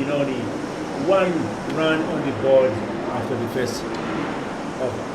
Benoni. 1 run on the board after the first over.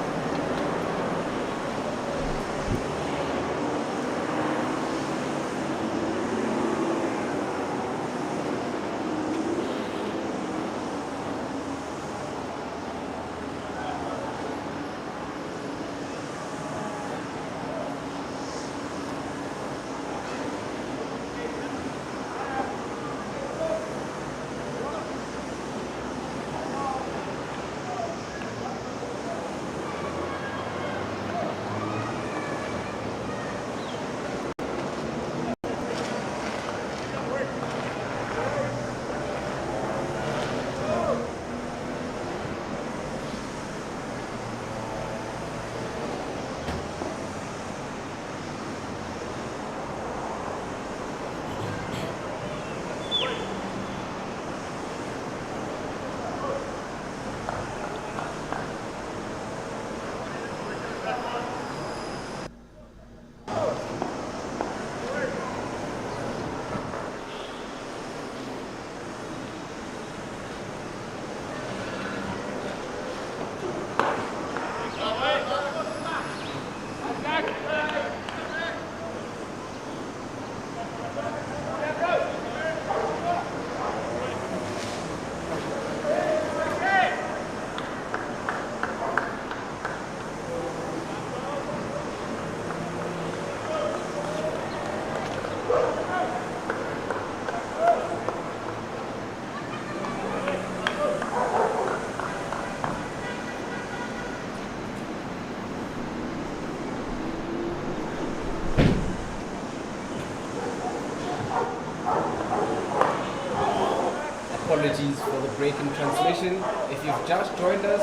Apologies for the break in transmission. If you've just joined us,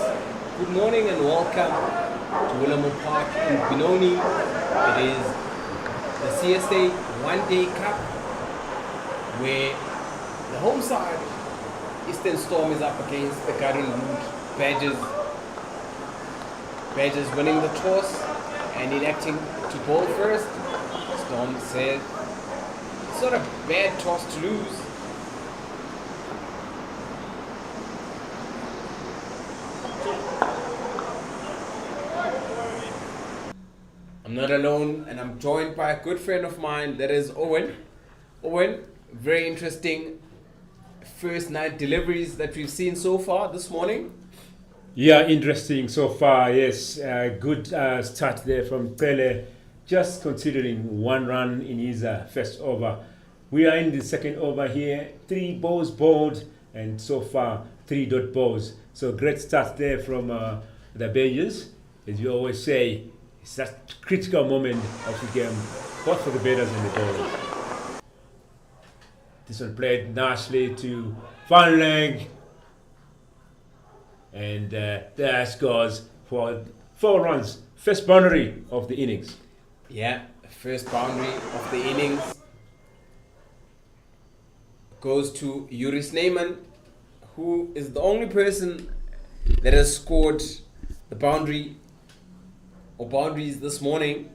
good morning and welcome to Willowmoore Park in Benoni. It is the CSA one-day cup where the home side, Eastern Storm, is up against the Garden Route Badgers. Badgers winning the toss and electing to bowl first. Storm said it's not a bad toss to lose. I'm not alone, and I'm joined by a good friend of mine, that is Owen. Owen, very interesting first night deliveries that we've seen so far this morning. Yeah, interesting so far, yes. Good start there from Pele, just considering 1 run in his first over. We are in the second over here, 3 balls bowled, and so far 3 dot balls. So great start there from the Badgers. As you always say, it's that critical moment of the game, both for the batters and the bowlers. This one played nicely to fun leg, and there scores for 4 runs. First boundary of the innings. Yeah, first boundary of the innings goes to Yuris Neyman, who is the only person that has scored the boundary or boundaries this morning.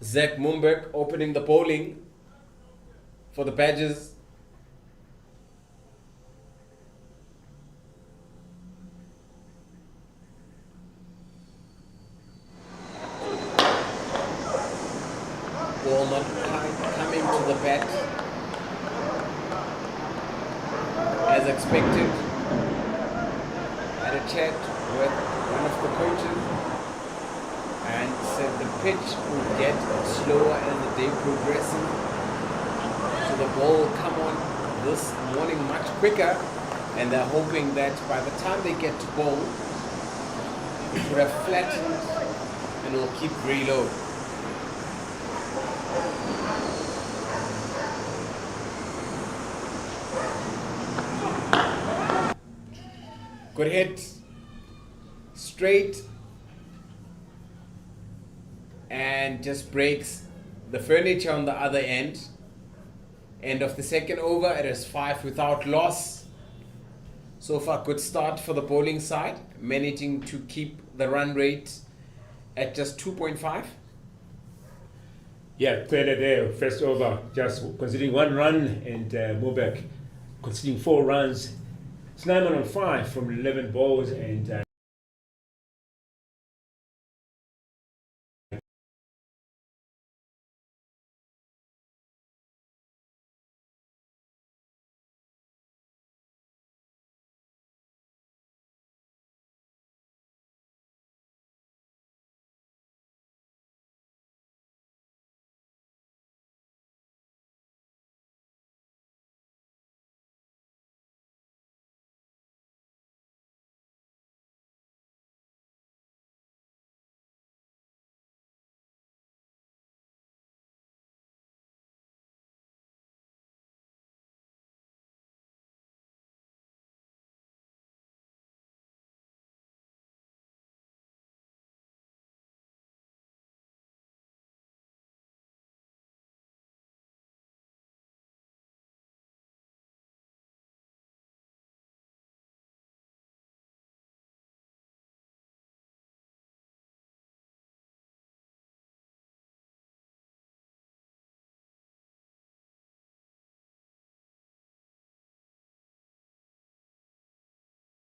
Zach Mumberg opening the bowling for the Badgers. Ball not coming to the bat as expected. Had a chat with one of the coaches and said the pitch will get slower as the day progresses. So the ball will come on this morning much quicker, and they're hoping that by the time they get to bowl, it would have flattened and will keep very low. Good hit, straight, and just breaks the furniture on the other end. End of the second over, it is 5 without loss. So far, good start for the bowling side, managing to keep the run rate at just 2.5. Yeah, Pele there, first over, just considering 1 run, and Mubek conceding 4 runs. Snyman on 5 from 11 balls, and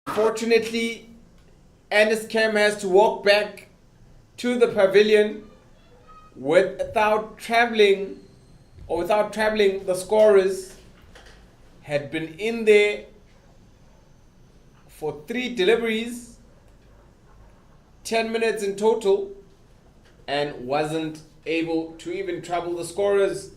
Unfortunately, Anis Cam has to walk back to the pavilion without traveling. The scorers had been in there for 3 deliveries, 10 minutes in total, and wasn't able to even trouble the scorers.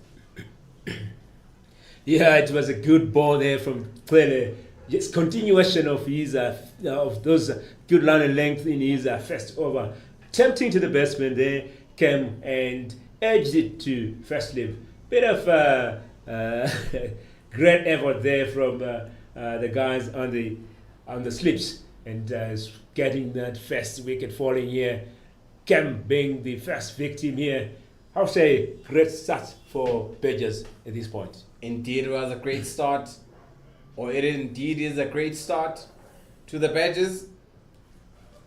yeah, it was a good ball there from Pele. Just continuation of his of those good line and length in his first over, tempting to the batsman there, came and edged it to first slip. Bit of great effort there from the guys on the slips, and getting that first wicket falling here. Cam being the first victim here. I'll say great start for Badgers at this point. Indeed, it was a great start, or it indeed is a great start to the Badgers,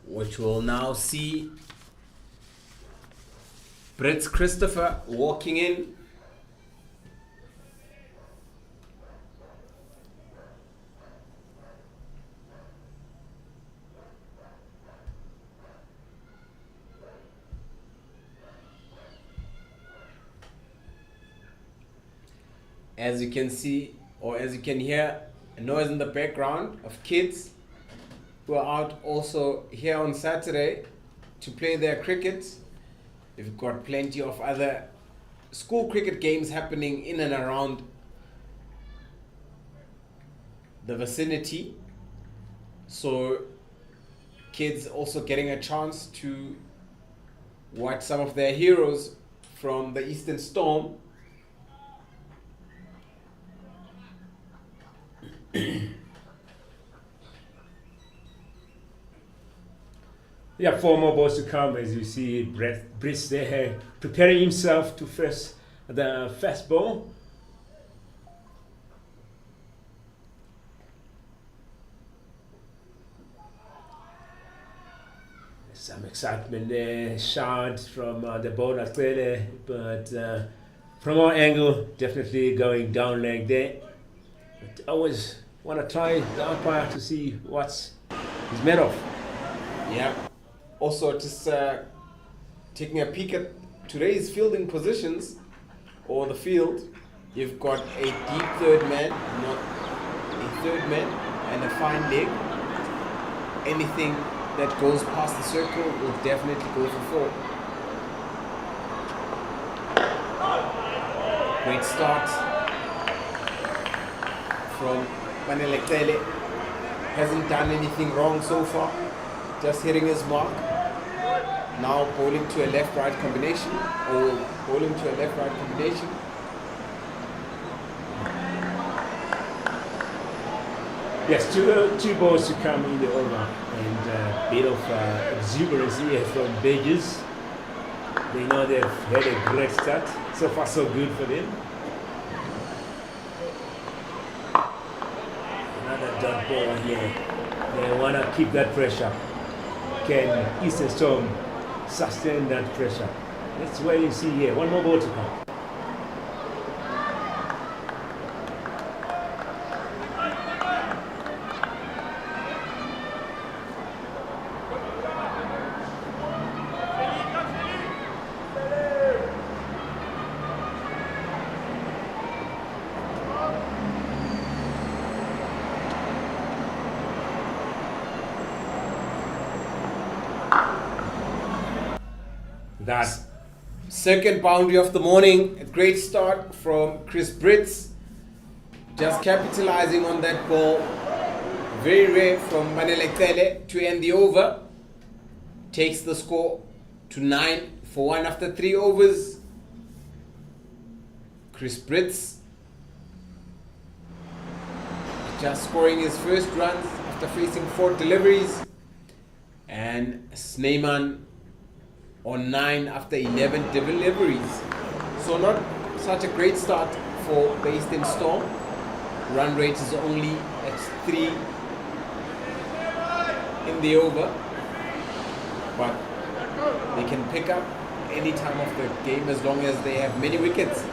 which we'll now see Brits Christopher walking in. As you can see, or as you can hear, a noise in the background of kids who are out also here on Saturday to play their cricket. We've got plenty of other school cricket games happening in and around the vicinity. So kids also getting a chance to watch some of their heroes from the Eastern Storm. Yeah, 4 more balls to come as you see Brice there preparing himself to face the first ball. Some excitement there, shout from the bowler clearly, but from our angle, definitely going down leg there. But I always want to try the umpire to see what's he's made of. Yeah. Also, just taking a peek at today's fielding positions or the field, you've got a deep third man, not a third man, and a fine leg. Anything that goes past the circle will definitely go for 4. Great start from Manelektele. Hasn't done anything wrong so far, just hitting his mark. Now bowling to a left-right combination, or bowling to a left-right combination. Yes, two balls to come in the over, and a bit of exuberance here from Badgers. They know they've had a great start. So far, so good for them. Another dot ball here. They want to keep that pressure. Can Eastern Storm sustain that pressure? Let's wait and see here. 1 more ball to come. that. Second boundary of the morning. A great start from Chris Brits. Just capitalizing on that ball. Very rare from Manelekele to end the over. Takes the score to 9 for 1 after 3 overs. Chris Brits just scoring his first runs after facing 4 deliveries. And Snyman on 9 after 11 deliveries. So not such a great start for the Eastern Storm. Run rate is only at 3 in the over. But they can pick up any time of the game as long as they have many wickets.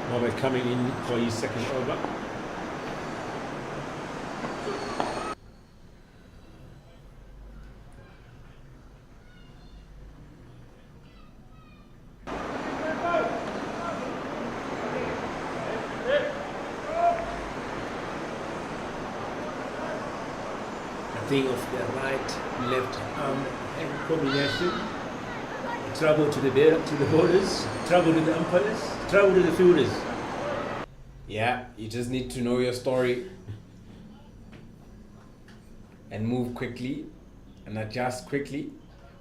Mohamed coming in for his second over. Thing of the right left arm combination, trouble to the bowlers, trouble to the umpires, trouble to the fielders. Yeah, you just need to know your story and move quickly and adjust quickly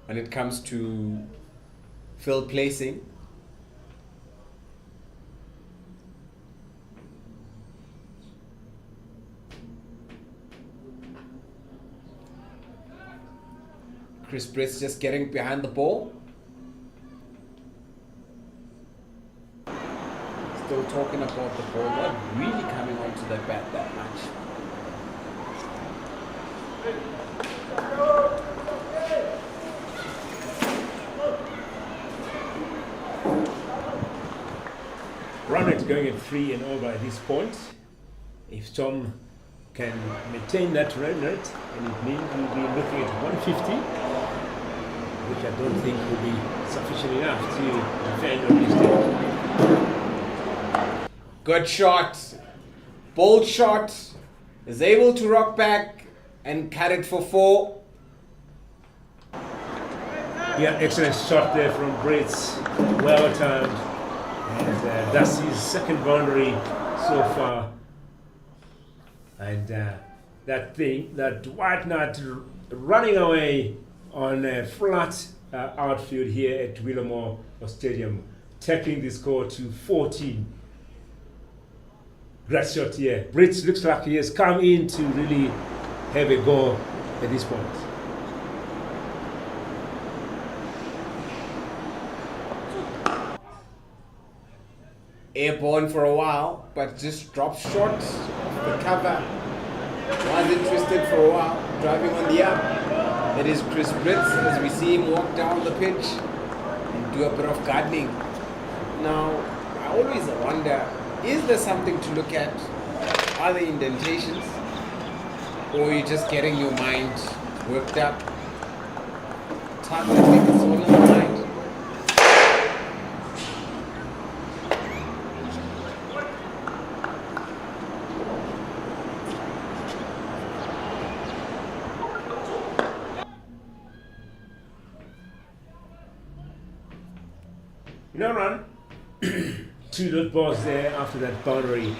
when it comes to field placing. Chris Brits just getting behind the ball. Still talking about the ball, not really coming onto the bat that much. Run rate going at 3 and over at this point. If Tom can maintain that run rate, and it means we'll be looking at 150. Which I don't think will be sufficient enough to defend on this day. Good shot. Bold shot. Is able to rock back and cut it for 4. Yeah, excellent shot there from Brits. Well timed. And that's his second boundary so far. And that white nut running away on a flat outfield here at Willowmoore Stadium, tackling the score to 14. Great shot here. Brits looks like he has come in to really have a go at this point. Airborne for a while, but just dropped short of the cover. Was interested for a while, driving on the up. That is Chris Brits as we see him walk down the pitch and do a bit of gardening. Now, I always wonder, is there something to look at? Are there indentations? Or are you just getting your mind worked up? It's hard to think, it's all in the mind. No run. 2 dot balls there after that boundary.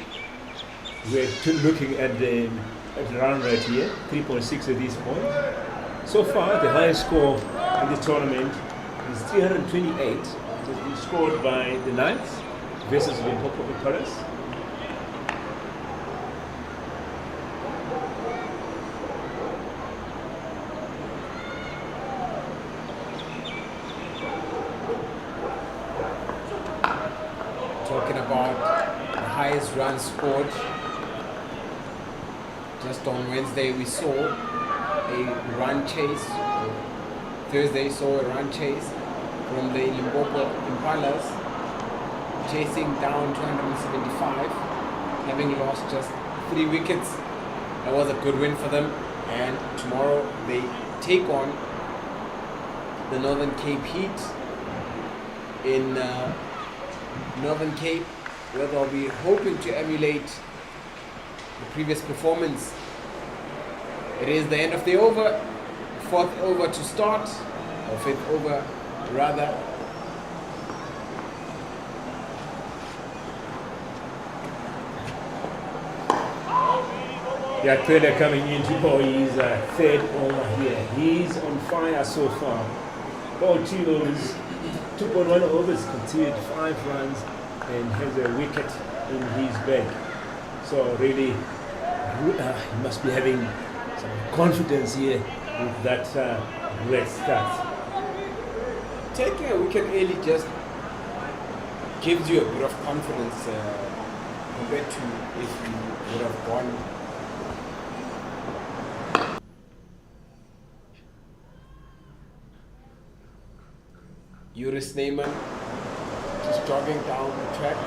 We're looking at the run rate here, 3.6 at this point. So far, the highest score in the tournament is 328. It has been scored by the Knights versus Limpopo Victorious. Talking about the highest runs scored. Just on Wednesday we saw a run chase. Thursday saw a run chase from the Limpopo Impalas, chasing down 275, having lost just 3 wickets. That was a good win for them. And tomorrow they take on the Northern Cape Heat in Northern Cape, where they'll be hoping to emulate the previous performance It is the end of the over. Fourth over to start, or fifth over rather. Yeah, Taylor coming into his third over here. He's on fire so far. Ball 2 overs, 2.1 overs, conceded 5 runs, and has a wicket in his bag. So really, he must be having some confidence here with that great start. Taking a wicket early just gives you a bit of confidence compared to if you would have gone. Yuris Neyman just jogging down the track.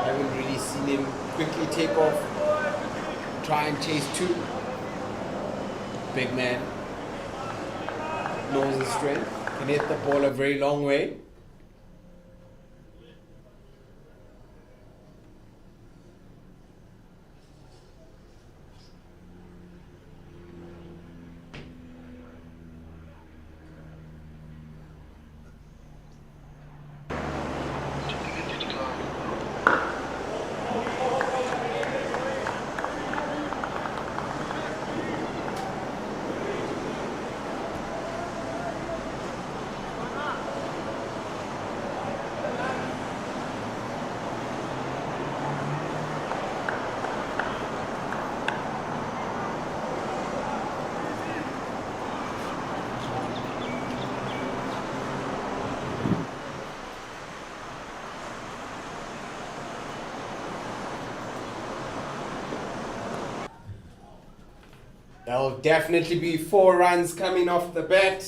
Haven't really seen him quickly take off, try and chase 2. Big man knows his strength, can hit the ball a very long way. There'll definitely be 4 runs coming off the bat.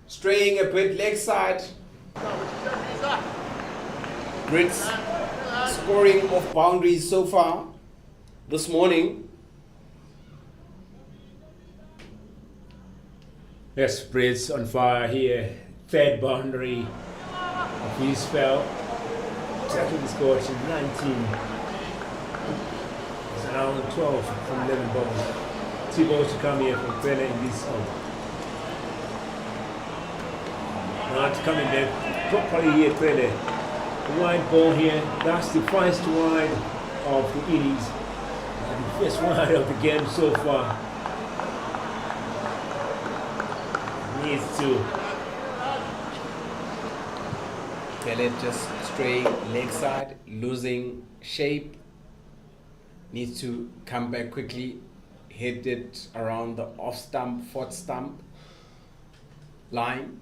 Straying a bit leg side. Brits scoring off boundaries so far this morning. Yes, Brits on fire here. Third boundary of his spell. Taking the score to 19. It's around 12 from 11 balls. 2 balls to come here from Pele in this over. Not coming back properly here, Pele. Wide ball here. That's the first wide of the innings. And the first wide of the game so far. Needs to. Pele just straying leg side, losing shape. Needs to come back quickly. Hit it around the off stump, fourth stump line.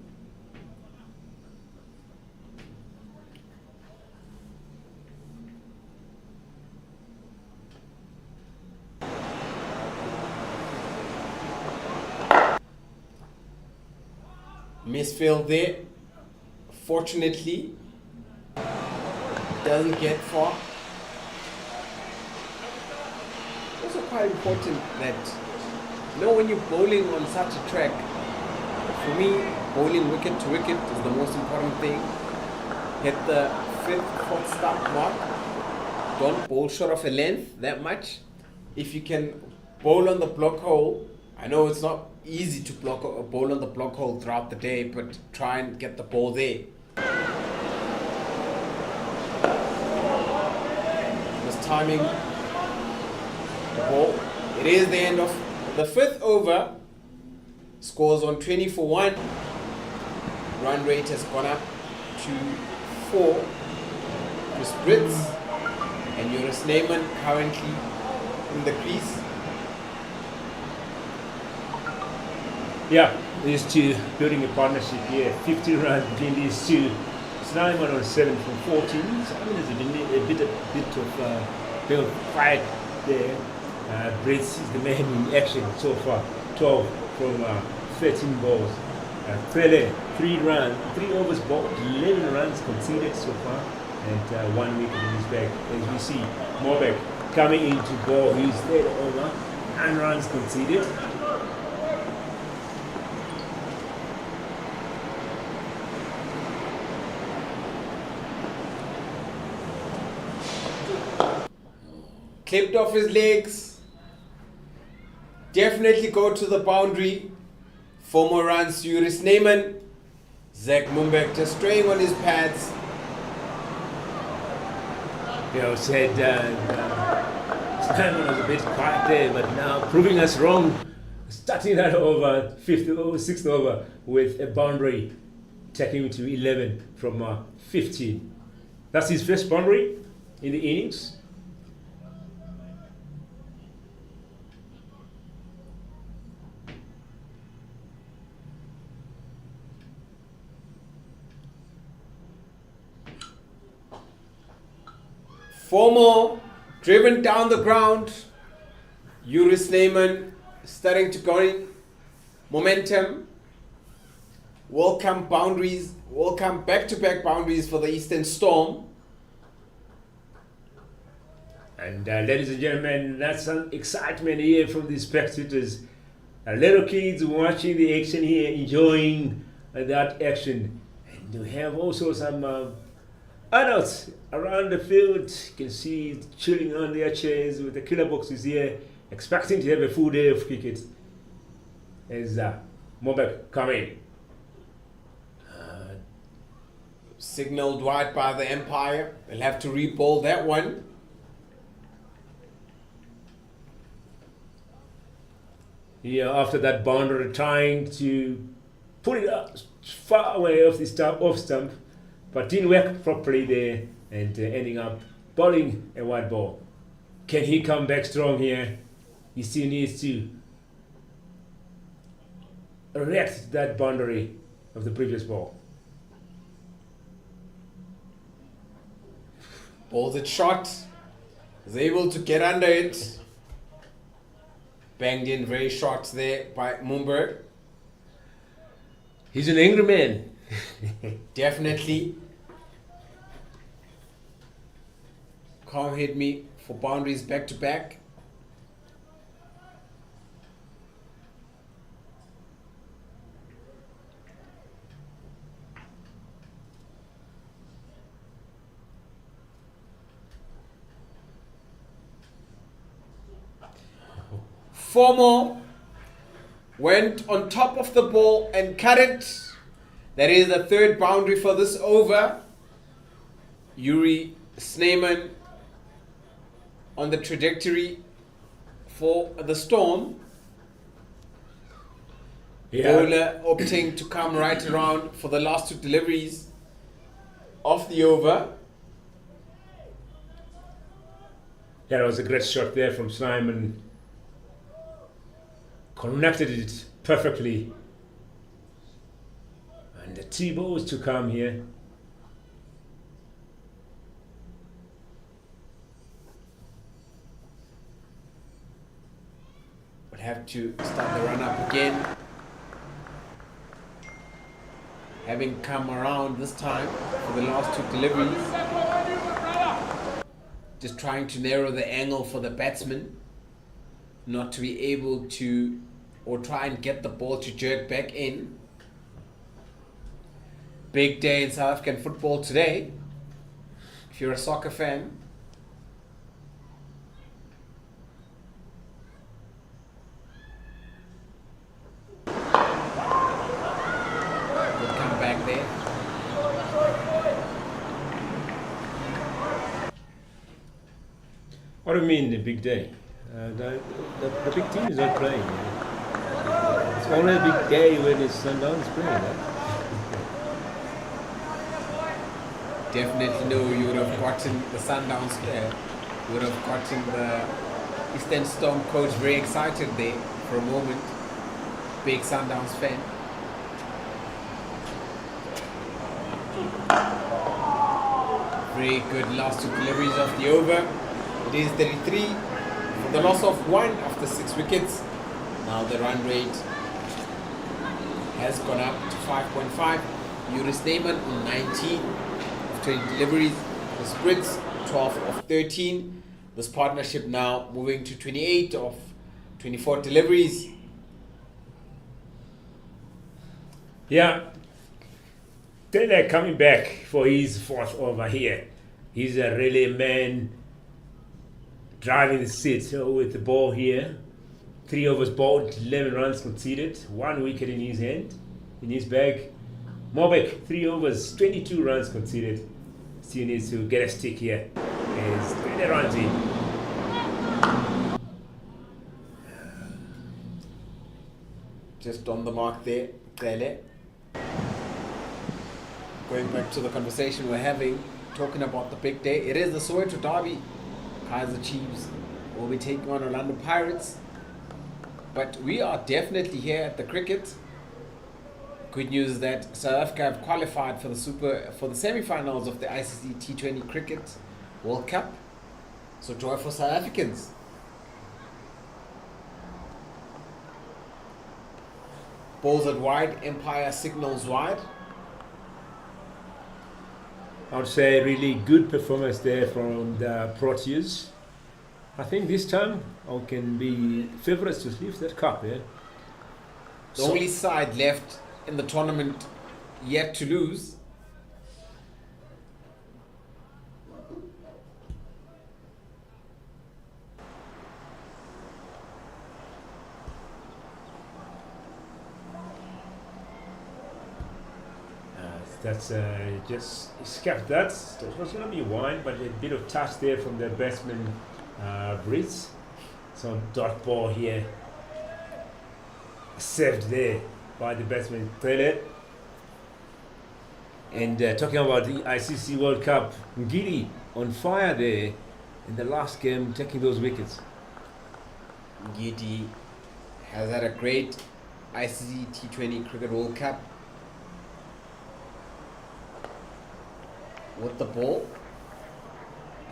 Misfield there. Fortunately, doesn't get far. Also quite important that when you're bowling on such a track, for me, bowling wicket to wicket is the most important thing. Hit the 5th, 4th stump mark. Don't bowl short of a length that much. If you can bowl on the block hole, I know it's not easy to bowl on the block hole throughout the day, but try and get the ball there. Just timing the ball. It is the end of the 5th over. Scores on 20 for 1. Run rate has gone up to 4. Chris Brits and Joris Neyman currently in the crease. Yeah, these two building a partnership here. 50 runs between these two. It's 9-1 on 7 from 14. So I mean, there's a bit of fight there. Brits is the man in action so far. 12 from 13 balls. Pele, 3 overs bowled, 11 runs conceded so far, and 1 wicket in his bag. As we see, Morbek coming into ball his third over, 9 runs conceded. Clipped off his legs. definitely go to the boundary. 4 more runs. Yuri Snyman. Zach Mumbek just straying on his pads. Said Simon was a bit quiet there, but now proving us wrong. Starting that over, sixth over with a boundary, taking him to 11 from 15. That's his first boundary in the innings. Four more, driven down the ground. Yuri Snyman starting to gain momentum. Welcome boundaries, welcome back-to-back boundaries for the Eastern Storm. And ladies and gentlemen, that's some excitement here from the spectators. Little kids watching the action here, enjoying that action. And we have also some adults around the field. You can see chilling on their chairs with the killer boxes here, expecting to have a full day of cricket as Mobek come in. Signaled wide by the umpire. They'll have to re-ball that one. Here after that boundary, trying to put it up far away off the off stump, but didn't work properly there, and ending up bowling a wide ball. Can he come back strong here? He still needs to erect that boundary of the previous ball. Balls it short. Is able to get under it. Banged in very short there by Mumber. He's an angry man. Definitely. Can't hit me for boundaries back to back. Four more. Went on top of the ball and cut it. That is the third boundary for this over. Yuri Snyman on the trajectory for the Storm. Bowler opting to come right around for the last two deliveries of the over. Yeah, that was a great shot there from Snyman. Connected it perfectly. And the T-balls to come here. We'll have to start the run up again. Having come around this time for the last two deliveries. Just trying to narrow the angle for the batsman. Not to be able to, or try and get the ball to jerk back in. Big day in South African football today. If you're a soccer fan. Good comeback there. What do you mean the big day? The big team is not playing. It's only a big day when it's Sundowns playing. Right? Definitely no, you would have gotten the Sundowns player. You would have gotten the Eastern Storm coach very excited there for a moment. Big Sundowns fan. Very good last two deliveries of the over. It is 33. The loss of 1 after 6 wickets. Now the run rate has gone up to 5.5. Yuri Snyman on 19 of 20 deliveries. The Spritz 12 of 13. This partnership now moving to 28 of 24 deliveries. Yeah. Taylor coming back for his fourth over here. He's a really man driving the seat with the ball here. 3 overs bowled, 11 runs conceded, 1 wicket in his hand, in his bag. Mobek, 3 overs, 22 runs conceded. Still needs to get a stick here. Is 20 runs in. Just on the mark there, Kele. Going back to the conversation we're having, talking about the big day. It is the Soweto Derby. Kaizer Chiefs will be taking on Orlando Pirates. But we are definitely here at the cricket. Good news is that South Africa have qualified for the semi-finals of the ICC T20 Cricket World Cup. So joy for South Africans. Balls at wide, Empire signals wide. I would say really good performance there from the Proteas. I think this time I can be favourites to lift that cup. Yeah? The only side left in the tournament yet to lose. That's just escaped that. It was going to be wide, but a bit of touch there from the batsman, Brits. Some dot ball here. Saved there by the batsman, Tele. And talking about the ICC World Cup, Ngidi on fire there in the last game, taking those wickets. Ngidi has had a great ICC T20 Cricket World Cup. With the ball,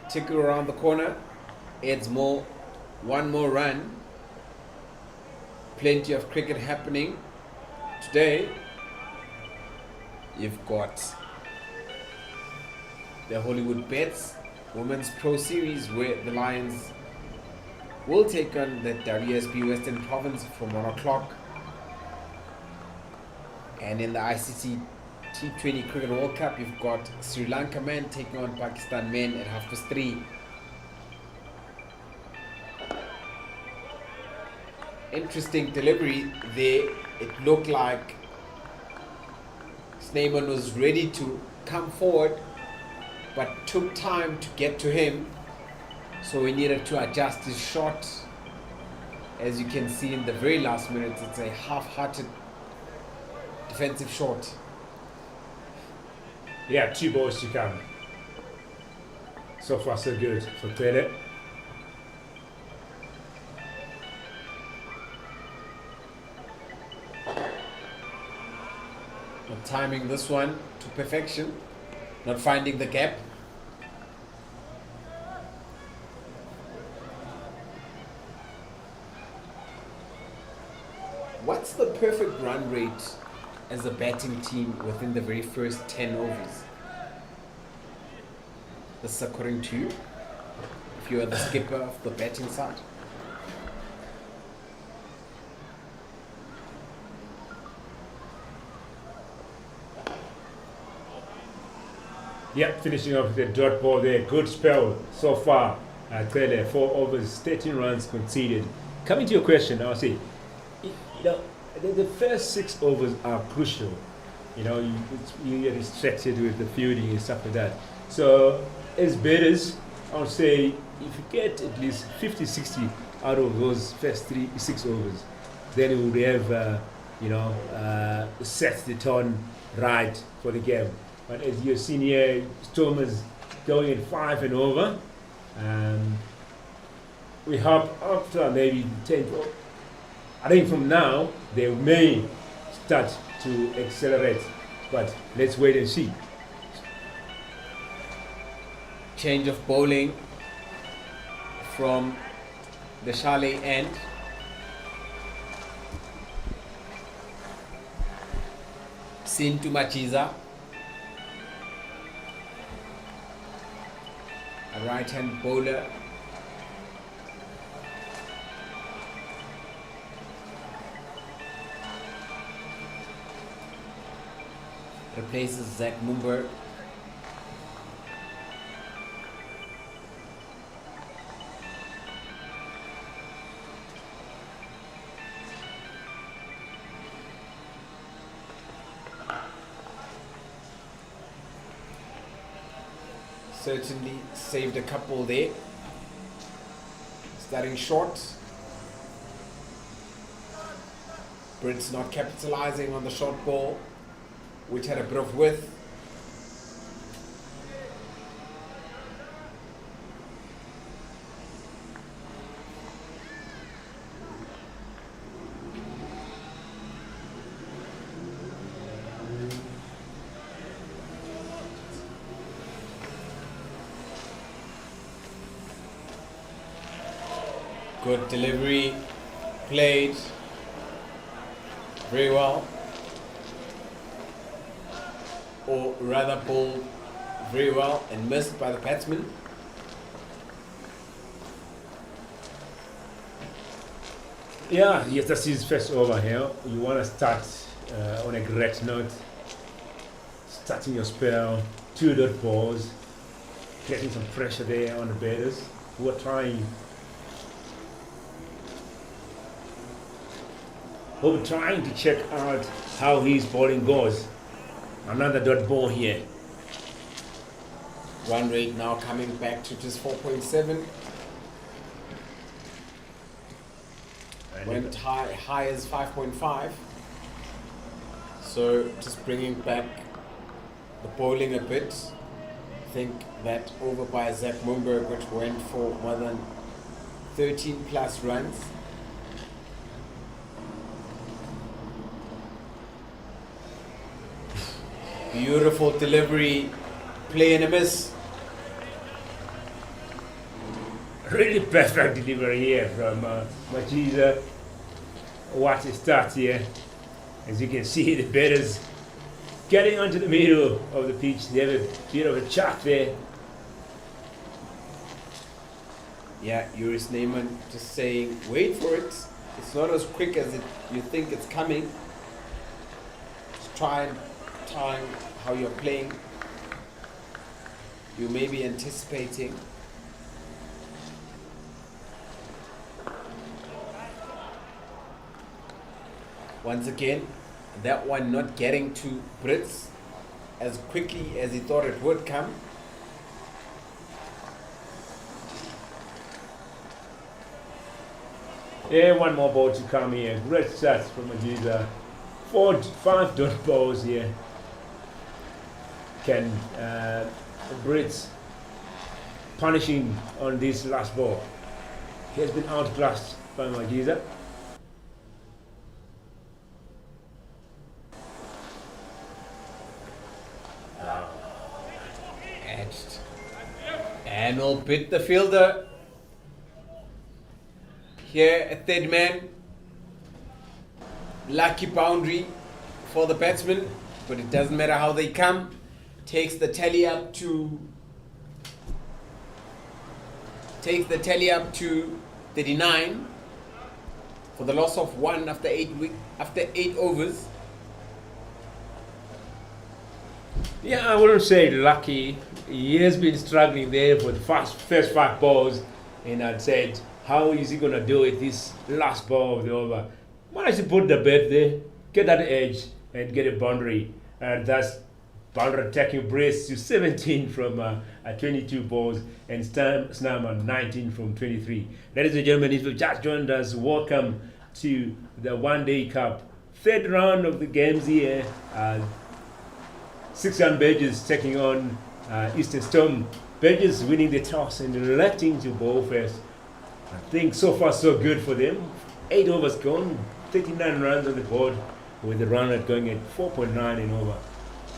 tickle around the corner, adds one more run. Plenty of cricket happening today. You've got the Hollywood Bets Women's Pro Series, where the Lions will take on the WSB Western Province from 1 o'clock. And in the ICC T20 Cricket World Cup, you've got Sri Lanka men taking on Pakistan men at 3:30. Interesting delivery there. It looked like Snyman was ready to come forward, but took time to get to him, so he needed to adjust his shot. As you can see in the very last minutes, it's a half-hearted defensive shot. Yeah, 2 balls to come. So far so good for Tele. Not timing this one to perfection, not finding the gap. What's the perfect run rate as a batting team within the very first 10 overs? This is according to you, if you are the skipper of the batting side. Yep, finishing off the dot ball there. Good spell so far. Tele, 4 overs, 13 runs conceded. Coming to your question, I'll say, the first 6 overs are crucial. You get distracted with the fielding and stuff like that. So, as batters, I would say if you get at least 50-60 out of those first 6 overs, then you would have, set the tone right for the game. But as you've seen here, Stormers going in 5 and over. We hope after maybe 10. I think from now they may start to accelerate, but let's wait and see. Change of bowling from the Chalet end. Sintu Machiza, a right-hand bowler. Replaces Zach Mumber. certainly saved a couple there. Starting short. Brits not capitalizing on the short ball, which had a bit of width. Good delivery, played very well, or rather bowled very well and missed by the batsman. Yeah, yes, that's his first over here. You want to start on a great note, starting your spell, 2 dot balls, getting some pressure there on the batters who are trying to check out how his bowling goes. Another dot ball here. Run rate now coming back to just 4.7. Went high as 5.5. So just bringing back the bowling a bit. I think that over by Zach Mumberg, which went for more than 13 plus runs. Beautiful delivery, play and a miss. Really perfect delivery here from Majiza. What a start here. As you can see, the batters getting onto the middle of the pitch. They have a bit of a chat there. Yeah, Yuris Neyman just saying, wait for it. It's not as quick as you think it's coming. Just try and time how you're playing. You may be anticipating. Once again, that one not getting to Brits as quickly as he thought it would come. Yeah, one more ball to come here. Great start from Majiza. 5 dot balls here. Can Brits punishing on this last ball. He has been outclassed by Majiza. Edged. And will bit the fielder. Here a third man. Lucky boundary for the batsman, but it doesn't matter how they come. Takes the tally up to 39 for the loss of 1 after 8 overs. Yeah, I wouldn't say lucky. He has been struggling there for the first 5 balls, and I'd said, how is he gonna do it this last ball of the over? Managed to put the bat there, get that edge, and get a boundary, and that's boundary attacking brace to 17 from 22 balls, and Snarman 19 from 23. Ladies and gentlemen, if you've just joined us, welcome to the One Day Cup. 3rd round of the games here. 6 Badges taking on Eastern Storm. Badges winning the toss and electing to bowl first. I think so far so good for them. 8 overs gone, 39 runs on the board, with the run rate going at 4.9 and over.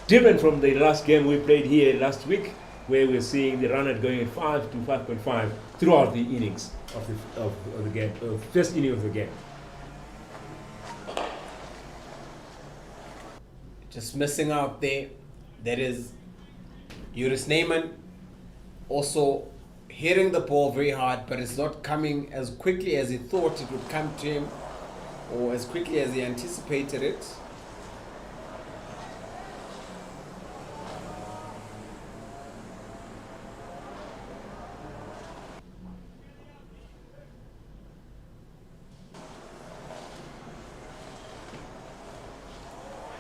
Different from the last game we played here last week, where we're seeing the run rate going at 5 to 5.5 throughout the innings of the game, first inning of the game. Just missing out there. That is Yuris Neyman. Also hitting the ball very hard, but it's not coming as quickly as he thought it would come to him, or as quickly as he anticipated it.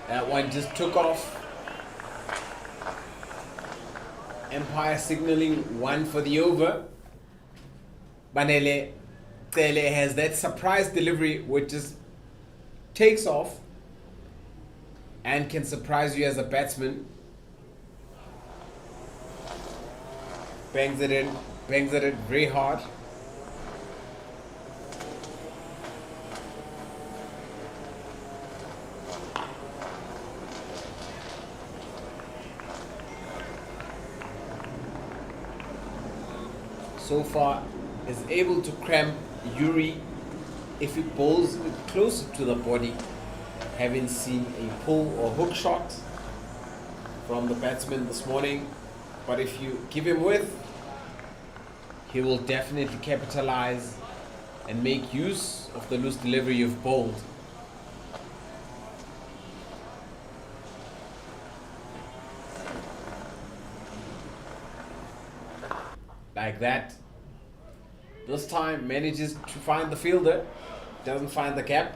That one just took off. Empire signaling 1 for the over. Banele Tele has that surprise delivery which just takes off and can surprise you as a batsman. Bangs it in very hard. So far is able to cramp Yuri if he bowls it closer to the body. Haven't seen a pull or hook shot from the batsman this morning, but if you give him width, he will definitely capitalize and make use of the loose delivery you've bowled. Like that. This time manages to find the fielder, doesn't find the gap.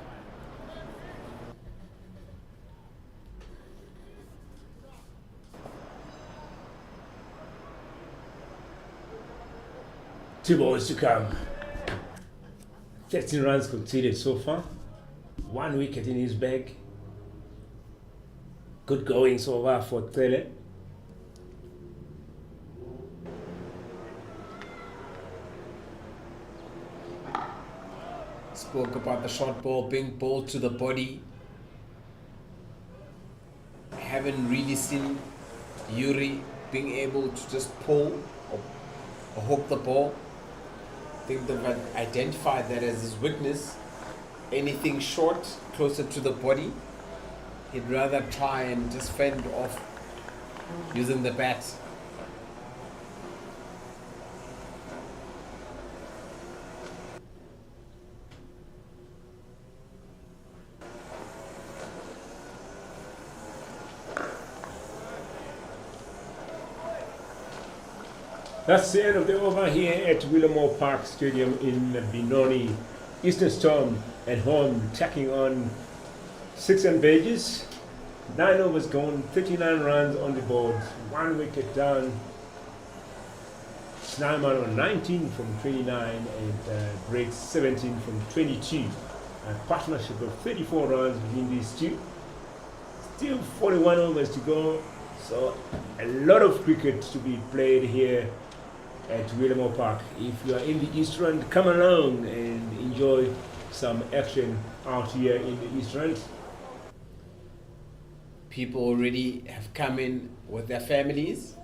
Two balls to come. 13 runs conceded so far. 1 wicket in his bag. Good going so far for Tele. Spoke about the short ball being bowled to the body. Haven't really seen Yuri being able to just pull or hook the ball. I think they've identified that as his weakness. Anything short, closer to the body, he'd rather try and just fend off using the bat. That's the end of the over here at Willowmoore Park Stadium in Benoni. Eastern Storm at home taking on 6 Badges. 9 overs gone, 39 runs on the board, 1 wicket down. Snyman on 19 from 29 and Briggs 17 from 22. A partnership of 34 runs between these two. Still 41 overs to go, so a lot of cricket to be played here at Willowmoore Park. If you are in the East Rand, come along and enjoy some action out here in the East Rand. People already have come in with their families.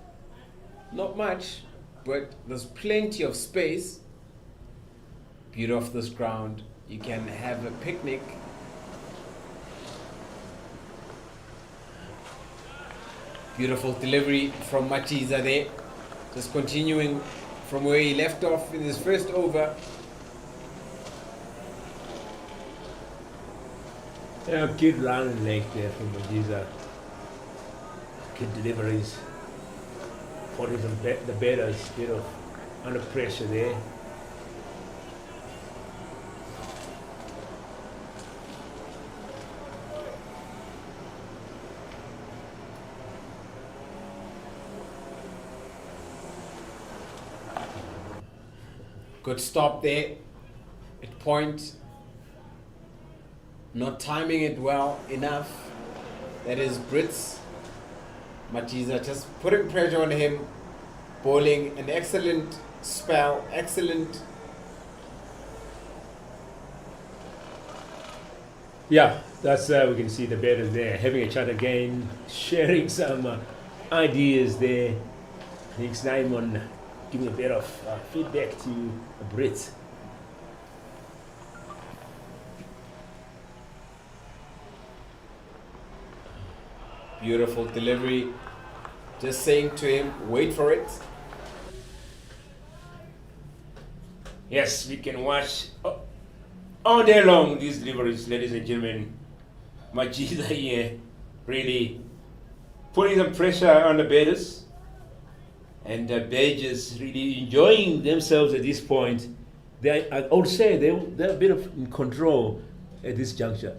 Not much, but there's plenty of space. Beauty of this ground, you can have a picnic. Beautiful delivery from Machiza there. Just continuing from where he left off in his first over. Yeah, good run leg there from Majiza. Good deliveries. Put it on the batters, bit of under pressure there. Good stop there at point. Not timing it well enough. That is Brits. Machiza just putting pressure on him. Bowling an excellent spell. Excellent. Yeah, that's we can see the batters there having a chat again, sharing some ideas there. I think Simon giving a bit of feedback to the Brits. Beautiful delivery. Just saying to him, wait for it. Yes, we can watch all day long these deliveries, ladies and gentlemen. Majiza here really putting some pressure on the batters. And the Badgers really enjoying themselves at this point. I would say they're a bit of in control at this juncture.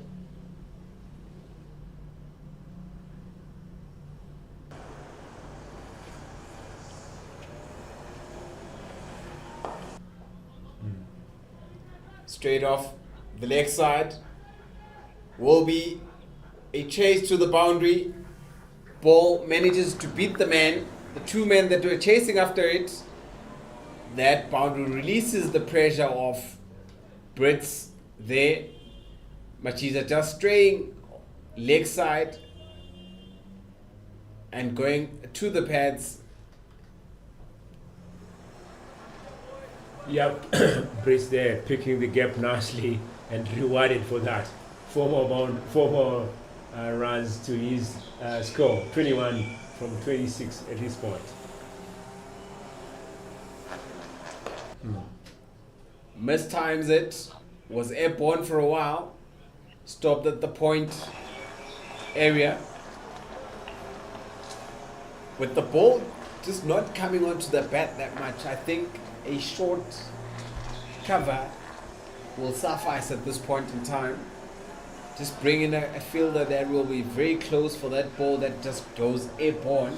straight off the leg side. Will be a chase to the boundary. Ball manages to beat the man, the two men that were chasing after it. That boundary releases the pressure of Brits there. Machiza just straying leg side and going to the pads. Yep, Brits there picking the gap nicely and rewarded for that. Four more runs to his score, 21 from 26 at this point. Mistimes it, was airborne for a while, stopped at the point area. With the ball just not coming onto the bat that much, I think a short cover will suffice at this point in time. Just bring in a fielder that will be very close for that ball that just goes airborne.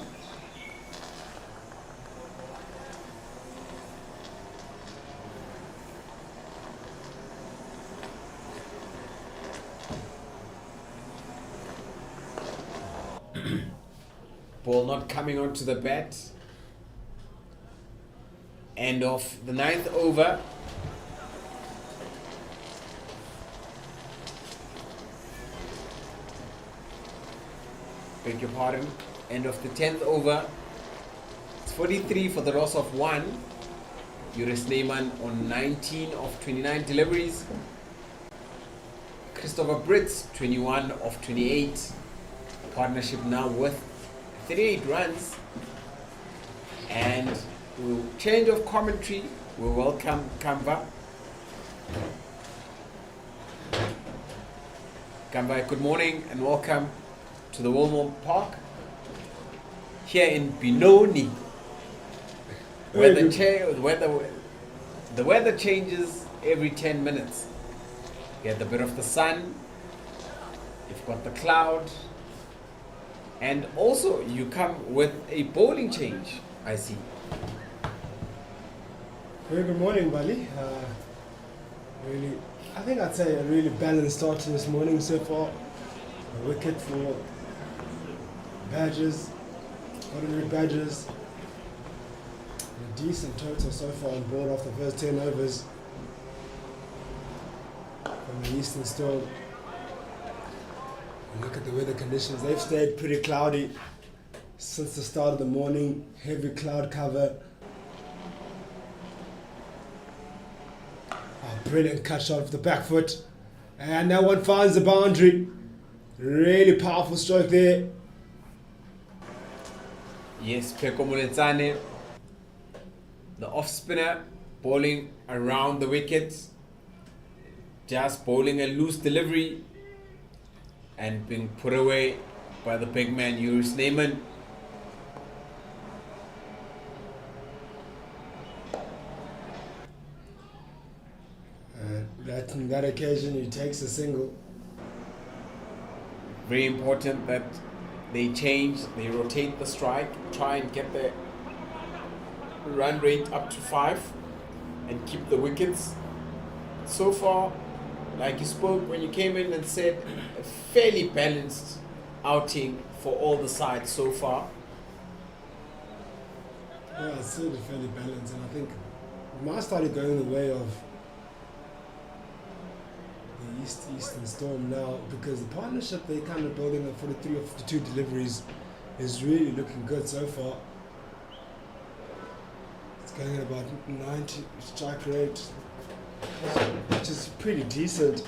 Ball not coming onto the bat. End of the 9th over. Beg your pardon. End of the 10th over. It's 43 for the loss of 1. Yuris Neyman on 19 of 29 deliveries. Christopher Brits 21 of 28. Partnership now with 38 runs. And we'll change of commentary. We welcome Kamba. Kamba, good morning and welcome to the Willowmoore Park here in Benoni. The weather changes every 10 minutes. You get a bit of the sun, you've got the cloud, and also you come with a bowling change, I see. Very good morning, Bali. Really, I think I'd say a really balanced start to this morning so far. A wicket for Badgers, ordinary Badgers. A decent total so far on board off the first 10 overs from the Eastern Storm. And look at the weather conditions. They've stayed pretty cloudy since the start of the morning. Heavy cloud cover. Brilliant cut shot of the back foot. And that one finds the boundary. Really powerful stroke there. Yes, Peko Muletsane, the off spinner, bowling around the wickets, just bowling a loose delivery and being put away by the big man Yuris Neyman. On that occasion, he takes a single. Very important that they change, they rotate the strike, try and get the run rate up to 5 and keep the wickets. So far, like you spoke when you came in and said, a fairly balanced outing for all the sides so far. Yeah, it's certainly fairly balanced, and I think it might started going the way of the Eastern Storm now, because the partnership they're kind of building at 43 or 52 deliveries is really looking good so far. It's going at about 90 strike rate, which is pretty decent.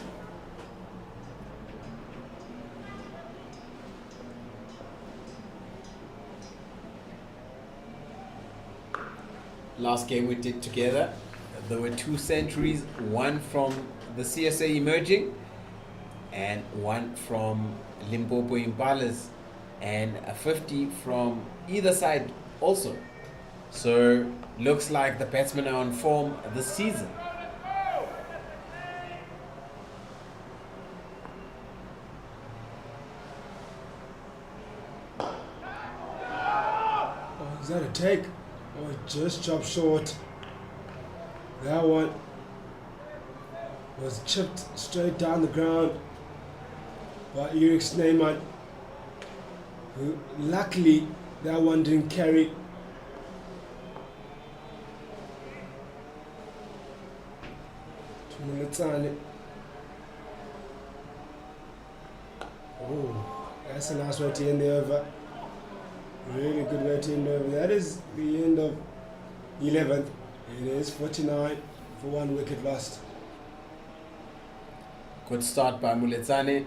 Last game we did together, there were 2 centuries, one from the CSA emerging and one from Limpopo Impalas, and a 50 from either side also. So looks like the batsmen are on form this season. Oh, is that a take? Oh, it just chopped short. That one. was chipped straight down the ground by Eric Snyman, who luckily that one didn't carry. Oh, that's a nice way to end the over. Really good way to end the over. That is the end of 11th. It is 49 for 1 wicket lost. Good start by Muletsane,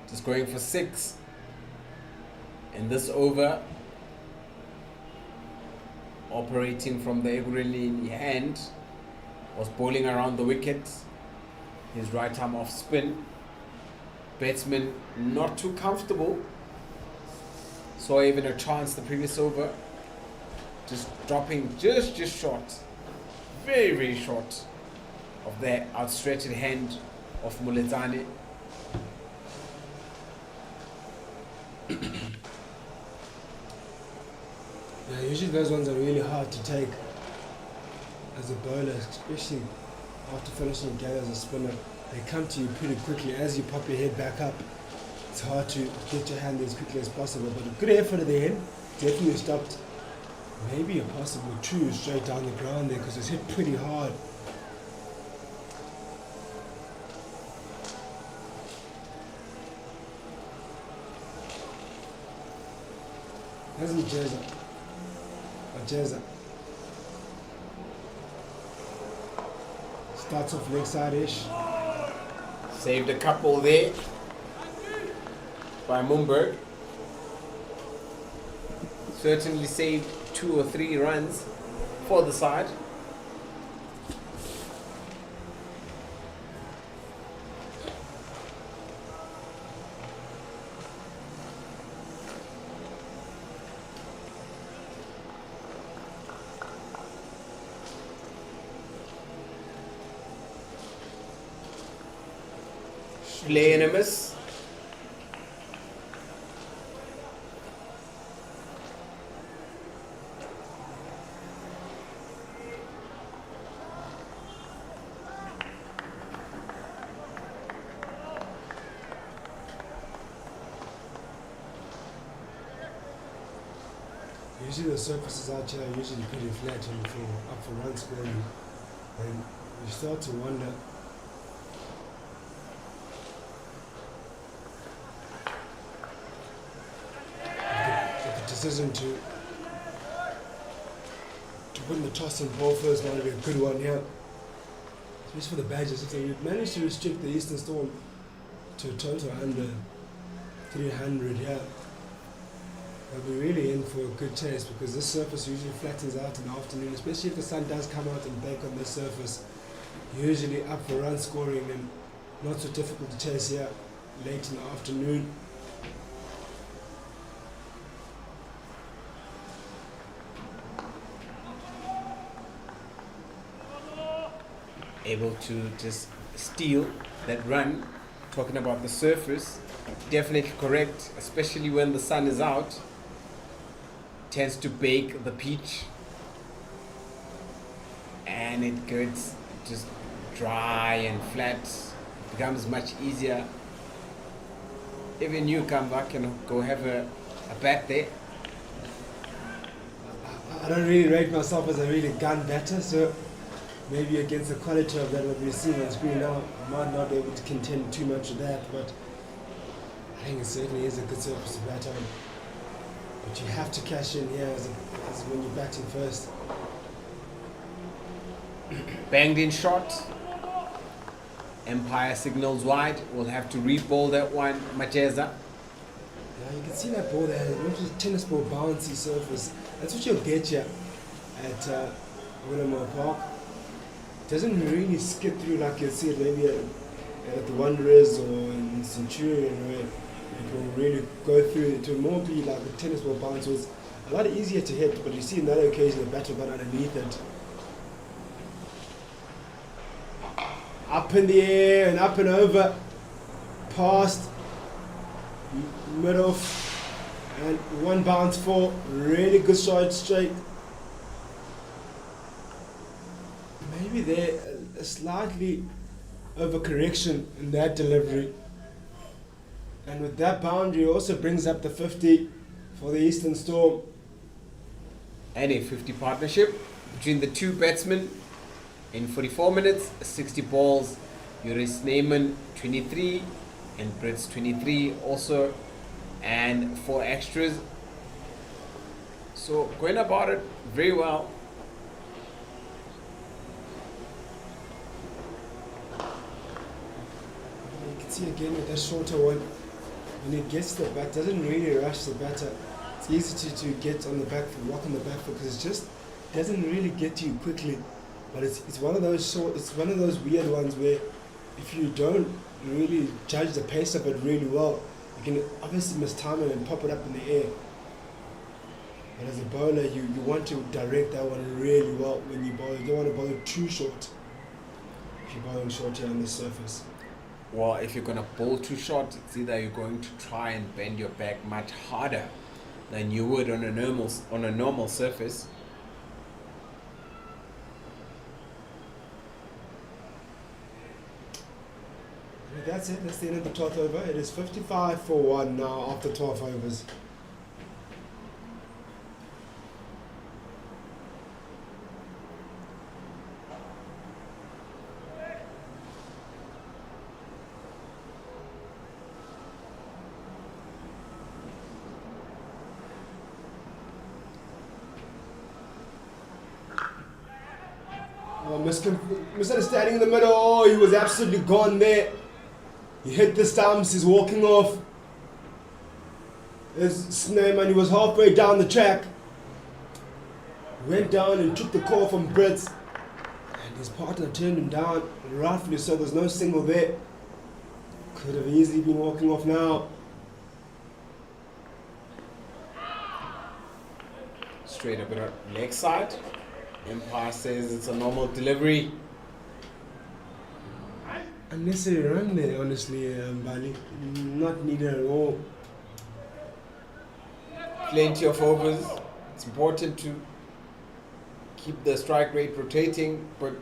just going for 6 in this over. Operating from the Ekurhuleni hand, was bowling around the wicket. His right arm off spin. Batsman not too comfortable. Saw even a chance the previous over. Just dropping just short. Very short of the outstretched hand of Muletsane. Yeah, usually those ones are really hard to take as a bowler, especially after finishing a game as a spinner. They come to you pretty quickly as you pop your head back up. It's hard to get your hand as quickly as possible, but a good effort at the end. Definitely stopped maybe a possible 2 straight down the ground there because it's hit pretty hard. That's Majeza. Starts off leg side-ish. Saved a couple there by Mumberg. Certainly saved 2 or 3 runs for the side. Play and a miss. Usually the surfaces out here are usually pretty flat and up for run scoring, and you start to wonder if the decision to win the toss and ball first might be a good one here, especially for the Badgers. If they manage to restrict the Eastern Storm to a total under 300 here, they'll be really in for a good chase, because this surface usually flattens out in the afternoon, especially if the sun does come out and bake on this surface. Usually up for run scoring and not so difficult to chase here late in the afternoon. Able to just steal that run. Talking about the surface, definitely correct, especially when the sun is out. Tends to bake the pitch and it gets just dry and flat. It becomes much easier. Even you come back and go have a bat there. I don't really rate myself as a really gun batter, so maybe against the quality of that what we're seeing on screen now, I might not be able to contend too much with that, but I think it certainly is a good surface to bat on. But you have to cash in here as when you're batting first. Banged in shot. Empire signals wide. We'll have to re-ball that one. Majeza. Yeah, you can see that ball there. It's a tennis ball bouncy surface. That's what you'll get here at Willowmoore Park. It doesn't really skid through like you'll see it maybe at the Wanderers or in Centurion, where it will really go through. It will more be like a tennis ball bounce. So it's a lot easier to hit, but you see in that occasion the bat will go underneath it. Up in the air and up and over, past, mid off, and one bounce for really good shot straight. Maybe there a slightly overcorrection in that delivery. And with that boundary, it also brings up the 50 for the Eastern Storm. And a 50 partnership between the two batsmen in 44 minutes, 60 balls. Joris Neyman 23 and Brits 23 also, and 4 extras. So going about it very well. You can see again with that shorter one, when it gets to the bat, doesn't really rush the batter. It's easy to get on the back foot, walk on the back foot, because it just doesn't really get to you quickly. But it's one of those weird ones where if you don't really judge the pace of it really well, you can obviously mistime it and pop it up in the air. But as a bowler, you want to direct that one really well when you bowl. You don't want to bowl it too short if you're bowling short here on the surface. Well, if you're going to bowl too short, it's either you're going to try and bend your back much harder than you would on a normal surface. That's it. That's the end of the 12th over. It is 55 for 1 now after 12 overs. Misunderstanding in the middle. Oh, he was absolutely gone there. He hit the stumps. He's walking off. There's Sneyman. He was halfway down the track. Went down and took the call from Brits. And his partner turned him down. And rightfully so. There's no single there. Could have easily been walking off now. Straight up at leg side. Empire says it's a normal delivery. Unnecessary run there, honestly, Bali. Not needed at all. Plenty of overs. It's important to keep the strike rate rotating, but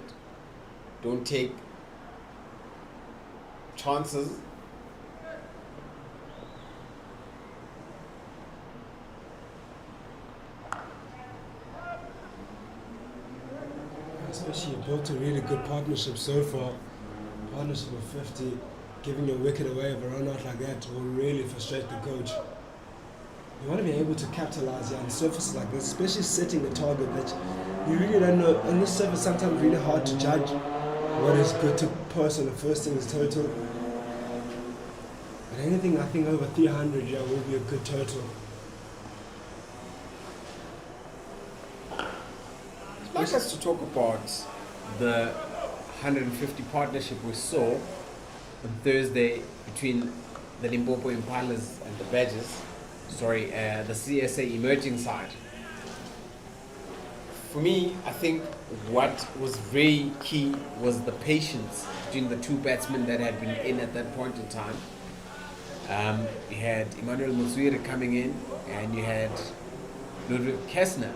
don't take chances. Especially you built a really good partnership so far. Partnership of 50, giving your wicket away of a run out like that will really frustrate the coach. You want to be able to capitalize on surfaces like this, especially setting the target that you really don't know. On this surface, sometimes really hard to judge what is good to post on the first innings total. But anything I think over 300 will be a good total. I'd like us to talk about the 150 partnership we saw on Thursday between the Limpopo Impalas and the Badgers. The CSA emerging side. For me, I think what was very key was the patience between the two batsmen that had been in at that point in time. You had Emmanuel Muswiri coming in, and you had Ludwig Kessner.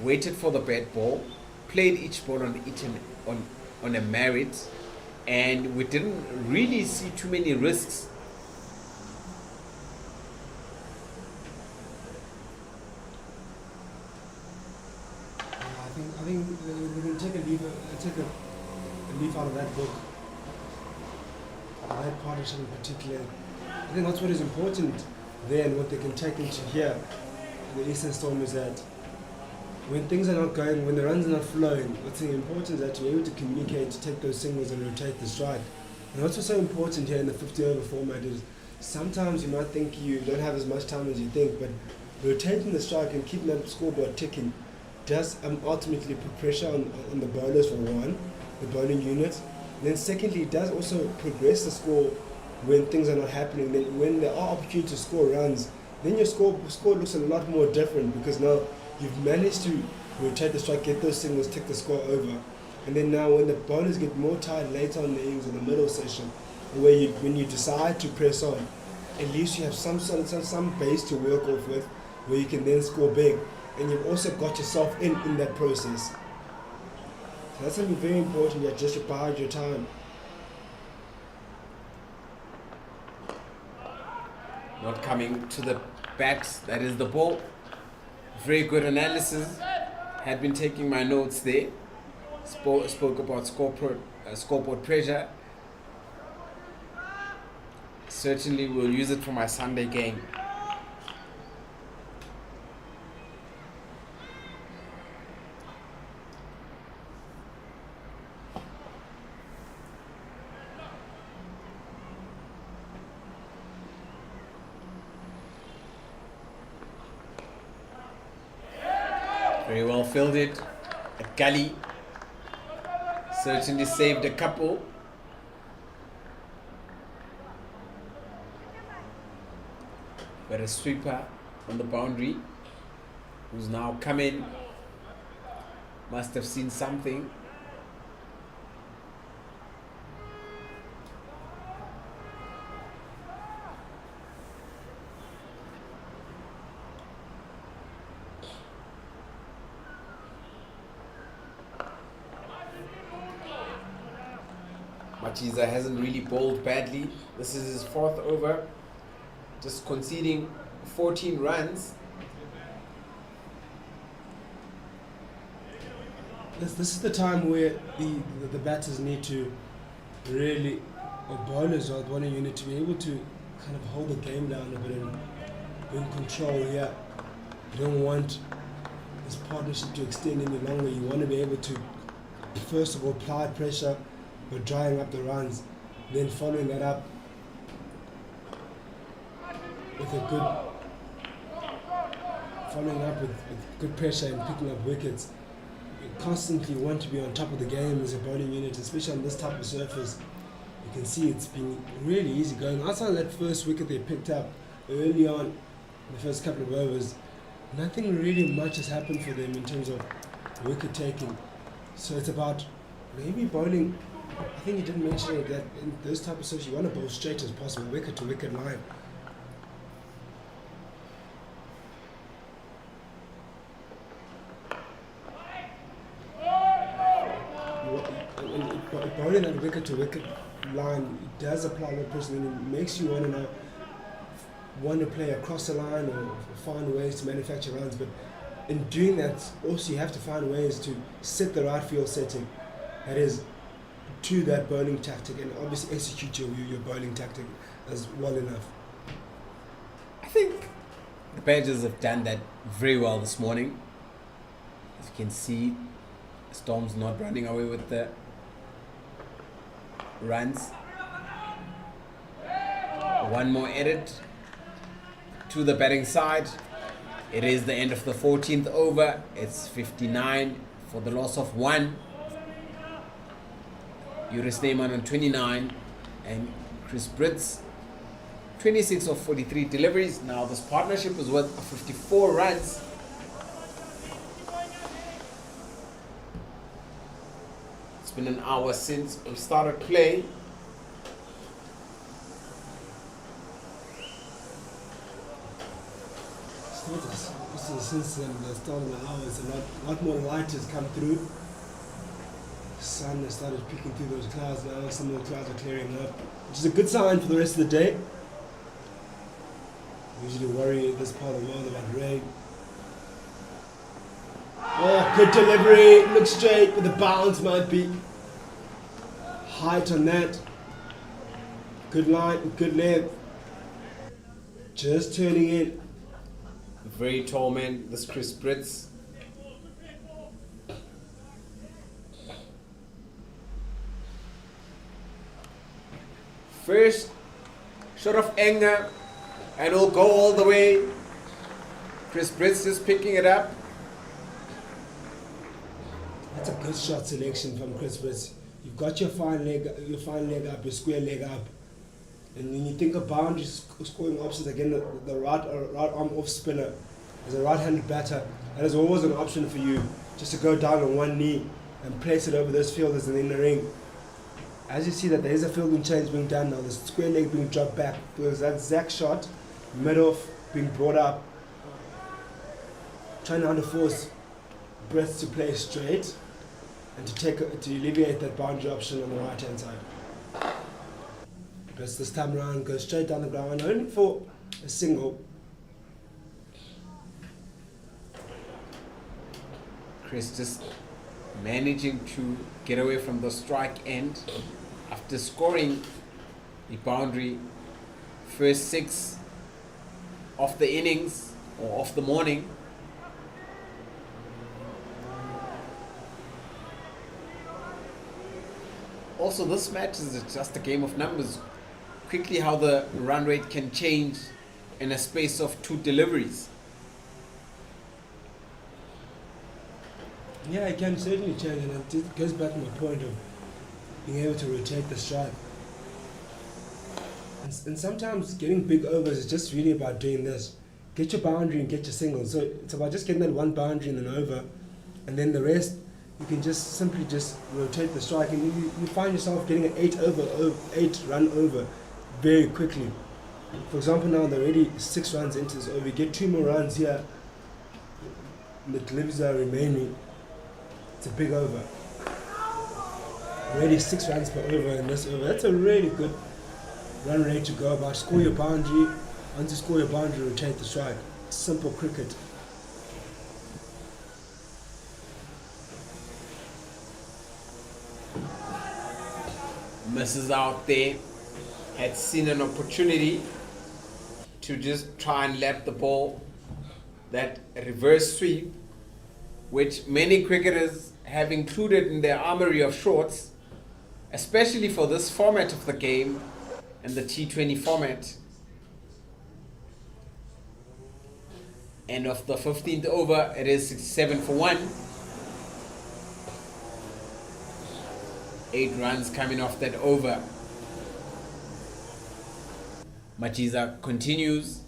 Waited for the bad ball, played each ball on a merit, and we didn't really see too many risks. I think we can take a leaf out of that book, that partnership in particular. I think that's what is important there, and what they can take into here, the Eastern Storm, is that when things are not going, when the runs are not flowing, what's important is that you're able to communicate, to take those singles and rotate the strike. And what's also important here in the 50 over format is sometimes you might think you don't have as much time as you think, but rotating the strike and keeping that scoreboard ticking does ultimately put pressure on the bowlers, for one, the bowling unit. Then secondly, it does also progress the score when things are not happening. Then when there are opportunities to score runs, then your score looks a lot more different, because now you've managed to rotate the strike, get those singles, tick the score over. And then now when the bowlers get more tired later on in the innings, in the middle session, when you decide to press on, at least you have some base to work off with, where you can then score big. And you've also got yourself in that process. So that's going to be very important. Yeah, just to bide your time. Not coming to the bat, that is the ball. Very good analysis. Had been taking my notes there. Spoke about scoreboard pressure. Certainly will use it for my Sunday game. Very well fielded. A gully. Certainly saved a couple. But a sweeper on the boundary, who's now come in, must have seen something. Machiza hasn't really bowled badly. This is his 4th over. Just conceding 14 runs. This is the time where the batters need to really, or bowlers or bowling unit, to be able to kind of hold the game down a bit and be in control here. You don't want this partnership to extend any longer. You want to be able to, first of all, apply pressure by drying up the runs, then following that up with a with good pressure and picking up wickets. You constantly want to be on top of the game as a bowling unit, especially on this type of surface. You can see it's been really easy going. Outside of that first wicket they picked up early on in the first couple of overs, nothing really much has happened for them in terms of wicket taking. So it's about maybe bowling. I think you didn't mention it, that in this type of surface you want to bowl straight as possible, wicket to wicket line. Bowling that wicket to wicket line, it does apply a lot of pressure, and it makes you want to play across the line or find ways to manufacture runs. But in doing that, also you have to find ways to set the right field setting, that is, to that bowling tactic, and obviously execute your bowling tactic as well enough. I think the Badgers have done that very well this morning. As you can see, Storm's not running away with the runs. One more edit to the batting side. It is the end of the 14th over. It's 59 for the loss of 1. Yuris Neyman on 29 and Chris Britz 26 of 43 deliveries. Now this partnership is worth 54 runs. It's been an hour since we started play. Since the start of the hours, a lot more light has come through. Sun has started peeking through those clouds now. Some of the clouds are clearing up, which is a good sign for the rest of the day. Usually worry in this part of the world about rain. Oh, good delivery. Look straight, but the bounce might be height on that. Good line, good length. Just turning in. Very tall man, this Chris Britz. First shot of anger, and it'll go all the way. Chris Britz is picking it up. That's a good shot selection from Chris Britz. You've got your fine leg up, your square leg up. And when you think of boundaries scoring options, again, the right arm off spinner as a right-handed batter, that is always an option for you, just to go down on one knee and place it over those fielders and in the ring. As you see that there is a fielding change being done now, the square leg being dropped back, because that Zach shot, mid-off being brought up, trying to force Brett to play straight. and to alleviate that boundary option on the right hand side. But this time around, go straight down the ground, only for a single. Chris just managing to get away from the strike end after scoring the boundary first 6 of the innings or of the morning. Also, this match is just a game of numbers. Quickly how the run rate can change in a space of 2 deliveries. Yeah, it can certainly change, and it goes back to my point of being able to rotate the strike. And sometimes getting big overs is just really about doing this. Get your boundary and get your singles. So it's about just getting that one boundary and an over, and then the rest you can just simply just rotate the strike, and you find yourself getting an 8 run over very quickly. For example, now they're already 6 runs into this over. You get 2 more runs here, and the deliveries are remaining. It's a big over. Already 6 runs per over in this over. That's a really good run rate to go about. Score your boundary. Once you score your boundary, rotate the strike. Simple cricket. Misses out there. Had seen an opportunity to just try and let the ball, that reverse sweep, which many cricketers have included in their armory of shorts, especially for this format of the game and the T20 format. And of the 15th over, it is 7 for 1. 8 runs coming off that over. Machiza continues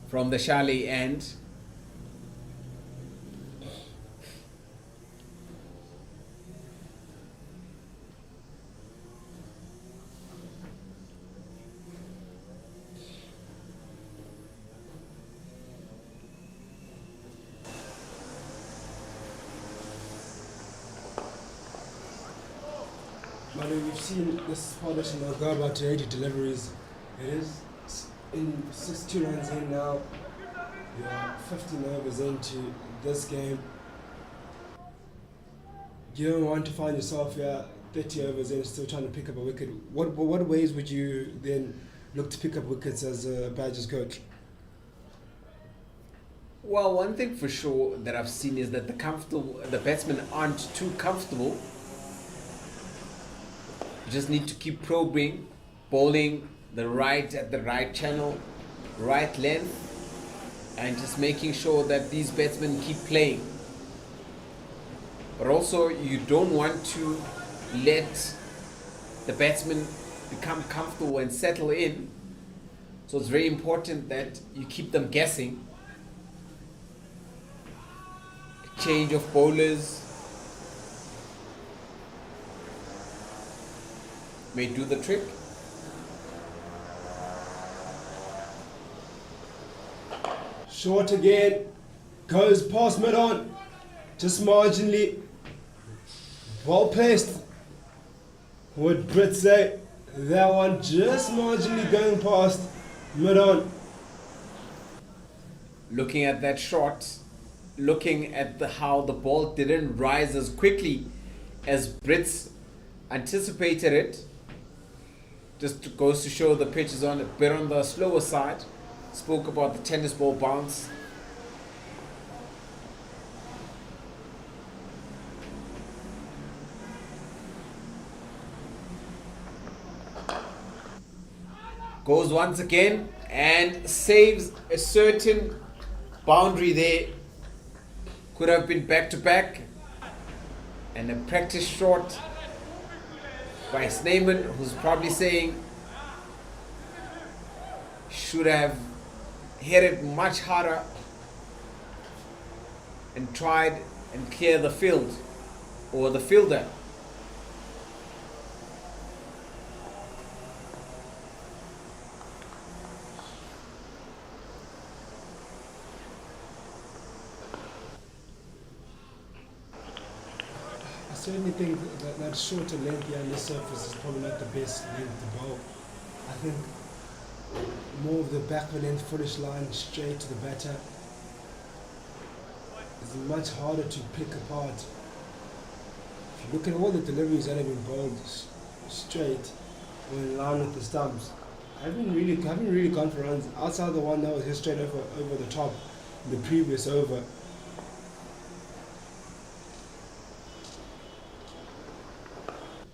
from the chalet end. Manu, we've seen this polish and they'll go about to 80 deliveries. It is in 62 runs in now. You're 15 overs into this game. You don't want to find yourself here 30 overs in still trying to pick up a wicket. What ways would you then look to pick up wickets as a Badgers coach? Well, one thing for sure that I've seen is that the batsmen aren't too comfortable. You just need to keep probing, bowling at the right channel, right length, and just making sure that these batsmen keep playing. But also, you don't want to let the batsmen become comfortable and settle in. So it's very important that you keep them guessing. Change of bowlers may do the trick. Short again, goes past mid-on, just marginally. Well placed, would Brit say. That one just marginally going past mid-on. Looking at that shot, looking at how the ball didn't rise as quickly as Brits anticipated it, just goes to show the pitch is on a bit on the slower side. Spoke about the tennis ball bounce. Goes once again and saves a certain boundary there. Could have been back to back. And a practice shot by Sneyman, who's probably saying should have hit it much harder and tried and clear the field or the fielder. certainly think that shorter length here on the surface is probably not the best length to bowl. I think more of the back of the length footish line straight to the batter is much harder to pick apart. If you look at all the deliveries that have been bowled straight or in line with the stumps, I haven't really gone for runs outside the one that was hit straight over the top in the previous over.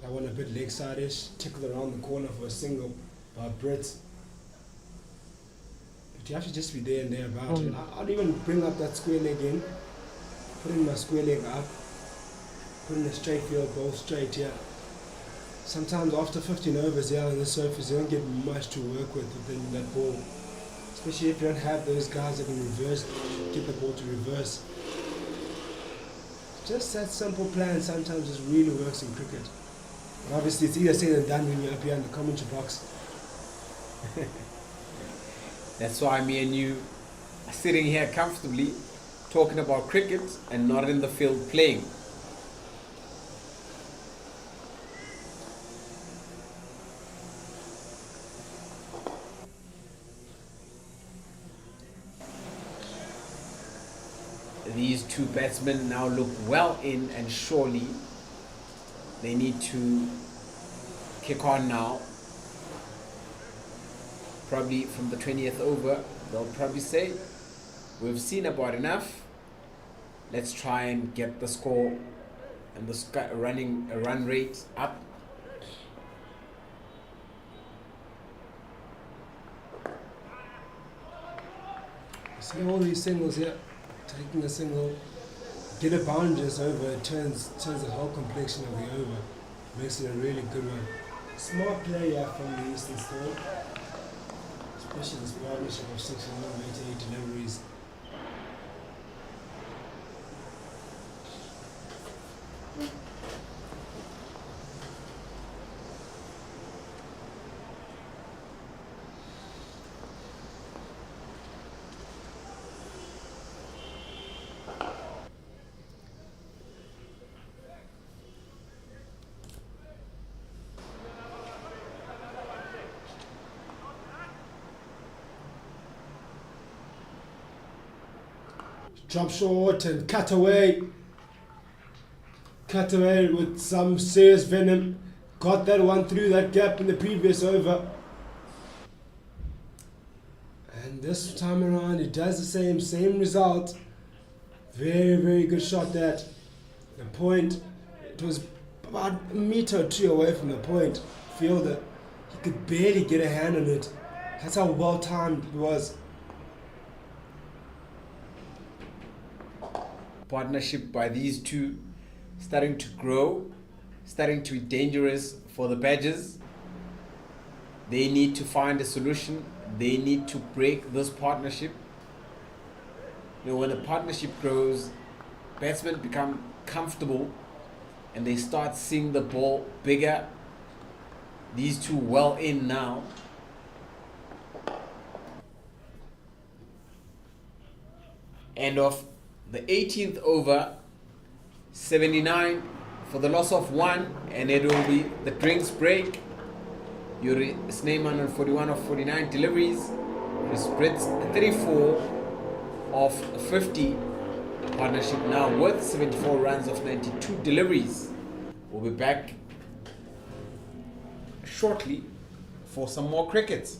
That one a bit leg side-ish, tickled around the corner for a single by Britt. But you have to just be there and thereabout. And I'll even bring up that square leg in, put in my square leg up, put in a straight field ball straight here. Sometimes after 15 overs here on the surface, you don't get much to work with within that ball. Especially if you don't have those guys that can reverse, get the ball to reverse. Just that simple plan sometimes just really works in cricket. But obviously it's easier said than done when you're up here in the commentary box. That's why me and you are sitting here comfortably talking about cricket and not in the field playing. These two batsmen now look well in, and surely they need to kick on now. Probably from the 20th over, they'll probably say, we've seen about enough. Let's try and get the score and the run rate up. See all these singles here, taking a single, get a boundaries over, it turns the whole complexion of the over, makes it a really good one. Smart play here from the Eastern Storm, especially this partnership of 6 and 1, 88 deliveries. Drop short and cut away. Cut away with some serious venom. Got that one through that gap in the previous over. And this time around it does the same result. Very, very good shot that. The point, it was about a meter or two away from the point. Fielder, he could barely get a hand on it. That's how well timed it was. Partnership by these two starting to grow, starting to be dangerous for the Badgers. They need to find a solution. They need to break this partnership. You know, when the partnership grows, batsmen become comfortable and they start seeing the ball bigger. These two well in now. End of the 18th over, 79 for the loss of 1, and it will be the drinks break. Yuri Snyman on 41 of 49 deliveries. Chris Britz 34 of 50. Partnership now with 74 runs of 92 deliveries. We'll be back shortly for some more cricket.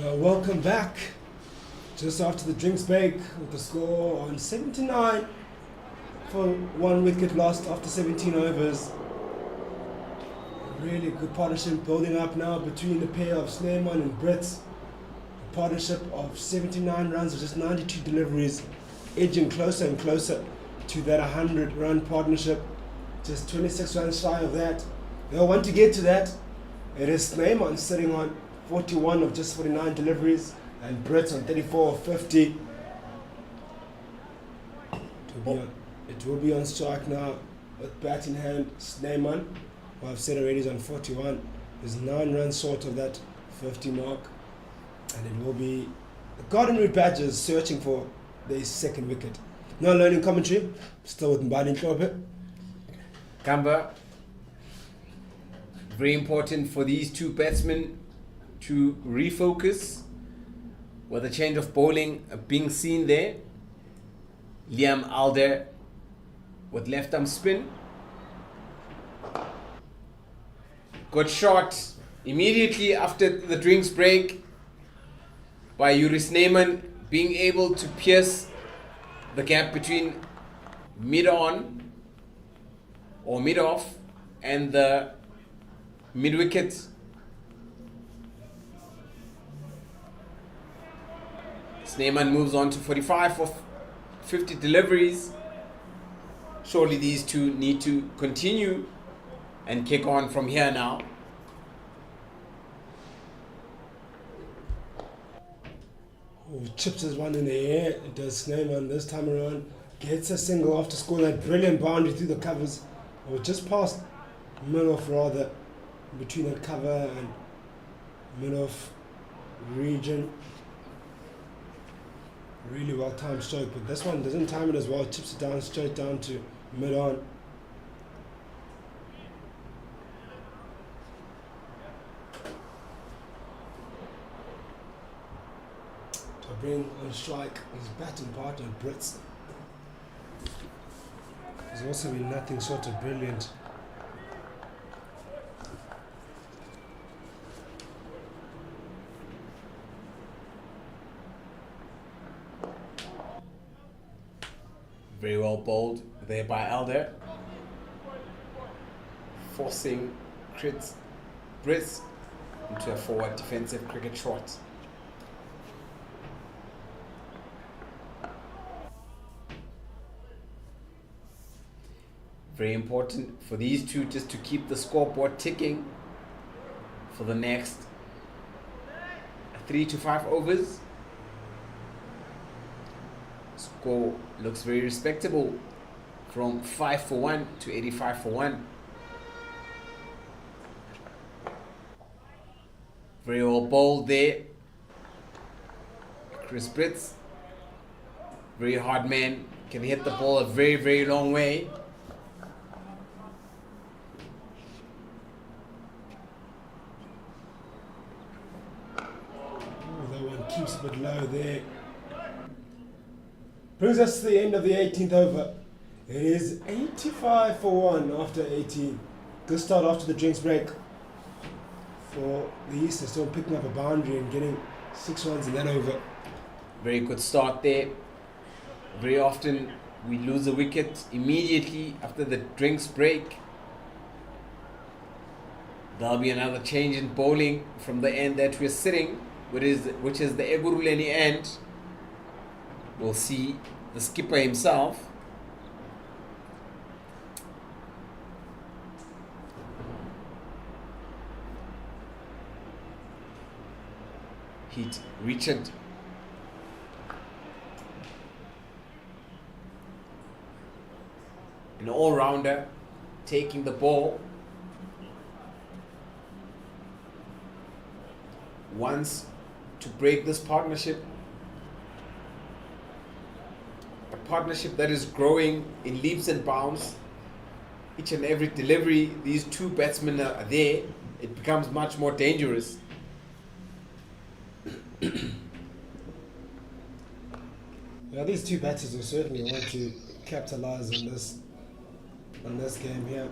Welcome back. Just after the drinks break, with the score on 79 for 1 wicket lost after 17 overs. Really good partnership building up now between the pair of Snyman and Brits. A partnership of 79 runs with just 92 deliveries, edging closer and closer to that 100-run partnership. Just 26 runs shy of that. They'll want to get to that. It is Snyman sitting on 41 of just 49 deliveries, and Brits on 34 of 50. It will be on strike now with bat in hand. Snyman, who I've said already, is on 41, is 9 runs short of that 50 mark, and it will be the Garden Route Badgers searching for their second wicket. Now learning commentary, still with Mbani Klope. Kamba, very important for these two batsmen to refocus with a change of bowling being seen there. Liam Alder with left arm spin. Good shot immediately after the drinks break by Yuri Snyman, being able to pierce the gap between mid-on or mid-off and the mid-wicket. Snyman moves on to 45 for 50 deliveries. Surely these two need to continue and kick on from here now. Chips his one in the air. It does Snyman this time around. Gets a single after scoring that brilliant boundary through the covers. Or just past mid-off rather. Between the cover and mid-off region. Really well timed stroke, but this one doesn't time it as well. Chips it down straight down to mid-on. To bring on strike his batting partner, Brits. He's also been nothing short of brilliant. Very well bowled there by Alder, forcing Brits into a forward defensive cricket shot. Very important for these two just to keep the scoreboard ticking for the next 3 to 5 overs. Score looks very respectable, from 5 for 1 to 85 for 1. Very well bowled there. Chris Brits, very hard man, can hit the ball a very, very long way. That one keeps a bit low there. Brings us to the end of the 18th over. It is 85 for 1 after 18. Good start after the drinks break for the Eastern, still picking up a boundary and getting 6 runs in that over. Very good start there. Very often we lose a wicket immediately after the drinks break. There'll be another change in bowling from the end that we're sitting, which is the Eguruleni end. We'll see the skipper himself. Hit Richard. An all-rounder taking the ball. Wants to break this partnership. A partnership that is growing in leaps and bounds. Each and every delivery, these two batsmen are there, it becomes much more dangerous. Yeah, these two batters will certainly want to capitalize on this game here.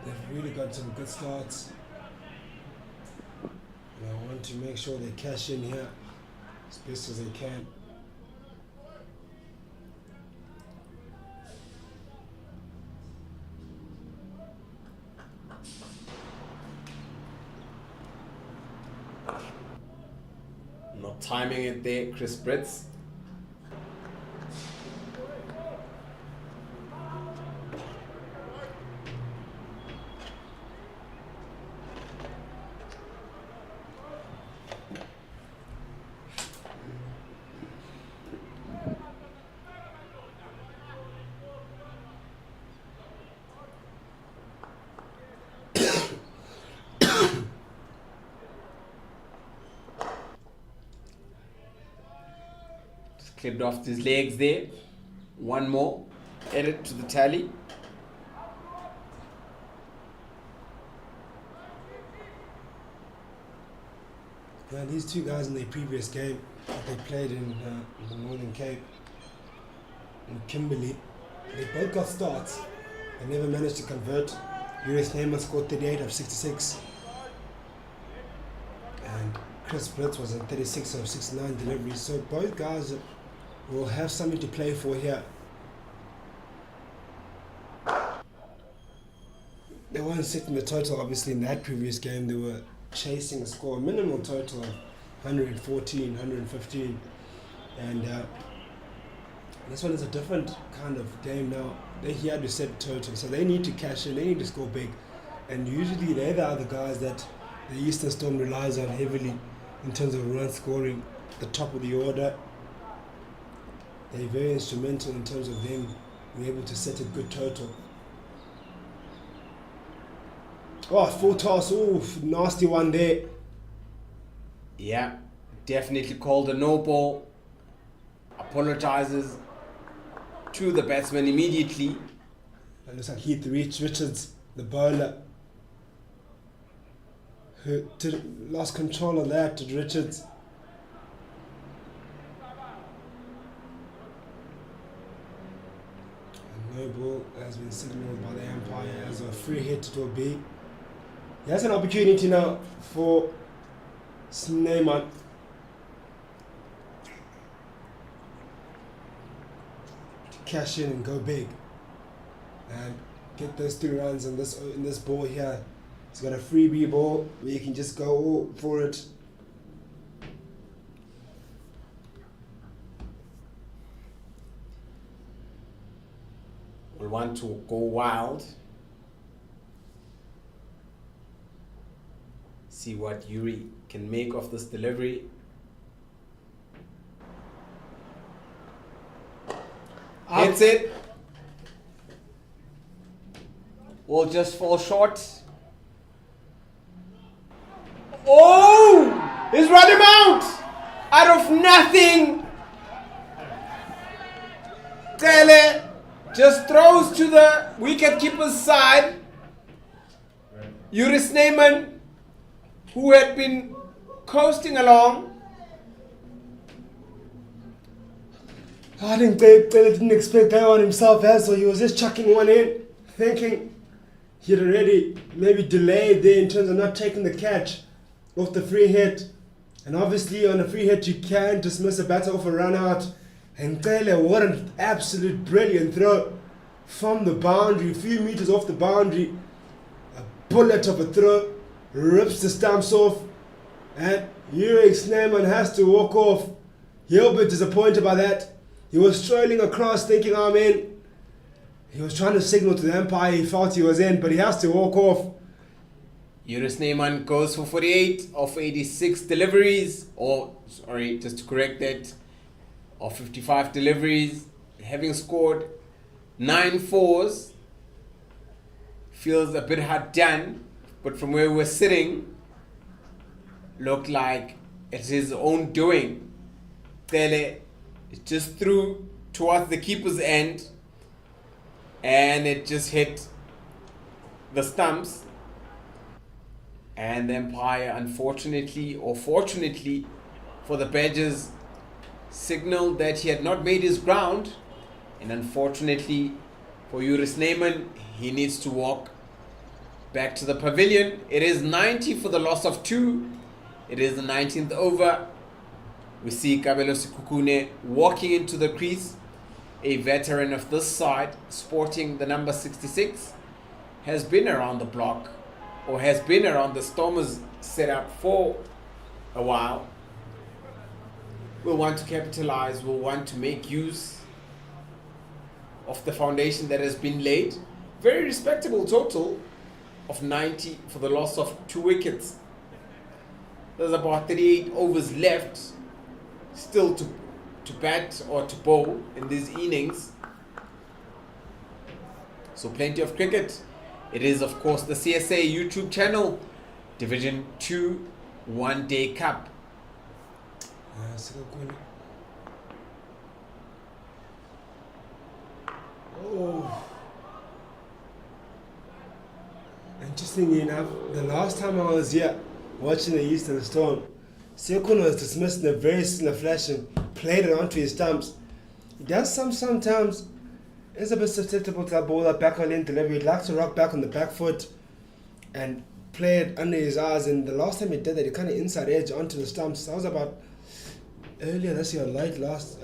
They've really got some good starts. And I want to make sure they cash in here as best as they can. Not timing it there, Chris Britz. Clipped off his legs there. One more. Edit to the tally. Now these two guys in their previous game that they played in the Northern Cape, in Kimberley, they both got starts. They never managed to convert. Uris Neyman scored 38 of 66. And Chris Blitz was in 36 of 69 deliveries. So both guys will have something to play for here. They weren't setting the total, obviously, in that previous game. They were chasing a score, a minimal total of 114, 115. And this one is a different kind of game now. They're here to set total, so they need to cash in, they need to score big. And usually they're the other guys that the Eastern Storm relies on heavily in terms of run scoring, the top of the order. They're very instrumental in terms of them being able to set a good total. Oh, full toss. Oh, nasty one there. Yeah, definitely called a no ball. Apologizes to the batsman immediately. It looks like Heath Richards, the bowler, who lost control of that to Richards. And no ball has been signalled by the umpire as a free hit to be. He has an opportunity now for Snyman. To cash in and go big and get those 3 runs in this ball here. He's got a freebie ball where you can just go all for it. We want to go wild. See what Yuri can make of this delivery. Hits it. Will just fall short. Oh! He's run him out of nothing. Tele just throws to the wicketkeeper's side. Yuri Snyman, who had been coasting along. I think Taylor didn't expect that one himself, so he was just chucking one in, thinking he'd already maybe delayed there in terms of not taking the catch off the free hit. And obviously on a free hit you can't dismiss a batter off a run out. And Taylor, what an absolute brilliant throw from the boundary, a few meters off the boundary. A bullet of a throw, rips the stumps off, and Yuri Snyman has to walk off. He'll be disappointed by that. He was strolling across thinking, I'm in. He was trying to signal to the umpire he felt he was in, but he has to walk off. Yuri Snyman goes for 48 of 86 deliveries, or sorry, just to correct that, of 55 deliveries, having scored 9 fours. Feels a bit hard done, but from where we're sitting, looked like it's his own doing. Tele just threw towards the keeper's end, and it just hit the stumps. And the umpire, unfortunately or fortunately for the Badgers, signaled that he had not made his ground. And unfortunately for Yuri Snyman, he needs to walk back to the pavilion. It is 90 for the loss of 2. It is the 19th over. We see Kabelo Sekhukhune walking into the crease. A veteran of this side, sporting the number 66, has been around the block, or has been around the Stormers setup for a while. Will want to capitalize, will want to make use of the foundation that has been laid. Very respectable total of 90 for the loss of 2 wickets. There's about 38 overs left still to bat or to bowl in these innings. So plenty of cricket. It is, of course, the CSA YouTube channel, Division 2 One Day Cup. Oh. Interestingly enough, the last time I was here watching the Eastern Storm, Sekhukhune was dismissed in a very similar fashion, played it onto his stumps. He does sometimes, is a bit susceptible to that ball, that back on lane delivery. He likes to rock back on the back foot and play it under his eyes. And the last time he did that, he kind of inside edge onto the stumps. That was about earlier this year, late last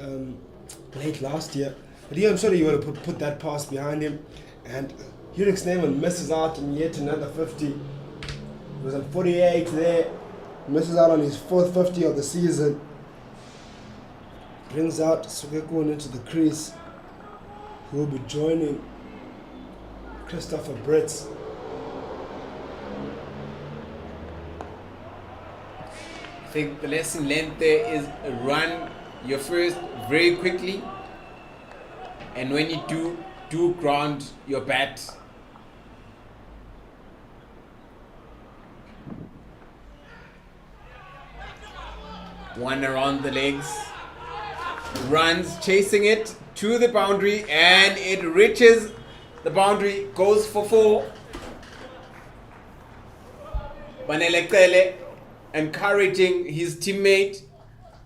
year. But yeah, I'm sure you would have put that pass behind him. And Hurix Neyman misses out on yet another 50. He was on 48 there. Misses out on his 4th 50 of the season. Brings out Sekhukhune into the crease, who will be joining Christopher Brits. I think the lesson learned there is run your first very quickly, and when you do ground your bat. One around the legs, runs, chasing it to the boundary, and it reaches the boundary, goes for 4. Banelekele encouraging his teammate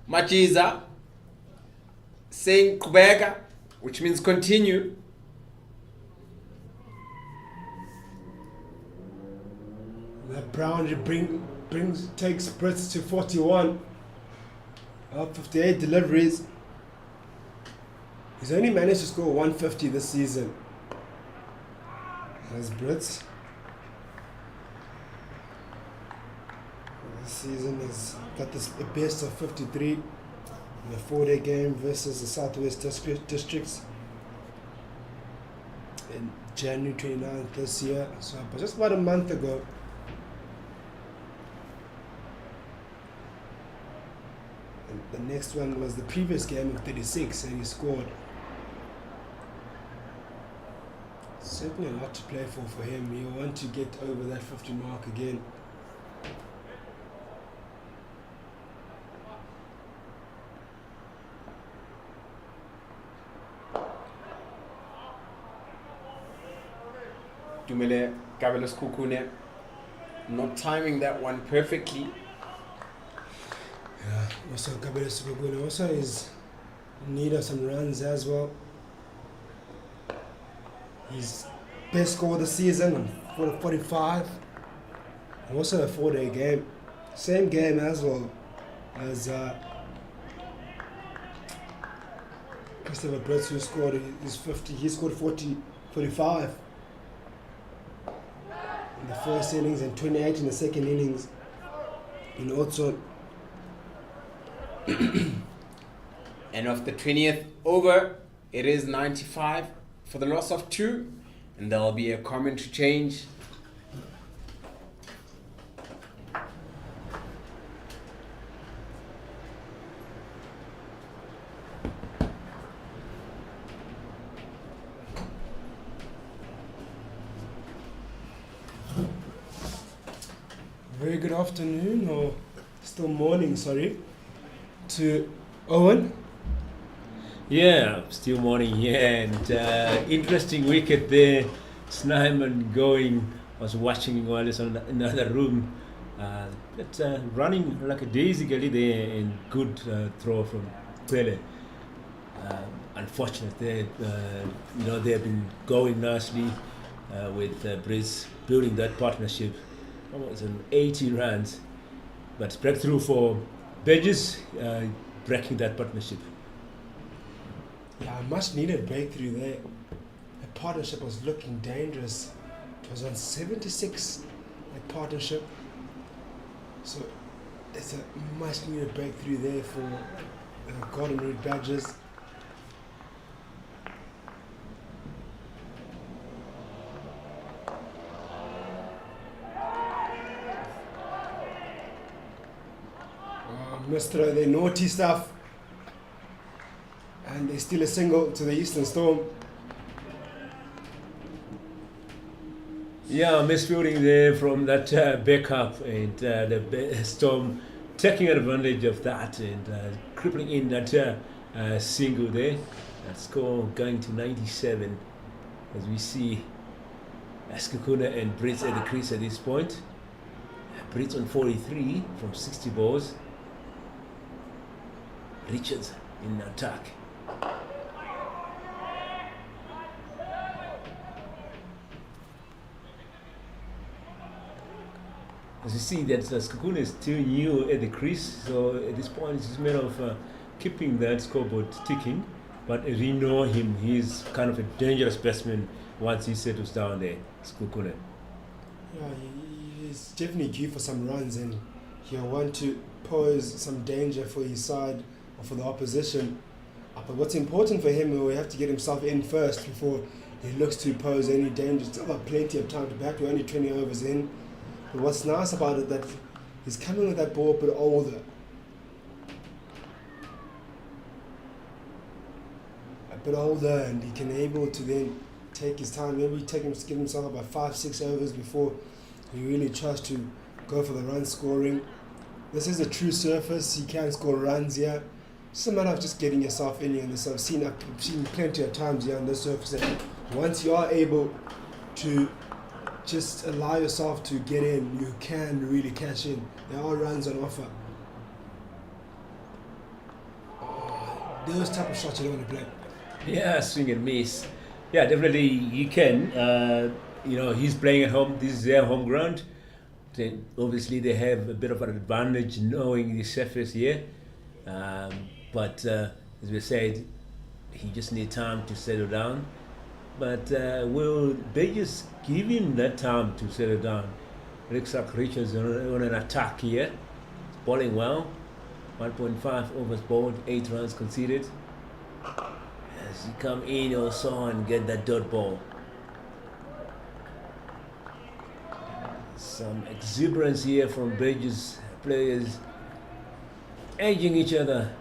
Machiza, saying Kubega, which means continue. That boundary takes Brits to 41. 58 deliveries. He's only managed to score 150 this season. As Brits. This season has got this a best of 53 in a 4-day game versus the Southwest Districts in January 29th this year. So just about a month ago. The next one was the previous game of 36, and he scored. Certainly a lot to play for him. He'll want to get over that 50 mark again. Dumele Kabelo Sekhukhune not timing that one perfectly. Yeah, also Kabelo Sekhukhune also is in need of some runs as well. His best score of the season on 45. And also a 4-day game. Same game as well as Christopher Brits, who scored his 50. He scored 45 in the first innings and 28 in the second innings in Otson. And of the 20th over, it is 95 for the loss of 2, and there will be a commentary change. Very good afternoon, or still morning, sorry, to Owen. Yeah, still morning here, and interesting wicket there. Snyman going, I was watching while it's in another room. But running like a daisy gully there, and good throw from Pele. Unfortunate they have been going nicely with Briz building that partnership. Almost an 80 runs. But breakthrough for Burgess, breaking that partnership. Yeah, a much needed breakthrough there. The partnership was looking dangerous. It was on 76, that partnership. So it's a much needed breakthrough there for Golden Root Badgers. Must throw their naughty stuff. And they steal a single to the Eastern Storm. Yeah, misfielding there from that backup, and the Storm taking advantage of that and crippling in that single there. That score going to 97 as we see Skukuna and Brits at the crease at this point. Brits on 43 from 60 balls. Richards in attack. As you see that Skukuna is still new at the crease, so at this point it's a matter of keeping that scoreboard ticking. But as we know him, he's kind of a dangerous batsman once he settles down there, Skukuna. Yeah, he's definitely due for some runs, and he'll want to pose some danger for his side or for the opposition. But what's important for him, we have to get himself in first before he looks to pose any danger. Still got plenty of time to bat. We're only 20 overs in. But what's nice about it that he's coming with that ball a bit older. A bit older, and he can able to then take his time. Maybe give himself about 5-6 overs before he really tries to go for the run scoring. This is a true surface. You can score runs here. It's a matter of just getting yourself in here. And this I've seen plenty of times here on this surface. And once you are able to just allow yourself to get in, you can really cash in. There are runs on offer. Those type of shots you don't want to play. Yeah, swing and miss. Yeah, definitely you can. He's playing at home. This is their home ground. Then obviously they have a bit of an advantage knowing the surface here. But as we said, he just needs time to settle down. But will they just give him that time to settle down? Looks like Richards on an attack here. He's bowling well. 1.5 overs bowled, 8 runs conceded. As he come in also and get that dot ball. Some exuberance here from Burgess players edging each other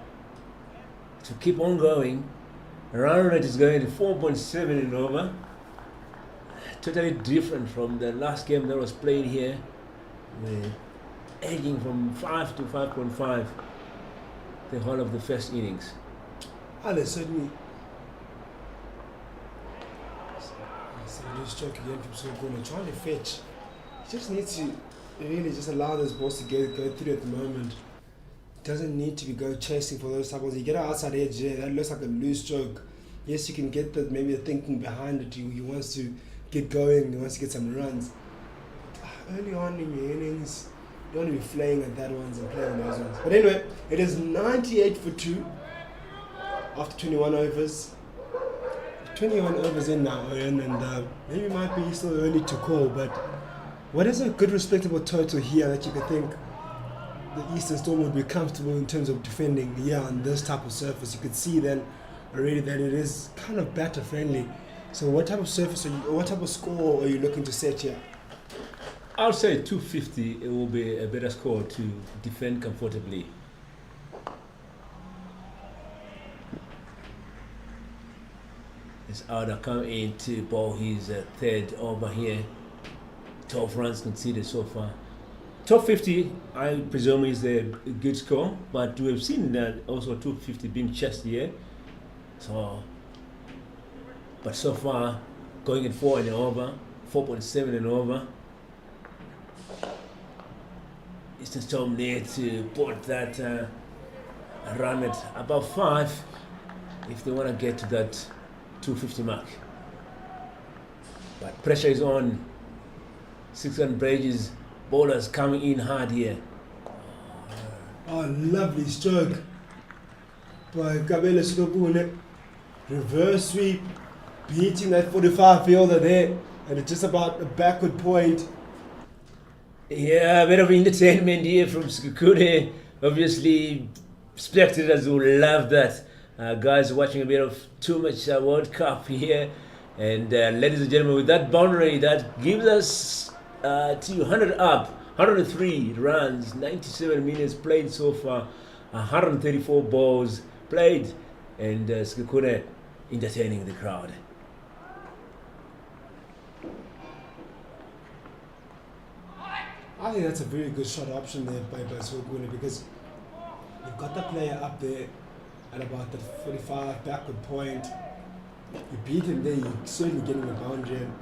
to keep on going. Run rate is going to 4.7 and over. Totally different from the last game that was played here. We're edging from 5 to 5.5 the whole of the first innings. And there's certainly some loose stroke again from Soguna trying to fetch. He just needs to really just allow those balls to go through at the moment. Doesn't need to go chasing for those type of balls. You get an outside edge there, that looks like a loose stroke. Yes, you can get maybe the thinking behind it. He wants to get going, he wants to get some runs. Early on in your innings, you don't want to be flaying at that ones and playing those ones. But anyway, it is 98 for 2 after 21 overs. 21 overs in now, Owen, and maybe it might be still early to call, but what is a good respectable total here that you could think the Eastern Storm would be comfortable in terms of defending here on this type of surface? You could see then already that it is kind of batter friendly. So what type of surface what type of score are you looking to set here? I'll say 250. It will be a better score to defend comfortably. As Alda come in to bowl his third over here. 12 runs conceded so far. Top 50, I presume, is a good score, but we have seen that also 250 being chased here. So, but so far, going at 4 and over, 4.7 and over. Eastern Storm need to put that run at about 5 if they want to get to that 250 mark. But pressure is on. 600 Bridges, bowlers coming in hard here. Oh, lovely stroke by Kabele Skokune. Reverse sweep, beating that 45 fielder there, and it's just about a backward point. Yeah, a bit of entertainment here from Skukune. Obviously, spectators will love that. Guys watching a bit of too much World Cup here. And ladies and gentlemen, with that boundary, that gives us 200 up, 103 runs, 97 minutes played so far, 134 balls played, and Skukune entertaining the crowd. I think that's a very good shot option there by Swaguna, because you've got the player up there at about the 45 backward point. You beat him there, you're certainly getting a boundary in.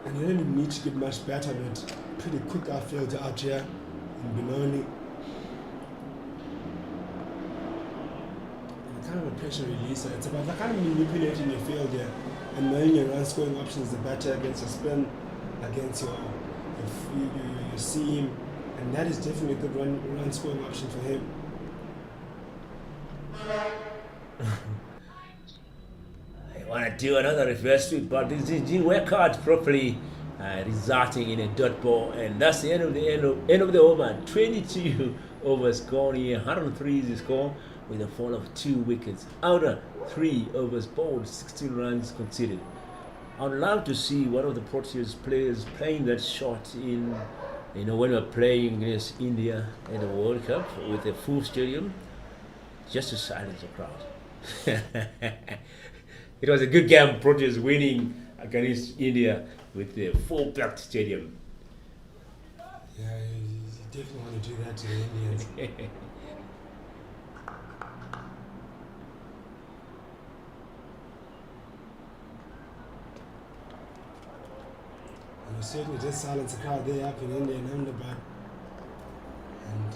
And you don't even need to get much better on it. Pretty quick outfield out here in Benoni. And kind of a pressure releaser. It's about kind of manipulating your field here and knowing your run scoring options, the batter against your spin, against your seam, and that is definitely a good run scoring option for him. I want to do another reverse sweep, but this didn't work out properly, resulting in a dot ball, and that's the end of the over. 22 overs gone here, 103 is the score with a fall of 2 wickets. Out of 3 overs bowled, 16 runs conceded. I would love to see one of the Proteas players playing that shot in, when we're playing against India in the World Cup with a full stadium, just to silence the crowd. It was a good game, Proteas winning against India with the full-packed stadium. Yeah, you definitely want to do that to the Indians. And you certainly just silence the crowd there up in India and Ahmedabad. And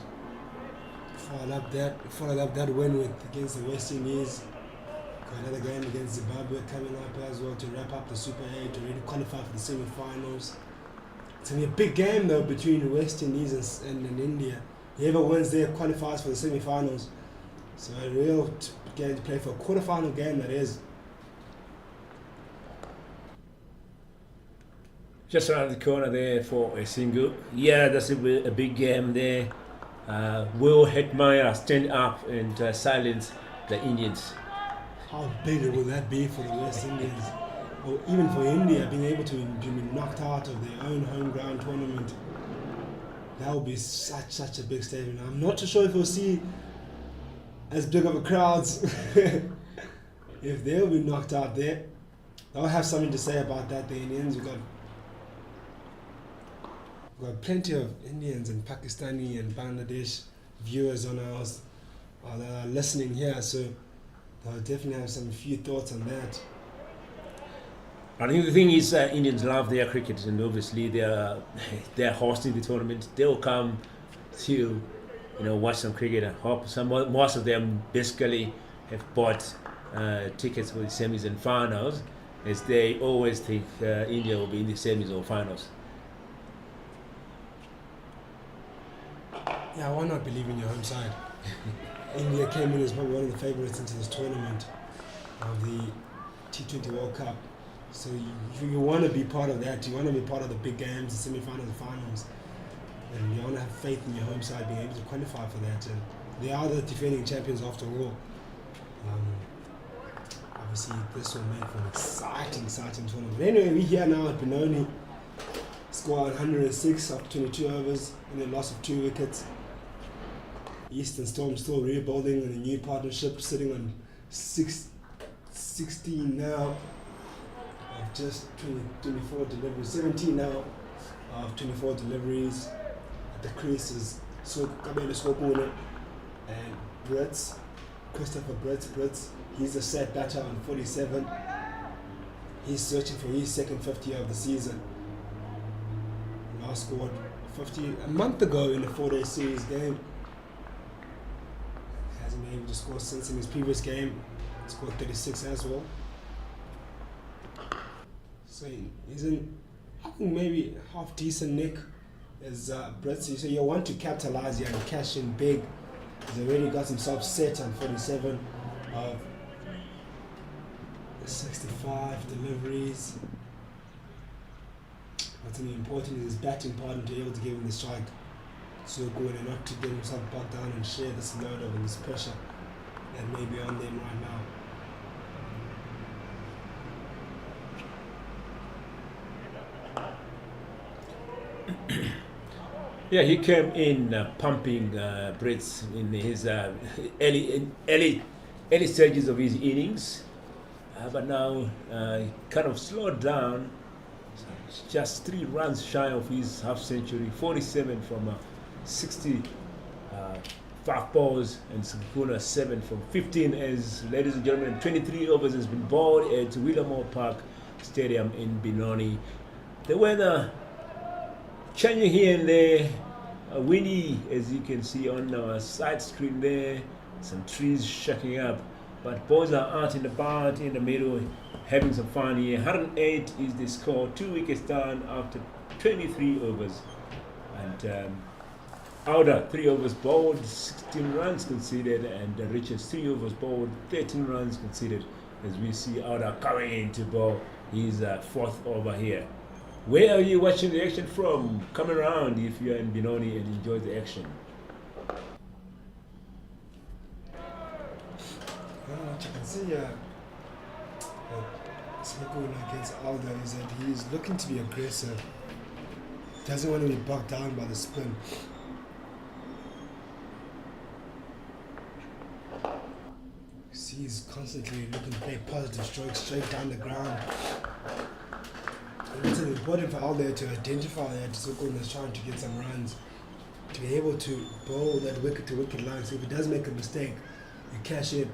followed up that win against the West Indies. Got another game against Zimbabwe coming up as well to wrap up the Super 8 to really qualify for the semi-finals. It's going to be a big game though between the West Indies and India. Whoever wins there qualifies for the semi-finals. So a real game to play for a quarter-final game, that is. Just around the corner there for a single. Yeah, that's a big game there. Will Hetmeyer stand up and silence the Indians? How big will that be for the West Indians? Or even for India, being able to be knocked out of their own home ground tournament. That would be such a big statement. I'm not too sure if we'll see as big of a crowds if they'll be knocked out there. They'll have something to say about that, the Indians. We've got plenty of Indians and Pakistani and Bangladesh viewers on ours that are listening here, so they'll definitely have some few thoughts on that. I think the thing is, Indians love their cricket, and obviously they're hosting the tournament. They'll come to watch some cricket. I hope most of them basically have bought tickets for the semis and finals, as they always think India will be in the semis or finals. Yeah, why not believe in your home side? India came in as probably one of the favourites into this tournament of the T20 World Cup. So you want to be part of that. You want to be part of the big games, the semi-finals, the finals. And you want to have faith in your home side being able to qualify for that. And they are the defending champions after all. Obviously, this will make for an exciting tournament. But anyway, we're here now at Benoni. Score 106 after 22 overs and a loss of 2 wickets. Eastern Storm still rebuilding in a new partnership, sitting on 16 now of just 24 deliveries, 17 now of 24 deliveries. At the creases, Kabele Swaguna and Christopher Brits. He's a set batter on 47. He's searching for his second 50 of the season. Last scored 50 a month ago in a 4-day series game. Hasn't been able to score since in his previous game. Scored 36 as well. So he's in, I think maybe half decent nick as Brits. So you want to capitalize here and cash in big He's already got himself set on 47 of 65 deliveries. What's really important is his batting partner to be able to give him the strike. So good, and not to get himself bogged down and share this load of this pressure that may be on them right now. Yeah, he came in pumping Brits in his early stages of his innings, but now kind of slowed down. Just 3 runs shy of his half century, 47 from 65 balls, and Sakuna 7 from 15. As ladies and gentlemen, 23 overs has been bowled at Willowmoore Park Stadium in Benoni. The weather changing here and there, windy as you can see on our side screen there, some trees shaking up, but boys are out and about in the middle having some fun here. 108 is the score, 2 wickets down after 23 overs, and Outer 3 overs bowled, 16 runs conceded, and Richards 3 overs bowled, 13 runs conceded, as we see Outer coming in to bowl his 4th over here. Where are you watching the action from? Come around if you are in Benoni and enjoy the action. What you can see Sakuna against Aldo is that he's looking to be aggressive. Doesn't want to be bogged down by the spin. See, he's constantly looking to play positive strokes straight down the ground. And it's important for Aldo to identify that Sakuna is trying to get some runs, to be able to bowl that wicket to wicket line. So if he does make a mistake, you cash it.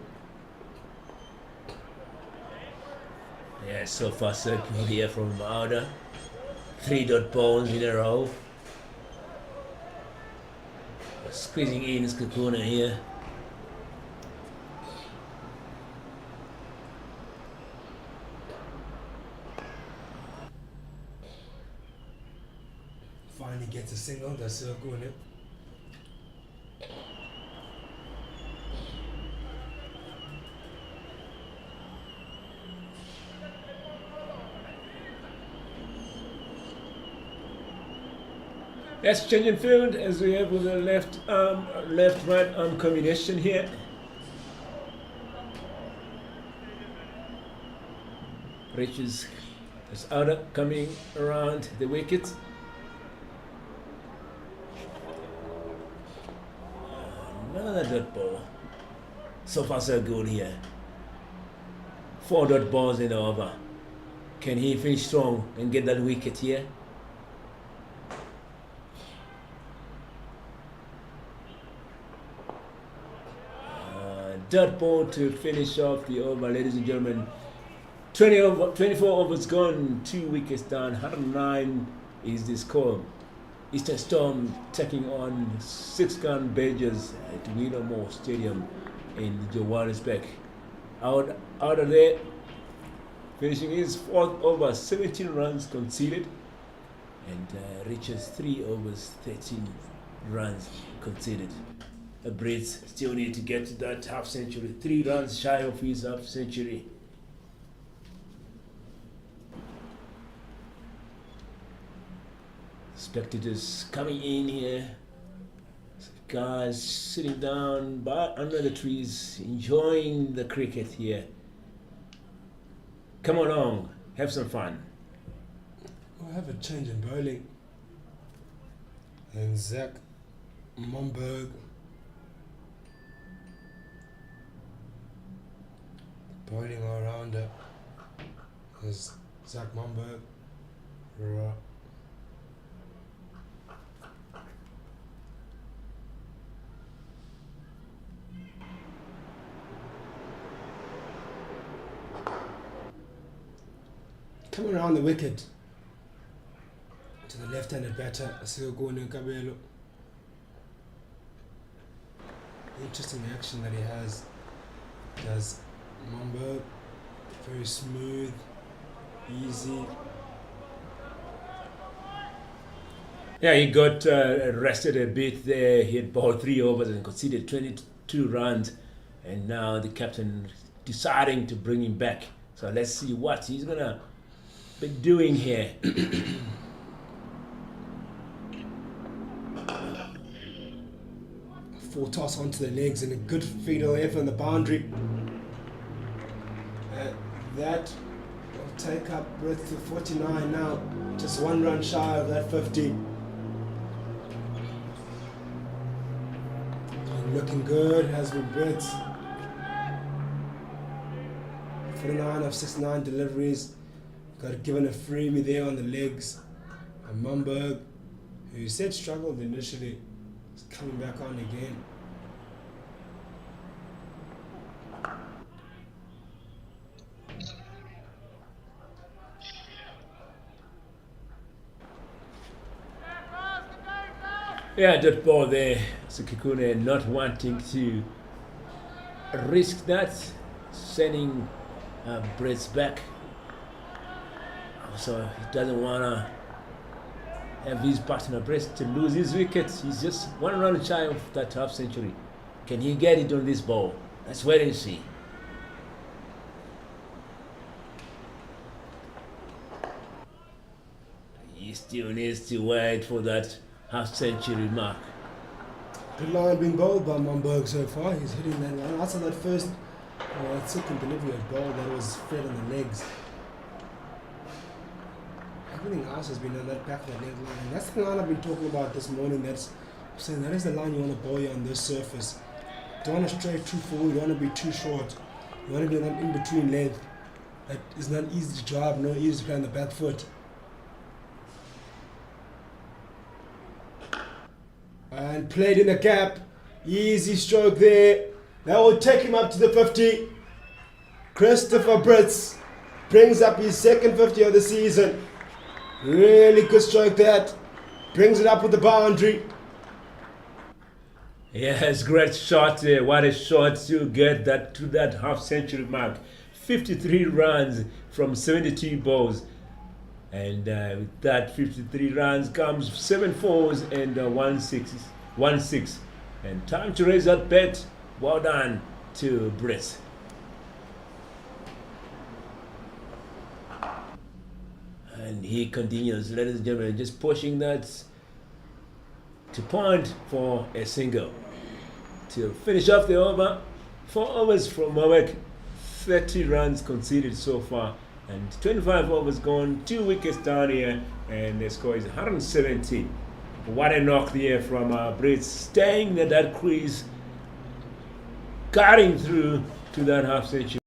Yeah, so far so good here from Outer. 3 dot balls in a row. Squeezing in Skakuna here. Finally gets a single, that's so good. Let's change in field as we have with the left right arm combination here. Richards is Outer coming around the wicket. Another dot ball. So far so good here. 4 dot balls in the over. Can he finish strong and get that wicket here? Dot ball to finish off the over, ladies and gentlemen. 24 overs gone, 2 wickets down, 109 is the score. Eastern Storm taking on 6-gun Badgers at Willowmoore Stadium in Johannesburg. Out of there, finishing his 4th over, 17 runs conceded, and Richards 3 overs, 13 runs conceded. The Brits still need to get to that half century, 3 runs shy of his half century. Spectators coming in here, guys sitting down under the trees enjoying the cricket here. Come along, have some fun. We'll have a change in bowling. And Zach Momberg bowling all rounder. There's Zach Momberg. Coming around the wicket to the left-handed batter, Sigogone Kabelo. Interesting action that he has. Does Momberg, very smooth, easy. Yeah, he got rested a bit there. He had bowled 3 overs and conceded 22 runs. And now the captain deciding to bring him back. So let's see what he's going to be doing here. Full toss onto the legs and a good feeder there from the boundary. That will take up Brits to 49 now. Just 1 run shy of that 50. Looking good, has been Brits. 49 of 69 deliveries. Got given a freebie there on the legs. And Mumberg, who you said struggled initially, is coming back on again. Yeah, that ball there, Sekhukhune not wanting to risk that, sending Brits back. So he doesn't want to have his partner Brits to lose his wicket. He's just 1 run shy of that half century. Can he get it on this ball? Let's wait and see. He still needs to wait for that half century mark. Good line being bowled by Mumberg so far. He's hitting that line. After that first, that second delivery of ball that was fed on the legs. Everything else has been on that back of the leg line. And that's the line I've been talking about this morning. That's I'm saying that is the line you want to bowl here on this surface. You don't want to stray too forward. You don't want to be too short. You want to be that in-between length. That is not easy to drive, not easy to play on the back foot. And played in the gap. Easy stroke there. That will take him up to the 50. Christopher Brits brings up his second 50 of the season. Really good stroke that. Brings it up with the boundary. Yes, great shot there. What a shot to get that to that half century mark. 53 runs from 72 balls. And with that 53 runs comes 7 fours and 1 6. And time to raise that bet. Well done to Brits. And he continues, ladies and gentlemen, just pushing that to point for a single. To finish off the over, 4 overs from Mawek, 30 runs conceded so far. And 25 overs gone, 2 wickets down here, and the score is 170. What a knock there from Brits, staying at that crease, cutting through to that half century.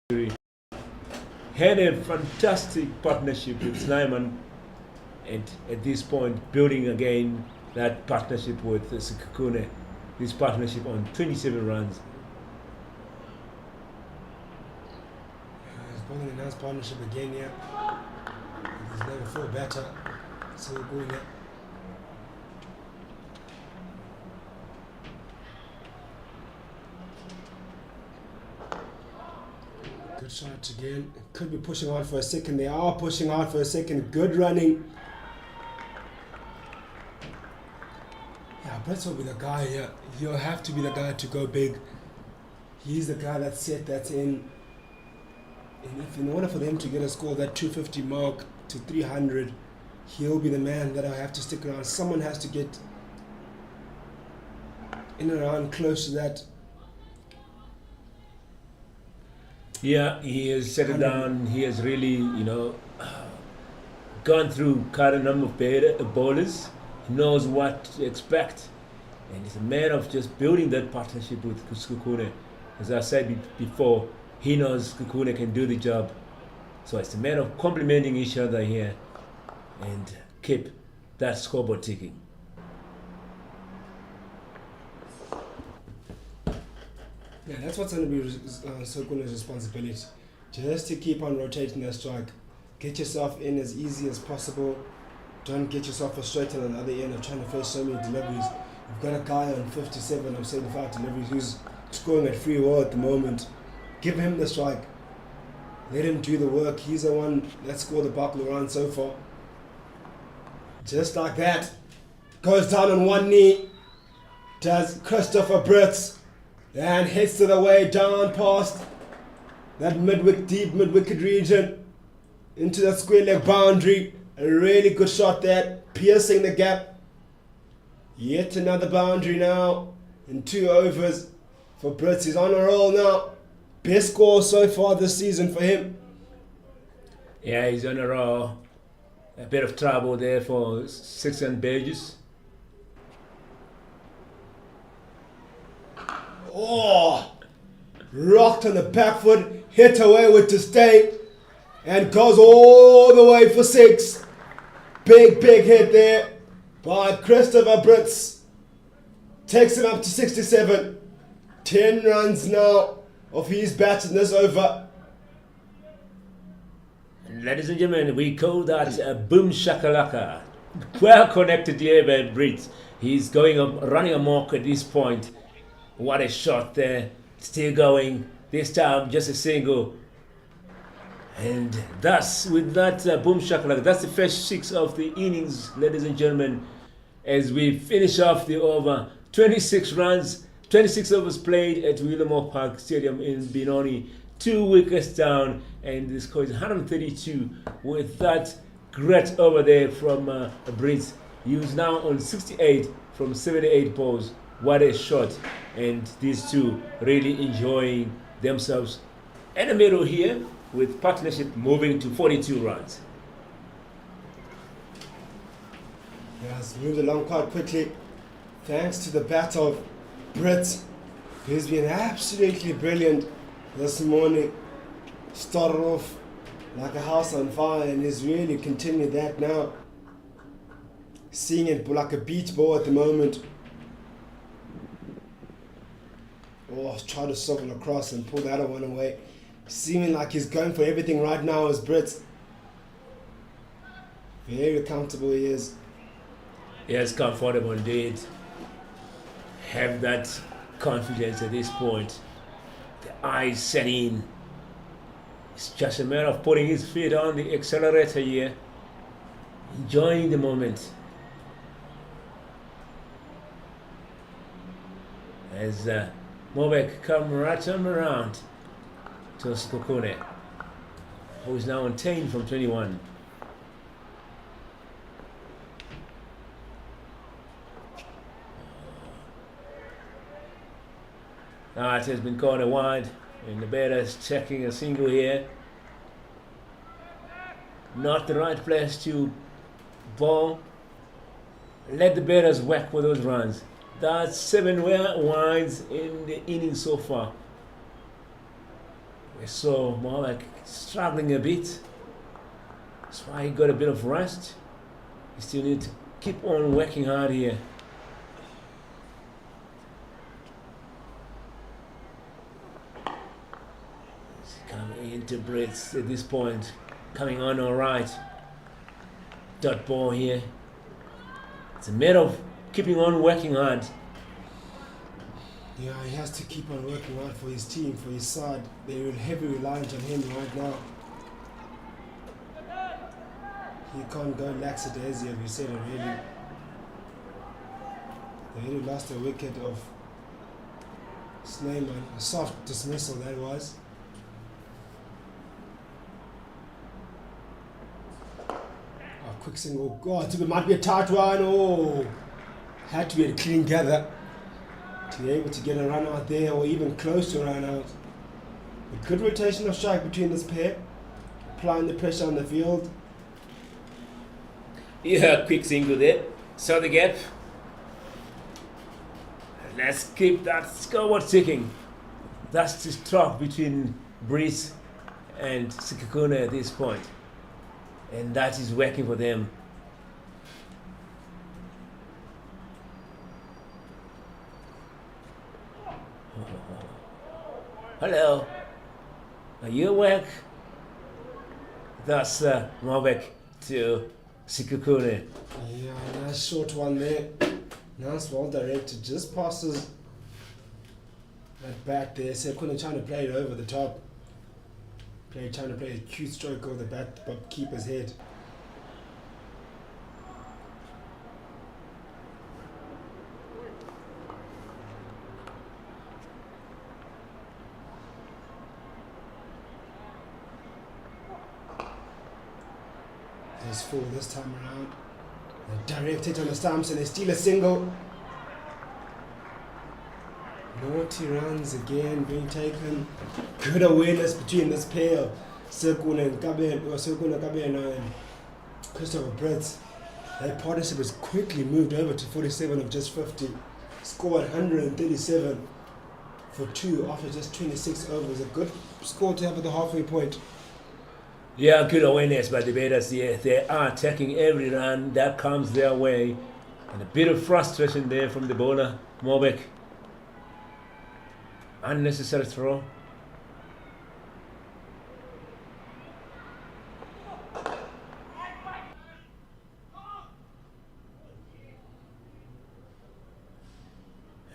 Had a fantastic partnership with Snyman, and at this point, building again that partnership with Sekhukhune, this partnership on 27 runs. Bowling a nice partnership again, yeah. He's never full batter. So going there. Good shot again. Could be pushing hard for a second. They are pushing hard for a second. Good running. Yeah, Brits will be the guy here. He'll have to be the guy to go big. He's the guy that's set, that's in. And if in order for them to get a score that 250 mark to 300, he'll be the man that I have to stick around. Someone has to get in and around close to that. Yeah, he has settled down. He has really, gone through quite a number of bowlers. He knows what to expect. And he's a man of just building that partnership with Sekhukhune. As I said before, he knows Sekhukhune can do the job. So it's a matter of complementing each other here and keep that scoreboard ticking. Yeah, that's what's going to be Sekhukune's responsibility. Just to keep on rotating that strike. Get yourself in as easy as possible. Don't get yourself frustrated on the other end of trying to face so many deliveries. You've got a guy on 57 or 75 deliveries who's scoring at free roll at the moment. Give him the strike. Let him do the work. He's the one that scored the bulk of the run so far. Just like that. Goes down on one knee. Does Christopher Brits. And hits to the way down past that deep mid-wicket region. Into the square leg boundary. A really good shot there. Piercing the gap. Yet another boundary now. In 2 overs for Brits. He's on a roll now. Best score so far this season for him. Yeah, he's on a roll. A bit of trouble there for 6 and Burgess. Oh, rocked on the back foot, hit away with disdain, and goes all the way for 6. Big hit there by Christopher Brits. Takes him up to 67. 10 runs now of his bat in this over. Ladies and gentlemen, we call that a boom shakalaka. Well connected here by Brits. He's running amok at this point. What a shot there. Still going. This time just a single. And thus, with that boom shakalaka, that's the first 6 of the innings, ladies and gentlemen, as we finish off the over. 26 runs, 26 overs played at Willowmoore Park Stadium in Benoni. 2 wickets down, and the score is 132 with that great over there from Brits. He was now on 68 from 78 balls. What a shot. And these two really enjoying themselves in the middle here, with partnership moving to 42 runs. Yeah, it's moved along quite quickly thanks to the bat of Brits, who's been absolutely brilliant this morning. Started off like a house on fire and has really continued that now. Seeing it like a beach ball at the moment. Oh, try to circle across and pull the other one away. Seeming like he's going for everything right now as Brits. Very comfortable he is. Yes, comfortable indeed. Have that confidence at this point. The eyes set in. It's just a matter of putting his feet on the accelerator here. Enjoying the moment. As Mobek come right on around to Sikukune, who is now on 10 from 21. It has been corner wide, and the batter is checking a single here. Not the right place to ball. Let the batters whack for those runs. That's 7 wides in the inning so far. So more like struggling a bit. That's why he got a bit of rest. He still need to keep on working hard here. Coming into Brits at this point. Coming on all right. Dot ball here. It's a matter of keeping on working hard. Yeah, he has to keep on working hard for his team, for his side. They're heavily reliant on him right now. He can't go lackadaisy, as we said already. They really lost a wicket of Snyman. A soft dismissal that was. Oh, quick single. God, it might be a tight one. Oh, had to be a clean gather to be able to get a run out there, or even close to a run out. A good rotation of strike between this pair, applying the pressure on the field. Yeah, quick single there. Saw the gap. Let's keep that scoreboard ticking. That's the talk between Brits and Sikukune at this point. And that is working for them. Hello. Are you awake? That's Mobek to Sikukune. Yeah, nice short one there. Nice, well directed. Just passes that bat there. Sekune trying to play it over the top. Trying to play a cute stroke over the bat, but keeper's head. 4 this time around. They direct it on the stumps and they steal a single. Naughty runs again being taken. Good awareness between this pair of Sekuna and Christopher Brits. Their partnership has quickly moved over to 47 of just 50. Scored 137 for 2 after just 26 overs. A good score to have at the halfway point. Yeah, good awareness by the batters here. They are attacking every run that comes their way. And a bit of frustration there from the bowler, Mobeck. Unnecessary throw.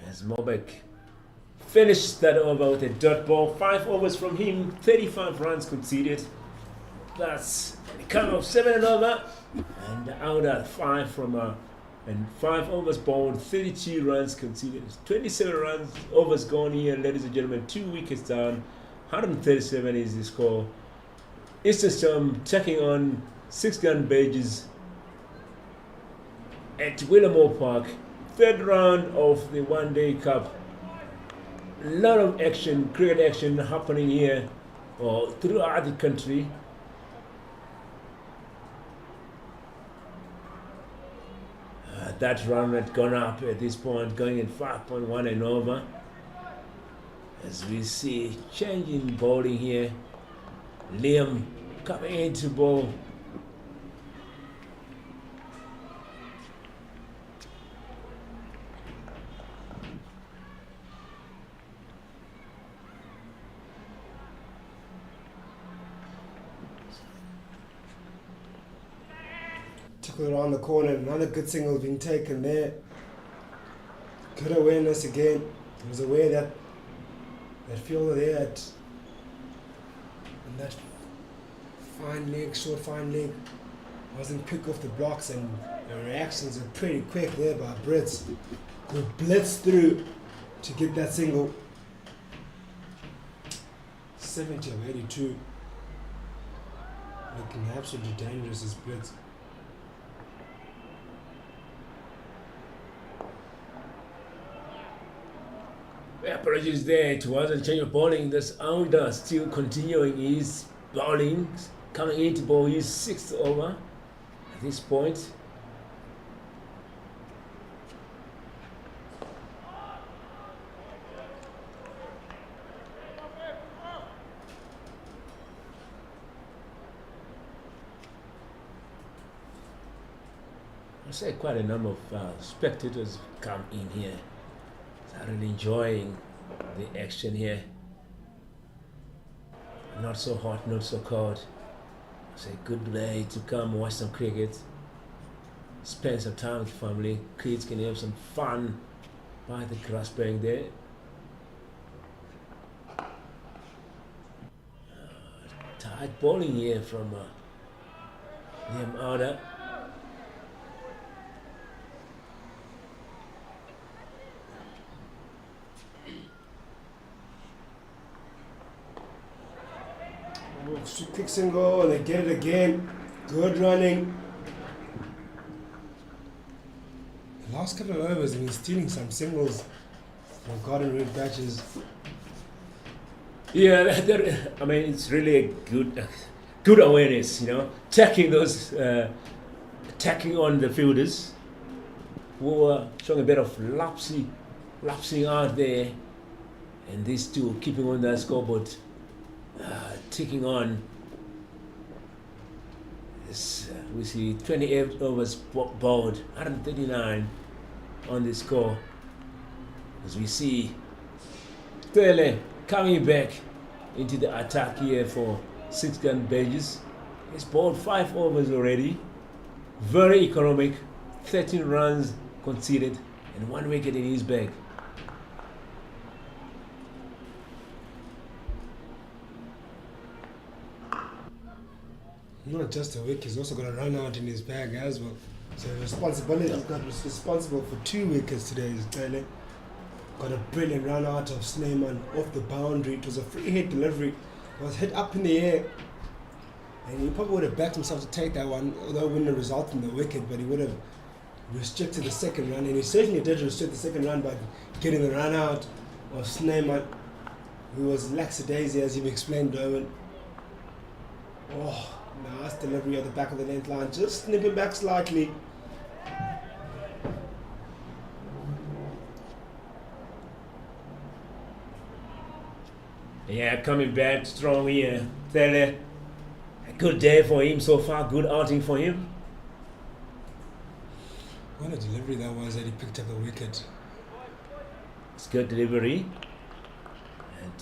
As Mobeck finished that over with a dot ball, 5 overs from him, 35 runs conceded. That's a count of 7 and over, and out at 5 from and 5 overs bowled, 32 runs conceded, 27 runs overs gone here, ladies and gentlemen. 2 wickets down, 137 is the score. Eastern Storm taking on 6-gun Badges at Willowmoore Park. 3rd round of the One Day Cup. A lot of action, cricket action happening here or throughout the country. That run had gone up at this point, going at 5.1 and over. As we see changing bowling here. Liam coming into bowl. Took it around the corner, another good single being taken there. Good awareness again. He was aware that that fielder there and that fine leg, short fine leg, wasn't quick off the blocks, and the reactions are pretty quick there by Brits, who blitzed through to get that single. 70 of 82. Looking absolutely dangerous as Brits. Apologies there, it wasn't change of bowling. This Auda still continuing his bowling, coming into bowl his 6th over at this point. I say quite a number of spectators come in here. I'm really enjoying the action here. Not so hot, not so cold. It's a good day to come watch some cricket. Spend some time with family. Kids can have some fun by the grass bank there. Tight bowling here from Liam Auda. Quick single, and they get it again. Good running. The last couple of overs, and he's stealing some singles from Garden Route batches. Yeah, I mean, it's really a good awareness, you know, attacking on the fielders who are showing a bit of lapsing out there, and these two keeping on that scoreboard. Taking on this, we see 28 overs bowled, 139 on the score. As we see Tele coming back into the attack here for 6-gun Badges. He's bowled 5 overs already. Very economic, 13 runs conceded and 1 wicket in his bag. Not just a wicket, he's also got a run out in his bag as well. So responsibility, he's got responsible for 2 wickets today. He's got a brilliant run out of Snyman off the boundary. It was a free hit delivery. It was hit up in the air. And he probably would have backed himself to take that one, although it wouldn't have resulted in the wicket, but he would have restricted the second run, and he certainly did restrict the second run by getting the run out of Snyman, who was lackadaisy, as you've explained, Owen. Oh, nice delivery at the back of the length line, just snipping back slightly. Yeah, coming back strong here. Tele. A good day for him so far, good outing for him. What a delivery that was that he picked up the wicket. It's good delivery.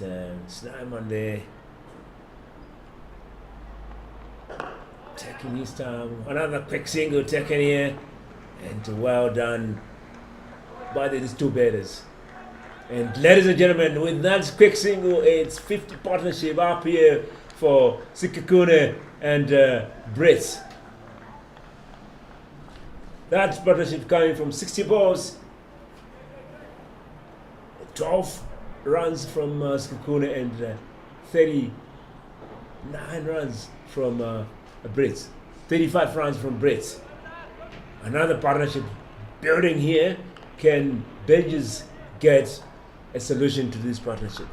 And Snyman there. Taking his time. Another quick single taken here. And well done by these two batters. And ladies and gentlemen, with that quick single, it's 50 partnership up here for Sikakune and Brits. That partnership coming from 60 balls, 12 runs from Sikakune and 39 runs from Brits. 35 runs from Brits. Another partnership building here. Can Belgians get a solution to this partnership?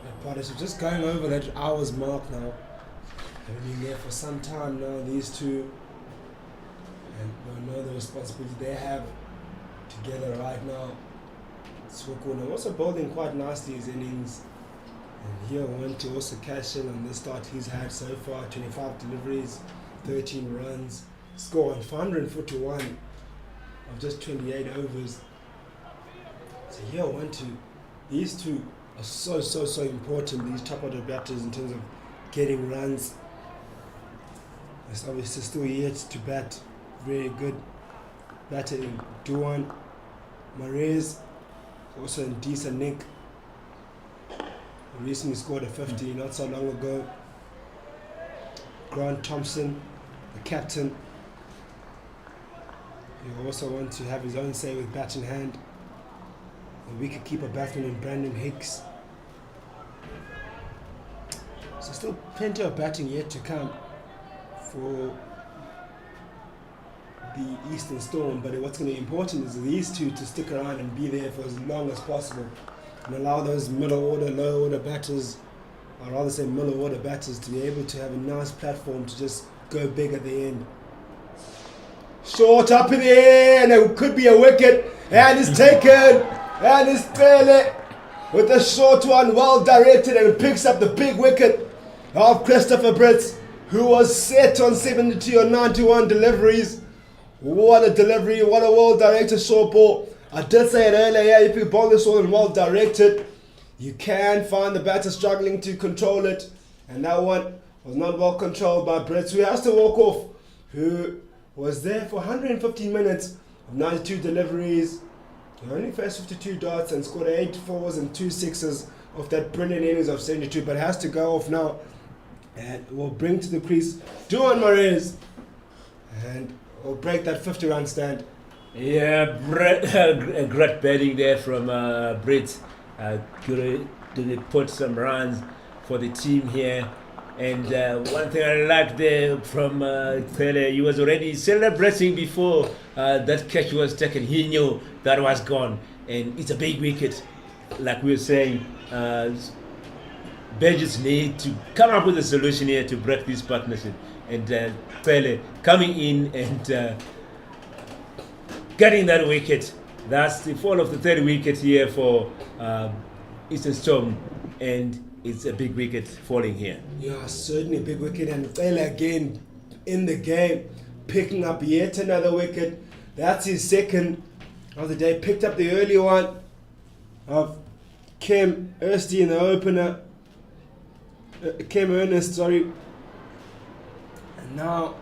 That partnership just going over that hour's mark now. They've been there for some time now, these two. And we know the responsibility they have together right now. Swakuna also bowling quite nicely his innings. And here want to also cash in on the start he's had so far. 25 deliveries, 13 runs, score on 441 of just 28 overs. So here want to, these two are so important, these top order batters, in terms of getting runs. It's obviously still yet to bat. Very good batter in Duan. Marez, also in decent nick. He recently scored a 50 not so long ago. Grant Thompson, the captain. You also want to have his own say with bat in hand. The wicketkeeper batsman in Brandon Hicks. So still plenty of batting yet to come for the Eastern Storm, but what's going to be important is these two to stick around and be there for as long as possible and allow those middle order, low order batters, or rather say middle order batters, to be able to have a nice platform to just go big at the end. Short up in the air, and it could be a wicket, and it's taken, and it's Pele with a short one, well directed, and it picks up the big wicket of Christopher Brits, who was set on 72 or 91 deliveries. What a delivery, what a well-directed short ball. I did say it earlier, if you bowl this one well directed, you can find the batter struggling to control it. And that one was not well controlled by Brits, who has to walk off, who was there for 115 minutes of 92 deliveries. He only faced 52 darts and scored 8 fours and 2 sixes off that brilliant innings of 72, but has to go off now. And will bring to the crease Duan Marez. And will break that 50-run stand. Yeah, great batting there from Brits. Did they put some runs for the team here? And one thing I liked there from Pele, he was already celebrating before that catch was taken. He knew that was gone, and it's a big wicket. Like we were saying, Belgians need to come up with a solution here to break this partnership. And Pele coming in and getting that wicket. That's the fall of the third wicket here for Eastern Storm, and it's a big wicket falling here. Yeah, certainly a big wicket, and Pele again in the game, picking up yet another wicket. That's his second of the day. Picked up the early one of Kem Erste in the opener. Kem Ernest, sorry. And now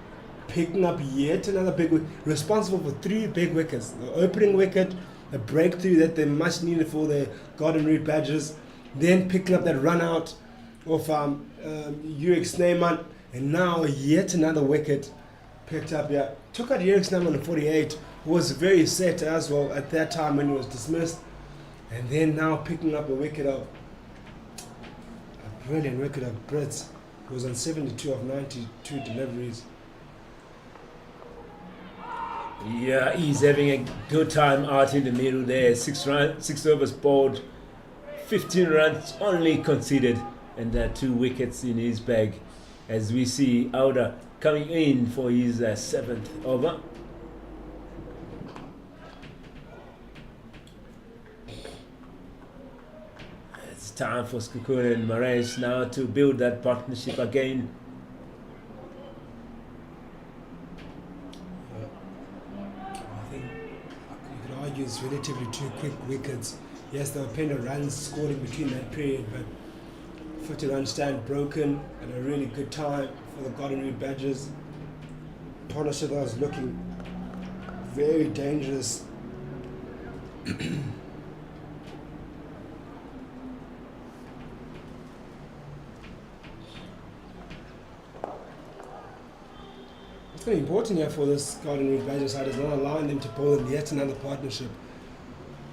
picking up yet another big wicket. Responsible for 3 big wickets. The opening wicket, the breakthrough that they much needed for the Golden Root Badgers. Then picking up that run out of Yurik Snyman. And now yet another wicket picked up. Yeah, took out Yurik Snyman at 48. Who was very set as well at that time when he was dismissed. And then now picking up a wicket of a brilliant wicket of Brits. He was on 72 of 92 deliveries. Yeah, he's having a good time out in the middle there. 6 overs bowled, 15 runs only conceded, and 2 wickets in his bag. As we see Auda coming in for his 7th over. It's time for Sekhukhune and Marais now to build that partnership again. I think you could argue it's relatively 2 quick wickets. Yes, there were plenty of runs scored in between that period, but 50-run stand broken at a really good time for the Garden Route Badgers. Partnership that was looking very dangerous. What's going to be important here for this Garden Route Badgers side is not allowing them to build yet another partnership.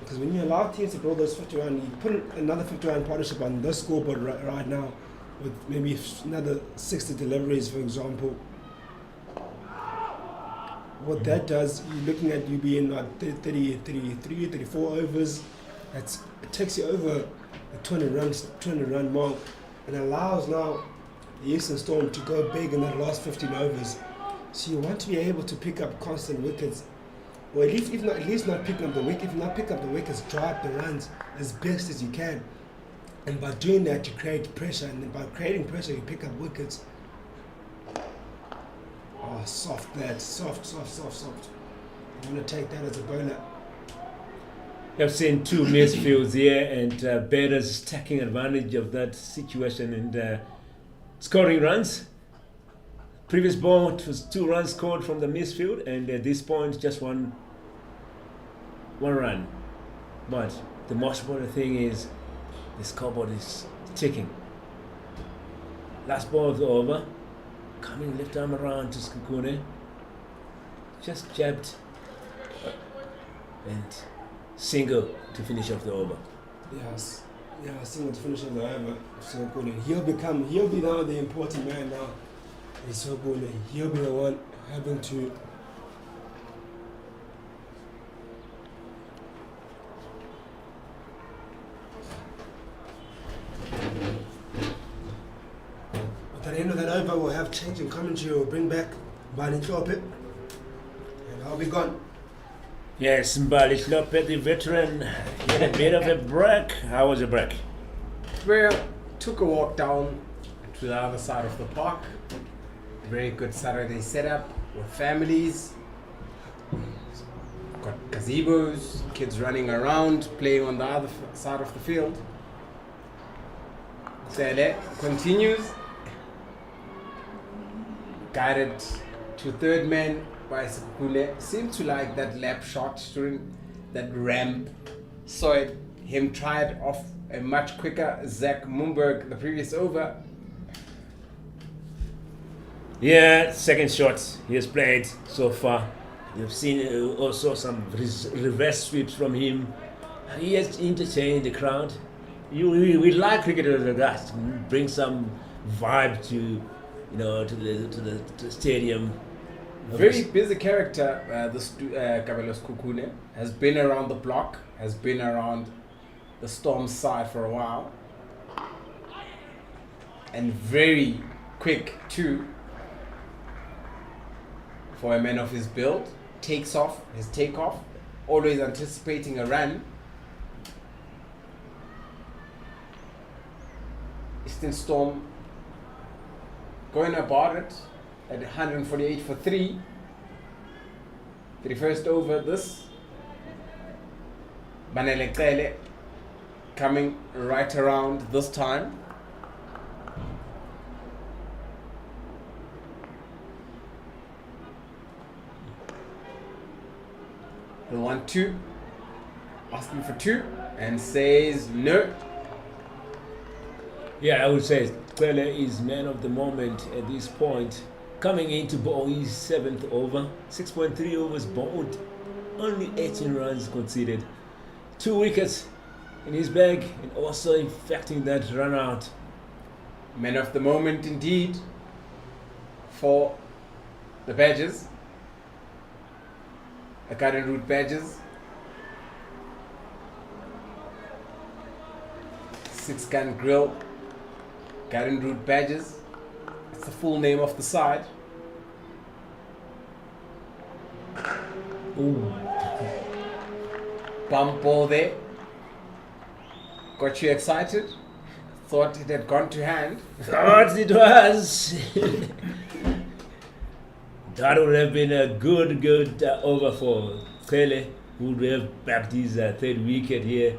Because when you allow teams to build those 50-run, you put another 50-run partnership on this scoreboard right now with maybe another 60 deliveries, for example. What that does, you're looking at you being like 30, 33, 34 overs. It takes you over the 20 run mark and allows now the Eastern Storm to go big in that last 15 overs. So you want to be able to pick up constant wickets, or at least not pick up the wicket. If you not pick up the wickets, drive the runs as best as you can. And by doing that, you create pressure, and then by creating pressure, you pick up wickets. Oh, soft that, soft. You want to take that as a bowler. I've seen 2 misfields here, and batters taking advantage of that situation and scoring runs. Previous ball it was 2 runs scored from the misfield, and at this point just one run. But the most important thing is the scoreboard is ticking. Last ball of the over, coming left arm around to Sekhukhune, just jabbed and single to finish off the over. Yes, single to finish off the over. So good. He'll be now the important man now. He's so good. He'll be the one having to at the end of that over, we'll have change in commentary. We'll bring back Mbali Hlophe, and I'll be gone. Yes, Mbali Hlophe, the veteran, had a bit of a break. How was the break? Well, took a walk down to the other side of the park. Very good Saturday setup with families. Got gazebos, kids running around, playing on the other side of the field. CSA continues. Guided to 3rd man by Sekhukhune. Seemed to like that lap shot during that ramp. Saw it, him tried off a much quicker Zach Mumberg the previous over. Yeah, 2nd shot he has played so far. You've seen also some reverse sweeps from him. He has entertained the crowd. We like cricketers like that. Bring some vibe to the stadium. Very busy character. Kabelo Sekhukhune has been around the block, has been around the Storm side for a while, and very quick too. For a man of his build, his takeoff, always anticipating a run. Eastern Storm going about it at 148 for 3. 31st over this. Banele coming right around this time. He'll want 2, asking for 2, and says no. Yeah, I would say Kwele is man of the moment at this point. Coming into bowl his 7th over, 6.3 overs bowled, only 18 runs conceded, 2 wickets, in his bag and also infecting that run out. Man of the moment indeed for the Badgers. The Garden Route Badgers. 6-gun grill. Garden Route Badgers. It's the full name of the side. Ooh. Bump ball there. Got you excited? Thought it had gone to hand. Thought it was. That would have been a good over for Kele, who would have backed his third wicket here.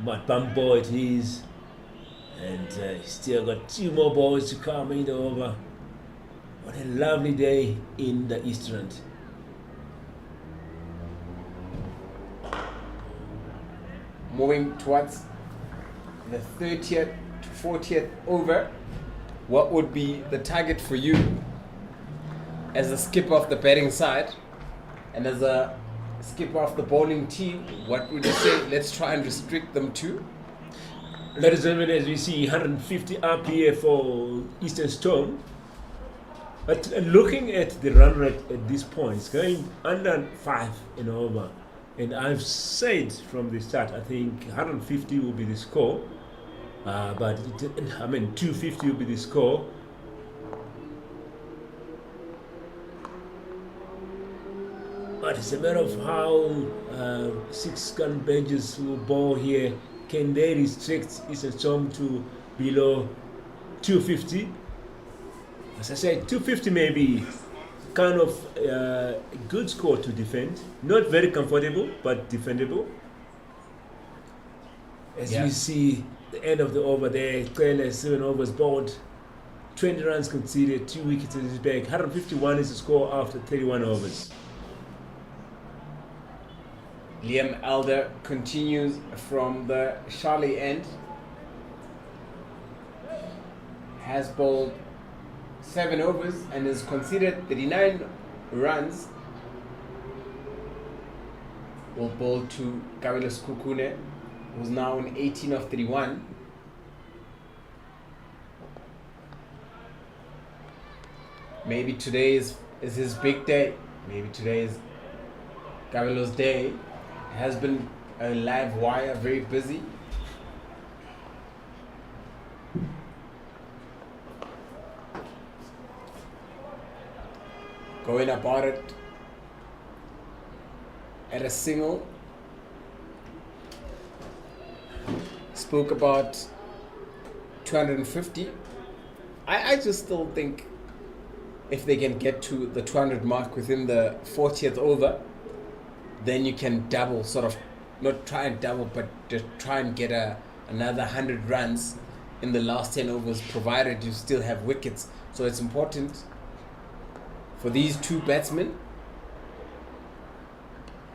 But bump ball it is. And he's still got 2 more balls to come in the over. What a lovely day in the Eastern. Moving towards the 30th to 40th over, what would be the target for you as a skipper of the batting side and as a skipper of the bowling team? What would you say? Let's try and restrict them to. Ladies and gentlemen, as we see 150 up here for Eastern Storm. But looking at the run rate at this point, it's going under 5 and over. And I've said from the start, I think 150 will be the score. But 250 will be the score. But it's a matter of how 6-gun benches will bowl here. Can they restrict Eastern Storm to below 250? As I said, 250 may be kind of a good score to defend. Not very comfortable, but defendable. As we see the end of the over there, Kele 7 overs bowled, 20 runs conceded, 2 wickets in his bag. 151 is the score after 31 overs. Liam Elder continues from the Charlie end. Has bowled 7 overs and has conceded 39 runs. Will bowl to Kavilos Kukune, who's now on 18 of 31. Maybe today is his big day. Maybe today is Kavilos' day. Has been a live wire, very busy. Going about it at a single. Spoke about 250. I just still think if they can get to the 200 mark within the 40th over, then you can double, sort of, not try and double, but just try and get another 100 runs in the last 10 overs, provided you still have wickets. So it's important for these 2 batsmen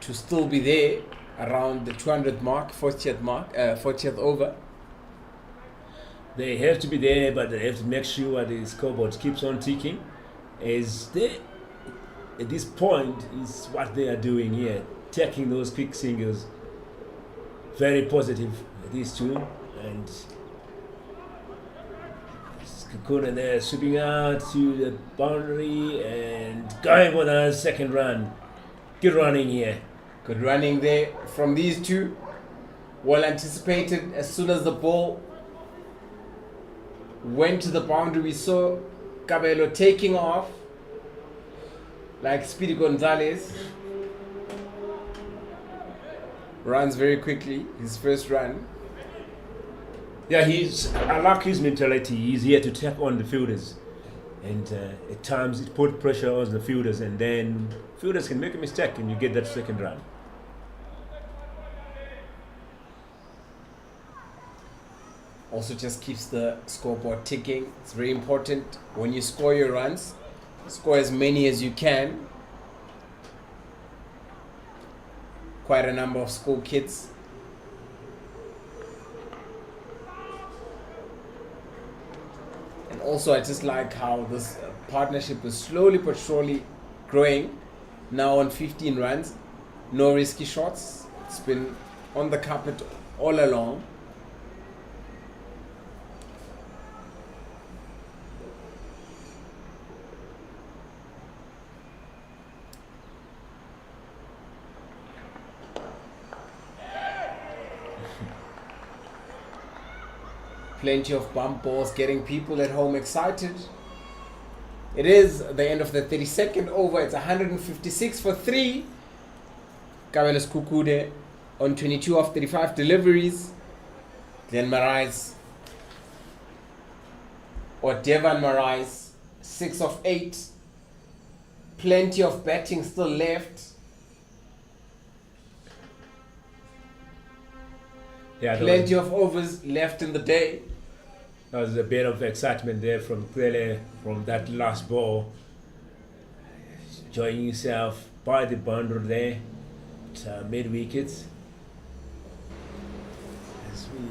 to still be there around the 200 mark, 40th over. They have to be there, but they have to make sure the scoreboard keeps on ticking. As they, at this point, is what they are doing here, taking those quick singles. Very positive, these 2, and Kukuna there sweeping out to the boundary and going for the second run. Good running here. Good running there from these 2. Well anticipated. As soon as the ball went to the boundary, we saw Cabello taking off like Speedy Gonzalez. Runs very quickly, his first run. Yeah, I like his mentality. He's here to take on the fielders. And at times it put pressure on the fielders, and then fielders can make a mistake and you get that second run. Also just keeps the scoreboard ticking. It's very important when you score your runs. Score as many as you can. Quite a number of school kids. And also I just like how this partnership is slowly but surely growing. Now on 15 runs. No risky shots. It's been on the carpet all along. Plenty of bump balls getting people at home excited. It is the end of the 32nd over. It's 156 for 3. Kabelos Kukude on 22 of 35 deliveries. Then Marais, or Devan Marais, 6 of 8. Plenty of batting still left. Yeah, Plenty of overs left in the day. there was a bit of excitement there from Pele from that last ball. Enjoying himself by the boundary there at mid wickets. As we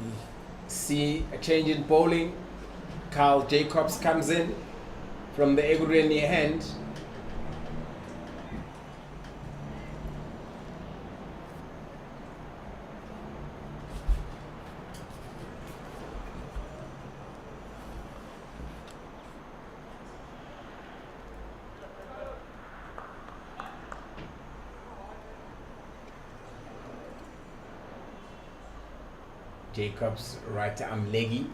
See a change in bowling. Carl Jacobs comes in from the Egureni hand. Jacobs right arm leggy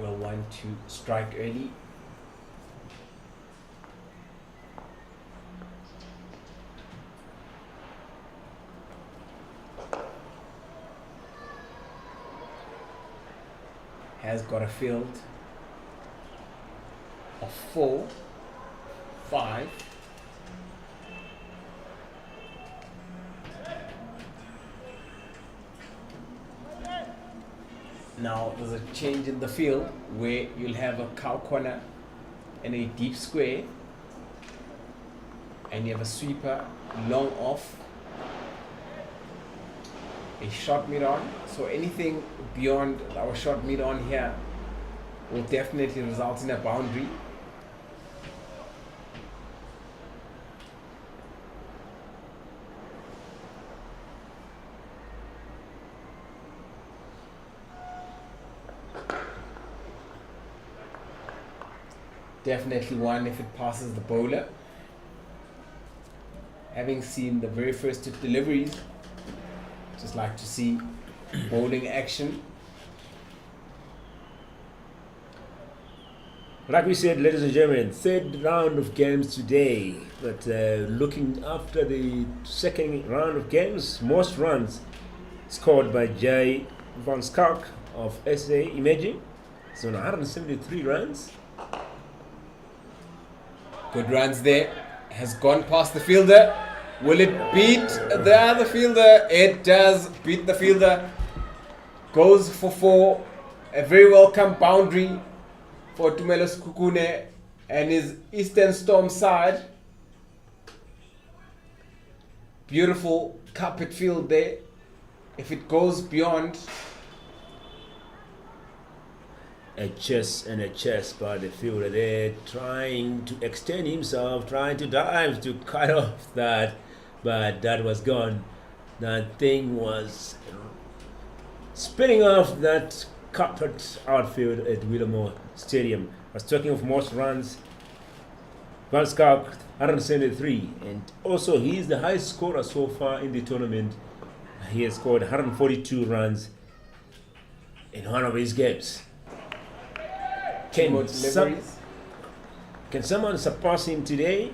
will want to strike early. Has got a field of 4, 5. Now there's a change in the field where you'll have a cow corner and a deep square, and you have a sweeper long off, a short mid on. So anything beyond our short mid on here will definitely result in a boundary. Definitely one if it passes the bowler. Having seen the very first 2 deliveries, just like to see bowling action. Like we said, ladies and gentlemen, 3rd round of games today. But looking after the 2nd round of games, most runs scored by Jay Van Skalk of SA Imaging. It's on 173 runs. Good runs there. Has gone past the fielder. Will it beat the other fielder? It does beat the fielder. Goes for 4. A very welcome boundary for Tumelos Kukune and his Eastern Storm side. Beautiful carpet field there. If it goes beyond, A chess by the fielder there, trying to extend himself, trying to dive to cut off that, but that was gone. That thing was spinning off that carpet outfield at Willowmoore Stadium. I was talking of most runs. Van Skalk, 173, and also he is the highest scorer so far in the tournament. He has scored 142 runs in one of his games. Can someone surpass him today?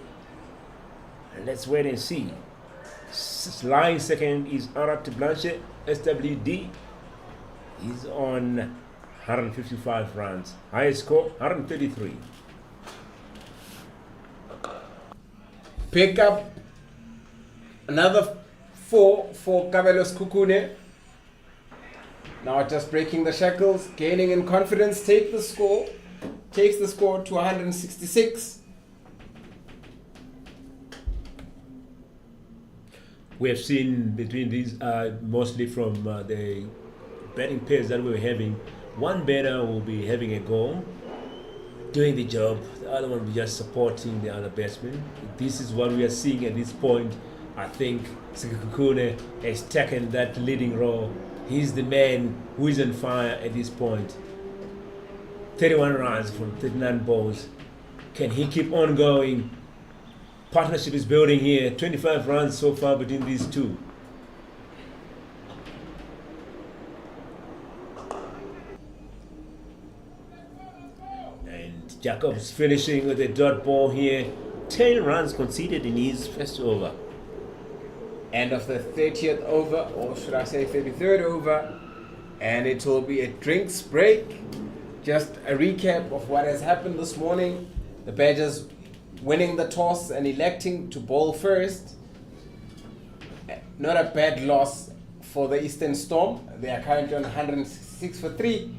Let's wait and see. Lying second is Arat Blanchet, SWD. He's on 155 runs. Highest score, 133. pick up another 4 for Kabelos Kukune. Now just breaking the shackles, gaining in confidence, takes the score to 166. We have seen between these, mostly from the batting pairs that we were having, one batter will be having a goal, doing the job, the other one will be just supporting the other batsman. This is what we are seeing at this point I think Sekukune has taken that leading role. He's the man who is on fire at this point. 31 runs from 39 balls. Can he keep on going? Partnership is building here. 25 runs so far between these two. And Jacobs finishing with a dot ball here. 10 runs conceded in his first over. End of the 30th over, or should I say 33rd over, and it will be a drinks break. Just a recap of what has happened this morning. The Badgers winning the toss and electing to bowl first. Not a bad loss for the Eastern Storm. They are currently on 106 for 3.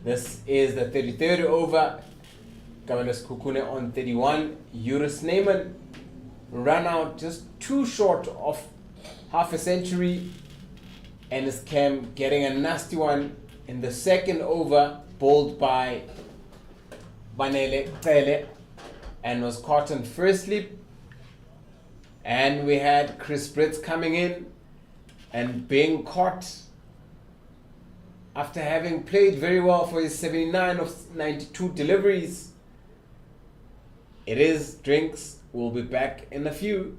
This is the 33rd over. Governors Kukune on 31. Eurus Neyman run out just too short of half a century, and his Cam getting a nasty one in the second over, bowled by Banele Tele, and was caught in first slip. And we had Chris Britz coming in and being caught after having played very well for his 79 of 92 deliveries. It is drinks. We'll be back in a few.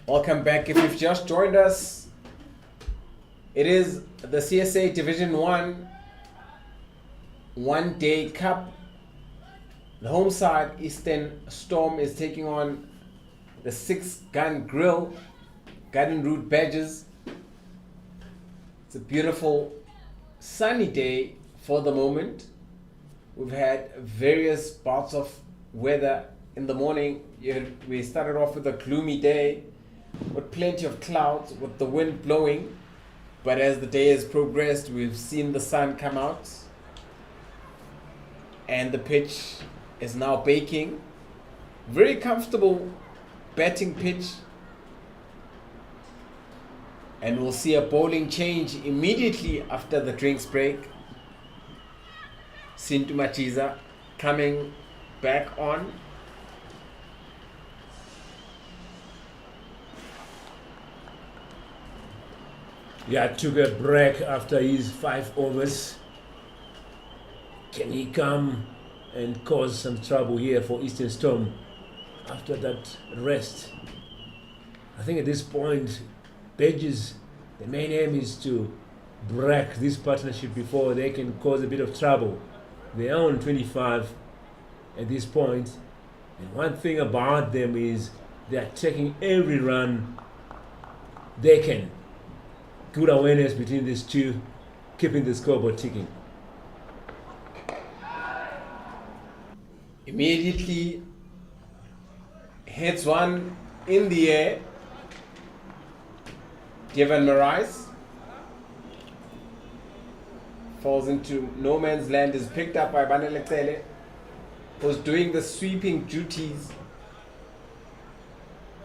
Welcome back. If you've just joined us, it is the CSA Division 1 one-day cup. The home side, Eastern Storm, is taking on the 6-gun grill, Garden Route Badgers. It's a beautiful sunny day for the moment. We've had various bouts of weather in the morning. We started off with a gloomy day with plenty of clouds, with the wind blowing. But as the day has progressed, we've seen the sun come out. And the pitch is now baking. Very comfortable batting pitch. And we'll see a bowling change immediately after the drinks break. Sintu Machiza coming back on. Yeah, took a break after his 5 overs. Can he come and cause some trouble here for Eastern Storm after that rest? I think at this point, Badges, the main aim is to break this partnership before they can cause a bit of trouble. They are on 25 at this point, and one thing about them is they are taking every run they can. Good awareness between these two, keeping the scoreboard ticking. Immediately hits one in the air. Given Marais falls into no man's land, is picked up by Banelektele, who's doing the sweeping duties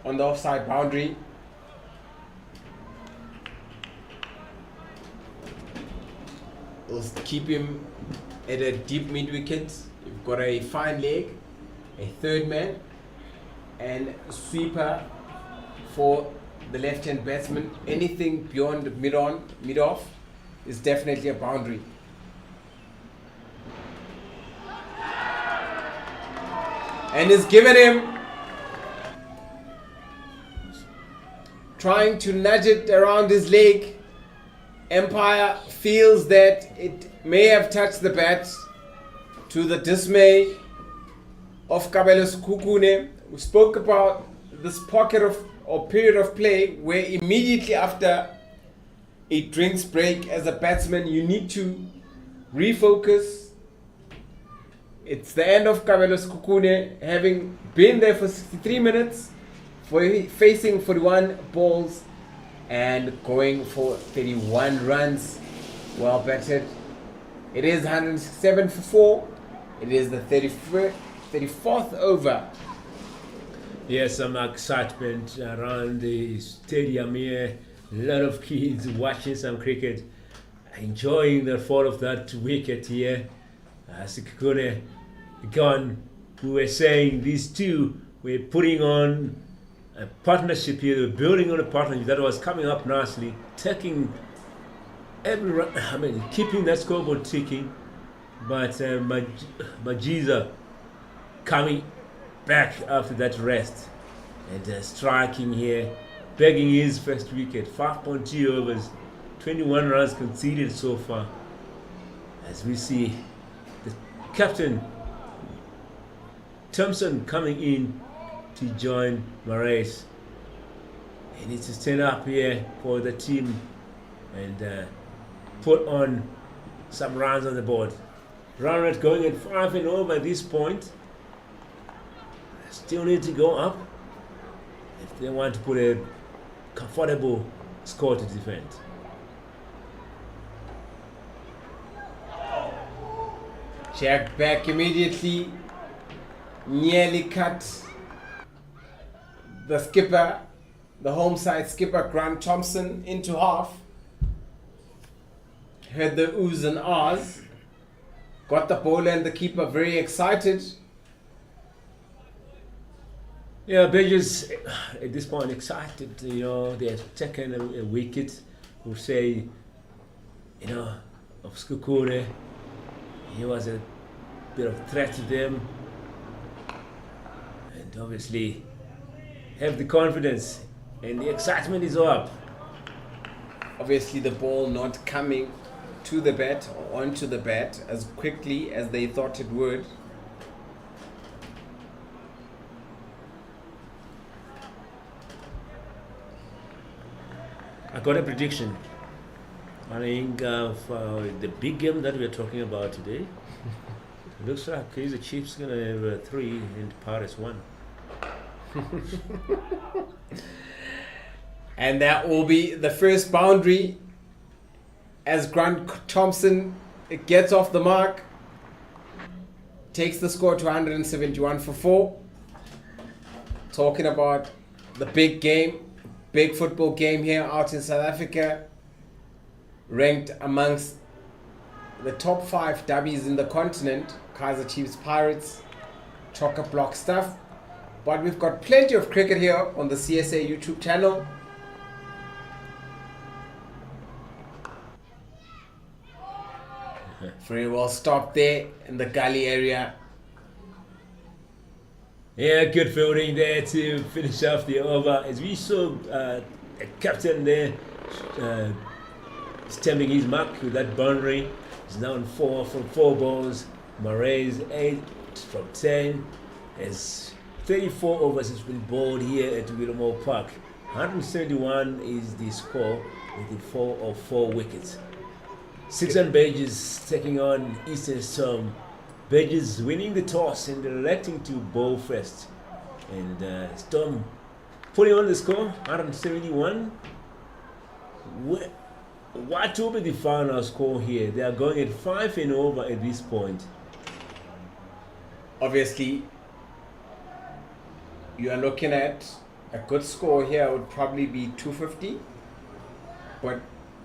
on the offside boundary. Will keep him at a deep mid wicket. You've got a fine leg, a third man, and sweeper for the left-hand batsman. Anything beyond mid-on, mid-off is definitely a boundary. And is given him, trying to nudge it around his leg. Empire feels that it may have touched the bat, to the dismay of Kabelo Sekhukhune. We spoke about this pocket of or period of play where immediately after a drinks break as a batsman you need to refocus. It's the end of Kabelo Sekhukhune having been there for 63 minutes, facing 41 balls and going for 31 runs. Well batted. It is 107 for 4. It is the 34th over. Yes, some excitement around the stadium here. A lot of kids watching some cricket, enjoying the fall of that wicket here. Sekhukhune gone. We were saying these two were putting on a partnership here. They were building on a partnership that was coming up nicely, taking keeping that scoreboard ticking. But Majiza coming back after that rest and striking here, bagging his first wicket. 5.2 overs, 21 runs conceded so far. As we see the captain Thompson coming in to join Marais. He needs to stand up here for the team and put on some runs on the board. Run rate going at 5 and over at this point. Still need to go up if they want to put a comfortable score to defend. Check back immediately. Nearly cut the skipper, the home side skipper Grant Thompson, into half. Heard the oohs and ahs. Got the bowler and the keeper very excited. Yeah, Badges at this point excited. They have taken a wicket. We'll say, of Sekhukhune. He was a bit of threat to them. And obviously have the confidence and the excitement is up. Obviously the ball not coming to the bat or onto the bat as quickly as they thought it would. I got a prediction. I think for the big game that we're talking about today, it looks like the Chiefs going to have 3 and Paris 1. And that will be the first boundary as Grant Thompson gets off the mark, takes the score to 171 for 4. Talking about the big game, big football game here out in South Africa, ranked amongst the top 5 derbies in the continent. Kaizer Chiefs Pirates, chock-a-block stuff. But we've got plenty of cricket here on the CSA YouTube channel. Very well stopped there in the gully area. Yeah, good fielding there to finish off the over. As we saw the captain there stamping his mark with that boundary. He's now on 4 from 4 balls. Murray's 8 from 10. As 34 overs has been bowled here at Willowmoore Park. 171 is the score with the 4 wickets. 6 on Badges taking on Eastern Storm. Badges winning the toss and electing to bowl first. And Storm putting on the score, 171. What will be the final score here? They are going at 5 and over at this point. Obviously, you are looking at a good score here would probably be 250. But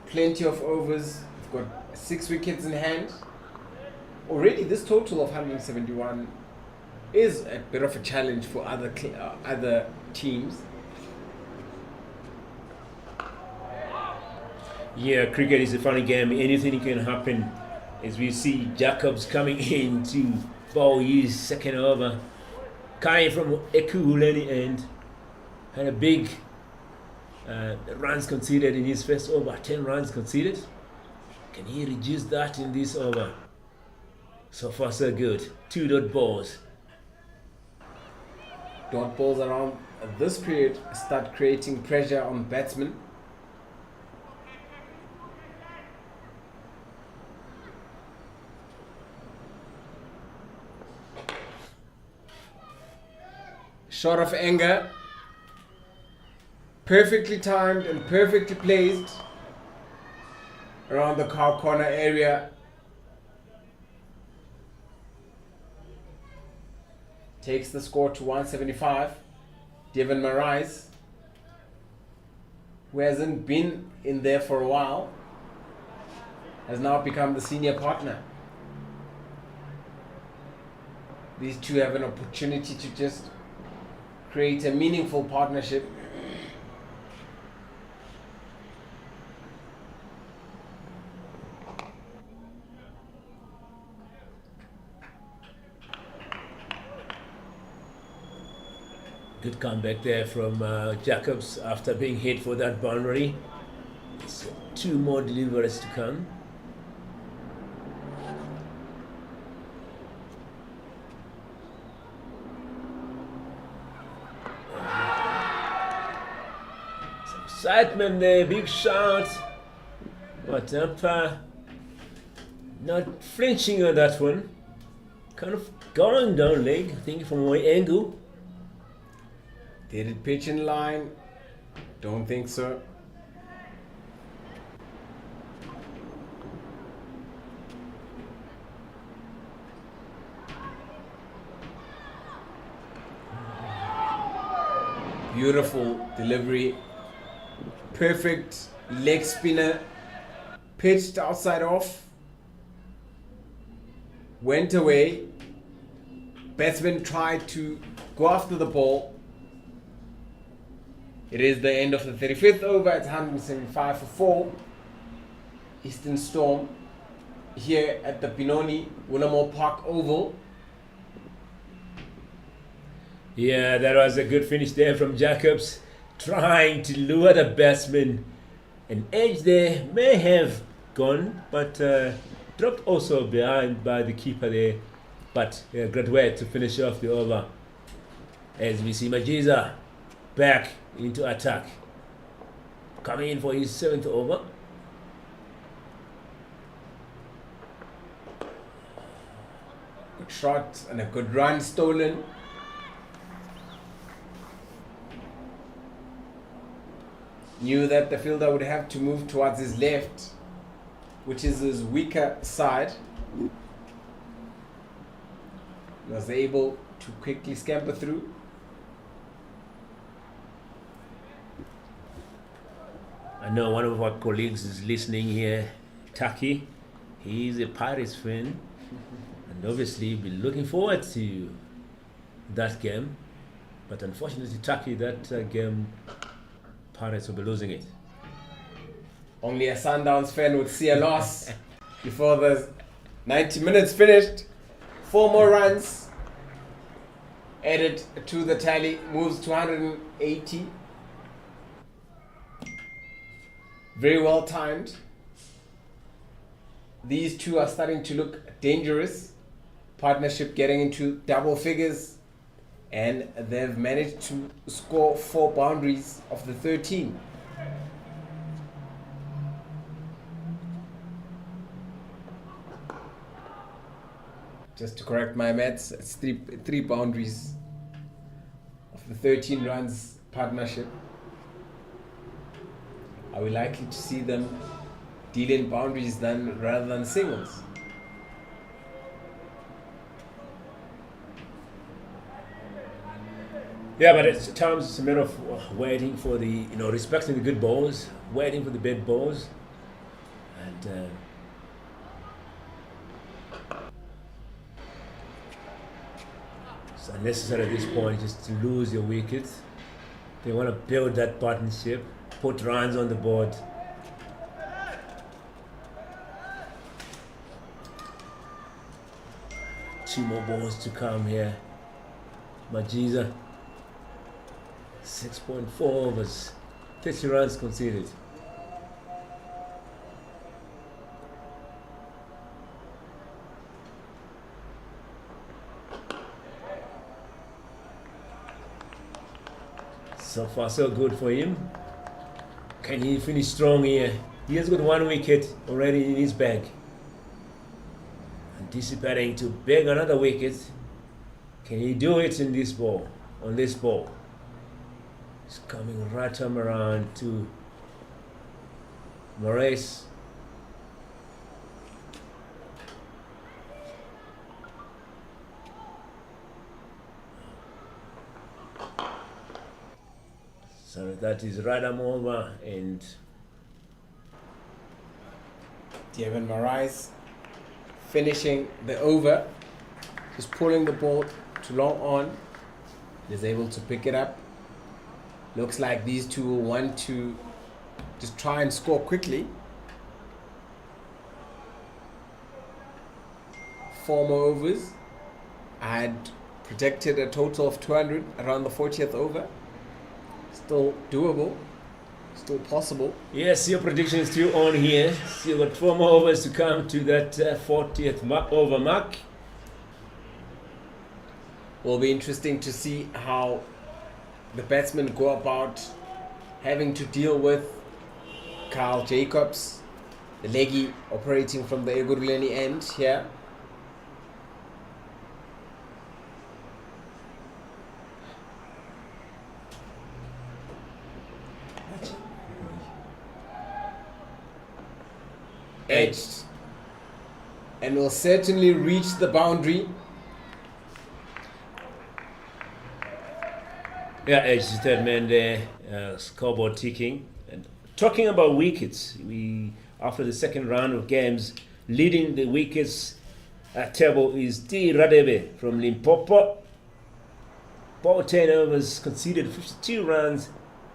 plenty of overs. We've got 6 wickets in hand. Already, this total of 171 is a bit of a challenge for other teams. Yeah, cricket is a funny game. Anything can happen. As we see Jacobs coming in to bowl his second over. Coming from Ekuhuleni end. Had a big runs conceded in his first over. 10 runs conceded. Can he reduce that in this over? So far so good. 2 dot balls. Dot balls around this period start creating pressure on batsmen. Shot of anger. Perfectly timed and perfectly placed around the cow corner area. Takes the score to 175. Devon Marais, who hasn't been in there for a while, has now become the senior partner. These two have an opportunity to just create a meaningful partnership. Good comeback there from Jacobs after being hit for that boundary. It's 2 more deliveries to come. Some excitement there, big shot. What up? Not flinching on that one. Kind of going down leg, I think from my angle. Did it pitch in line? Don't think so. Beautiful delivery. Perfect leg spinner. Pitched outside off. Went away. Batsman tried to go after the ball. It is the end of the 35th over. It's 175 for 4. Eastern Storm here at the Benoni Willowmoore Park Oval. Yeah, that was a good finish there from Jacobs. Trying to lure the batsman. An edge there may have gone, but dropped also behind by the keeper there. But great way to finish off the over. As we see Majiza back into attack. Coming in for his 7th over. Good shot and a good run stolen. Knew that the fielder would have to move towards his left, which is his weaker side. Was able to quickly scamper through. I know one of our colleagues is listening here, Taki. He's a Pirates fan and obviously been looking forward to that game. But unfortunately, Taki, that game, Pirates will be losing it. Only a Sundowns fan would see a loss before the 90 minutes finished. 4 more runs added to the tally, moves to 180. Very well timed. These two are starting to look dangerous. Partnership getting into double figures, and they've managed to score 4 boundaries of the 13. Just to correct my maths, it's three boundaries of the 13 runs partnership. Are we likely to see them deal in boundaries then rather than singles? Yeah, but at times it's a matter of waiting for the, respecting the good balls, waiting for the bad balls, and it's unnecessary at this point just to lose your wickets. They want to build that partnership, put runs on the board. Two more balls to come here. Majiza. 6.4 overs, 30 runs conceded. So far so good for him. Can he finish strong here? He has got 1 wicket already in his bag. Anticipating to bag another wicket. Can he do it in this ball? On this ball? It's coming right time around to Moraes. So that is right arm over, and Devin Moraes finishing the over, just pulling the ball to long on, is able to pick it up. Looks like these two will want to just try and score quickly. 4 more overs. I had projected a total of 200 around the 40th over. Still doable, still possible. yes, your prediction is still on here. Still got 4 more overs to come to that 40th over mark. Will be interesting to see how the batsmen go about having to deal with Carl Jacobs, the leggy operating from the Egurleni end here. Edged, and will certainly reach the boundary. Yeah, edge third man there, scoreboard ticking. And talking about wickets, we after the second round of games, leading the wickets table is T. Radebe from Limpopo. Ball 10 overs, conceded 52 runs,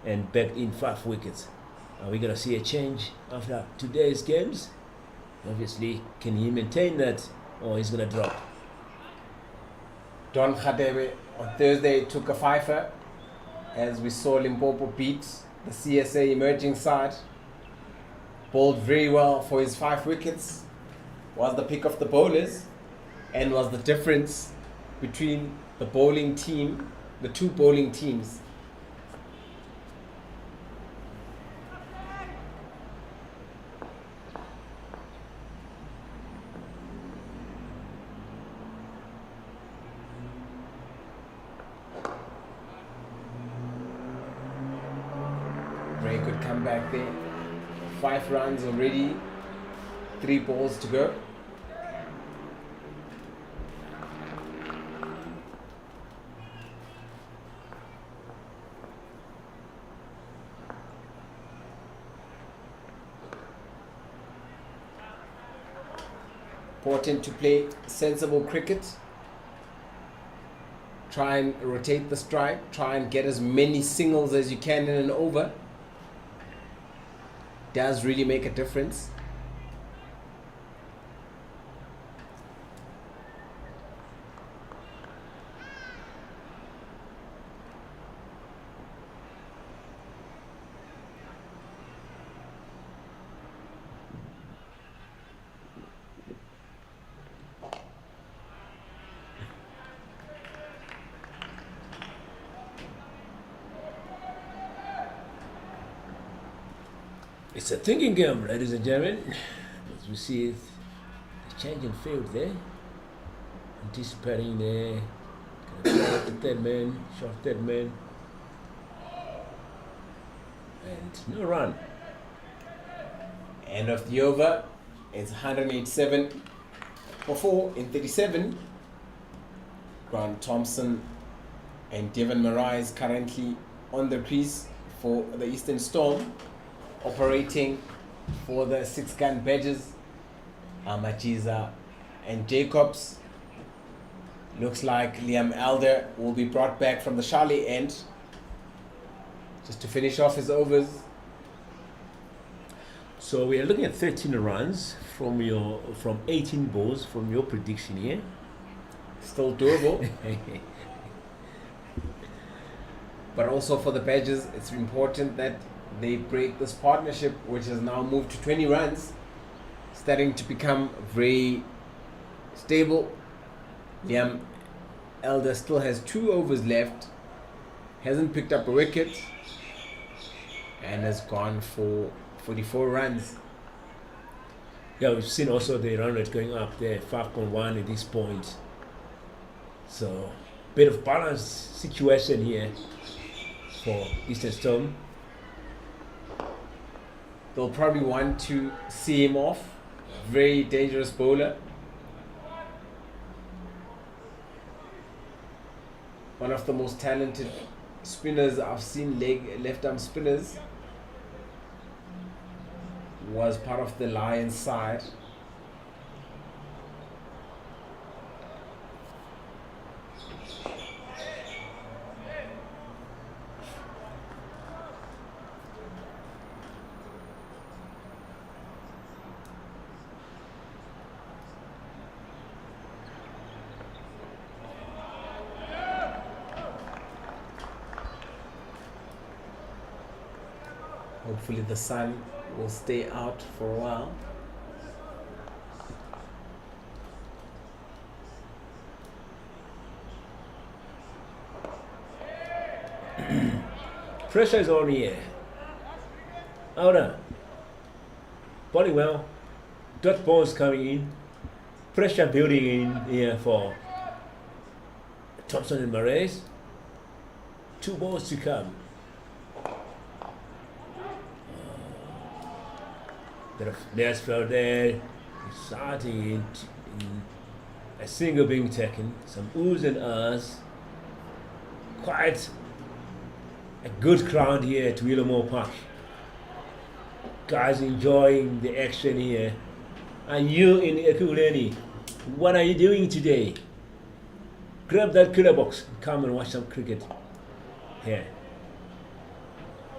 and bagged in 5 wickets. Are we gonna see a change after today's games? Obviously, can he maintain that, or he's gonna drop? Don Khadebe on Thursday took a fifer as we saw Limpopo beat the CSA emerging side. Bowled very well for his 5 wickets. Was the pick of the bowlers and was the difference between the bowling team, the 2 bowling teams. Very good comeback there. 5 runs already, 3 balls to go. Important to play sensible cricket. Try and rotate the strike. Try and get as many singles as you can in an over. Does really make a difference. It's a thinking game, ladies and gentlemen. As we see it, the change in field there. Anticipating there. The third man, short third man. And no run. End of the over. It's 187 for 4 in 37. Grant Thompson and Devon Marais currently on the crease for the Eastern Storm, operating for the 6-gun badges. Amajiza and Jacobs. Looks like Liam Elder will be brought back from the Charlie end just to finish off his overs. So we are looking at 13 runs from 18 balls from your prediction here. Still doable. But also for the badges, it's important that they break this partnership, which has now moved to 20 runs, starting to become very stable. Liam Elder still has 2 overs left, hasn't picked up a wicket, and has gone for 44 runs. Yeah, we've seen also the run rate going up there, 5.1 at this point. So, bit of balanced situation here for Eastern Storm. They'll probably want to see him off. Very dangerous bowler. One of the most talented spinners I've seen, left arm spinners, was part of the Lions side. Hopefully the sun will stay out for a while. Pressure is on here. Outer. Body well. Dot balls coming in. Pressure building in here for Thompson and Marais. 2 balls to come. There's spell there, starting in a single being taken, some oohs and ahs. Quite a good crowd here at Willowmoore Park. Guys enjoying the action here. And you in Ekuleni, what are you doing today? Grab that cooler box and come and watch some cricket here.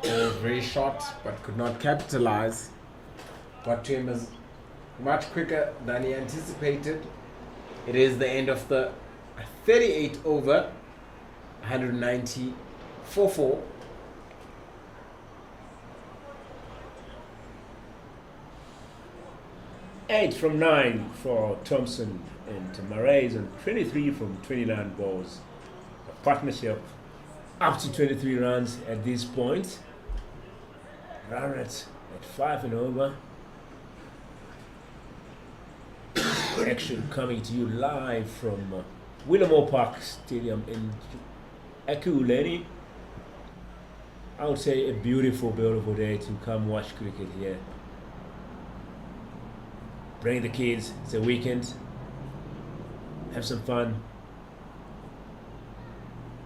Was very short but could not capitalize. Got to him is much quicker than he anticipated. It is the end of the 38 over, 190 for 4. Eight from 9 for Thompson and Marais, and 23 from 29 balls. A partnership up to 23 runs at this point. Run rate at 5 and over. Action coming to you live from Willowmoore Park Stadium in Ekuleni. I would say a beautiful, beautiful day to come watch cricket here. Bring the kids, it's a weekend. Have some fun.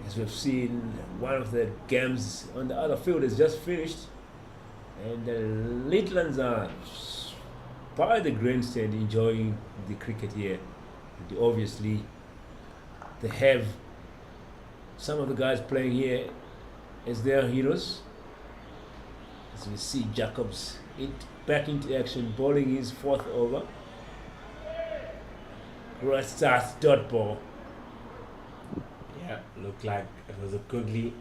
As we've seen, one of the games on the other field is just finished. And the little ones are by the grandstand enjoying the cricket here. And obviously, they have some of the guys playing here as their heroes. As we see Jacobs back into action, bowling his 4th over. Right start, dot ball. Yeah, looked like it was a googly.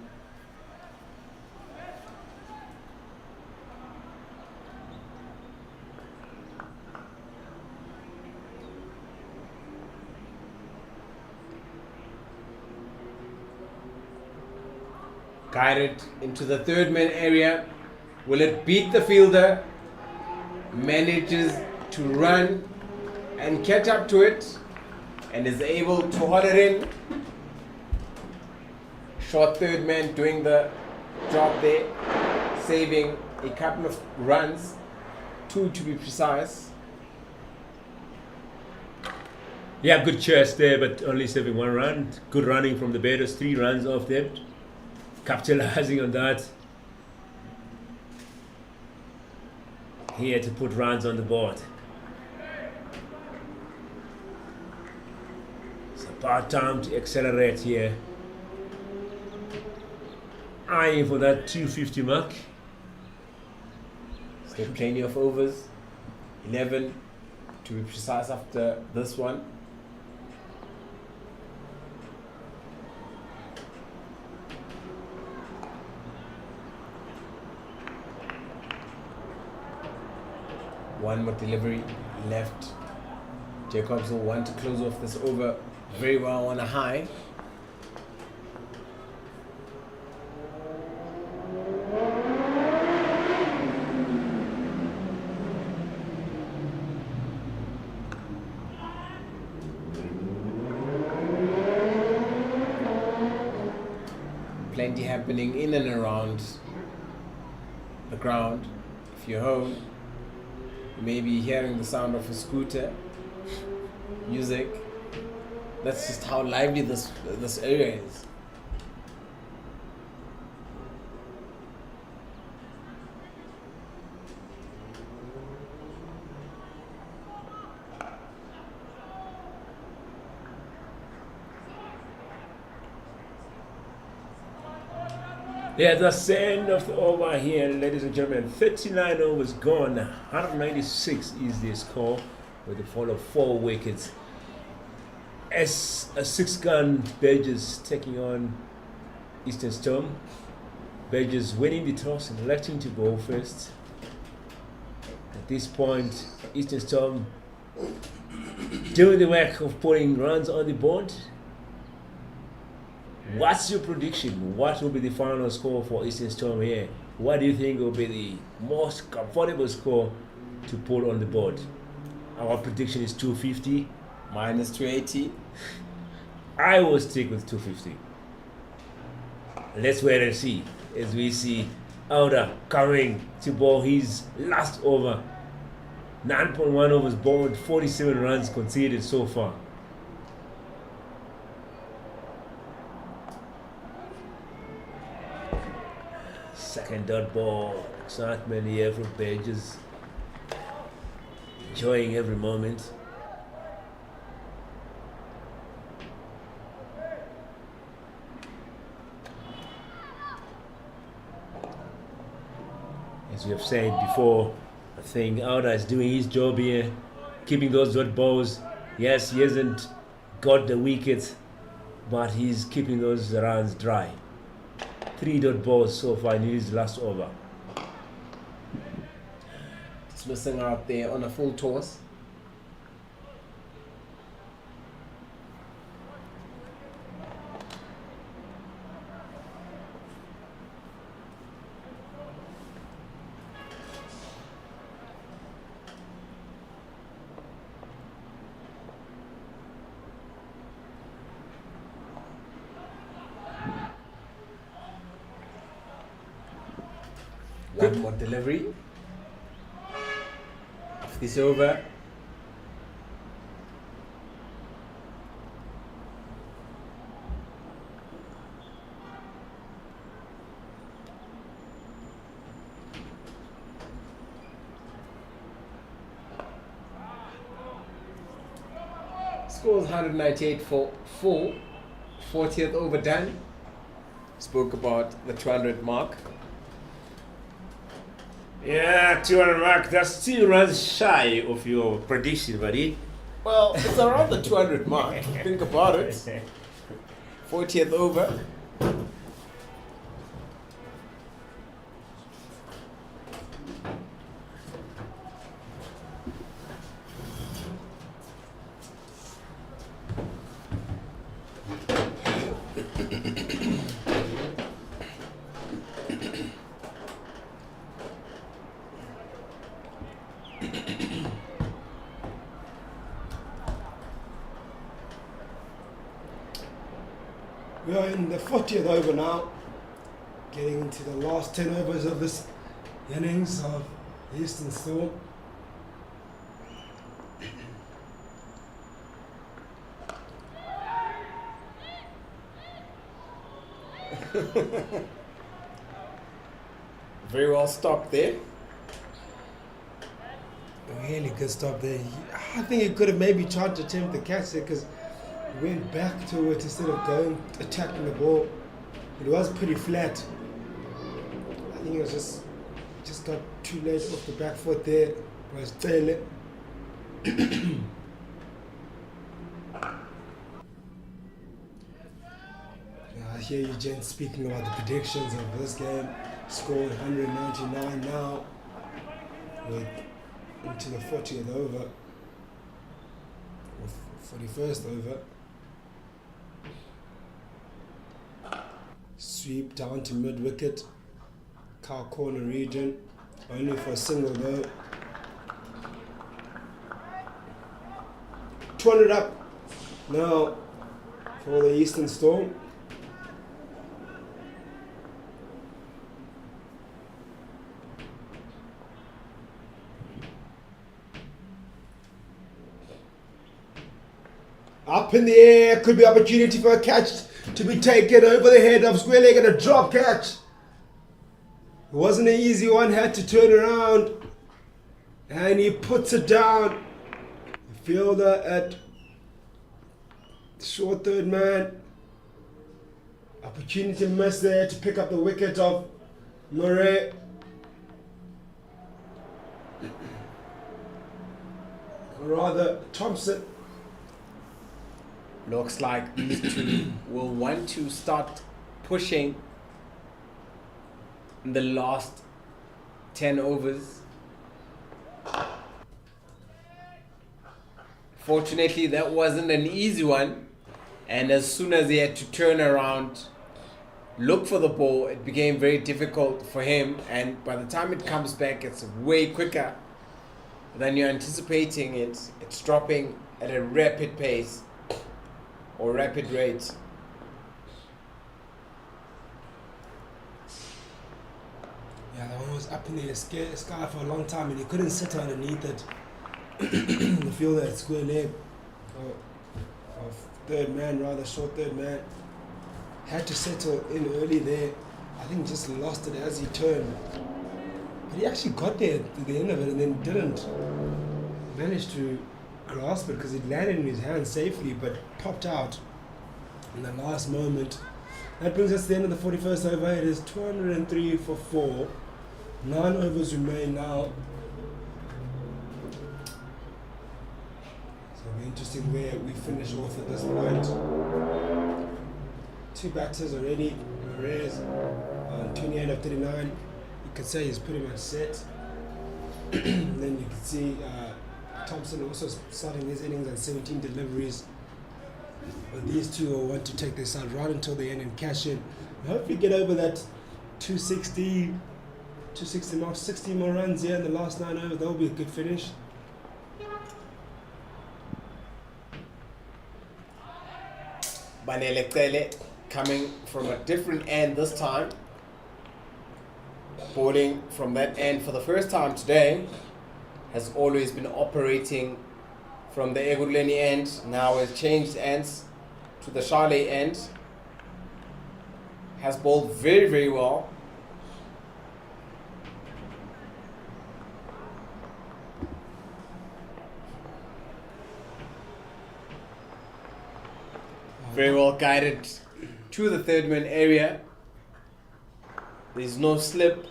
Guided into the 3rd man area. Will it beat the fielder? manages to run and catch up to it and is able to haul it in. Short third man doing the job there, saving a couple of runs, 2 to be precise. Yeah, good chase there, but only saving 1 run. Good running from the batters, 3 runs off them. Capitalizing on that. Here to put runs on the board. It's about time to accelerate here. Eyeing for that 250 mark. Still plenty of overs. 11 to be precise after this one. One more delivery left. Jacobs will want to close off this over very well on a high. Plenty happening in and around the ground. If you're home, you may be hearing the sound of a scooter, music. That's just how lively this area is. Yeah, that's the end of the over here, ladies and gentlemen. 39 overs gone. 196 is the score with a fall of 4 wickets. As a 6-gun Badgers taking on Eastern Storm. Badgers winning the toss and electing to go first. At this point, Eastern Storm doing the work of putting runs on the board. What's your prediction? What will be the final score for Eastern Storm here? What do you think will be the most comfortable score to put on the board? Our prediction is 250. Minus 280. I will stick with 250. Let's wait and see as we see Alda coming to bowl his last over. 9.1 overs bowled, 47 runs conceded so far. Second dot ball, excitement here for Badgers. Enjoying every moment. As we have said before, I think Alda is doing his job here, keeping those dot balls. Yes, he hasn't got the wickets, but he's keeping those runs dry. 3 dot balls so far in his last over. It's missing out there on a full toss. One more delivery of this over. Scores 198 for 4. 40th over done. Spoke about the 200 mark. Yeah, 200 mark. That's 2 runs shy of your prediction, buddy. Well, it's around the 200 mark. Think about it. 40th over. We are in the 40th over now, getting into the last 10 overs of this innings of the Eastern Storm. Very well stopped there. Really good stop there. I think he could have maybe tried to attempt the catch there because he went back to it instead of going attacking the ball. It was pretty flat. I think it was just got too late off the back foot there. Was Taylor. I hear you gents speaking about the predictions of this game. Scored 199 now. With into the 40th over. Or 41st over. Sweep down to mid wicket. Cow corner region. Only for a single though. 200 up now for the Eastern Storm. Up in the air, could be opportunity for a catch to be taken over the head of square leg and a drop catch. It wasn't an easy one, had to turn around and he puts it down. The fielder at short third man. Opportunity missed there to pick up the wicket of Murray. Or rather, Thompson. Looks like these two will want to start pushing in the last 10 overs. Fortunately, that wasn't an easy one. And as soon as he had to turn around, look for the ball, it became very difficult for him. And by the time it comes back, it's way quicker than you're anticipating it. It's dropping at a rapid pace. Or rapid rate. Yeah, that one was up in the sky for a long time and he couldn't sit underneath it. The fielder at square leg, or third man rather, short third man, had to settle in early there. I think just lost it as he turned. But he actually got there to the end of it and then didn't manage to grasp it because it landed in his hand safely but popped out in the last moment. That brings us to the end of the 41st over. It is 203 for 4. 9 overs remain now. So it'll be interesting where we finish off at this point. 2 batters already. Perez on 28 of 39. You could say he's pretty much set. And then you can see Thompson also starting his innings at 17 deliveries. But these two will want to take this out right until the end and cash in. And hopefully get over that 260 mark, 60 more runs here in the last 9 overs. That will be a good finish. Banele Tele coming from a different end this time. Bowling from that end for the first time today. Has always been operating from the Eguleni end. Now has changed ends to the Charlie end. Has bowled very, very well. Very well guided to the third man area. There's no slip,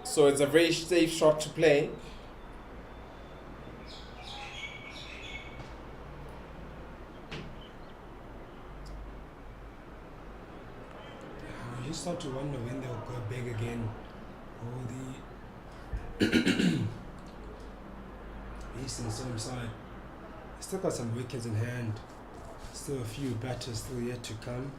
so it's a very safe shot to play. You start to wonder when they'll go big again. Or the Eastern Storm side. Still got some wickets in hand. Still a few batters still yet to come.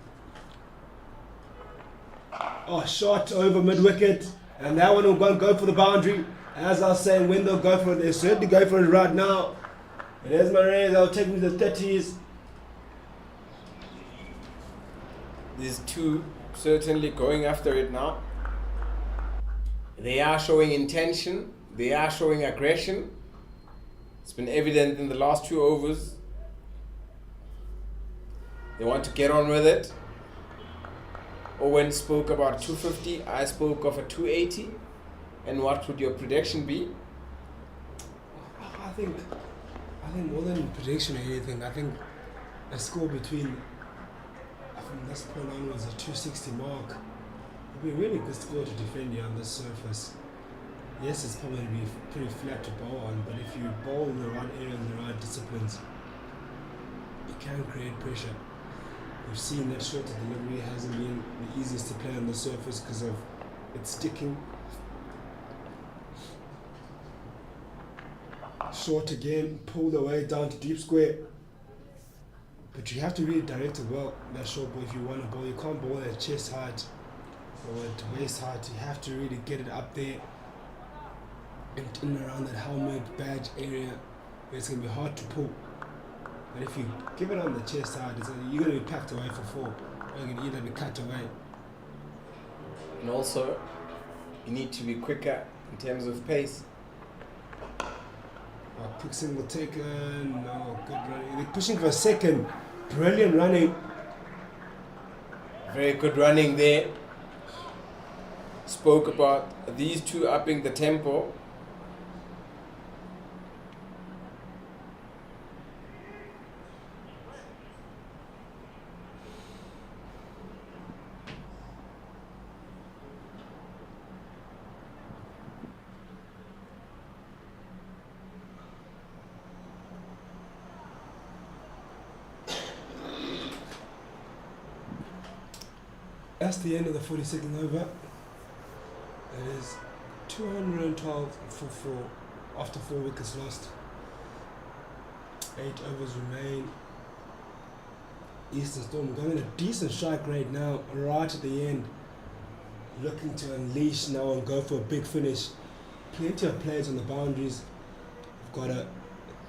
Oh, shot over mid-wicket. And that one will go for the boundary. As I was saying, when they'll go for it, they'll certainly go for it right now. And there's Marais, they'll take me to the 30s. These two certainly going after it now. They are showing intention. They are showing aggression. It's been evident in the last 2 overs. They want to get on with it. Owen spoke about 250. I spoke of a 280. And what would your prediction be? I think more than prediction or anything, I think a score between, from this point onwards, a 260 mark would be a really good score to defend you on this surface. Yes, it's probably going to be pretty flat to bowl on, but if you bowl in the right area and the right disciplines, you can create pressure. We've seen that shorter delivery hasn't been the easiest to play on the surface because of its sticking. Short again, pulled away down to deep square. But you have to really direct it well, that short ball, if you want to bowl. You can't bowl at chest height or at waist height. You have to really get it up there and in and around that helmet badge area where it's going to be hard to pull. But if you give it on the chest height, you're going to be packed away for 4. Or you're going to either be cut away. And also, you need to be quicker in terms of pace. Quick single taken, no, good running. They're pushing for a second. Brilliant running. Very good running there. Spoke about these two upping the tempo. That's the end of the 42nd over. It is 212 for 4 after 4 wickets lost. 8 overs remain. Eastern Storm going in a decent strike rate now, right at the end. Looking to unleash now and go for a big finish. Plenty of players on the boundaries. We've got a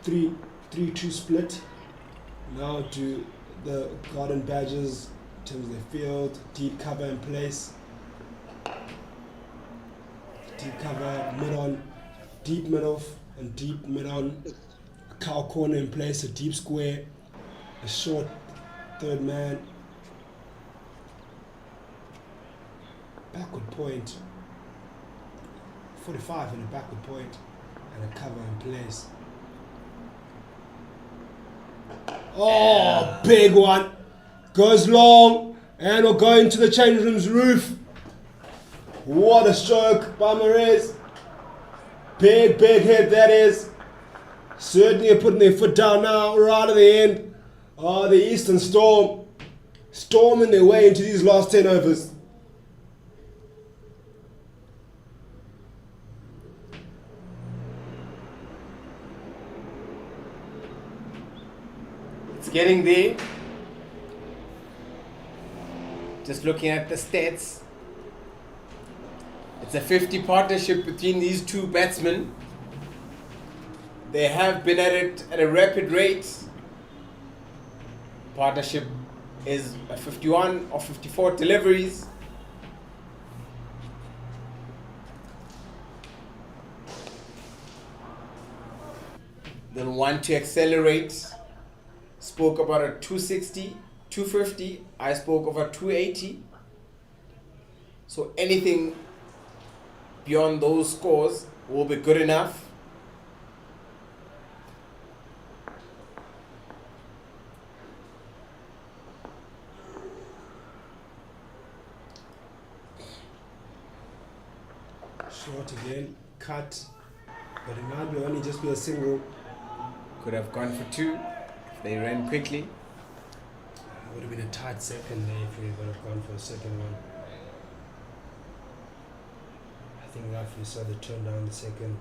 3-2 split. Now to the Garden Badgers. In terms of the field, deep cover in place. Deep cover, mid on, deep mid off, and deep mid on. A cow corner in place, a deep square, a short third man. Backward point. 45 in a backward point, and a cover in place. Oh, big one. Goes long, and we'll go into the change room's roof. What a stroke by Marez. Big hit that is. Certainly putting their foot down now, right at the end. Oh, the Eastern Storm. Storming their way into these last 10 overs. It's getting there. Just looking at the stats, it's a 50 partnership between these two batsmen. They have been at it at a rapid rate. Partnership is a 51 or 54 deliveries. Then want to accelerate. Spoke about a 260. 250, I spoke of a 280. So anything beyond those scores will be good enough. Short again, cut, but it might be only just be a single. Could have gone for 2 if they ran quickly. Would have been a tight second there if we would have gone for a second one. I think rightfully so, they turned down the second.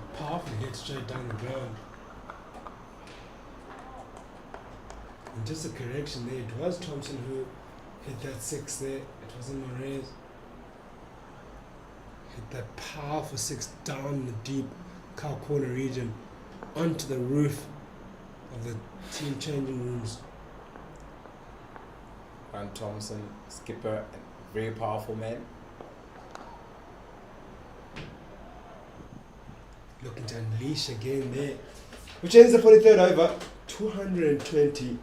A powerful hit straight down the ground. And just a correction there, it was Thompson who Hit that 6 there. It wasn't Moraes. Hit that powerful 6 down the deep cow corner region onto the roof of the team changing rooms. Grant Thompson, skipper, very powerful man. Looking to unleash again there. Which ends the 43rd over. 220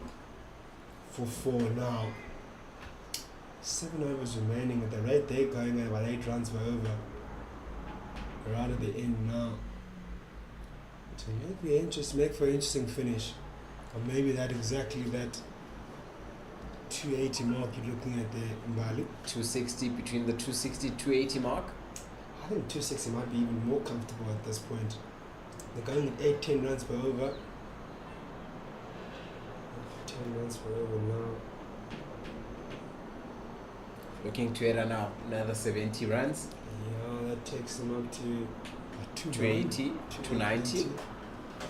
for 4 now. 7 overs remaining at the rate they're going at about 8 runs per over. We're right at the end now. To make for an interesting finish. Or maybe that 280 mark you're looking at there in Bali. 260, between the 260 280 mark. I think 260 might be even more comfortable at this point. They're going at 8-10 runs per over. 10 runs per over now. Looking to add another 70 runs. Yeah, that takes them up to 280, 290.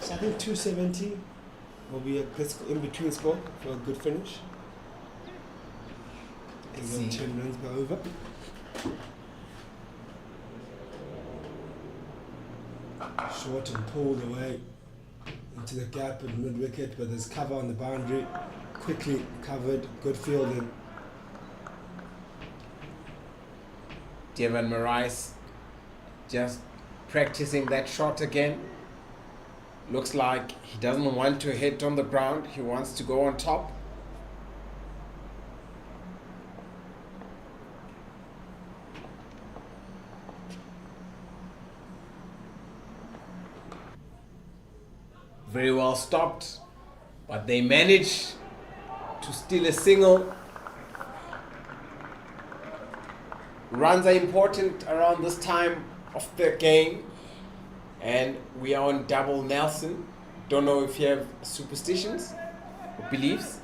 So I think 270 will be a good in-between score for a good finish. Let's They've got see. 10 runs per over. Short and pulled away into the gap at mid-wicket, but there's cover on the boundary. Quickly covered, good fielding. Devon Morais just practicing that shot again. Looks like he doesn't want to hit on the ground. He wants to go on top. Very well stopped, but they managed to steal a single. Runs are important around this time of the game, and we are on double Nelson. Don't know if you have superstitions or beliefs.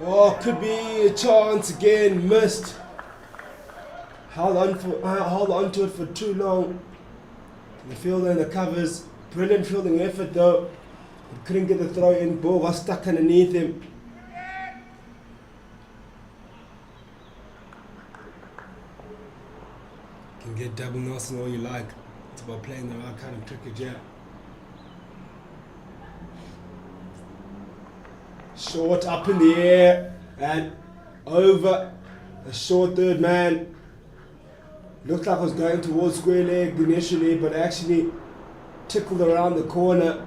Oh, could be a chance again, missed. Held on to it for too long. The fielder in the covers, brilliant fielding effort though. He couldn't get the throw in, ball was stuck underneath him. You can get double Nelson all you like. It's about playing the right kind of cricket, yeah. Short up in the air and over the short third man. Looked like it was going towards square leg initially, but actually tickled around the corner.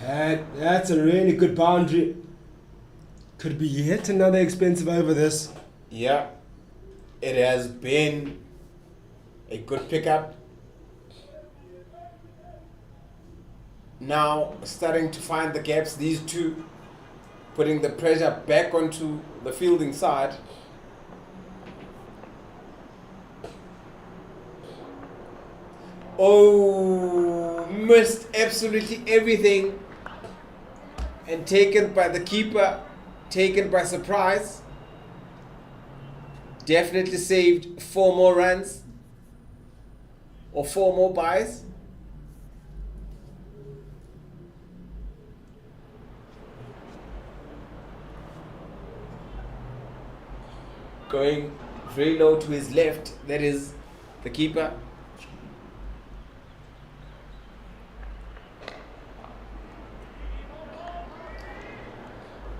And that's a really good boundary. Could be yet another expensive over this. Yeah, it has been a good pickup. Now starting to find the gaps, these two putting the pressure back onto the fielding side. Oh, missed absolutely everything and taken by the keeper, taken by surprise. Definitely saved 4 more runs or 4 more byes. Going very low to his left, that is the keeper.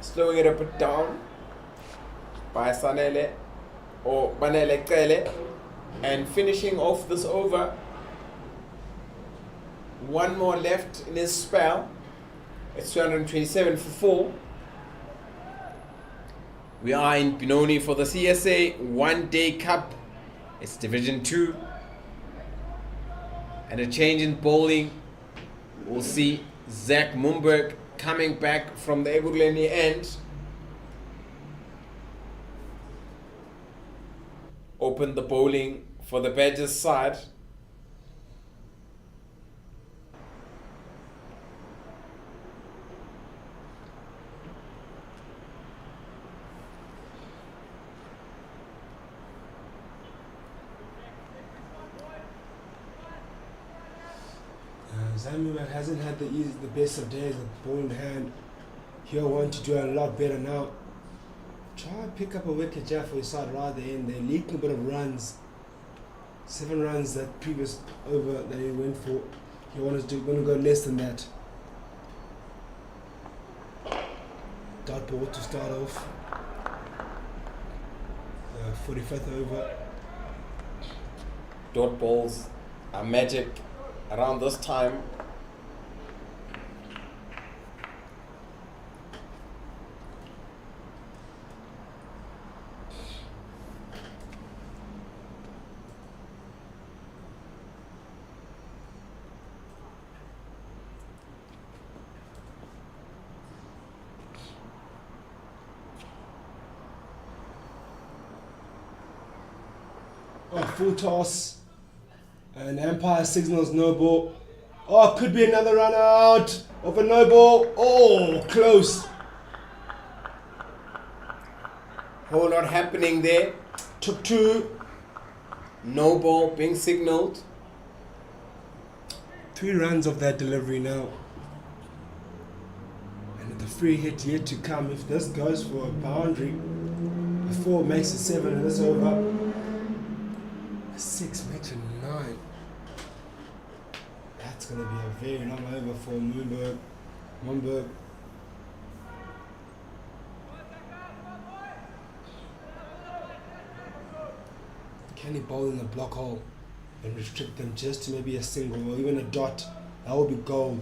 Slowing it a bit down by Sanele or Banele Kele, and finishing off this over. 1 more left in his spell. It's 227 for 4. We are in Benoni for the CSA One Day Cup. It's Division 2. And a change in bowling. We'll see Zach Mumberg coming back from the Ekurhuleni end. Open the bowling for the Badgers side. Mumba hasn't had the best of days, the ball in hand. He'll want to do a lot better now. Try and pick up a wicket here for his side right there, and they're leaking a bit of runs. 7 runs that previous over that he went for. He wants to go less than that. Dot ball to start off. 45th over. Dot balls are magic around this time. Oh, full toss. And umpire signals no ball. Oh, could be another run out of a no ball. Oh, close. Whole lot happening there. Took 2. No ball being signaled. 3 runs of that delivery now. And the free hit yet to come. If this goes for a boundary, a 4 makes it 7 and this over. 6 makes it 9. That's going to be a very long over for Mumberg. Can he bowl in the block hole and restrict them just to maybe a single or even a dot? That would be gold.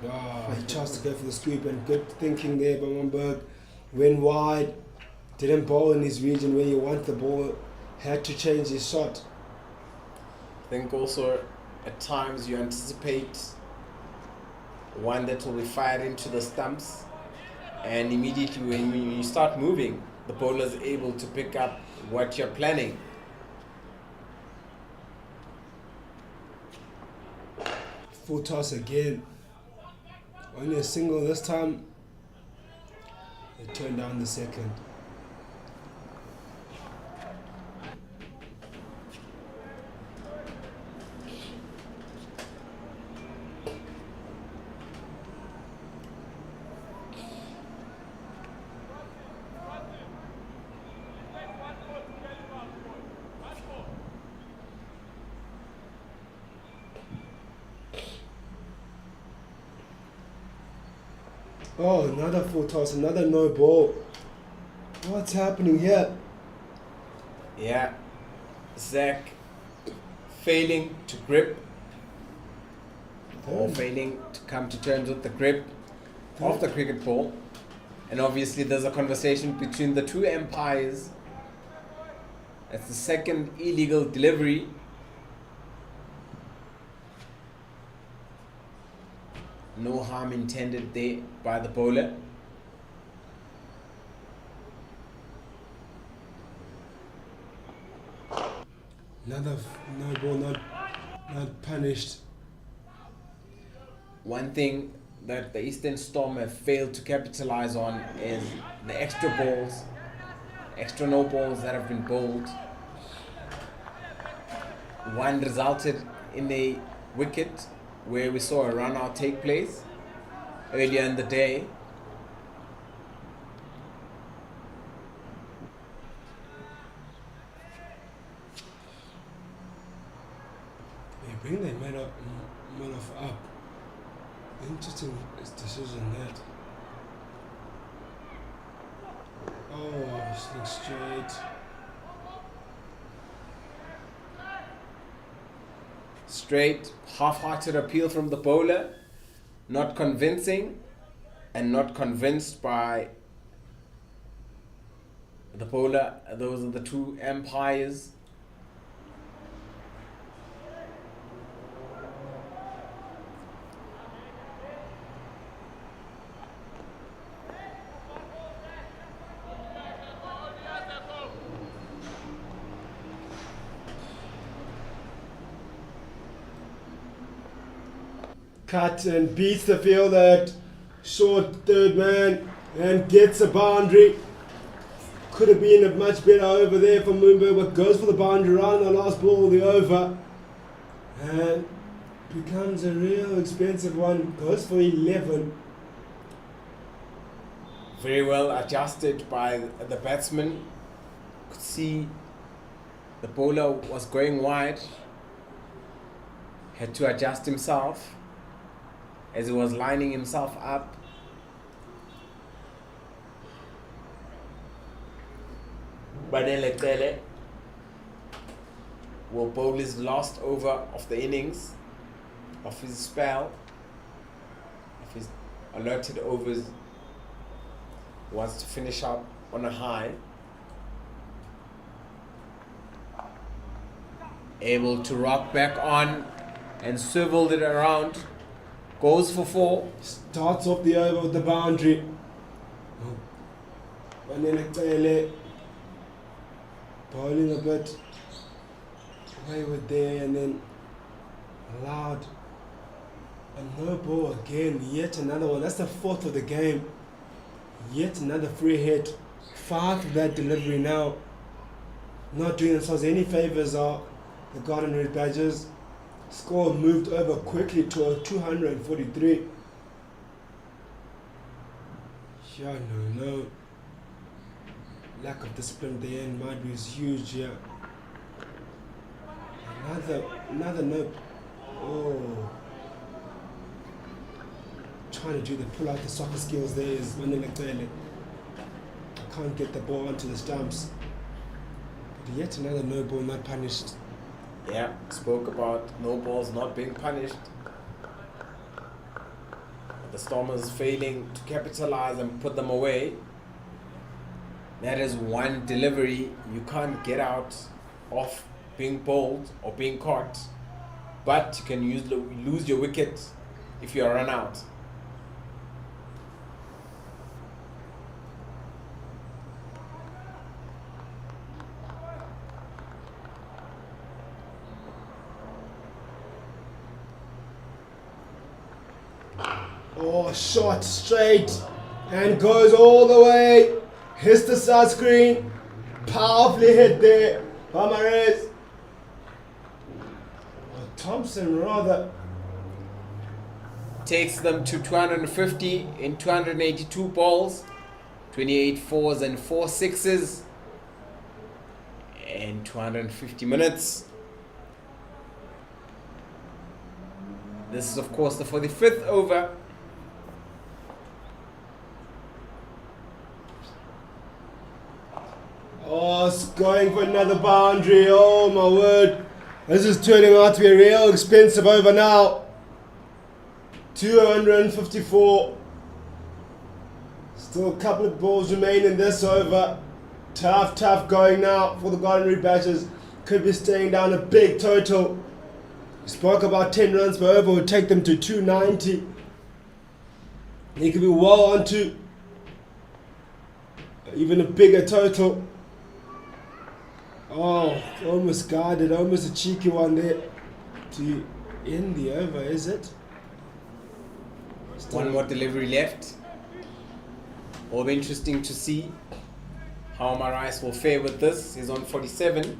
He chose to go for the sweep, and good thinking there by Mumberg. Went wide, didn't bowl in his region where you want the ball, had to change his shot. I think also at times you anticipate one that will be fired into the stumps, and immediately when you start moving, the bowler is able to pick up what you're planning. Full toss again. Only a single this time. They turned down the second. Oh, another full toss, another no ball. What's happening here? Yeah, Zach failing to grip or failing to come to terms with the grip of the cricket ball. And obviously there's a conversation between the 2 umpires. That's the second illegal delivery. No harm intended there by the bowler. Another no ball, not punished. One thing that the Eastern Storm have failed to capitalize on is the extra balls, extra no balls that have been bowled. One resulted in a wicket where we saw a run out take place earlier in the day. They bring their man off up. Interesting decision that. Oh, swing straight. Straight, half-hearted appeal from the bowler, not convincing and not convinced by the bowler. Those are the 2 umpires. Cut and beats the fielder at short third man and gets a boundary. Could have been a much better over there for Moonberg, but goes for the boundary right on the last ball of the over. And becomes a real expensive one. Goes for 11. Very well adjusted by the batsman. Could see the bowler was going wide. Had to adjust himself as he was lining himself up. Benoni will bowl his last over of the innings, of his spell, of his alerted overs. He wants to finish up on a high. Able to rock back on and swiveled it around. Goes for 4. Starts off the over with the boundary. Benoni bowling a bit wayward there, and then allowed a no ball again. Yet another one. That's the 4th of the game. Yet another free hit. 5 of that delivery now. Not doing themselves any favours are the Garden Red Badgers. Score moved over quickly to a 243. Yeah, no. Lack of discipline at the end might be huge here. Another no. Oh. Trying to do the pull out the soccer skills there is Benoni. Can't get the ball onto the stumps. But yet another no ball not punished. Yeah, spoke about no balls not being punished. The Stormers failing to capitalize and put them away. That is one delivery you can't get out of being bowled or being caught, but you can lose your wicket if you are run out. Oh, shot straight and goes all the way. Hits the side screen. Powerfully hit there by Marais. Thompson rather. Takes them to 250 in 282 balls, 28 fours and 4 sixes, and 250 minutes. This is of course the 45th over. Oh, it's going for another boundary. Oh my word. This is turning out to be a real expensive over now. 254. Still a couple of balls remain in this over. Tough going now for the Garden Red Badgers. Could be staying down a big total. We spoke about 10 runs per over would take them to 290. They could be well onto even a bigger total. Oh, almost guarded, almost a cheeky one there to end the over, is it? One more delivery left. Will be interesting to see how Marais will fare with this. He's on 47.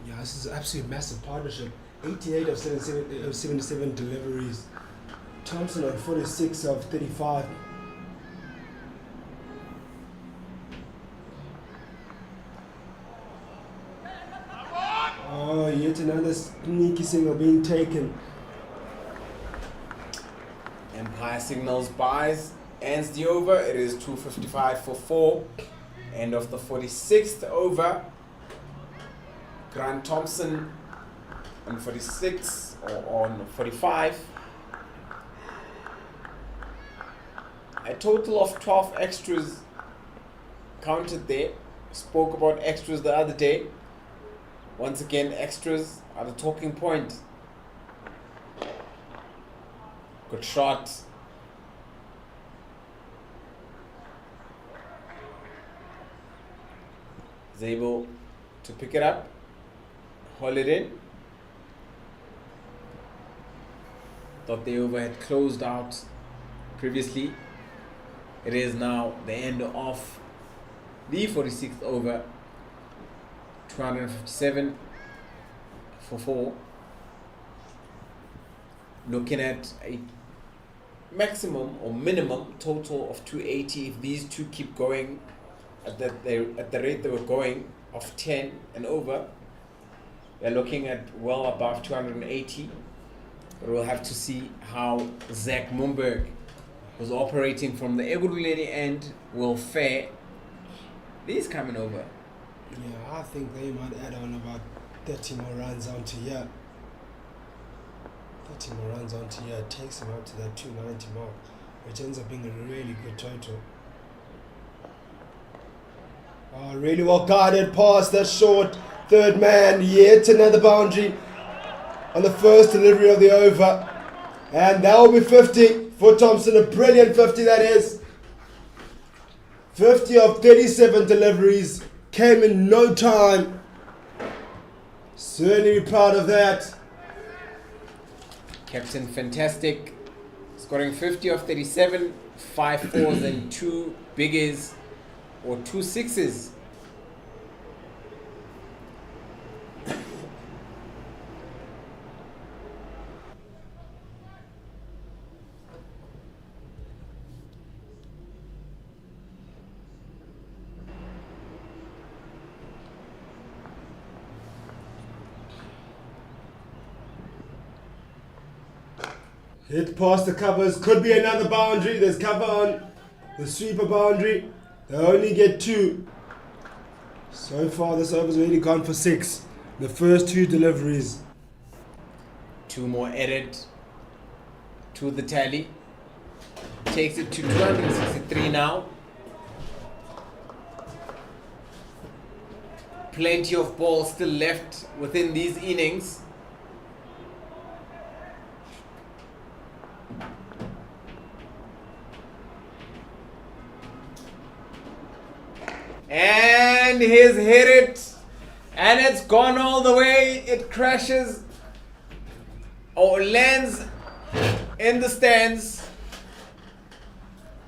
Yeah, this is an absolute massive partnership. 88 of 77 deliveries. Thompson on 46 of 35. Oh, yet another sneaky single being taken. Empire signals buys, ends the over. It is 255 for 4. End of the 46th over. Grant Thompson on 46 or on 45. A total of 12 extras counted there. Spoke about extras the other day. Once again, extras are the talking point. Good shot. Is able to pick it up, hold it in. Thought the over had closed out previously. It is now the end of the 46th over, 257 for 4. Looking at a maximum or minimum total of 280 if these two keep going at the rate they were going of 10 and over. They're looking at well above 280. But we'll have to see how Zach Mumberg, who's operating from the Ekurhuleni end, will fare. These coming over. Yeah, I think they might add on about 30 more runs onto here. 30 more runs onto here takes him up to that 290 mark, which ends up being a really good total. Oh, really well guided pass, that short third man, yet another boundary on the first delivery of the over. And that will be 50 for Thompson, a brilliant 50 that is. 50 of 37 deliveries, came in no time. Certainly proud of that. Captain Fantastic, scoring 50 of 37, 5 fours and 2 biggies or 2 sixes. Hit past the covers, could be another boundary. There's cover on the sweeper boundary. They only get 2. So far this over's already gone for 6. The first 2 deliveries. 2 more added to the tally. Takes it to 263 now. Plenty of balls still left within these innings. And he's hit it, and it's gone all the way. It crashes or lands in the stands.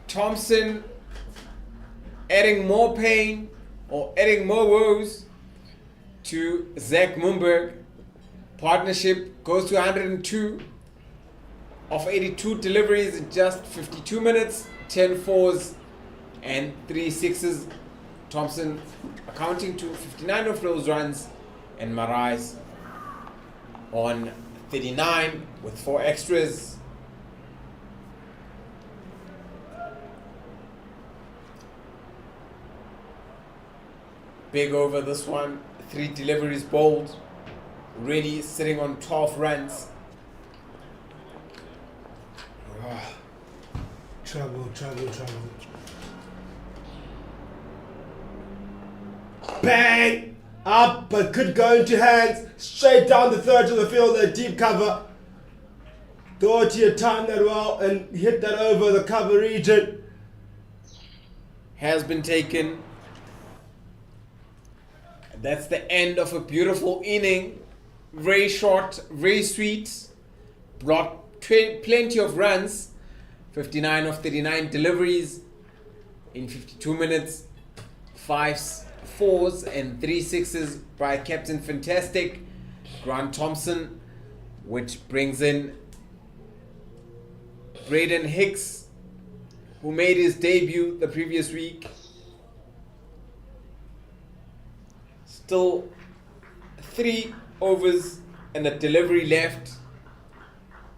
Thompson adding more pain or adding more woes to Zach Mumberg. Partnership goes to 102 of 82 deliveries in just 52 minutes, 10 fours and 3 sixes. Thompson accounting to 59 of those runs, and Marais on 39 with 4 extras. Big over this one, 3 deliveries bowled, really sitting on 12 runs. Trouble. Bang! Up, but could go into hands. Straight down the third of the field, a deep cover. Thought he had timed that well and hit that over the cover region. Has been taken. That's the end of a beautiful inning. Very short, very sweet. Brought plenty of runs. 59 of 39 deliveries in 52 minutes. 5 fours and 3 sixes by Captain Fantastic, Grant Thompson, which brings in Braden Hicks, who made his debut the previous week. Still 3 overs and a delivery left,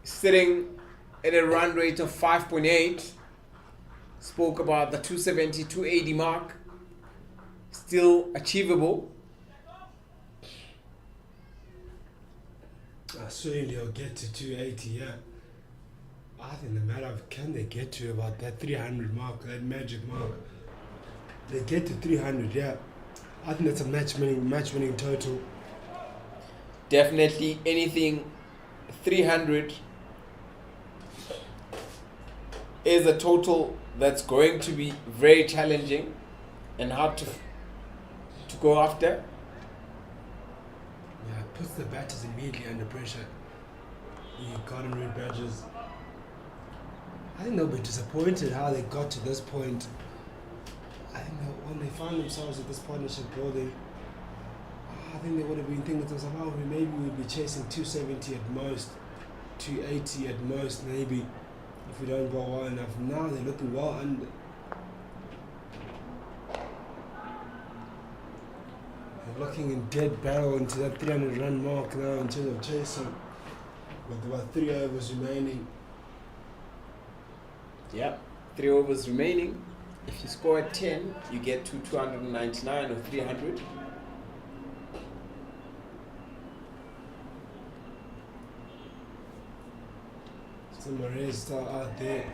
sitting at a run rate of 5.8. Spoke about the 270, 280 mark. Still achievable. Certainly they'll get to 280, yeah. I think the matter of can they get to about that 300 mark, that magic mark. They get to 300, yeah. I think that's a match-winning total. Definitely anything 300 is a total that's going to be very challenging and hard to go after. Yeah, it puts the batters immediately under pressure. You Garden Red Badgers. I think they'll be disappointed how they got to this point. I think when they find themselves with this partnership building, I think they would have been thinking to themselves, oh, maybe we'd be chasing 270 at most, 280 at most, maybe, if we don't bowl well enough. Now they're looking well under. They're looking in dead barrel into that 300 run mark now in terms of chasing, with about 3 overs remaining. Yep, 3 overs remaining. If you score at 10, you get to 299 or 300. So Murray's still out there.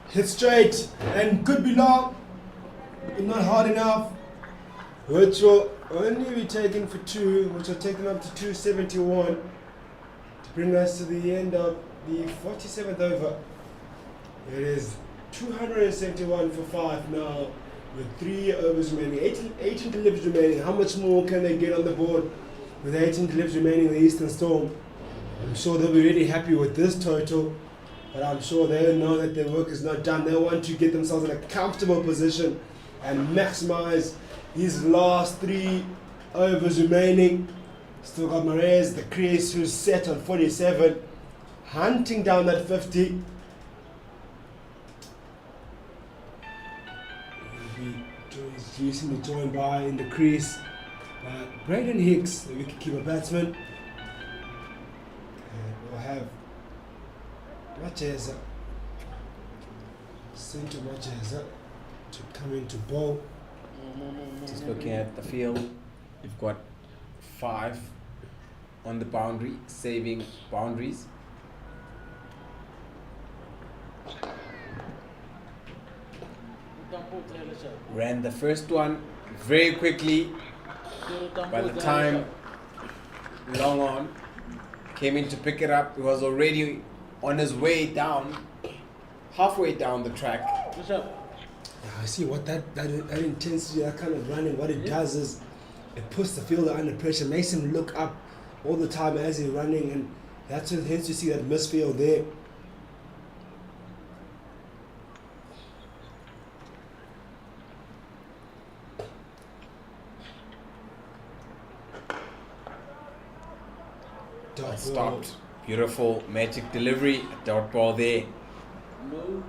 Hit straight and could be long, but not hard enough, which will only be taken for 2, which will take them up to 271 to bring us to the end of the 47th over. It is 271 for 5 now, with 3 overs remaining, 18 deliveries remaining. How much more can they get on the board with 18 deliveries remaining in the Eastern Storm? I'm sure they'll be really happy with this total, but I'm sure they know that their work is not done. They want to get themselves in a comfortable position and maximize these last 3 overs remaining. Still got Marais, the crease, who's set on 47, hunting down that 50. He's recently joined by in the crease by Braden Hicks, the wicketkeeper batsman. And we'll have Macheza, Centre Macheza, to come into bowl. Just looking at the field, you've got 5 on the boundary, saving boundaries. Ran the first one very quickly. By the time Long On came in to pick it up, he was already on his way down, halfway down the track. I see what that intensity, that kind of running, what it does is it puts the fielder under pressure, makes him look up all the time as he's running, and that's what hence you see that misfield there. Dot Stopped. Beautiful magic delivery. A dot ball there. No.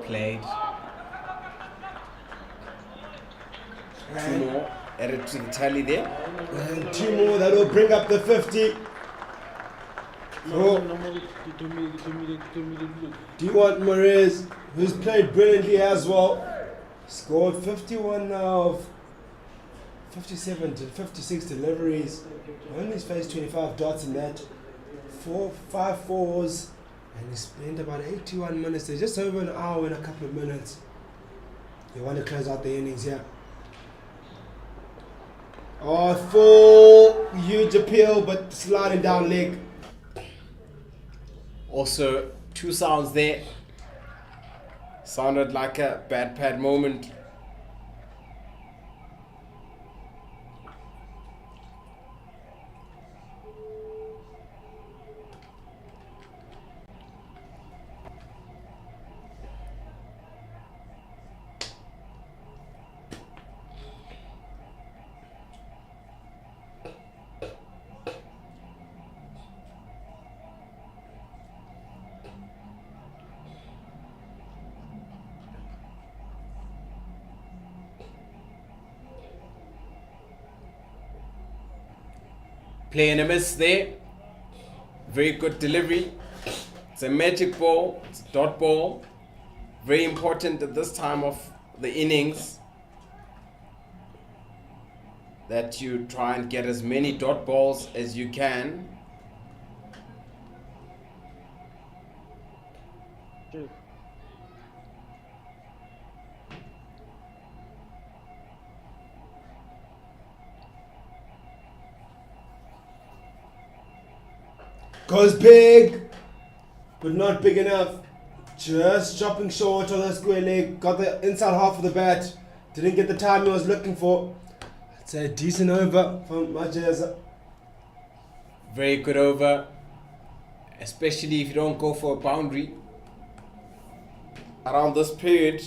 Played. 2 more. Added to the tally there. And 2 more that will bring up the 50. Oh. Dewant Marais, who's played brilliantly as well, scored 51 now of 57 to 56 deliveries. Only faced 25 dots in that. 5 fours, and he spent about 81 minutes there, just over an hour and a couple of minutes. You want to close out the innings here. Oh, full huge appeal, but sliding down leg. Also, 2 sounds there. Sounded like a bad pad moment. Play and a miss there. Very good delivery. It's a magic ball. It's a dot ball. Very important at this time of the innings that you try and get as many dot balls as you can. Goes big, but not big enough. Just chopping short on the square leg. Got the inside half of the bat. Didn't get the time he was looking for. I'd say a decent over from Majeza. Very good over, especially if you don't go for a boundary around this period.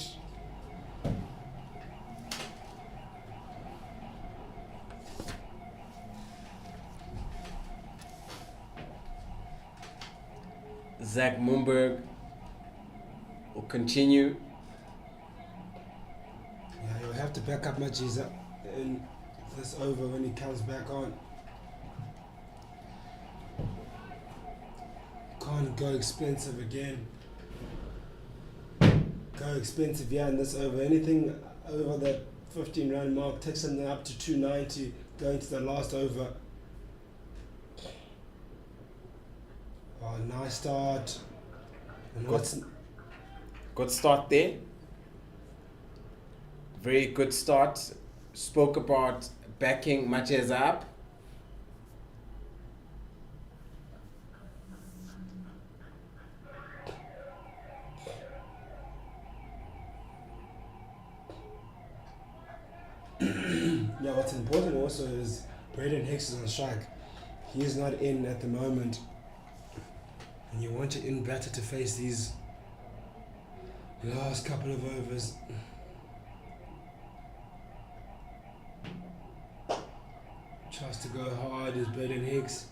Zach Mumberg will continue. Yeah, you'll have to back up Majeza in this over when he comes back on. Can't go expensive again. Go expensive, yeah, in this over. Anything over that 15 run mark takes something up to 290 going to the last over. Oh, nice start. And Good start there. Very good start. Spoke about backing Majeza up. Yeah, what's important also is Braden Hicks is on strike. He is not in at the moment. And you want your in batter to face these last couple of overs. Tries to go hard is Braden Hicks.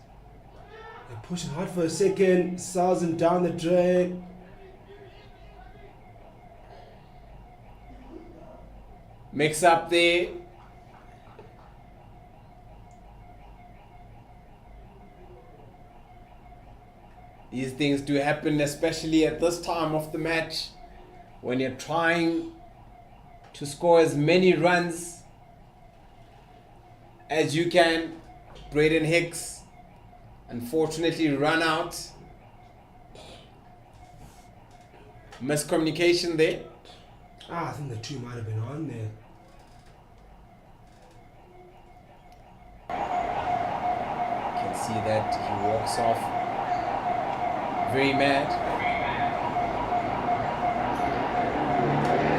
They're pushing hard for a second. Sails him down the drain. Mix up there. These things do happen, especially at this time of the match when you're trying to score as many runs as you can. Braden Hicks unfortunately run out. Miscommunication there. I think the two might have been on there. You can see that he walks off very mad.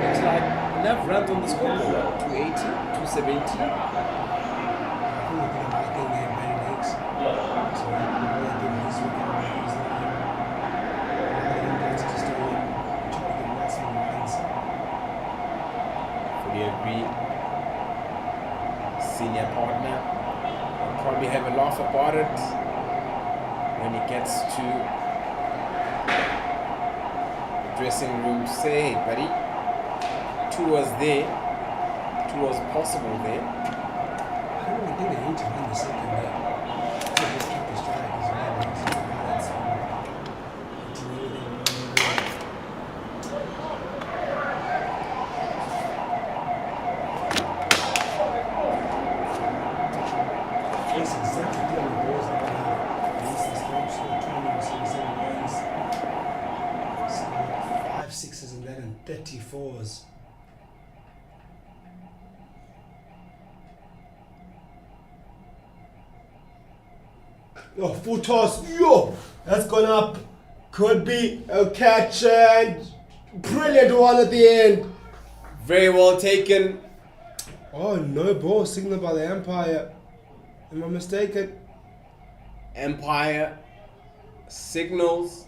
Looks like enough runs on the scoreboard. 280, 270. I think we're going to make there Braden Hicks. So we're going to give his wicket away. He's not here. Allowing him to stay in. Trying to get maximum runs. Fully agree. Senior partner will probably have a laugh about it when he gets to dressing room to say, hey buddy, two was there, two was possible there. I don't really think they need to win the second there. So just keep the strike as well. That's That's exactly the only balls that they have. Against the scope, so 277 runs. Scored 5 sixes and that and 34s. Oh, full toss. Yo! That's gone up. Could be a catch and brilliant one at the end. Very well taken. Oh, no ball signal by the umpire. Am I mistaken? Empire signals.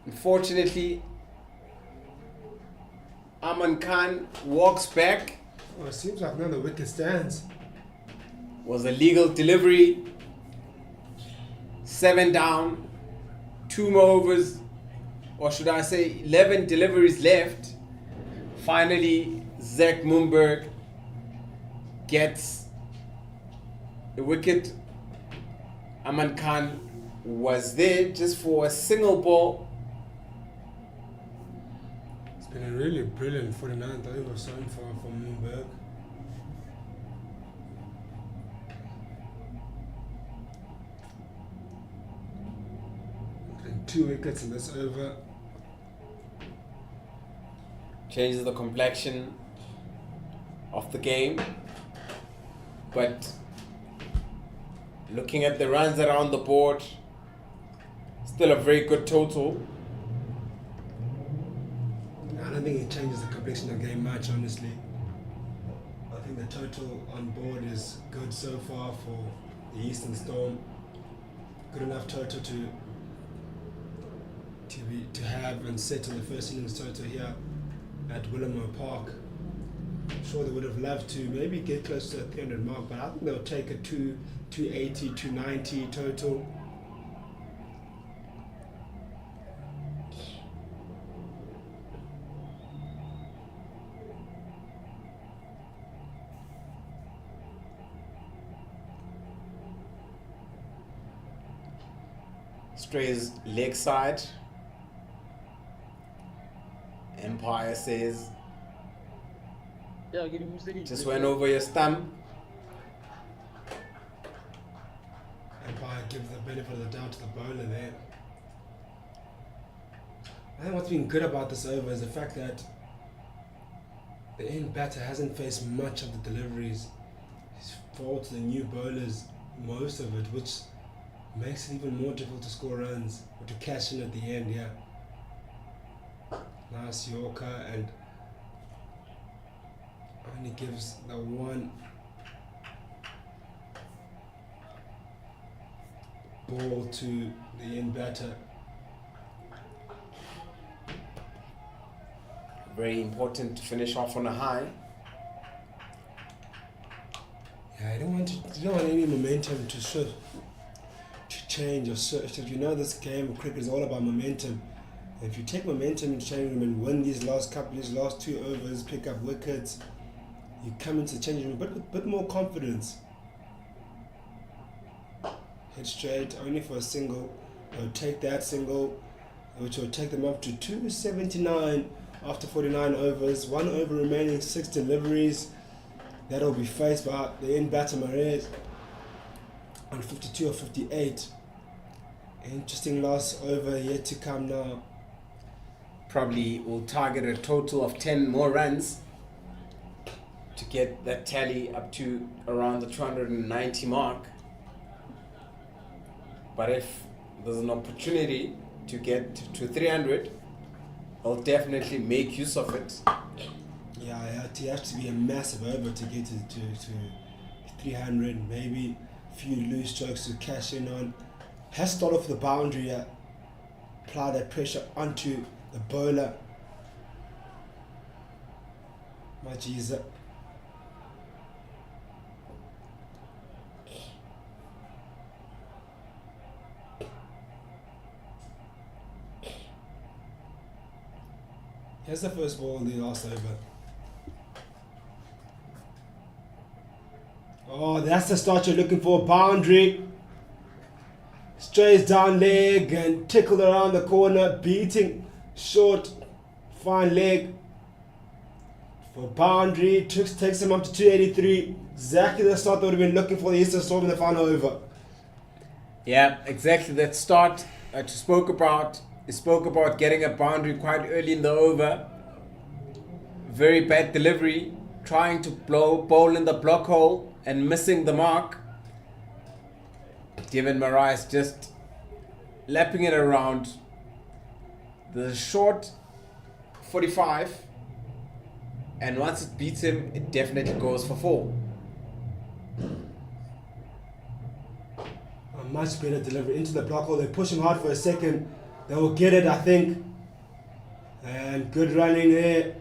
Unfortunately, Aman Khan walks back. Oh, it seems like another wicket stands. Was a legal delivery. 7 down, 2 more overs, or should I say 11 deliveries left. Finally, Zach Mumberg gets a wicket. Aman Khan was there just for a single ball. It's been a really brilliant 49th over so far from Mumberg. And 2 wickets in this over. Changes the complexion of the game, but Looking at the runs that are on the board, still a very good total. I don't think it changes the complexion of the game much, honestly. I think the total on board is good so far for the Eastern Storm. Good enough total to have and set in the first innings total here at Willowmoore Park. I'm sure they would have loved to maybe get close to the 300 mark, but I think they'll take a 280, 290 total. Strays leg side. Empire says, just went over your stump. Empire gives the benefit of the doubt to the bowler there. I think what's been good about this over is the fact that the end batter hasn't faced much of the deliveries. He's fought the new bowlers most of it, which makes it even more difficult to score runs or to cash in at the end. Yeah, nice Yorker, and only gives the one ball to the end batter. Very important to finish off on a high. Yeah, you don't want any momentum to shift, to change or shift. If you know this game of cricket is all about momentum, and if you take momentum and change them and win these last 2 overs, pick up wickets, you come into the changing room with a bit more confidence. Head straight, only for a single. They'll take that single, which will take them up to 279 after 49 overs. 1 over remaining, 6 deliveries. That'll be faced by the end batter Marais on 52 or 58. Interesting last over yet to come now. Probably will target a total of 10 more runs to get that tally up to around the 290 mark. But if there's an opportunity to get to 300, I'll definitely make use of it. Yeah, it has to be a massive over to get to 300, maybe a few loose strokes to cash in on. Has to start off the boundary, apply that pressure onto the bowler. Much easier. Here's the first ball in the last over. Oh, that's the start you're looking for. Boundary. Strays down leg and tickled around the corner. Beating short. Fine leg. For boundary. Takes him up to 283. Exactly the start they would have been looking for the Eastern Storm in the final over. Yeah, exactly that start that you spoke about. You spoke about getting a boundary quite early in the over. Very bad delivery. Trying to bowl in the block hole and missing the mark. Devon Marais just lapping it around. The short 45. And once it beats him, it definitely goes for 4. A much better delivery into the block hole. They push him hard for a second. They will get it, I think. And good running there.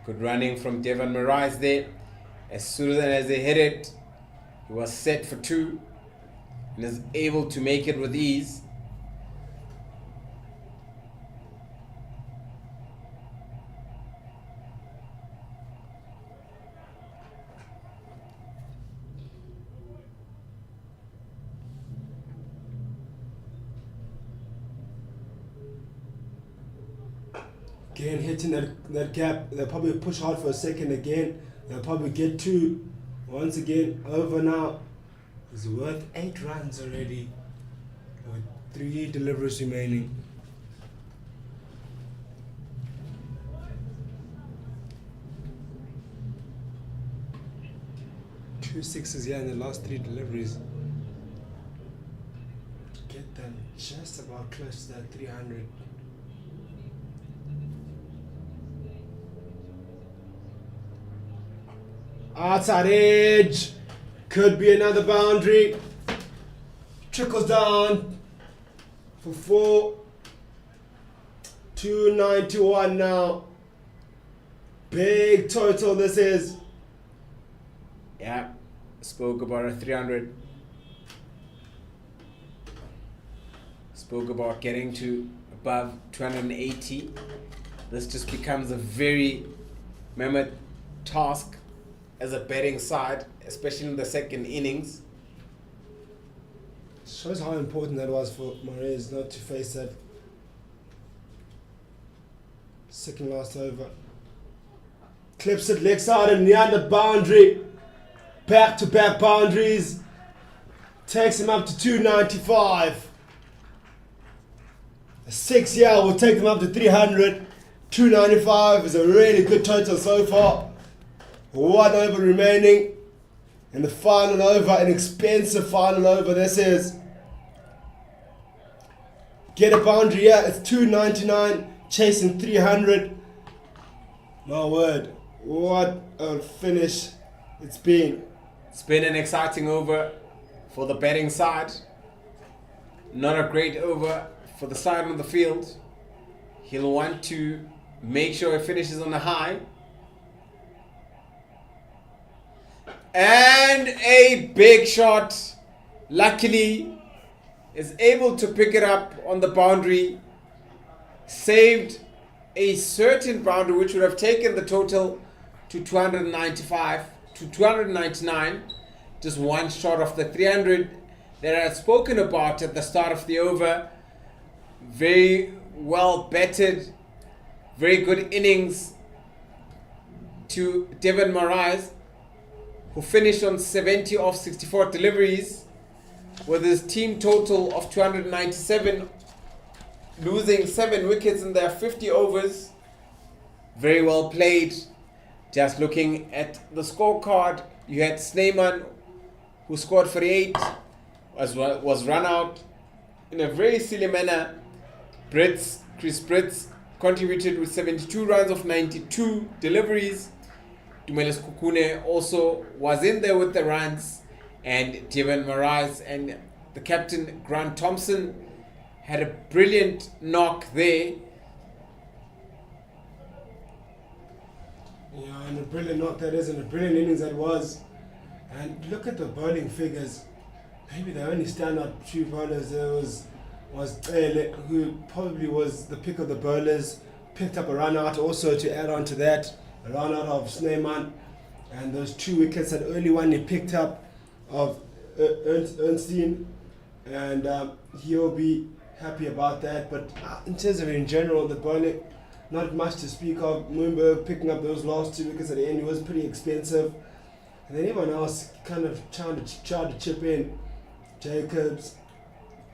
Good running from Devon Marais there. As soon as they hit it, he was set for 2 and is able to make it with ease. Again, hitting that gap. They'll probably push hard for a second again. They'll probably get 2. Once again, over now. It's worth 8 runs already. With 3 deliveries remaining. 2 6s here in the last 3 deliveries. get them just about close to that 300. Outside edge. Could be another boundary. Trickles down for 4. 291 now. Big total this is. Yeah, spoke about a 300. Spoke about getting to above 280. This just becomes a very mammoth task as a betting side, especially in the second innings. Shows how important that was for Moraes not to face that second last over. Clips it leg side and the under boundary. Back to back boundaries. Takes him up to 295. A 6-year will take them up to 300. 295 is a really good total so far. 1 over remaining. And the final over, an expensive final over this is. Get a boundary, yeah, it's 299, chasing 300. My word, what a finish it's been. It's been an exciting over for the betting side. Not a great over for the side on the field. He'll want to make sure he finishes on a high. And a big shot. Luckily, is able to pick it up on the boundary. Saved a certain boundary which would have taken the total to 295 to 299. Just one short of the 300 that I had spoken about at the start of the over. Very well betted. Very good innings to Devon Moraes, who finished on 70 of 64 deliveries with his team total of 297, losing 7 wickets in their 50 overs. Very well played. Just looking at the scorecard, you had Snyman, who scored 48, was run out in a very silly manner. Chris Brits contributed with 72 runs of 92 deliveries. Dumeles Kukune also was in there with the runs, and Devon Moraes and the captain Grant Thompson had a brilliant knock there. Yeah, and a brilliant knock that is, and a brilliant innings that was. And look at the bowling figures. Maybe the only standout 2 bowlers there was Ele, who probably was the pick of the bowlers. Picked up a run out also to add on to that. A run out of Snyman, and those 2 wickets, that early one he picked up of Ernstein, and he'll be happy about that. But in terms of in general, the bowling, not much to speak of. Moonberg picking up those last 2 wickets at the end, he was pretty expensive. And then everyone else kind of tried to chip in. Jacobs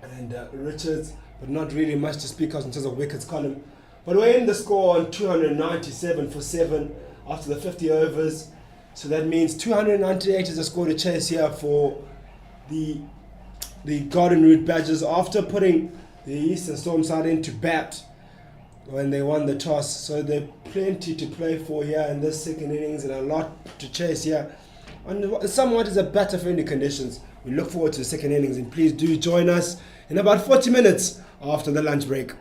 and Richards, but not really much to speak of in terms of wickets column. But we're in the score on 297 for 7 after the 50 overs. So that means 298 is a score to chase here for the Garden Route Badgers after putting the Eastern Storm side into bat when they won the toss. So there's plenty to play for here in this second innings and a lot to chase here. And somewhat is a batter-friendly conditions. We look forward to the second innings, and please do join us in about 40 minutes after the lunch break.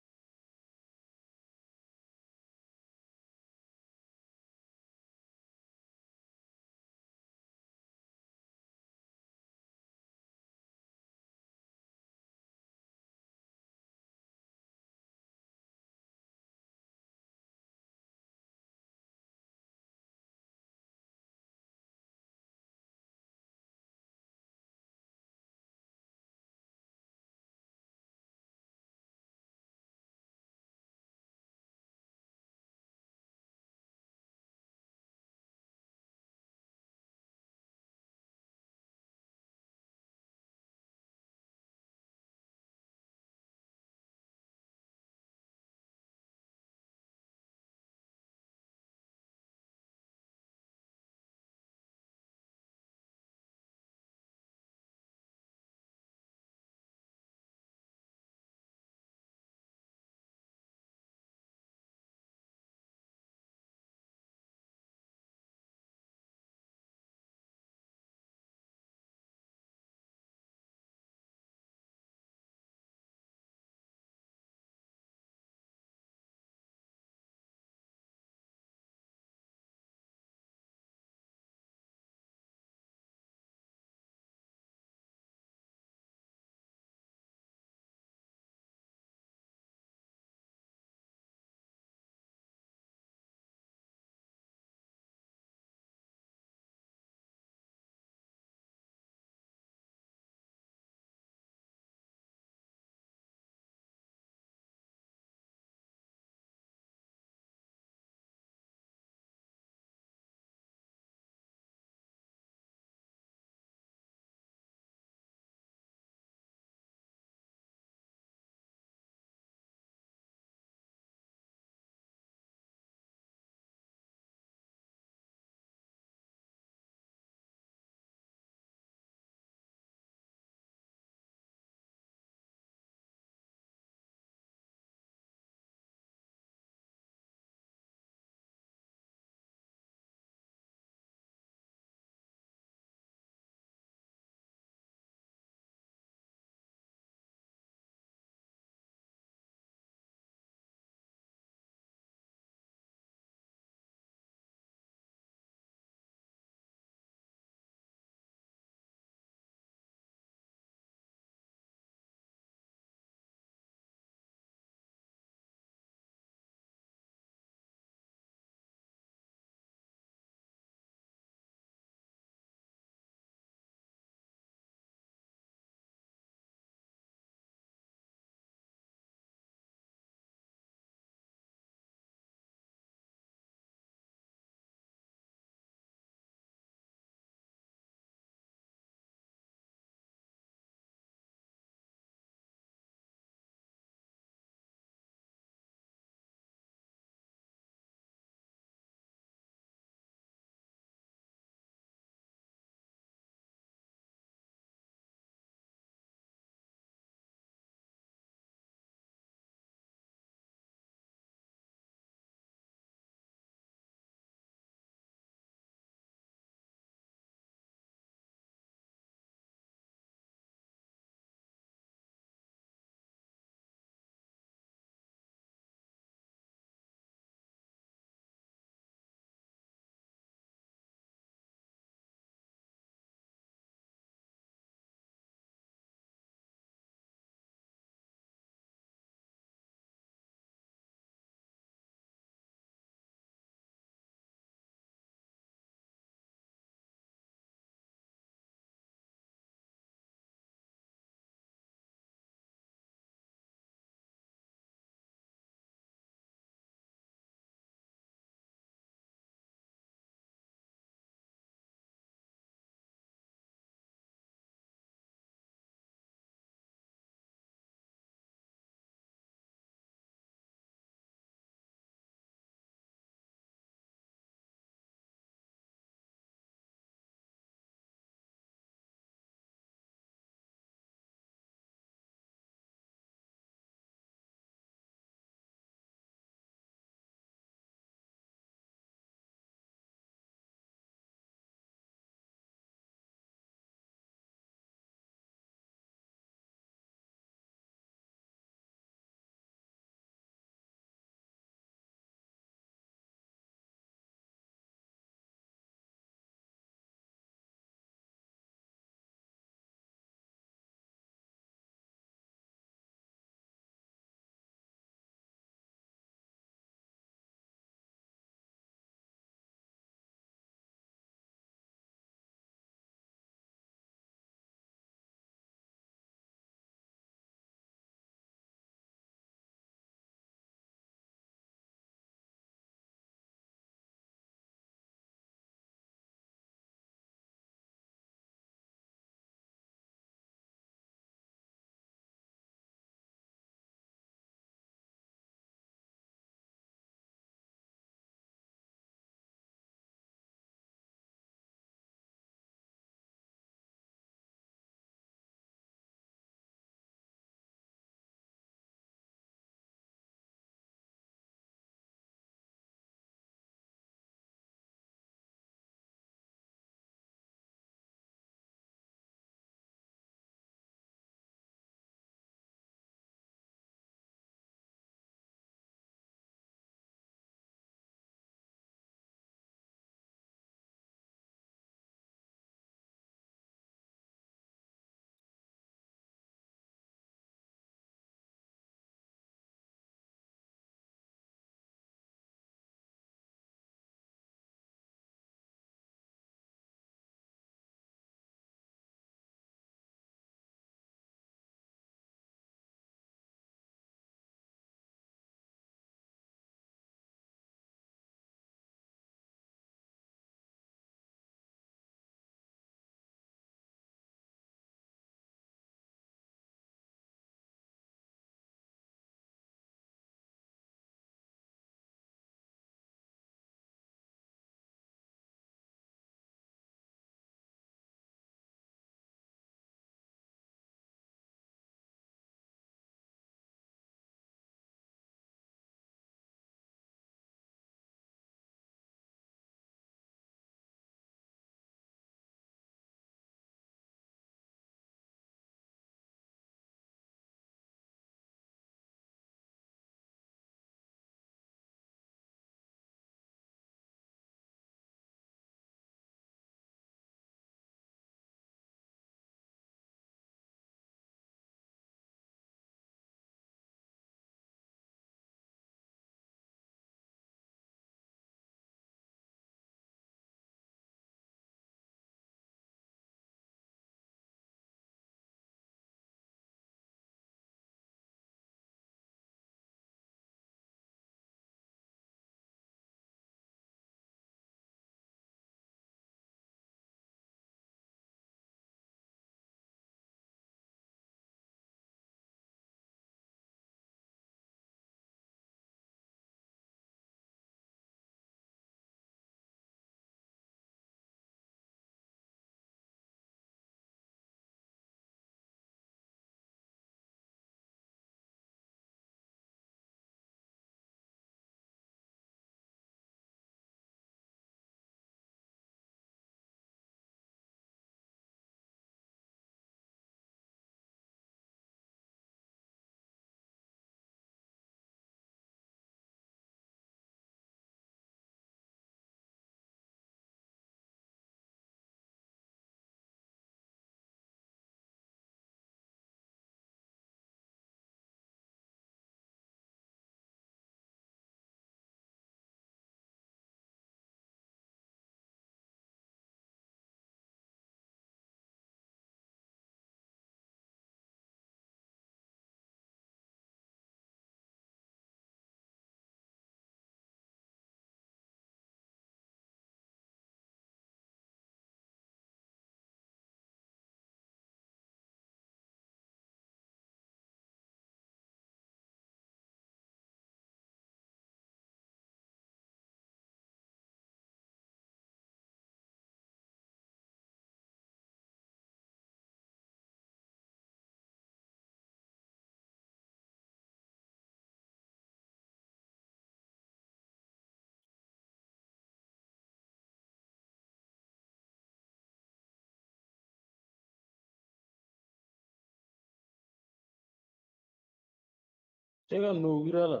Chega no Virala.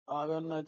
Aga na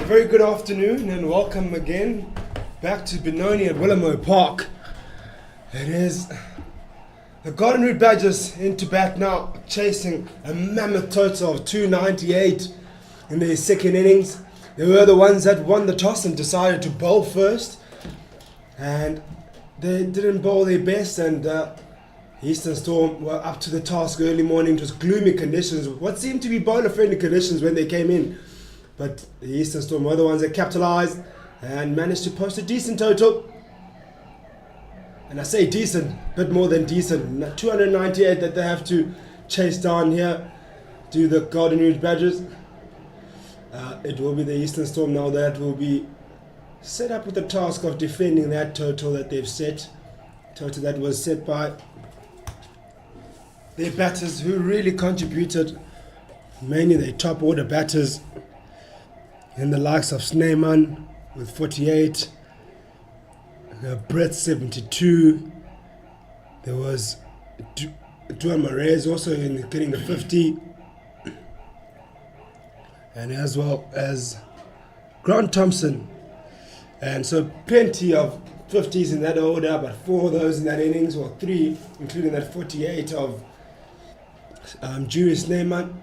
very good afternoon and welcome again back to Benoni at Willowmoore Park. It is the Garden Route Badgers into bat now, chasing a mammoth total of 298 in their second innings. They were the ones that won the toss and decided to bowl first, and they didn't bowl their best, and Eastern Storm were up to the task early morning. It was gloomy conditions, what seemed to be bowler-friendly conditions when they came in. But the Eastern Storm were the ones that capitalised and managed to post a decent total. And I say decent, a bit more than decent. 298 that they have to chase down here to the Garden Route Badgers. It will be the Eastern Storm now that will be set up with the task of defending that total that they've set. Total that was set by their batters who really contributed. Mainly their top order batters. And the likes of Sneeman with 48, Brett 72, there was Duan Marez also getting the 50, and as well as Grant Thompson. And so plenty of 50s in that order, but 4 of those in that innings, or 3, including that 48 of Julius Sneeman.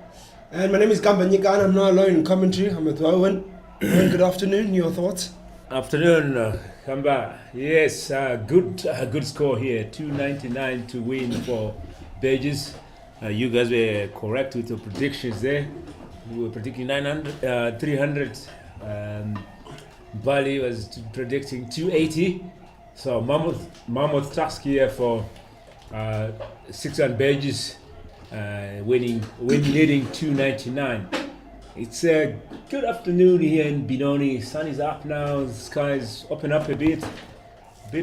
And my name is Gamba Nyika, and I'm not alone in commentary. I'm with Owen. Owen, good afternoon. Your thoughts? Afternoon, Gamba. Yes, good score here. 299 to win for Badgers. You guys were correct with your predictions there. You were predicting 300. Bali was predicting 280. So mammoth task here for 600 Badgers. Leading 299. It's a good afternoon here in Benoni. Sun is up now. The skies open up a bit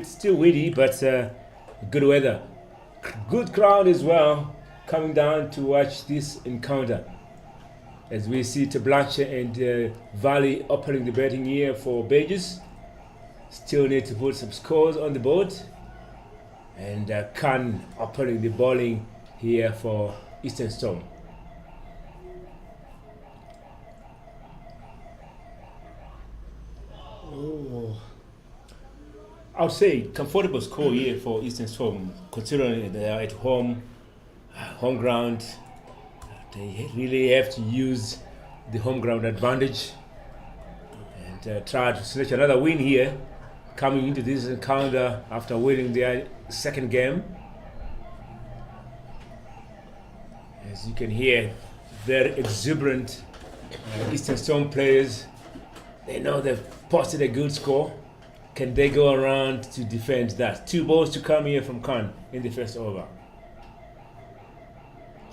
still windy, but good weather. Good crowd as well coming down to watch this encounter. As we see Tablanche and Valley opening the batting here for Badgers. Still need to put some scores on the board. And Khan opening the bowling here for Eastern Storm. Oh, I would say comfortable score here for Eastern Storm, considering they are at home ground. They really have to use the home ground advantage and try to snatch another win here, coming into this encounter after winning their second game. As you can hear, very exuberant Eastern Storm players. They know they've posted a good score. Can they go around to defend that? 2 balls to come here from Khan in the first over.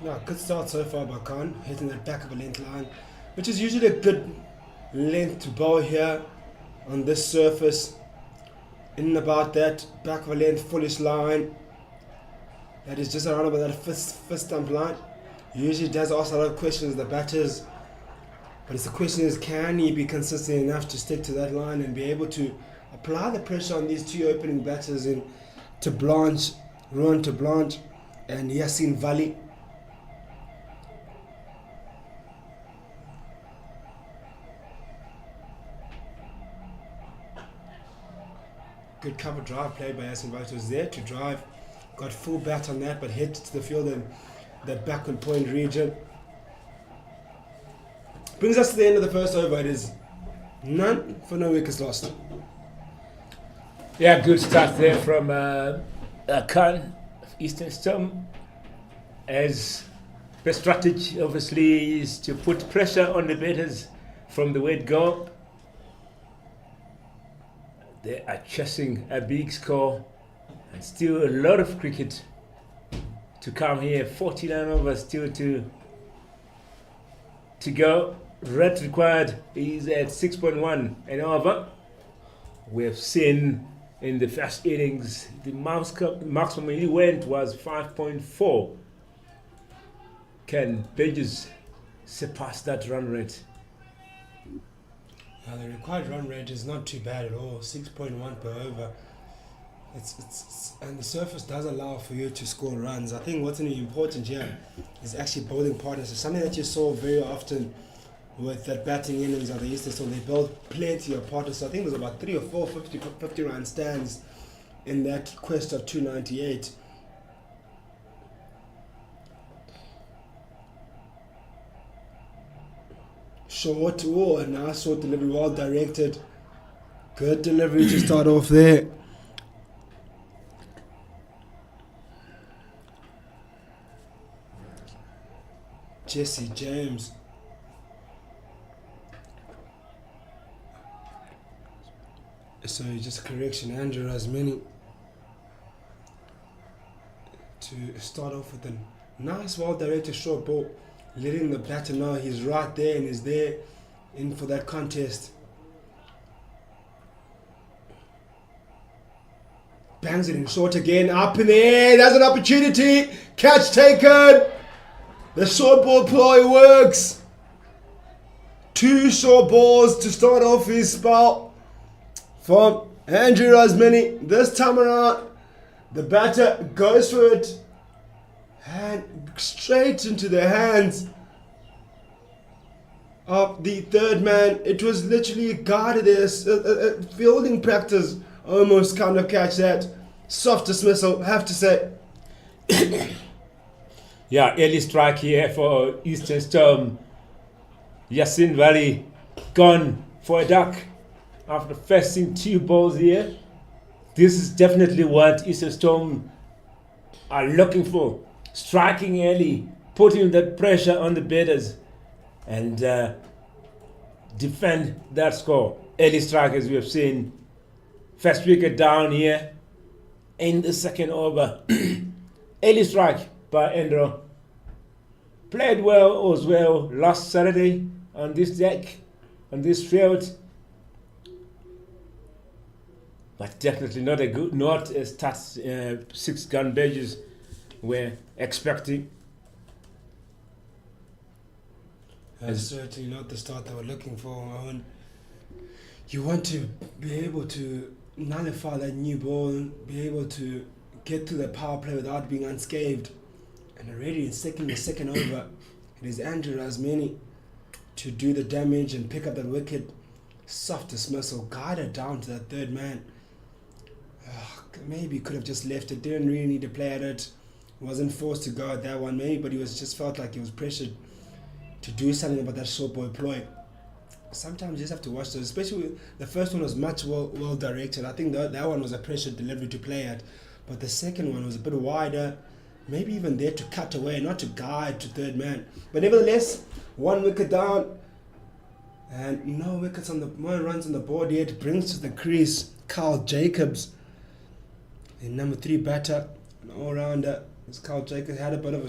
yeah, good start so far by Khan, hitting that back of a length line, which is usually a good length to bowl here on this surface. In and about that back of a length fullish line. That is just around about that fifth stump line. Usually does ask a lot of questions, the batters. But the question is, can he be consistent enough to stick to that line and be able to apply the pressure on these 2 opening batters in Ruan Tablanche and Yasin Valley. Good cover drive played by Yasin Valley. Was there to drive, got full bat on that, but hit to the field in that backward point region. Brings us to the end of the first over. It is none for no wickets lost. Yeah, good start there from Khan, Eastern Storm. As the strategy obviously is to put pressure on the batters from the word go. They are chasing a big score and still a lot of cricket to come here. 49 overs still to go. Rate required is at 6.1 an over. We have seen in the first innings the maximum he went was 5.4. Can Badgers surpass that run rate? The required run rate is not too bad at all. 6.1 per over. It's and the surface does allow for you to score runs. I think what's really important here is actually bowling partners. It's something that you saw very often with that batting innings of the Eastern Storm. They built plenty of partners. So I think there's about 3 or 4 50 run stands in that quest of 298. Short, a nice short delivery, well directed. Good delivery to start off there. Jesse James. So just a correction, Andrew Rasmini to start off with a nice, well-directed short ball, letting the batter know he's right there and is there in for that contest. Bangs it in short again, up in the air, there's an opportunity, catch taken. The short ball ploy works. 2 short balls to start off his spell from Andrew Rasmini. This time around, the batter goes for it and straight into the hands of the third man. It was literally guarded as a fielding practice, almost kind of catch that. Soft dismissal, have to say. Yeah, early strike here for Eastern Storm. Yasin Valley gone for a duck after facing 2 balls here. This is definitely what Eastern Storm are looking for. Striking early, putting that pressure on the batters and defend that score. Early strike, as we have seen. First wicket down here in the second over. Early strike by Endro. Played well as well last Saturday on this deck, on this field. But definitely not as tough 6-gun badges were expecting. That's certainly not the start they were looking for. You want to be able to nullify that new ball, be able to get to the power play without being unscathed. And already in the second over, it is Andrew Rasmini to do the damage and pick up that wicket. Soft dismissal, guided down to that third man. Maybe could have just left it, didn't really need to play at it. Wasn't forced to go at that one, maybe, but he just felt like he was pressured to do something about that short ball ploy. Sometimes you just have to watch those, especially the first one was much well directed. I think that one was a pressured delivery to play at, but the second one was a bit wider, maybe even there to cut away, not to guide to third man. But nevertheless, 1 wicket down and no runs on the board yet. Brings to the crease Carl Jacobs, the number 3 batter, an all-rounder. This Carl Jacobs had a bit of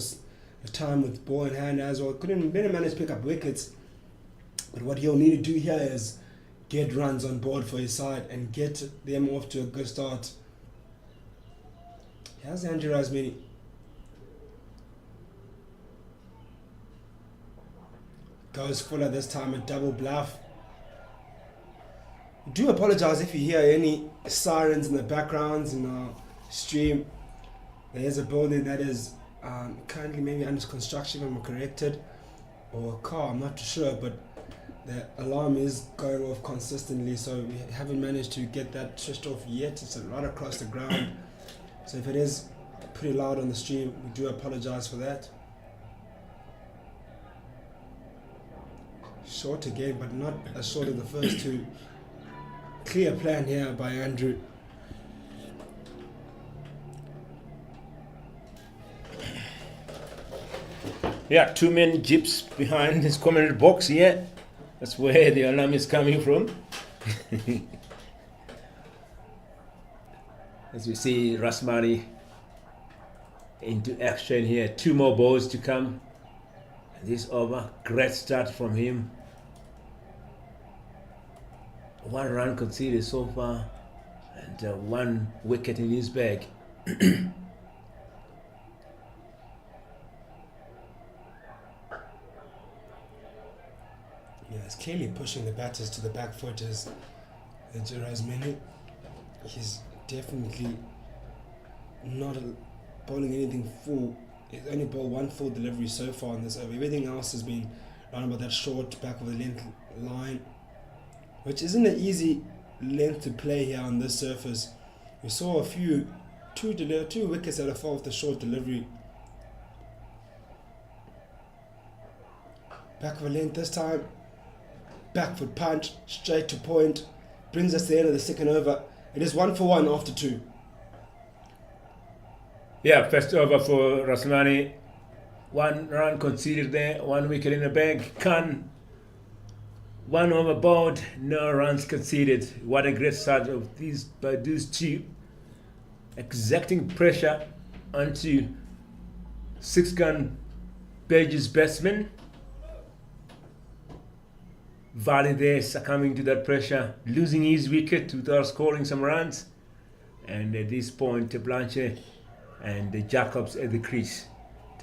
a time with ball in hand as well. Didn't manage to pick up wickets. But what he'll need to do here is get runs on board for his side and get them off to a good start. Here's Andrew Rasmini. Goes fuller this time, a double bluff. I do apologize if you hear any sirens in the backgrounds in our stream. There is a building that is currently maybe under construction, if I'm corrected, or a car, I'm not too sure, but the alarm is going off consistently, so we haven't managed to get that switched off yet. It's right across the ground, so if it is pretty loud on the stream, we do apologize for that. Short again, but not as short as the first 2. Clear plan here by Andrew. Yeah, 2 men jeeps behind his commentary box here. That's where the alarm is coming from. As we see Rasmani into action here. 2 more balls to come. This over, great start from him. 1 run conceded so far and 1 wicket in his bag. Yeah, it's clearly pushing the batters to the back foot as Rasmini. He's definitely not bowling anything full. He's only bowled 1 full delivery so far in this over. Everything else has been around about that short back of the length line, which isn't an easy length to play here on this surface. We saw two wickets that fell off the short delivery. Back of a length this time. Back foot punch, straight to point. Brings us to the end of the second over. It is 1 for 1 after 2. Yeah, first over for Rasmani. 1 run conceded there, 1 wicket in the bag. Khan, 1 overboard, no runs conceded. What a great start of these by these two, exacting pressure onto 6-gun Page's batsman. Valley there succumbing to that pressure, losing his wicket without scoring some runs. And at this point, Blanche and the Jacobs at the crease.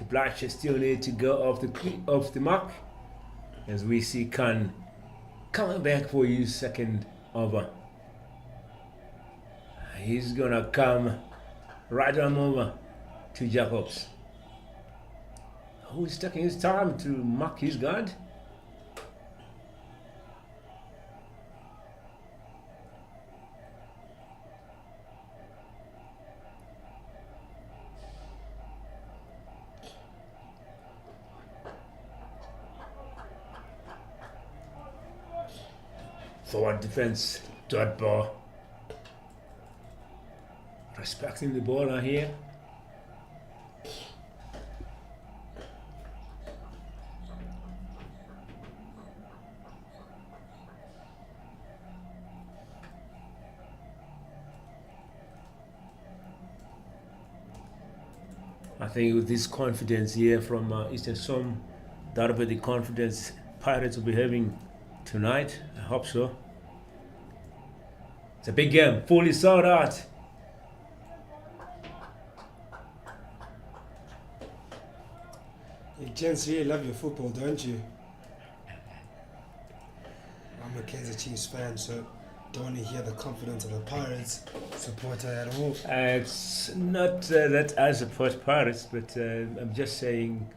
Blanche still need to go off the mark as we see Khan coming back for his second over. He's gonna come right on over to Jacobs, who's taking his time to mark his guard. Forward defense, dot ball. Respecting the bowler here. I think with this confidence here from Eastern Som, that'll be the confidence Pirates will be having tonight. I hope so. It's a big game, fully sold out. You gents really love your football, don't you? I'm a Kaizer Chiefs fan, so don't want to hear the confidence of a Pirates supporter at all. It's not that I support Pirates, but I'm just saying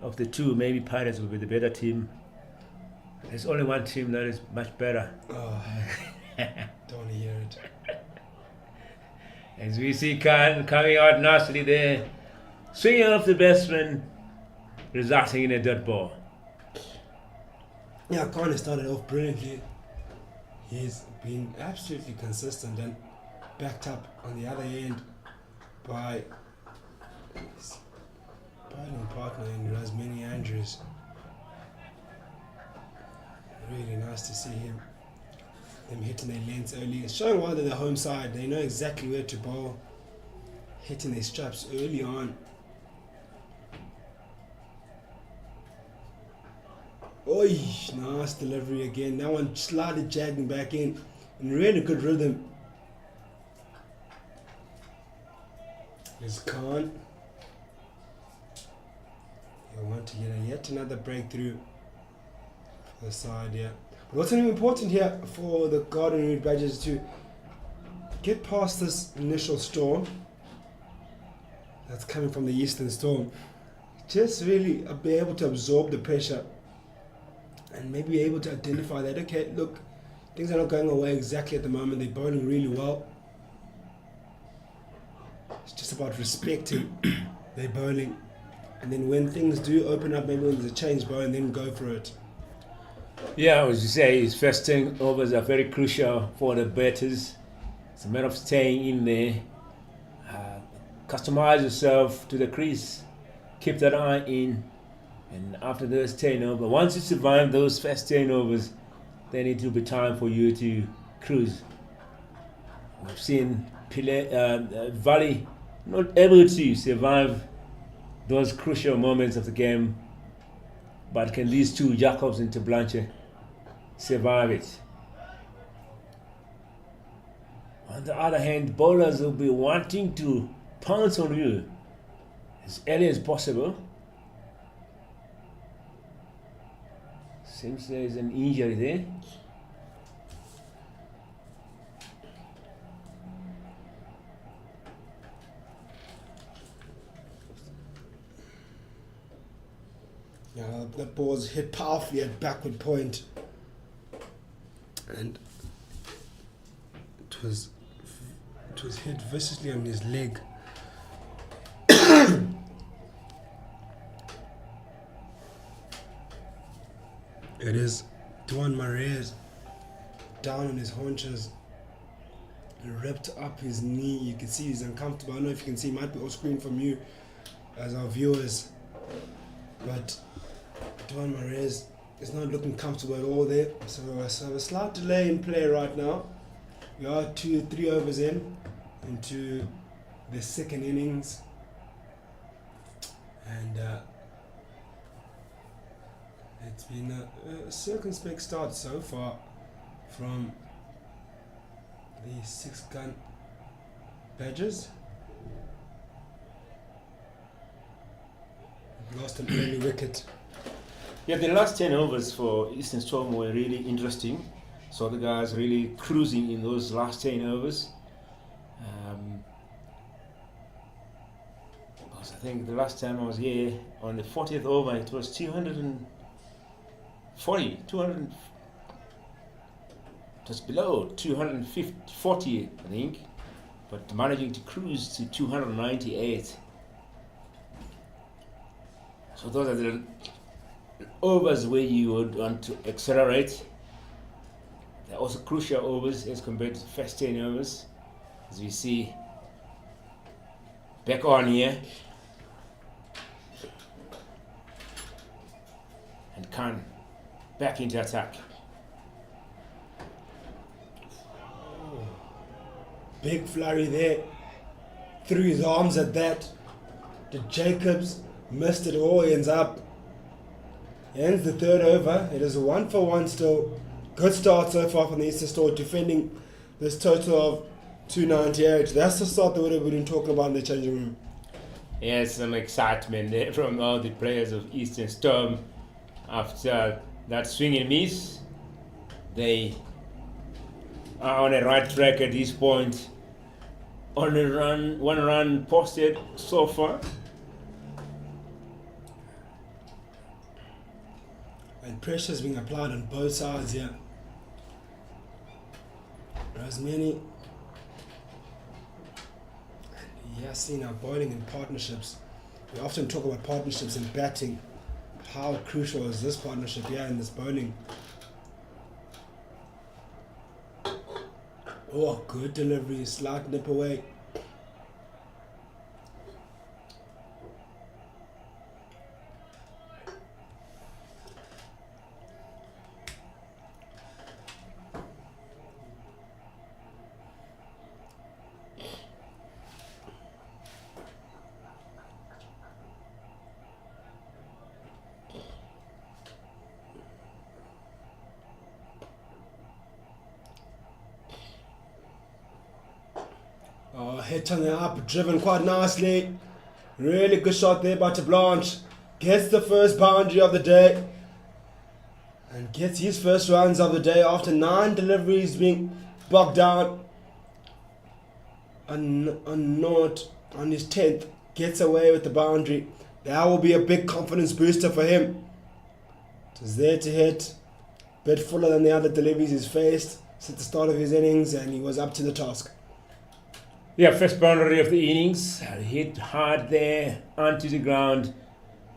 of the two, maybe Pirates will be the better team. There's only one team that is much better. Oh, don't want to hear it. As we see Khan coming out nicely there, swinging off the batsman, resulting in a dot ball. Yeah, Khan has started off brilliantly. He's been absolutely consistent and backed up on the other end by his bowling partner in Rasmani Andrews. Really nice to see them hitting their lengths early. It's showing why they're the home side. They know exactly where to bowl, hitting their straps early on. Oi, nice delivery again. That one slightly jagging back in really good rhythm. Here's Khan. He'll want to get yet another breakthrough for the side here. But what's going to be important here for the Garden Route Badgers to get past this initial storm that's coming from the Eastern Storm. Just really be able to absorb the pressure and maybe be able to identify that, okay, look, things are not going away exactly at the moment. They're bowling really well. It's just about respecting their bowling. And then when things do open up, maybe when there's a change bowl, and then go for it. Yeah, as you say, his first 10 overs are very crucial for the batters. It's a matter of staying in there. Customize yourself to the crease. Keep that eye in. And after those 10 overs, once you survive those first 10 overs, then it will be time for you to cruise. We've seen Valley not able to survive those crucial moments of the game, but can these two, Jacobs and Blanche, survive it? On the other hand, bowlers will be wanting to pounce on you as early as possible. Seems there is an injury there. Yeah, that ball was hit powerfully at backward point, and it was hit viciously on his leg. It is Duan Marais down on his haunches, ripped up his knee. You can see he's uncomfortable. I don't know if you can see, it might be off screen from you as our viewers, but Duan Marais is not looking comfortable at all there. So a slight delay in play right now. We are 2-3 overs into the second innings, and it's been a circumspect start so far from the 6-gun Badgers. We've lost an early wicket. Yeah, the last 10 overs for Eastern Storm were really interesting. So the guys really cruising in those last 10 overs. Because I think the last time I was here on the 40th over, it was 240, just below 240, I think, but managing to cruise to 298. So those are the overs where you would want to accelerate. They're also crucial overs as compared to the first 10 overs, as we see back on here. And Khan back into attack. Big flurry there. Threw his arms at that. The Jacobs missed it all, ends up. Ends the third over. It is a 1-for-1 still. Good start so far from the Eastern Storm, defending this total of 298. That's the start that we would have been talking about in the changing room. Yes, some excitement there from all the players of Eastern Storm. After that swing and miss, they are on a right track at this point. On a run, 1 run posted so far. And pressure is being applied on both sides here. Rasmani, he has seen our bowling in partnerships. We often talk about partnerships in batting. How crucial is this partnership here in this bowling? Oh, good delivery, slight nip away. Hit on the up, driven quite nicely. Really good shot there by Blanche. Gets the first boundary of the day. And gets his first runs of the day after 9 deliveries being bogged down. On Nort on his 10th. Gets away with the boundary. That will be a big confidence booster for him. It was there to hit. Bit fuller than the other deliveries he's faced since the start of his innings, and he was up to the task. Yeah, first boundary of the innings, hit hard there onto the ground,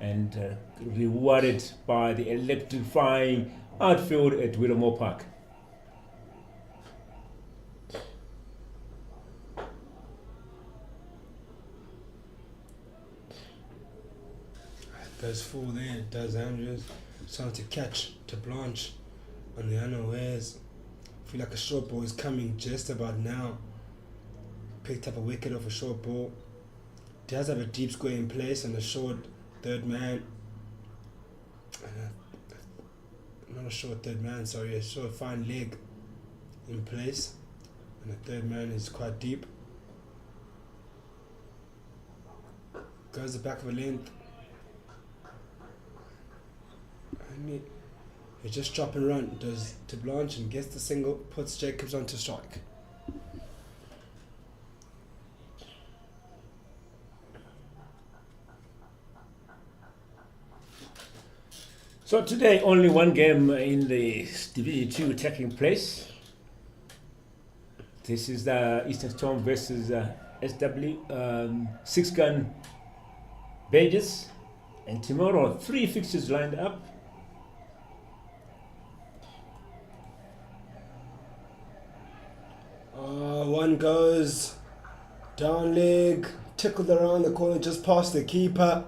and rewarded by the electrifying outfield at Willowmoore Park. Goes full there, does Andrews. Trying to catch to Blanche on the unawares. Feel like a short ball is coming just about now. Picked up a wicket off a short ball. Does have a deep square in place and a short third man. Not a short third man, sorry, a short fine leg in place. And the third man is quite deep. Goes the back of a length. He just drop and run, does to Blanche and gets the single, puts Jacobs onto strike. So today only one game in the Division 2 taking place. This is the Eastern Storm versus SW 6-gun Badges. And tomorrow 3 fixtures lined up. One goes down leg, tickled around the corner just past the keeper,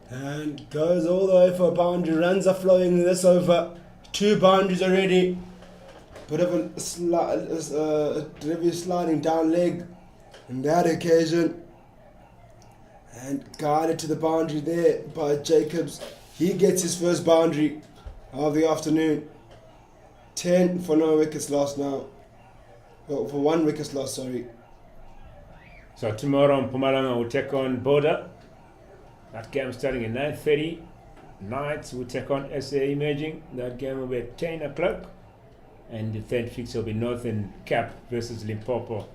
and goes all the way for a boundary. Runs are flowing this over. 2 boundaries already. Bit of a heavy sliding down leg on that occasion, and guided to the boundary there by Jacobs. He gets his first boundary of the afternoon. 10 for no wickets lost now. Well, for 1 wicket lost, sorry. So tomorrow Mpumalanga will take on Border. That game starting at 9:30. Knights will take on SA Imaging. That game will be at 10 o'clock. And the third fixture will be Northern Cap versus Limpopo.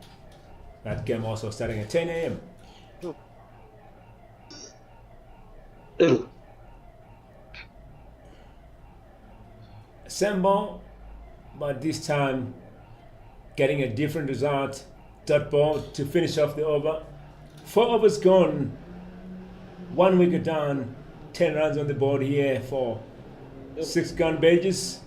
That game also starting at 10 a.m. Sambo, but this time getting a different result. Dot ball to finish off the over. 4 overs gone. 1 wicket down. 10 runs on the board here for 6-gun Badges.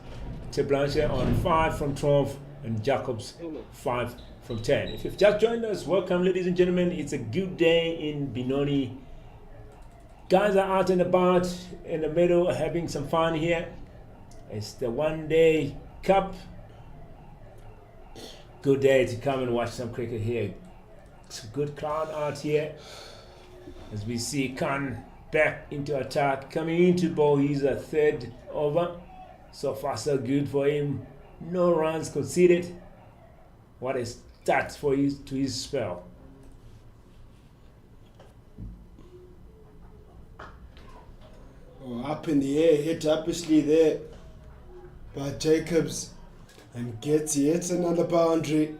Teblanche on 5 from 12 and Jacobs 5 from 10. If you've just joined us, welcome ladies and gentlemen. It's a good day in Benoni. Guys are out and about in the middle having some fun here. It's the one-day cup. Good day to come and watch some cricket here. It's a good crowd out here. As we see Khan back into attack, coming into bowl his 3rd over. So far so good for him. No runs conceded. What a start for his spell. Oh, up in the air, hit uppishly there by Jacobs, and gets yet another boundary.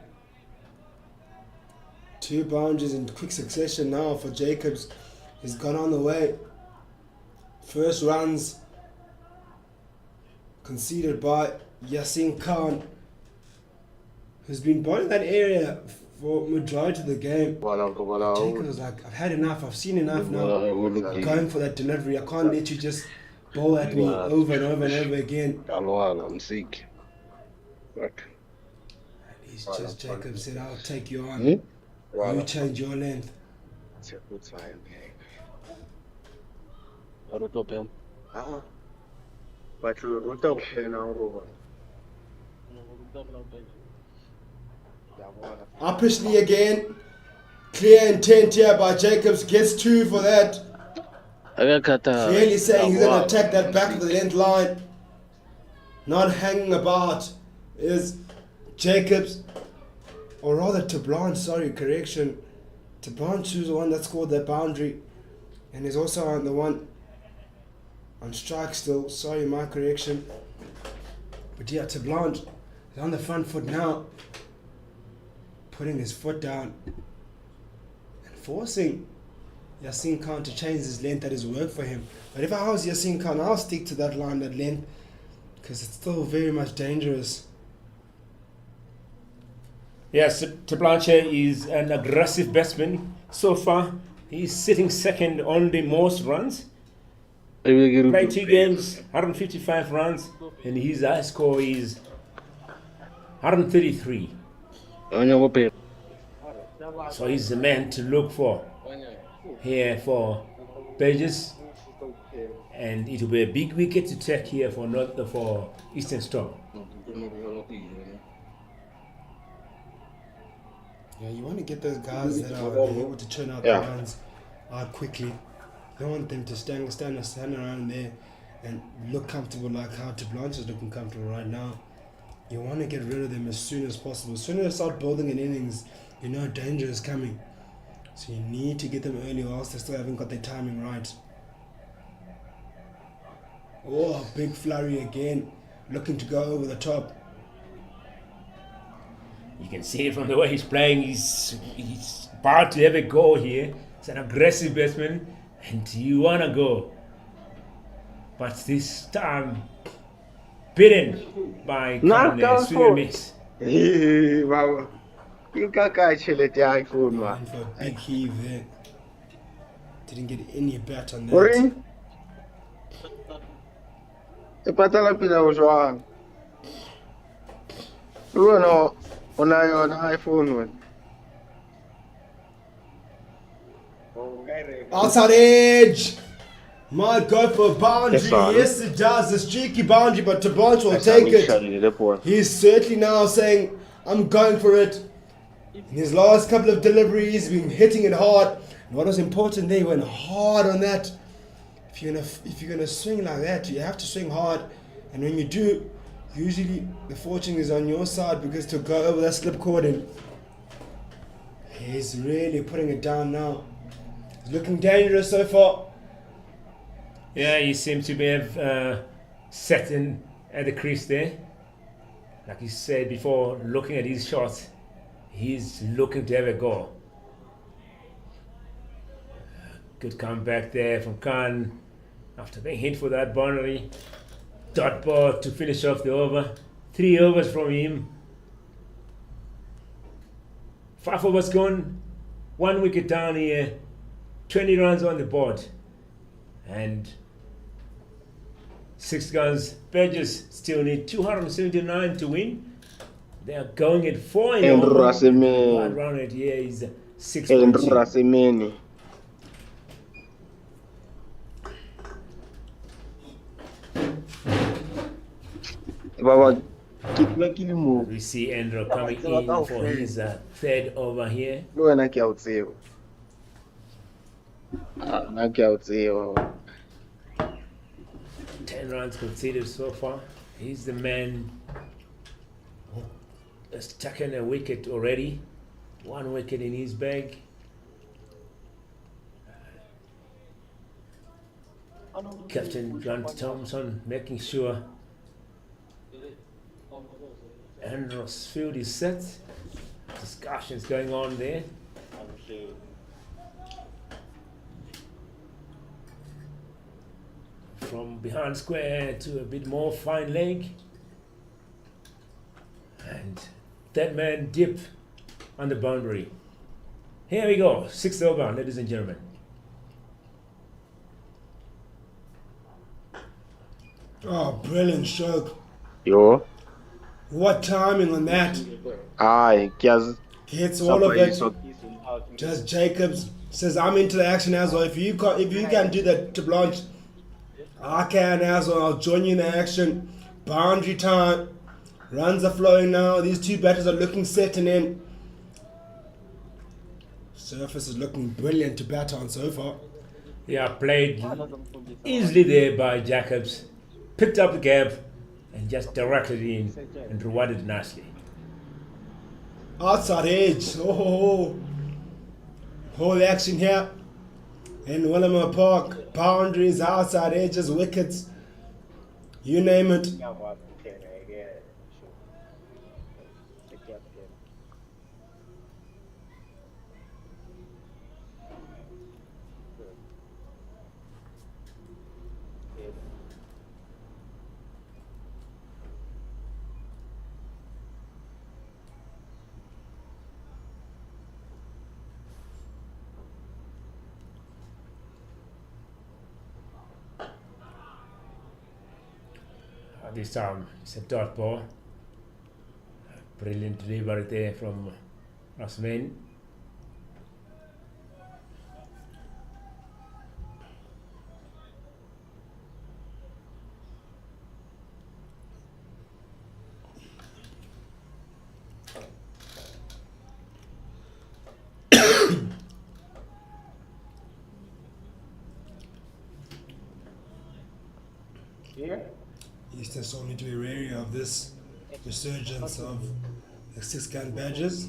2 boundaries in quick succession now for Jacobs. He's gone on the way. First runs conceded by Yasin Khan, who's been bowling that area for majority of the game. Jacobs was like, I've had enough, I've seen enough now. Going for that delivery. I can't let you just bowl at me over and over and over again. I'm sick. He's just, Jacob said, I'll take you on. You change your length. Uppishly again. Clear intent here by Jacobs. Gets 2 for that. Clearly saying he's going to attack that back of the length line. Not hanging about is Jacobs, or rather Tablanche, sorry, correction. Tablanche was the one that scored that boundary, and is also on the one on strike still. Sorry, my correction. But yeah, Tablanche is on the front foot now, putting his foot down and forcing Yasin Khan to change his length. That has worked for him. But if I was Yasin Khan, I'll stick to that line, that length, because it's still very much dangerous. Yes, Teblanche is an aggressive batsman. So far, he's sitting second on the most runs. Played 2 games, 155 runs, and his high score is 133. So he's the man to look for here for Badges. And it will be a big wicket to take here for Eastern Storm. Yeah, you want to get those guys that are able to churn out the runs out quickly. You don't want them to stand around there and look comfortable like how Tablanche is looking comfortable right now. You want to get rid of them as soon as possible. As soon as they start building an innings, you know danger is coming. So you need to get them early, or else they still haven't got their timing right. Oh, big flurry again, looking to go over the top. You can see it from the way he's playing. He's about to have a go here. He's an aggressive batsman, and you want to go. but this time beaten by Knock down Swinger four. Mix. Baba. Inkakai tšhelete ya iPhone wa. Went for a big heave there. Didn't get any bat on that. Ori? E patala pila o jwang. Luana ona yona iPhone wa. Outside edge. Might go for a boundary. Yes, sir. Yes, it does. A streaky boundary, but Tablanche will take it. He's certainly now saying, I'm going for it. In his last couple of deliveries, he's been hitting it hard. And what was important there, he went hard on that. If you're gonna swing like that, you have to swing hard. And when you do, usually the fortune is on your side because to go over that slip cord, and he's really putting it down now. He's looking dangerous so far. Yeah, he seems to have set in at the crease there. Like he said before, looking at his shots, he's looking to have a go. Good comeback there from Khan after being hit for that boundary. Dot ball to finish off the over. 3 overs from him. 5 overs gone. 1 wicket down here. 20 runs on the board. And 6 guns. Badgers still need 279 to win. They are going at 4 in And all. Rasimeni. One run at here is 6. And Rasimeni. Baba, kitla kili mo. We see Andrew coming in for his 3rd over here. Lo wena ke a o tseba. Na ke a o tseba. 10 runs conceded so far. He's the man who has taken a wicket already. 1 wicket in his bag. Captain Grant Thompson making sure Andrew's field is set. Discussions going on there. From behind square to a bit more fine leg. And that man deep on the boundary. Here we go. 6th over, ladies and gentlemen. Oh, brilliant stroke. Yo. What timing on that. Ai, que as Hits all of it. Just Jacobs says, I'm into the action as well. If you can do that to Blanche, I can as well. I'll join you in the action. Boundary time. Runs are flowing now. These 2 batters are looking set and in. Surface is looking brilliant to bat on so far. Yeah, played easily there by Jacobs. Picked up the gap and just directed in and rewarded nicely. Outside edge. Oh, whole action here in Willowmoore Park. Boundaries, outside edges, wickets, you name it. This time it's a dot ball. Brilliant delivery there from Rasmain. Eastern still need to be wary of this resurgence of the 6-gun badges.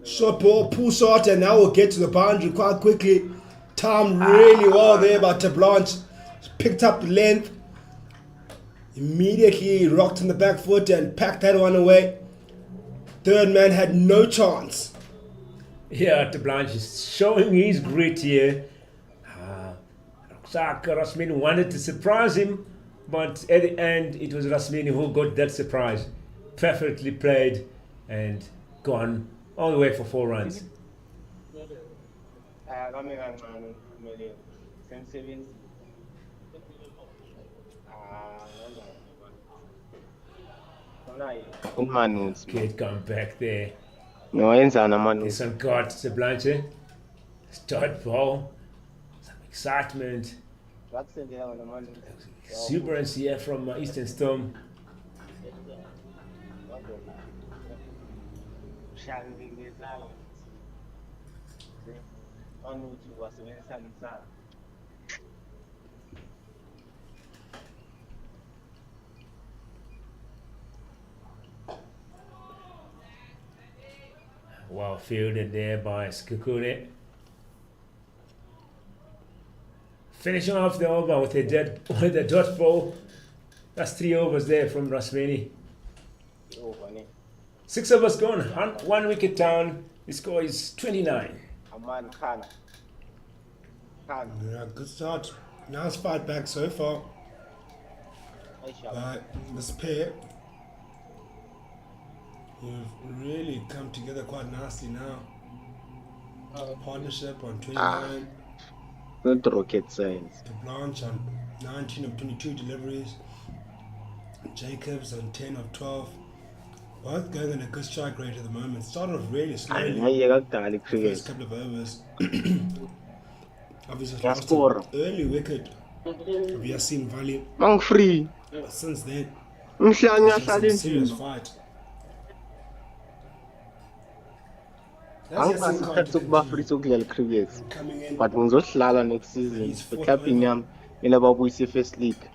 Short ball, pull shot, and now we'll get to the boundary quite quickly. Timed really well there by Blanche. Picked up the length. Immediately rocked on the back foot and packed that one away. 3rd man had no chance. Yeah, Blanche is showing his grit here. Shaka Rasmini wanted to surprise him, but at the end it was Rasmini who got that surprise. Perfectly played and gone all the way for 4 runs. Kami kancane kumele sengisebenzi. Unmanuzi. Kid come back there. No yenzana This manuzi. one got Blanche. Start ball. Some excitement. Wakusendela ngamanuzi. Exuberance here from Eastern Storm. Shangizala. Manuzi wasebenzisa ngisala. Well fielded there by Skukune. Finishing off the over with a dot ball. That's 3 overs there from Rasmini. 6 overs gone, 1 wicket down. The score is 29. Aman Khan. Yeah, good start. Nice fight back so far. But this pair, you've really come together quite nicely now. Partnership on 29, Not rocket science. the Blanche on 19 of 22 deliveries, Jacobs on 10 of 12. Both going on a good strike rate at the moment. Started off really slowly. Ngiyeka kudala The cricket. first couple of overs. Obviously, Yeah, lost score. an early wicket of Yasin Valley. Mang free. But since then, Mhlanya it's been a serious hlala fight. angikhathi ukuba free sokudlala cricket. Coming in, But ngizohlala next season. The captain yami mina babuyise first league.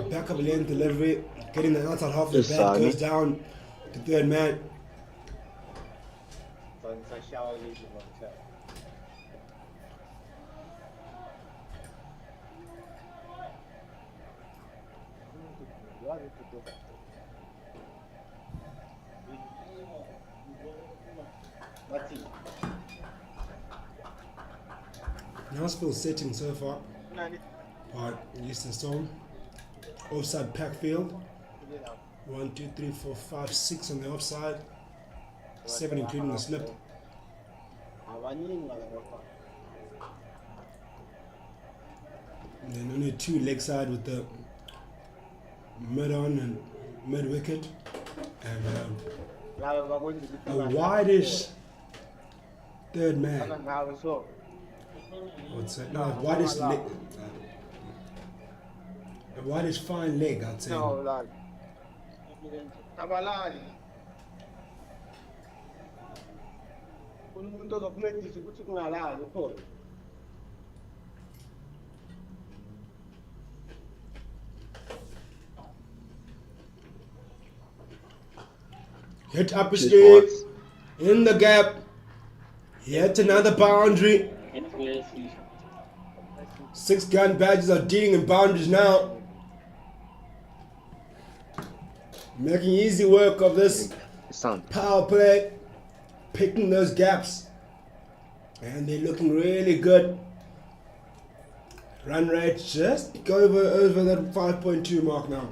back up lane delivery, getting the outside half of the Yes, bat, Sani. goes down to third man. Nashville setting so far. But Eastern Storm. Offside pack field. 1, 2, 3, 4, 5, 6 on the offside. 7 including the slip. And then only 2 leg side with the mid on and mid wicket. And a wideish third man. I'd say. No, wideish leg. A wideish fine leg, I'd say. Abalali. Umuntu ozokuncedisa ukuthi kungalali khona. Hit up his sleeve. In the gap. Yet another boundary. 6 gun badges are dealing in boundaries now. Making easy work of this Son. power play. Picking those gaps. And they're looking really good. Run rate just go over that 5.2 mark now.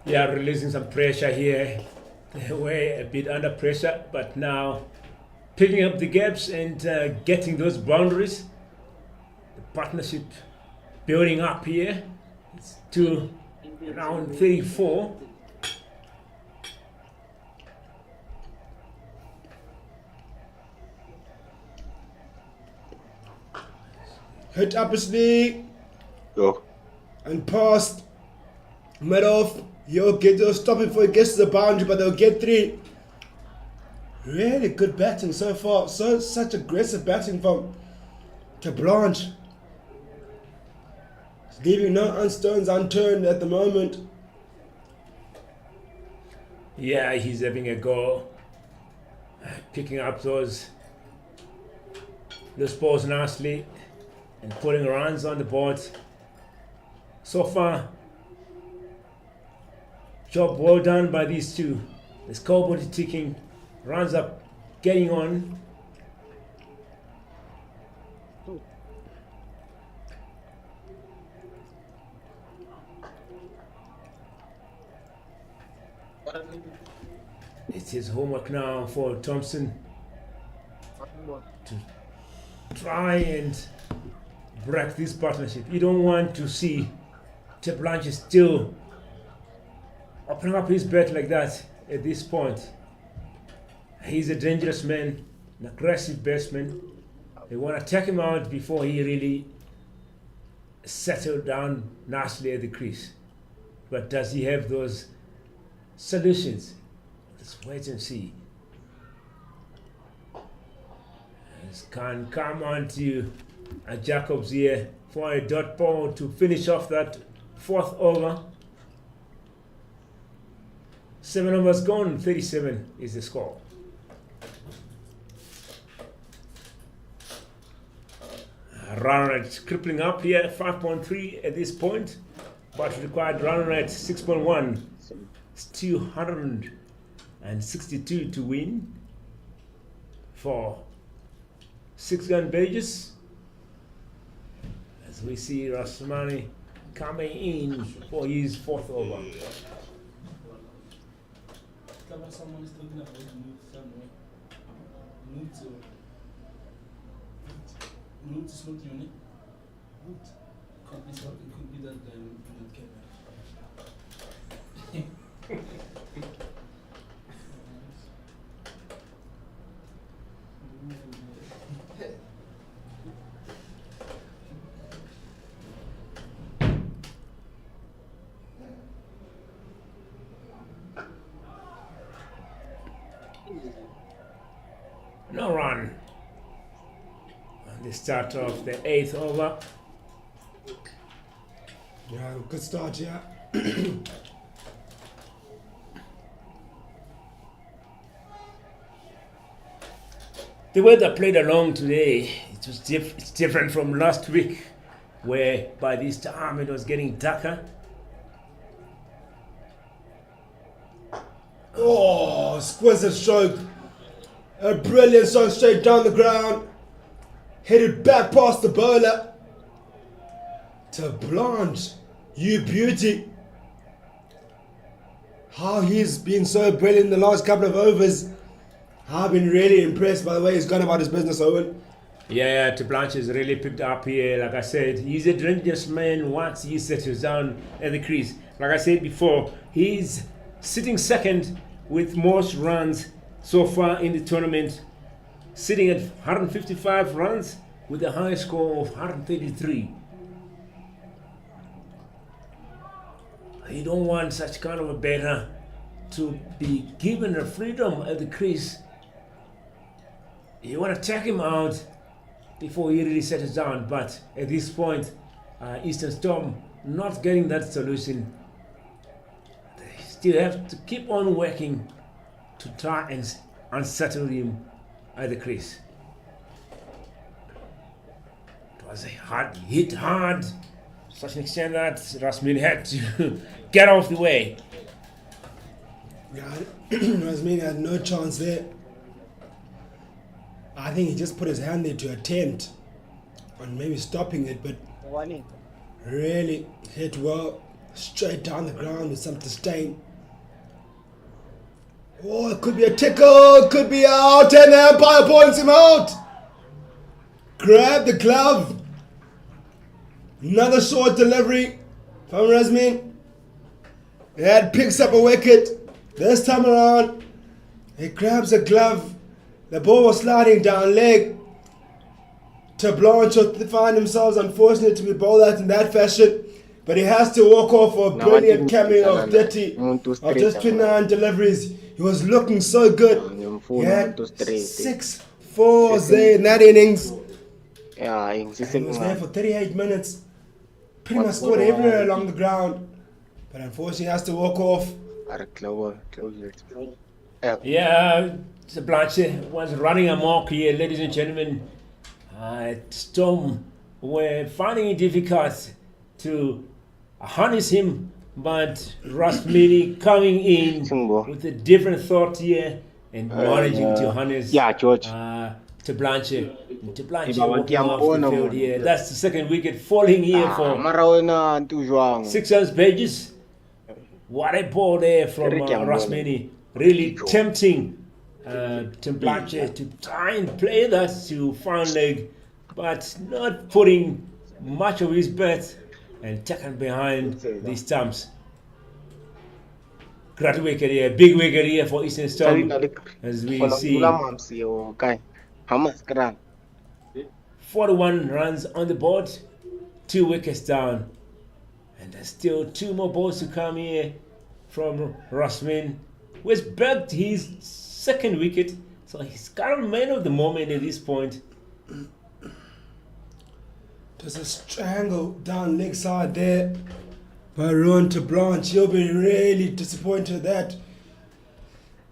Yeah, releasing some pressure here. They were a bit under pressure, but now picking up the gaps and getting those boundaries. The partnership building up here. It's to round 34. Hit up his knee Yo. and passed. Mid off. You'll get they'll stop it before it gets to the boundary, but they'll get 3. Really good batting so far. Such aggressive batting from Blanche. Leaving no stones unturned at the moment. Yeah, he's having a go. Picking up those balls nicely and putting runs on the board. So far, job well done by these two. The scoreboard is ticking, runs up, getting on. It's his homework now for Thompson to try and break this partnership. You don't want to see Blanche still opening up his bat like that at this point. He's a dangerous man, an aggressive batsman. They want to take him out before he really settled down nicely at the crease. But does he have those solutions? Let's wait and see. This can come on to Jacobs here for a dot ball to finish off that fourth over. 7 overs gone, 37 is the score. Run rate crippling up here, 5.3 at this point, but required run rate 6.1. It's 262 to win for 6-gun Burgess. As we see Rasmani coming in for his fourth over. Someone is talking about move somewhere. Move to slot unit. Could be something, could be that not No run on the start of the 8th over. Yeah, good start, yeah. The weather played along today. It was it's different from last week, where by this time it was getting darker. Oh, exquisite stroke. A brilliant stroke straight down the ground. Headed back past the bowler. To Blanche, you beauty. How he's been so brilliant in the last couple of overs. I've been really impressed by the way he's gone about his business, Owen. Yeah, Blanche has really picked up here. Like I said, he's a dangerous man once he settles down at the crease. Like I said before, he's sitting second with most runs so far in the tournament, sitting at 155 runs with a high score of 133. You don't want such kind of a batter to be given the freedom at the crease. You want to take him out before he really settles down, but at this point, Eastern Storm not getting that solution. They still have to keep on working to try and unsettle him at the crease. It was a hard hit, hard, such an extent that Rasmin had to get off the way. Yeah, Rasmin had no chance there. I think he just put his hand there to attempt on maybe stopping it, but really hit well, straight down the ground with some disdain. Oh, it could be a tickle, it could be out, and the umpire points him out. Grab the glove. Another short delivery from Rasmin. That picks up a wicket. This time around, he grabs a glove. The ball was sliding down leg. To Blanche find themselves unfortunate to be bowled out in that fashion. But he has to walk off for a brilliant cameo of 30 of just 29 deliveries. He was looking so good. He had 6 fours there in that innings. Yeah, And he was there for 38 minutes. Pretty much scored everywhere along the ground. But unfortunately he has to walk off. Yeah, Blanche was running amok here, ladies and gentlemen. Storm were finding it difficult to harness him, but Rasmini coming in with a different thought here and managing to harness to Blanche. To Blanche walking off the field here. That's the second wicket falling here for 6 6 runs Burgess. What a ball there from Rasmani. Really tempting Tim Blanchard to try and play that to fine leg, but not putting much of his bet and taken behind the stumps. Great wicket here, big wicket here for Eastern Storm, as we see. 41 runs on the board, 2 wickets down. And there's still 2 more balls to come here from Rasmin, who has bagged his 2nd wicket. So he's kind of man of the moment at this point. There's a strangle down leg side there by Ruan to Blanche. He'll be really disappointed that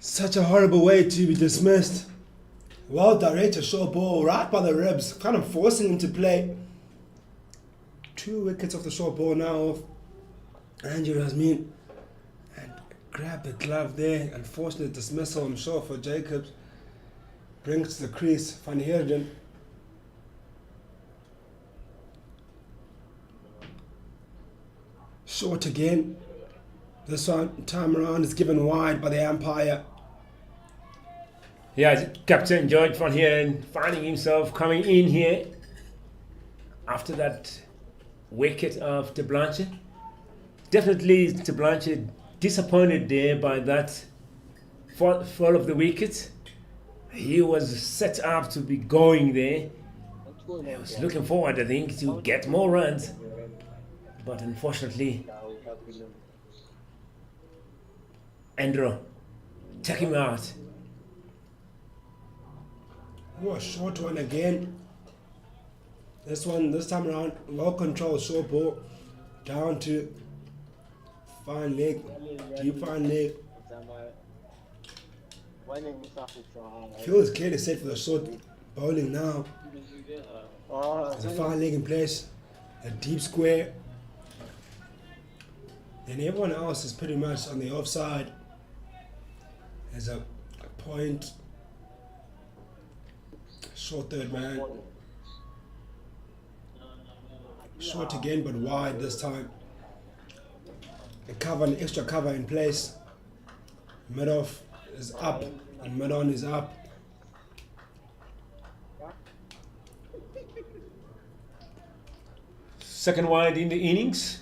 such a horrible way to be dismissed. Well directed short ball right by the ribs, kind of forcing him to play. 2 wickets off the short ball now of Andrew Rasmin. And grab the glove there. Unfortunate dismissal, I'm sure, for Jacobs. Brings to the crease Van Heerden. Short again. This one time around is given wide by the umpire. Yeah, Captain George Van Heerden finding himself coming in here after that wicket of De Blanche. Definitely De Blanche disappointed there by that fall of the wicket. He was set up to be going there. He was looking forward, I think, to get more runs. But unfortunately, Andrew took him out. Oh, a short one again. This time around, well controlled short ball. Down to fine leg, deep fine leg. Phil is clearly set for the short bowling now. There's a fine leg in place, a deep square. Then everyone else is pretty much on the offside. There's a point. Short third man. Short again, but wide this time. A cover, an extra cover in place. Mid-off is up, and mid-on is up. Second wide in the innings.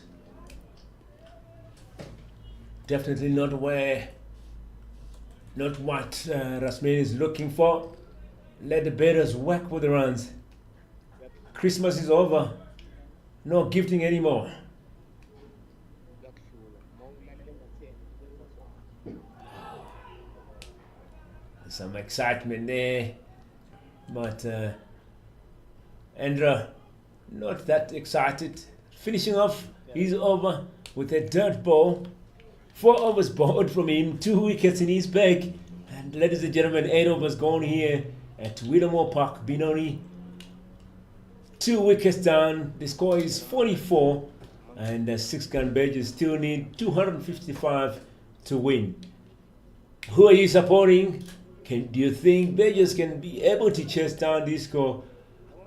Definitely not what Rasmin is looking for. Let the batters whack with the runs. Christmas is over. No gifting anymore. Some excitement there, but Andrew not that excited. Finishing off his over with a dirt ball. 4 overs bowled from him, 2 wickets in his bag. And ladies and gentlemen, 8 overs gone here at Willowmoore Park, Benoni. 2 wickets down. The score is 44, and the 6-gun badges still need 255 to win. Who are you supporting? Do you think Badgers can be able to chase down this score?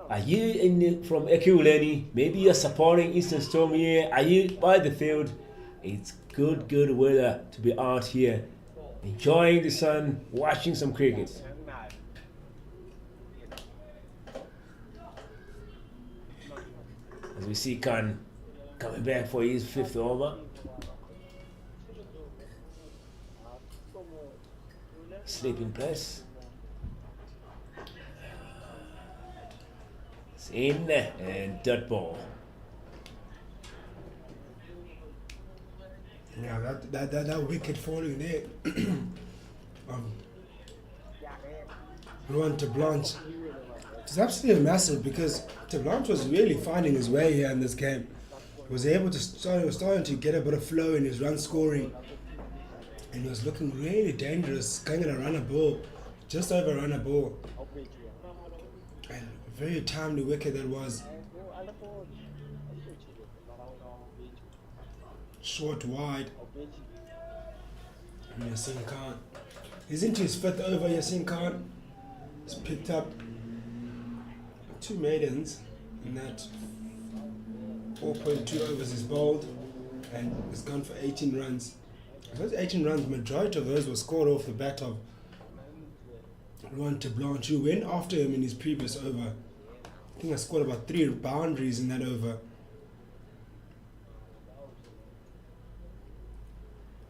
Are you from Ekurhuleni? Maybe you're supporting Eastern Storm here. Are you by the field? It's good weather to be out here, enjoying the sun, watching some cricket. As we see Khan coming back for his 5th over. Sleeping place. It's in and dirt ball. Yeah, that wicket falling there. Ruan to Blanche. It's absolutely massive because De Blanche was really finding his way here in this game. He was able to starting to get a bit of flow in his run scoring. And he was looking really dangerous, going at a runner ball, just over a runner ball. And a very timely wicket that was. Short wide. And Yasin Khan. He's into his 5th over, Yasin Khan. He's picked up 2 maidens in that 4.2 overs is bowled and has gone for 18 runs. Those 18 runs, majority of those were scored off the bat of Ruan de Blanche, who went after him in his previous over. I think I scored about 3 boundaries in that over.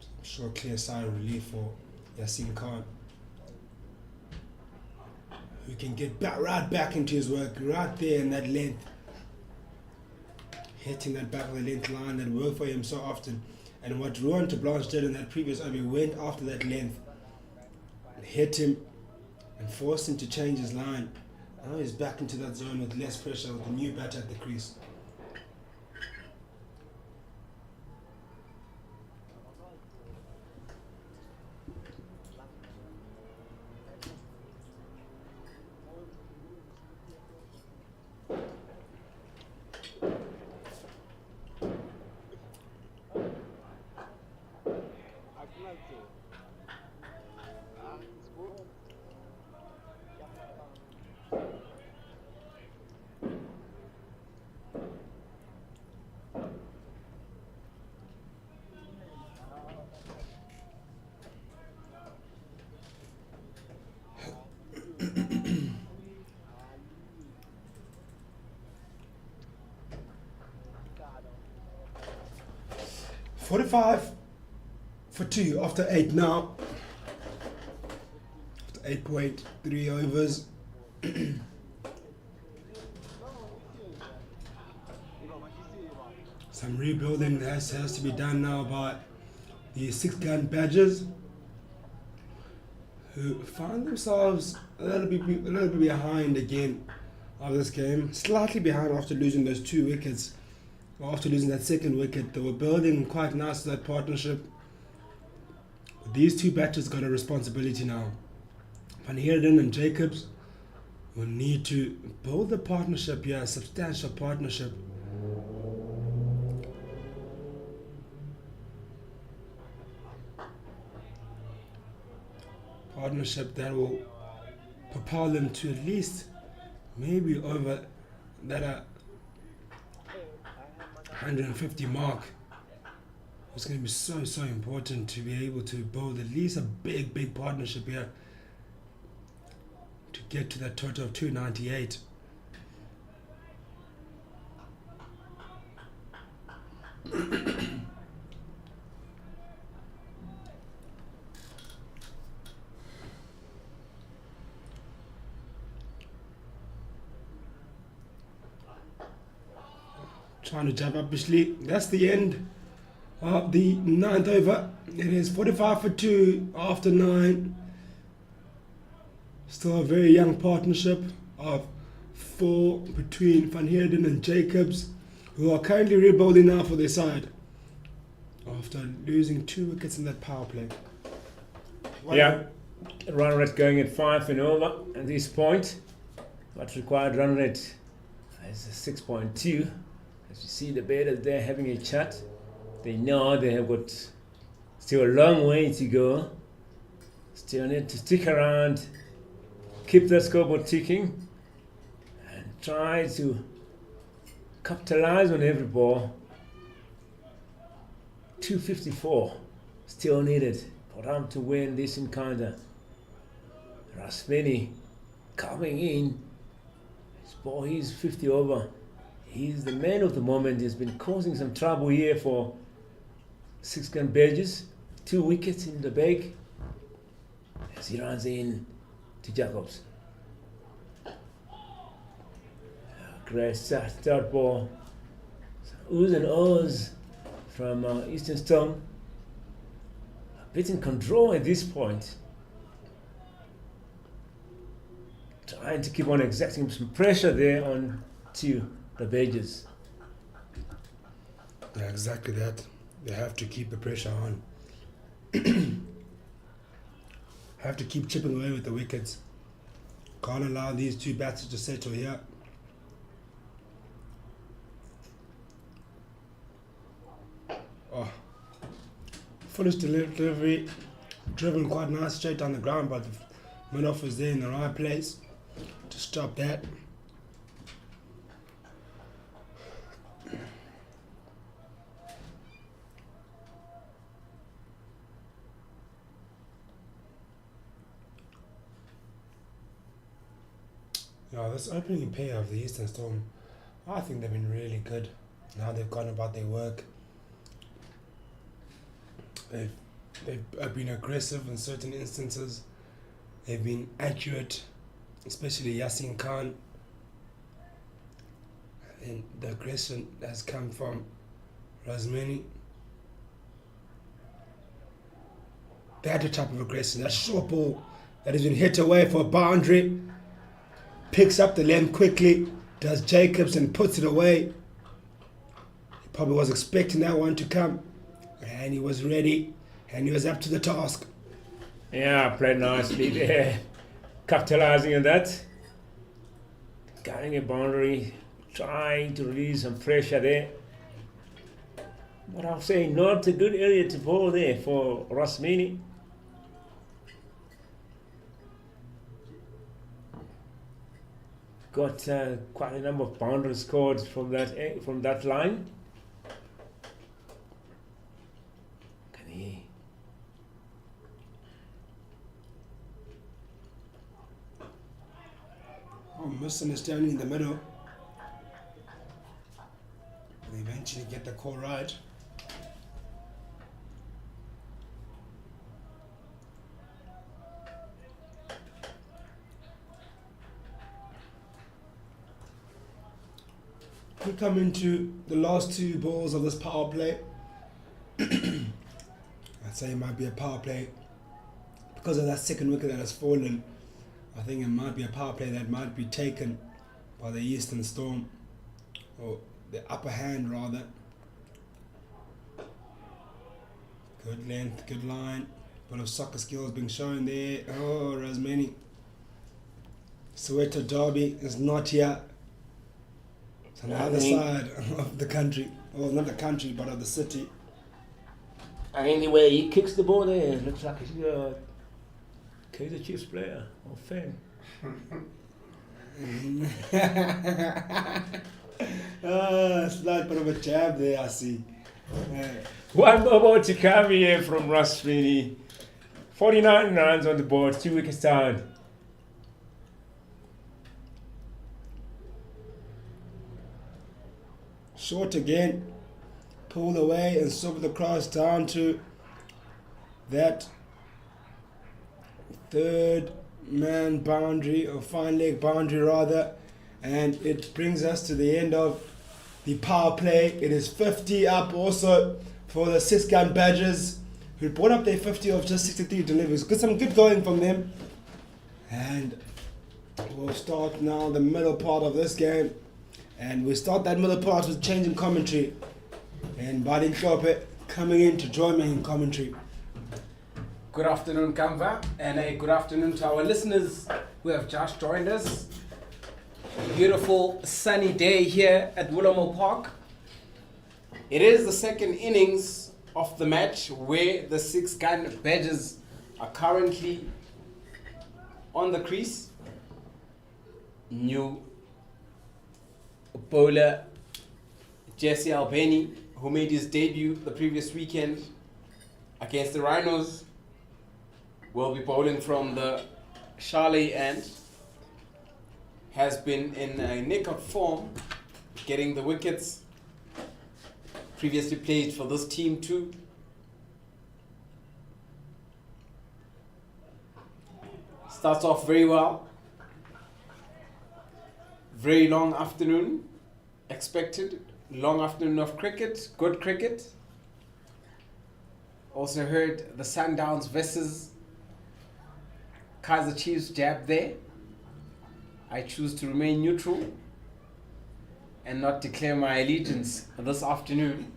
I'm sure clear sigh of relief for Yasin Khan, who can get right back into his work, right there in that length. Hitting that back of the length line that worked for him so often. And what Ruan de Blanche did in that previous over, he went after that length, hit him, and forced him to change his line. Now he's back into that zone with less pressure with the new bat at the crease. $45 for 2 after 8 now. After 8.3 overs. Some rebuilding that has to be done now by the 6-gun Badgers, who find themselves a little bit behind again of this game. Slightly behind after losing those 2 wickets. After losing that 2nd wicket, they were building quite nice that partnership. These 2 batters got a responsibility now. Van Heerden and Jacobs will need to build a partnership here, a substantial partnership. Partnership that will propel them to at least maybe over that 150 mark. It's going to be so important to be able to build at least a big partnership here to get to that total of 298. Trying to jump up his sleep. That's the end of the 9th over. It is 45 for 2 after 9. Still a very young partnership of 4 between Van Heerden and Jacobs, who are currently rebuilding now for their side after losing 2 wickets in that power play. Yeah, run rate going at 5 and over at this point. What required run rate is 6.2. As you see the batters there having a chat, they know they have got still a long way to go. Still need to stick around, keep the scoreboard ticking, and try to capitalize on every ball. 254 still needed for them to win this encounter. Rasmini coming in. His ball, he's 50 over. He's the man of the moment. He's been causing some trouble here for 6-gun Badgers. 2 wickets in the bag as he runs in to Jacobs. Great start ball. Some oohs and ahs from Eastern Stone. A bit in control at this point. Trying to keep on exerting some pressure there on to the Badgers. Yeah, exactly that. They have to keep the pressure on. Have to keep chipping away with the wickets. Can't allow these 2 batters to settle here. Oh, foolish delivery, driven quite nice straight down the ground, but the mid-off was there in the right place to stop that. Yeah, this opening pair of the Eastern Storm, I think they've been really good. Now they've gone about their work. They've been aggressive in certain instances. They've been accurate, especially Yasin Khan. And the aggression has come from Razmani. That type of aggression, that short ball that has been hit away for a boundary, picks up the length quickly, does Jacobs and puts it away. He probably was expecting that one to come, and he was ready, and he was up to the task. Yeah, played nicely there. Capitalizing on that. Carrying a boundary, trying to release some pressure there. But I'll say not a good area to bowl there for Rasmini. Got quite a number of boundaries scored from that line. Can he? Oh, misunderstanding in the middle. They eventually get the call right. We come into the last two balls of this power play. I'd say it might be a power play because of that second wicket that has fallen. I think it might be a power play that might be taken by the Eastern Storm, or the upper hand rather. Good length, good line, bit of soccer skills being shown there. Oh, Razmani. Soweto Derby is not here. It's on the other side of the country. Well, not the country, but of the city. Anyway, he kicks the ball there. Looks like he's a Kaiser Chiefs player or fan. Slight bit of a jab there, I see. One more ball to come here from Rasmini. 49 runs on the board, 2 wickets down. Short again, pulled away and swept across down to that third man boundary, or fine leg boundary rather, and it brings us to the end of the power play. It is 50 up also for the 6-gun Badgers, who brought up their 50 of just 63 deliveries. Some good going from them. And we'll start now the middle part of this game. And we start that middle part with changing commentary. And Badin Klope coming in to join me in commentary. Good afternoon, Kamva, and a good afternoon to our listeners who have just joined us. Beautiful sunny day here at Willowmoore Park. It is the second innings of the match where the 6-gun Badgers are currently on the crease. New bowler Jesse Albany, who made his debut the previous weekend against the Rhinos, will be bowling from the Charlie end. Has been in a knockout form, getting the wickets. Previously played for this team too. Starts off very well. Very long afternoon expected. Long afternoon of cricket, good cricket. Also heard the Sundowns versus Kaiser Chiefs jab there. I choose to remain neutral and not declare my allegiance this afternoon.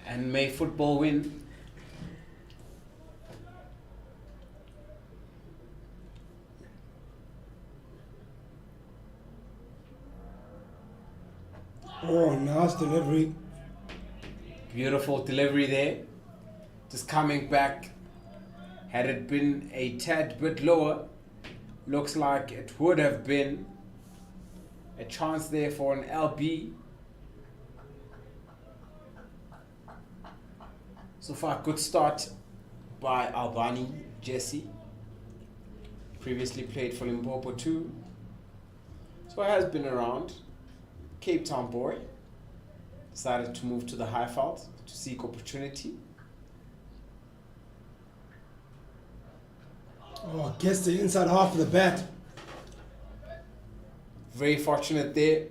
And may football win. Oh, nice delivery. Beautiful delivery there. Just coming back. Had it been a tad bit lower, looks like it would have been a chance there for an LB. So far, good start by Albany, Jesse. Previously played for Limpopo too. So has been around. Cape Town boy. Decided to move to the Highveld to seek opportunity. Oh, gets the inside half of the bat. Very fortunate there.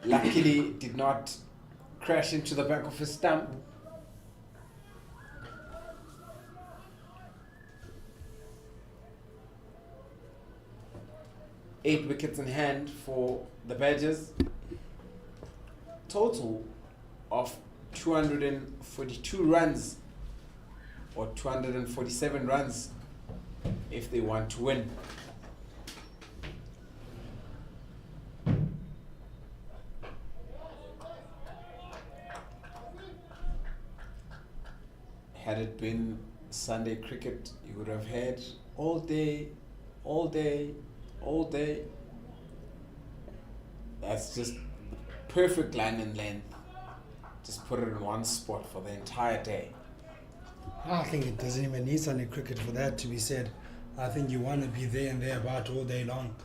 Luckily did not crash into the back of his stump. Eight wickets in hand for the Badgers. Total of 242 runs or 247 runs if they want to win. Had it been Sunday cricket, you would have had all day, all day, all day. That's just perfect line and length. Just put it in one spot for the entire day. I think it doesn't even need Sunday cricket for that to be said. I think you want to be there and thereabout all day long.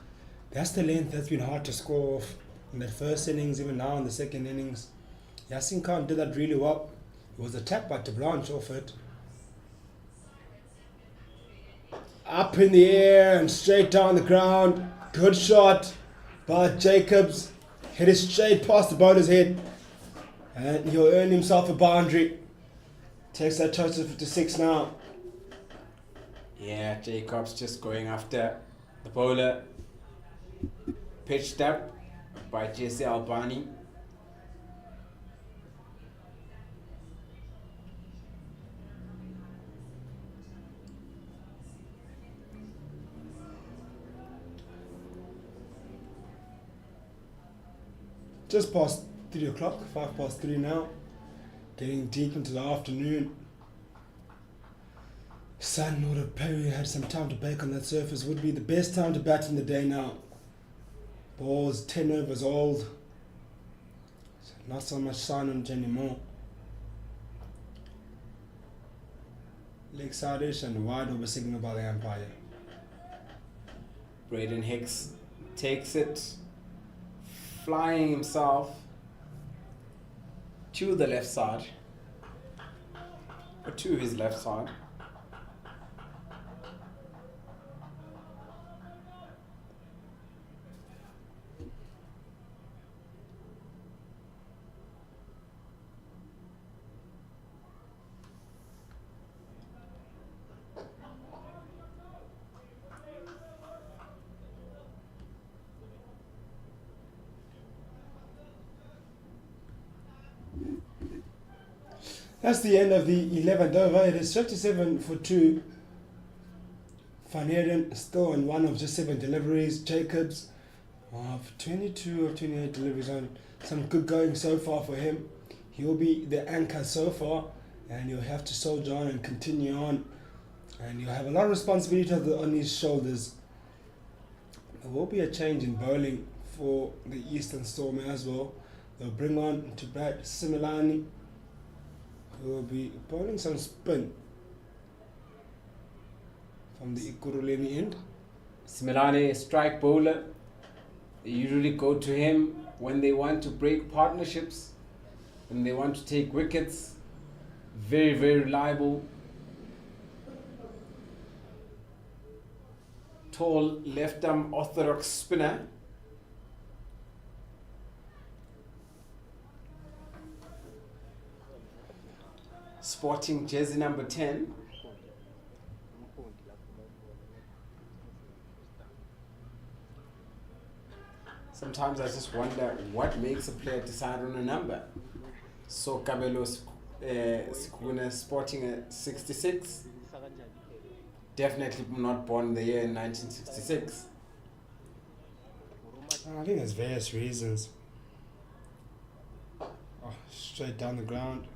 That's the length that's been hard to score off in that first innings, even now in the second innings. Yasin Khan did that really well. It was a tap by Blanche off it. Up in the air and straight down the ground. Good shot by Jacobs. Hit it straight past the bowler's head. And he'll earn himself a boundary. Takes that total to 56 now. Yeah, Jacobs just going after the bowler. Pitched up by CSA Albani. Just past 3 o'clock, 5 past 3 now. Getting deep into the afternoon. Sun would have probably had some time to bake on that surface. Would be the best time to bat in the day now. Ball's 10 overs old. So not so much sun on it anymore. Leg side-ish and wide over signal by the umpire. Braden Hicks takes it, flying himself to the left side, or to his left side. That's the end of the 11th over. It is 57 for 2. Van Heerden still on one of just 7 deliveries. Jacobs of 22 of 28 deliveries on. Some good going so far for him. He will be the anchor so far, and he'll have to soldier on and continue on. And he'll have a lot of responsibility on his shoulders. There will be a change in bowling for the Eastern Storm as well. They'll bring on to bat Similani. Will be bowling some spin from the Ikuruleni end. Similane, strike bowler. They usually go to him when they want to break partnerships, when they want to take wickets. Very, very reliable. Tall left arm orthodox spinner. Sporting jersey number 10. Sometimes I just wonder what makes a player decide on a number. So Kabelo Sikuna sporting a 66. Definitely not born in the year 1966. I think there's various reasons. Straight down the ground.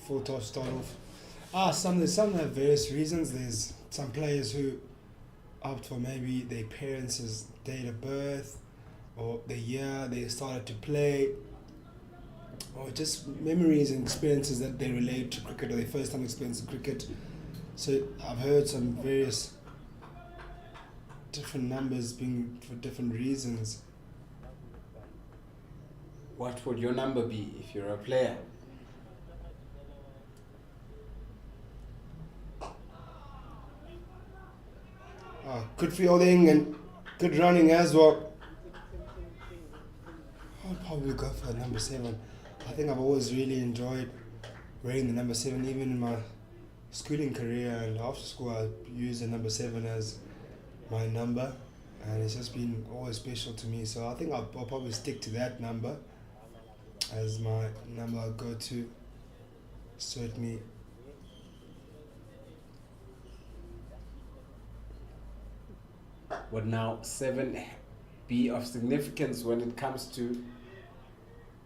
Full toss start off. Some have various reasons. There's some players who opt for maybe their parents' date of birth or the year they started to play, or just memories and experiences that they relate to cricket, or their first time experience in cricket. So I've heard some various different numbers being for different reasons. What would your number be if you're a player? Good fielding and good running as well. I'll probably go for number 7. I think I've always really enjoyed wearing the number 7, even in my schooling career and after school. I used the number 7 as my number, and it's just been always special to me. So I think I'll probably stick to that number as my number I'll go to. Certainly. Would now 7 be of significance when it comes to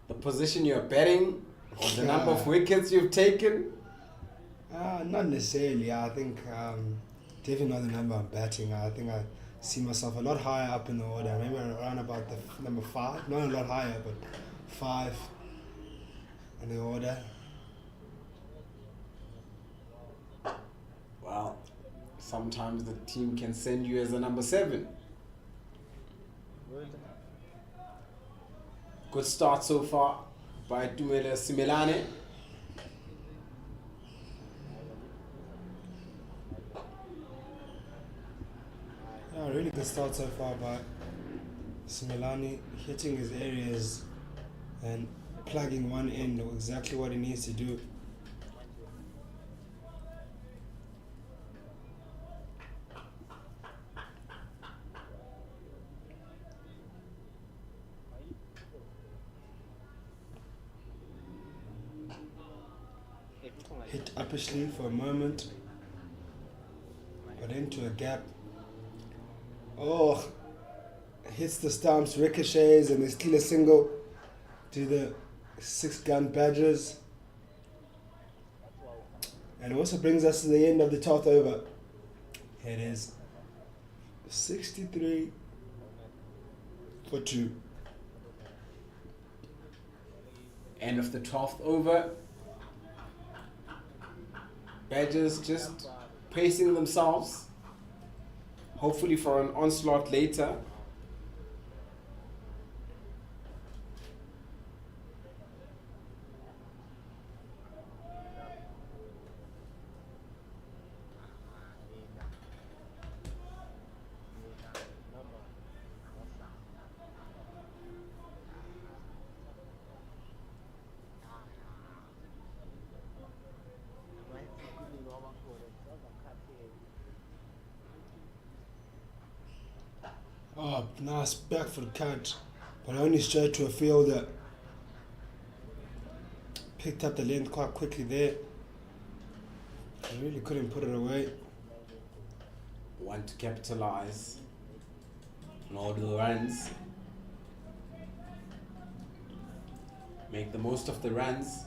the position you're batting or the number of wickets you've taken? Not necessarily. I think definitely not the number I'm batting. I think I see myself a lot higher up in the order. Maybe around about the number 5. Not a lot higher, but 5 in the order. Well, sometimes the team can send you as a number 7. Good start so far by Tumela Simelane. Yeah, really good start so far by Simelane, hitting his areas and plugging one end, exactly what he needs to do. Hit upper sleeve for a moment, but into a gap. Oh, hits the stumps, ricochets, and they steal a single to the 6-gun Badgers. And also brings us to the end of the 12th over. It is 63 for 2. End of the 12th over. Badgers just pacing themselves, hopefully for an onslaught later. Oh, nice back foot cut, but only straight to a fielder. Picked up the length quite quickly there. He really couldn't put it away. Want to capitalize on all the runs. Make the most of the runs.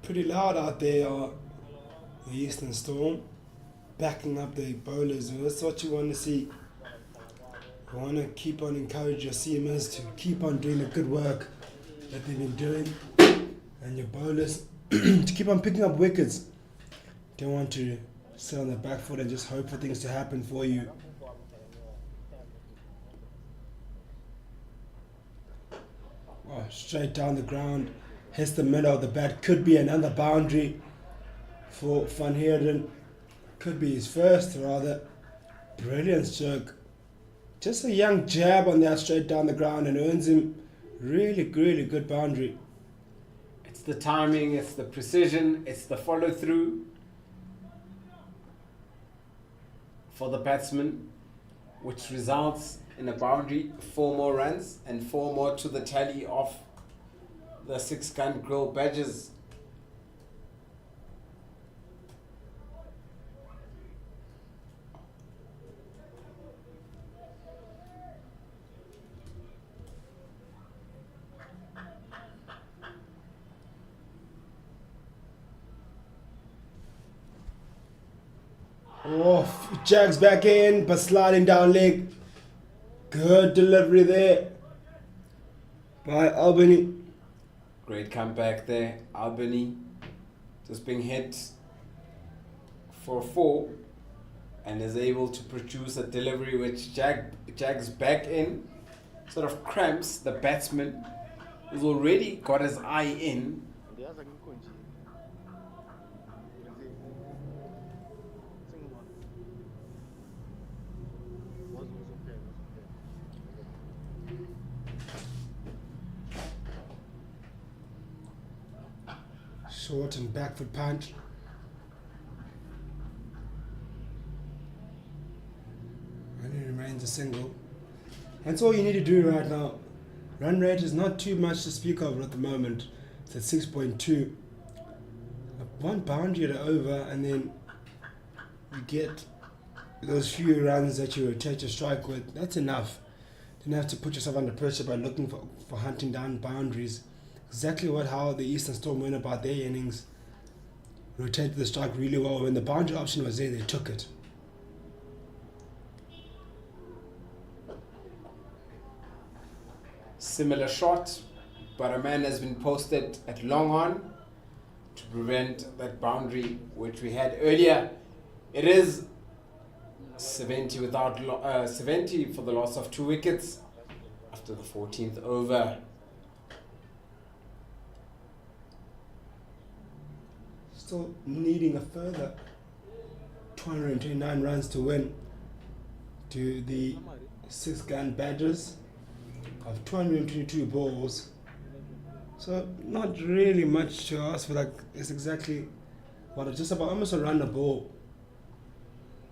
Pretty loud out there, the Eastern Storm, backing up the bowlers, and that's what you want to see. You want to keep on encourage your CMers to keep on doing the good work that they've been doing, and your bowlers to keep on picking up wickets. Don't want to sit on the back foot and just hope for things to happen for you. Oh, straight down the ground. Hits the middle of the bat. Could be another boundary for Van Heerden. Could be his first, rather. Brilliant stroke. Just a young jab on that straight down the ground and earns him really good boundary. It's the timing, it's the precision, it's the follow through for the batsman, which results in a boundary, 4 more runs and 4 more to the tally of the 6-gun Grill Badgers. Oh, Jags back in, but sliding down leg. Good delivery there by Albany. Great comeback there. Albany just being hit for 4 and is able to produce a delivery which Jags back in. Sort of cramps the batsman who's already got his eye in. Short and back foot punch. And it remains a single. That's all you need to do right now. Run rate is not too much to speak of at the moment. It's at 6.2. One boundary to over, and then you get those few runs that you rotate your strike with. That's enough. You don't have to put yourself under pressure by looking for hunting down boundaries. Exactly how the Eastern Storm went about their innings. Rotated the strike really well. When the boundary option was there, they took it. Similar shot, but a man has been posted at long on to prevent that boundary which we had earlier. It is 70 without 70 for the loss of 2 wickets after the 14th over. Still needing a further 229 runs to win to the 6-gun Badgers of 222 balls. So not really much to ask for. It's exactly what just about almost a run a ball.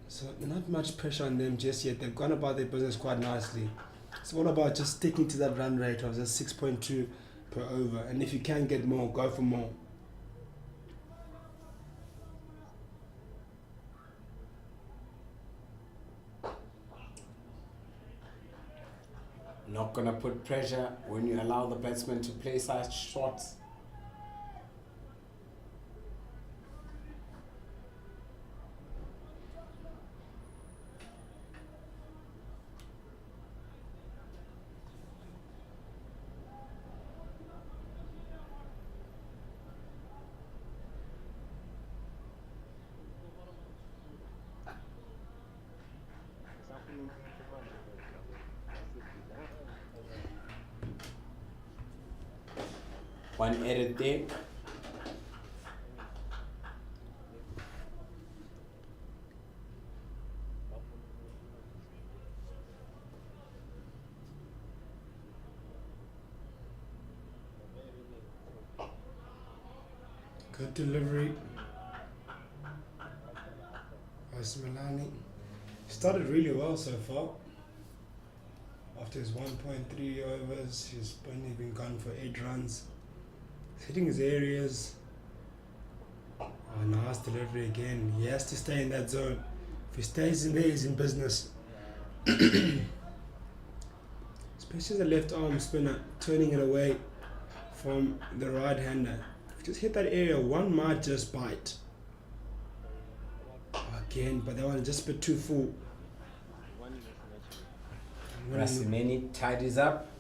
So not much pressure on them just yet. They've gone about their business quite nicely. It's all about just sticking to that run rate of just 6.2 per over. And if you can get more, go for more. Not gonna put pressure when you allow the batsman to play such shots. One edit there. Good delivery. Milani started really well so far. After his 1.3 overs, he's only been gone for 8 runs. He's hitting his areas. Oh, nice delivery again. He has to stay in that zone. If he stays in there, he's in business. Especially the left arm spinner, turning it away from the right hander. If you just hit that area, one might just bite. Again, but that one is just a bit too full. Rasimeni tidies up.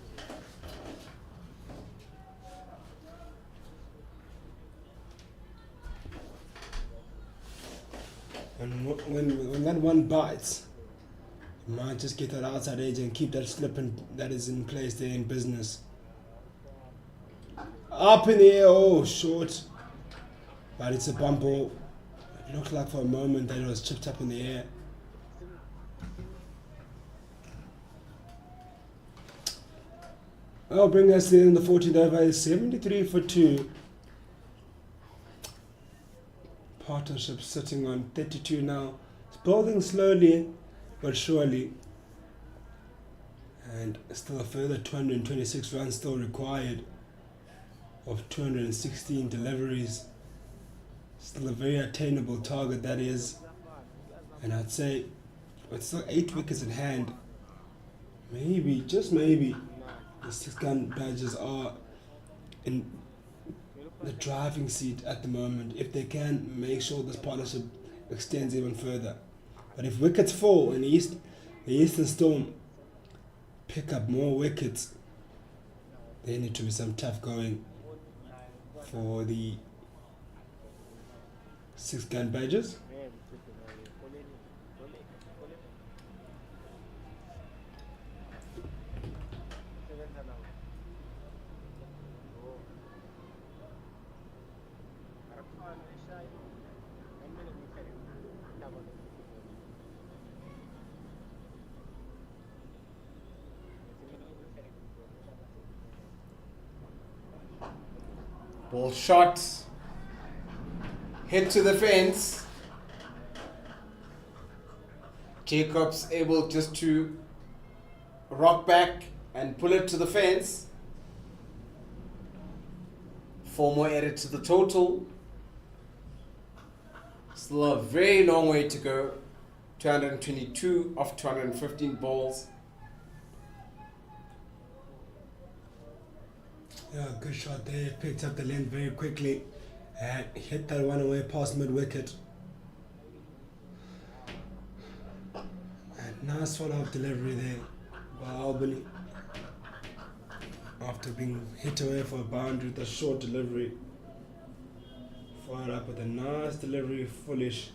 And when that one bites, you might just get that outside edge and keep that slip that is in place there in business. Up in the air, oh, short. But it's a bump ball. It looked like for a moment that it was chipped up in the air. I'll bring us in the 14th over, 73 for 2. Partnership sitting on 32 now. It's building slowly but surely. And still a further 226 runs still required of 216 deliveries. Still a very attainable target, that is. And I'd say with still 8 wickets in hand, maybe, just maybe, the 6-gun Badgers are in the driving seat at the moment. If they can make sure this partnership extends even further. But if wickets fall and the Eastern Storm pick up more wickets, there need to be some tough going for the 6-gun badges. Ball shot. Hit to the fence. Jacobs able just to rock back and pull it to the fence. 4 more added to the total. Still a very long way to go. 222 off 215 balls. Yeah, good shot there. Picked up the length very quickly and hit that one away past mid-wicket. And nice follow-up delivery there by Albany. After being hit away for a boundary with a short delivery. Fired up with a nice delivery, foolish.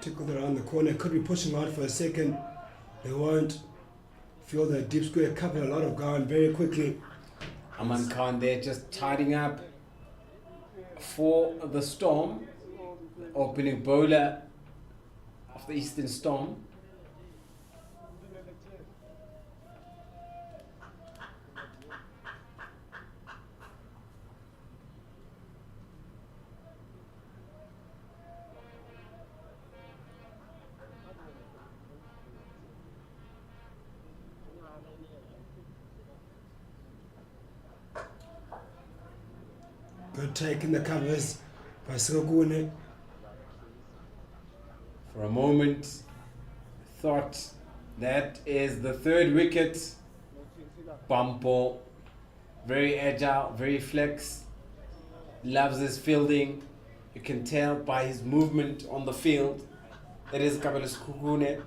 Tickled around the corner, could be pushing out for a second. They won't. Feel the deep square cover a lot of ground very quickly. Aman Khan there just tidying up for the Storm. The opening bowler of the Eastern Storm. Good take in the covers by Sikokune. For a moment, thought that is the 3rd wicket. Bumpo, very agile, very flex, loves his fielding. You can tell by his movement on the field. That is Kabila Sikokune.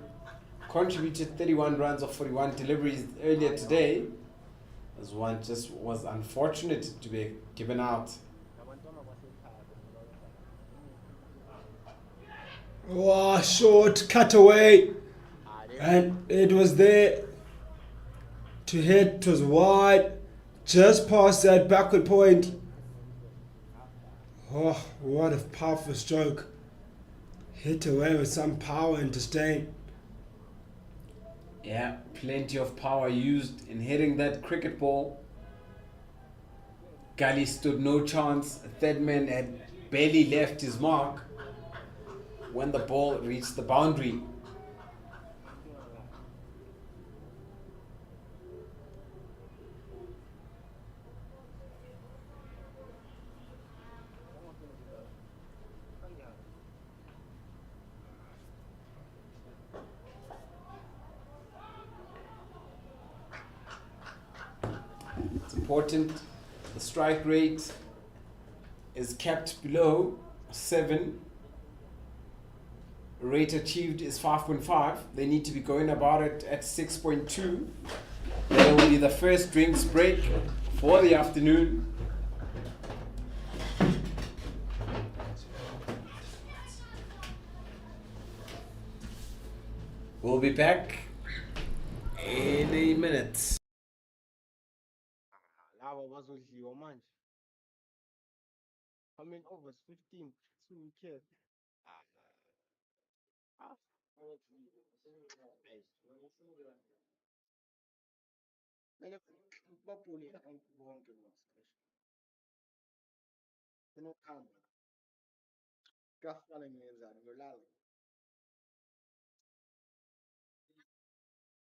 Contributed 31 runs of 41 deliveries earlier today. This one just was unfortunate to be given out. Oh, short cutaway, and it was there to hit. It was wide, just past that backward point. Oh, what a powerful stroke! Hit away with some power and disdain. Yeah, plenty of power used in hitting that cricket ball. Gully stood no chance. Thedman had barely left his mark when the ball reached the boundary. It's important the strike rate is kept below 7. Rate achieved is 5.5. They need to be going about it at 6.2. That will be the first drinks break for the afternoon. We'll be back in a minute. Coming over 15, 2 wickets.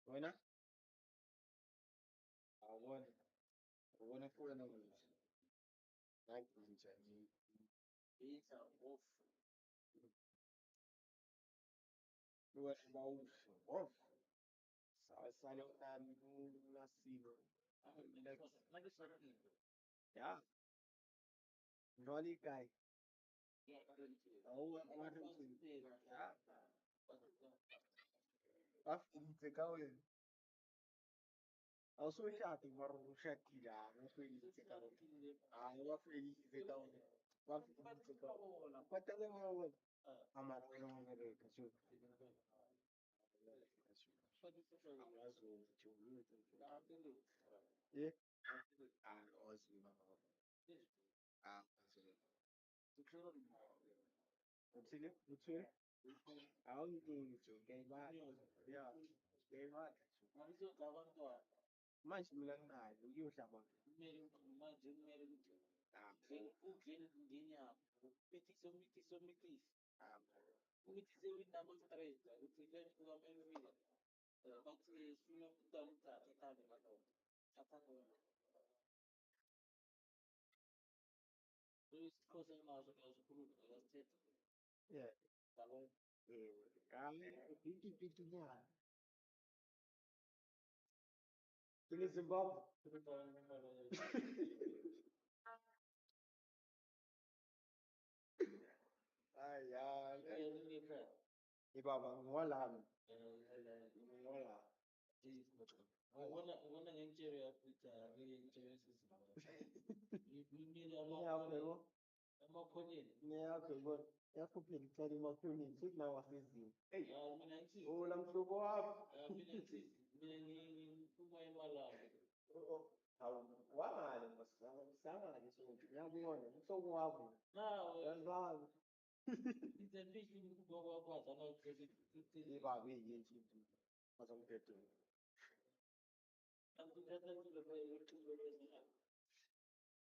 Wena? Awubona. Awubona kuwena manje. Off. Sale nasibo. Yeah. Noli guy. Oh, what yeah. After the also shati maru shati da wafeli zikao. Ah, wafeli zikao. Wafeli zikao. Patale maru. Amara no mere kasu. Yeah. Ah, also. Ah, Utsile, utsile. Au ni gaiva. Yeah. Gaiva. Mas milana, you shaba. Ah, ah, yeah. Kami, pintu niya. Ini Zimbabwe. Ayan. Ibaba, wala. Wala. Niya kwebo. Yako pili makuni. Sina wasizi. Hey. Oh, namshobo hapo. Wala. Sama na kisu. Yabuona. Msomo hapo. Yanzao. Ibaba hii chitu. Mazampetu.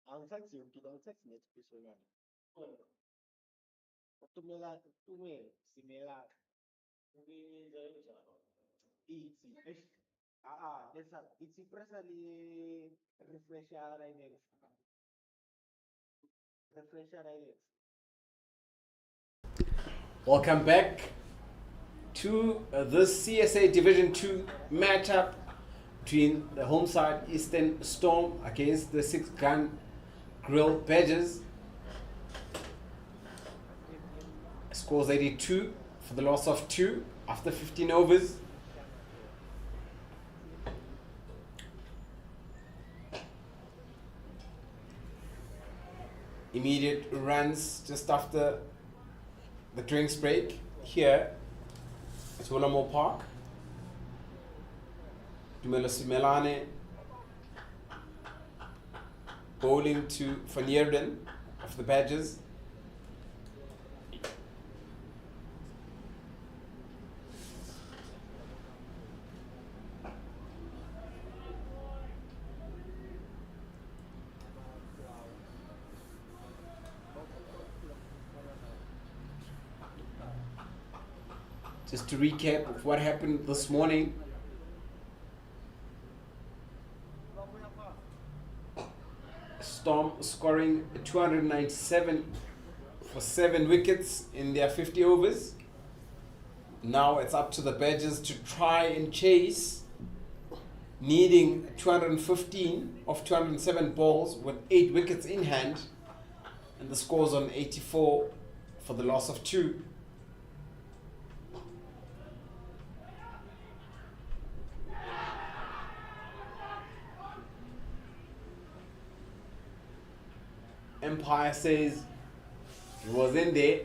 Ang saksi yung kita saksi net personal. Tumela, simela. Easy. It's impressively refresher ideas. Refresher ideas. Welcome back to this CSA Division 2 matchup between the home side Eastern Storm against the 6-gun Grill Badgers. Scores 82 for the loss of 2 after 15 overs. Immediate runs just after the drinks break here at Willowmoore Park. Dumelo Simelane bowling to Van Heerden of the Badgers. Just to recap of what happened this morning. Storm scoring 297 for 7 wickets in their 50 overs. Now it's up to the Badgers to try and chase, needing 215 of 207 balls with 8 wickets in hand, and the scores on 84 for the loss of 2. Empire says he was in there.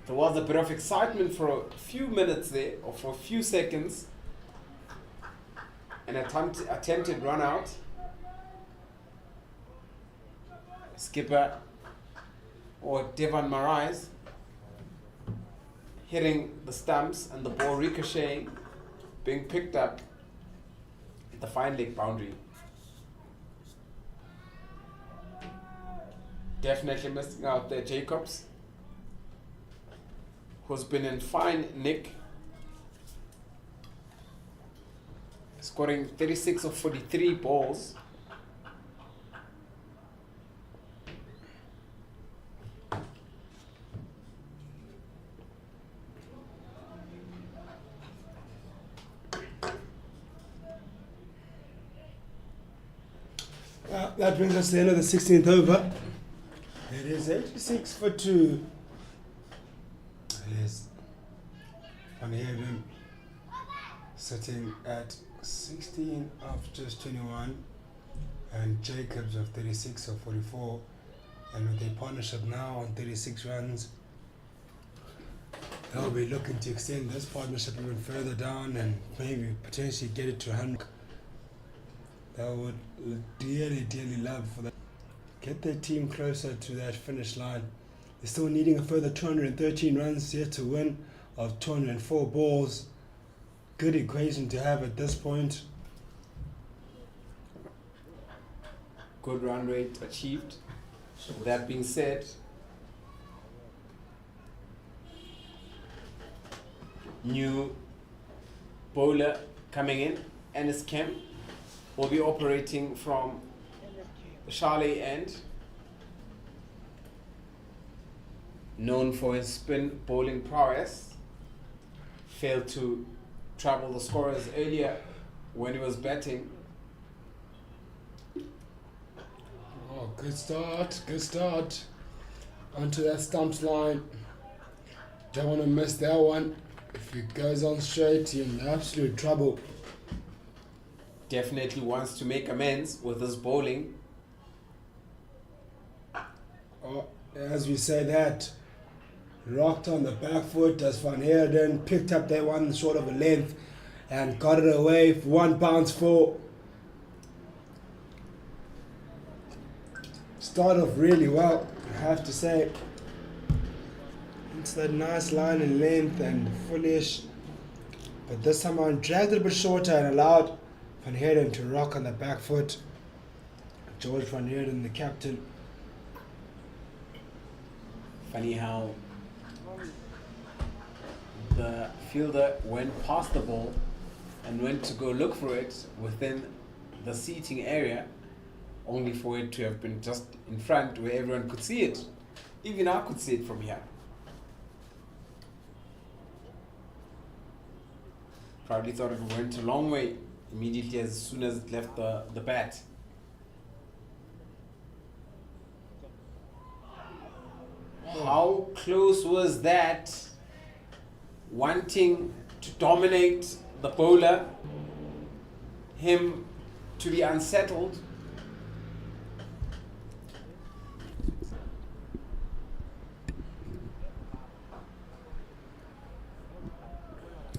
There was a bit of excitement for a few minutes there, or for a few seconds. An attempted run out. Skipper or Devon Marais hitting the stumps and the ball ricocheting, being picked up at the fine leg boundary. Definitely missing out there, Jacobs, who's been in fine nick. Has scoring 36 of 43 balls. That brings us to the end of the 16th over. It is 86 for 2. It is Van Heerden sitting at 16 of just 21, and Jacobs of 36 of 44, and with their partnership now on 36 runs, they'll be looking to extend this partnership even further down and maybe potentially get it to 100. They would dearly love for that. Get their team closer to that finish line. They're still needing a further 213 runs yet to win of 204 balls. Good equation to have at this point. Good run rate achieved. That being said, new bowler coming in, Ennis Kemp, will be operating from the Charlie end. Known for his spin bowling prowess, failed to travel the scorers earlier when he was batting. Oh, good start. Onto that stumps line. Don't want to miss that one. If he goes on straight, you're in absolute trouble. Definitely wants to make amends with his bowling. Oh, as we say that, rocked on the back foot as Van Heerden picked up that one short of a length and got it away for one bounce for. Start off really well, I have to say. It's that nice line in length and fullish, but this time I dragged it a bit shorter and allowed Van Heerden to rock on the back foot. George Van Heerden, the captain. Funny how the fielder went past the ball and went to go look for it within the seating area, only for it to have been just in front where everyone could see it. Even I could see it from here. Probably thought it went a long way immediately as soon as it left the bat. How close was that? Wanting to dominate the bowler, him to be unsettled.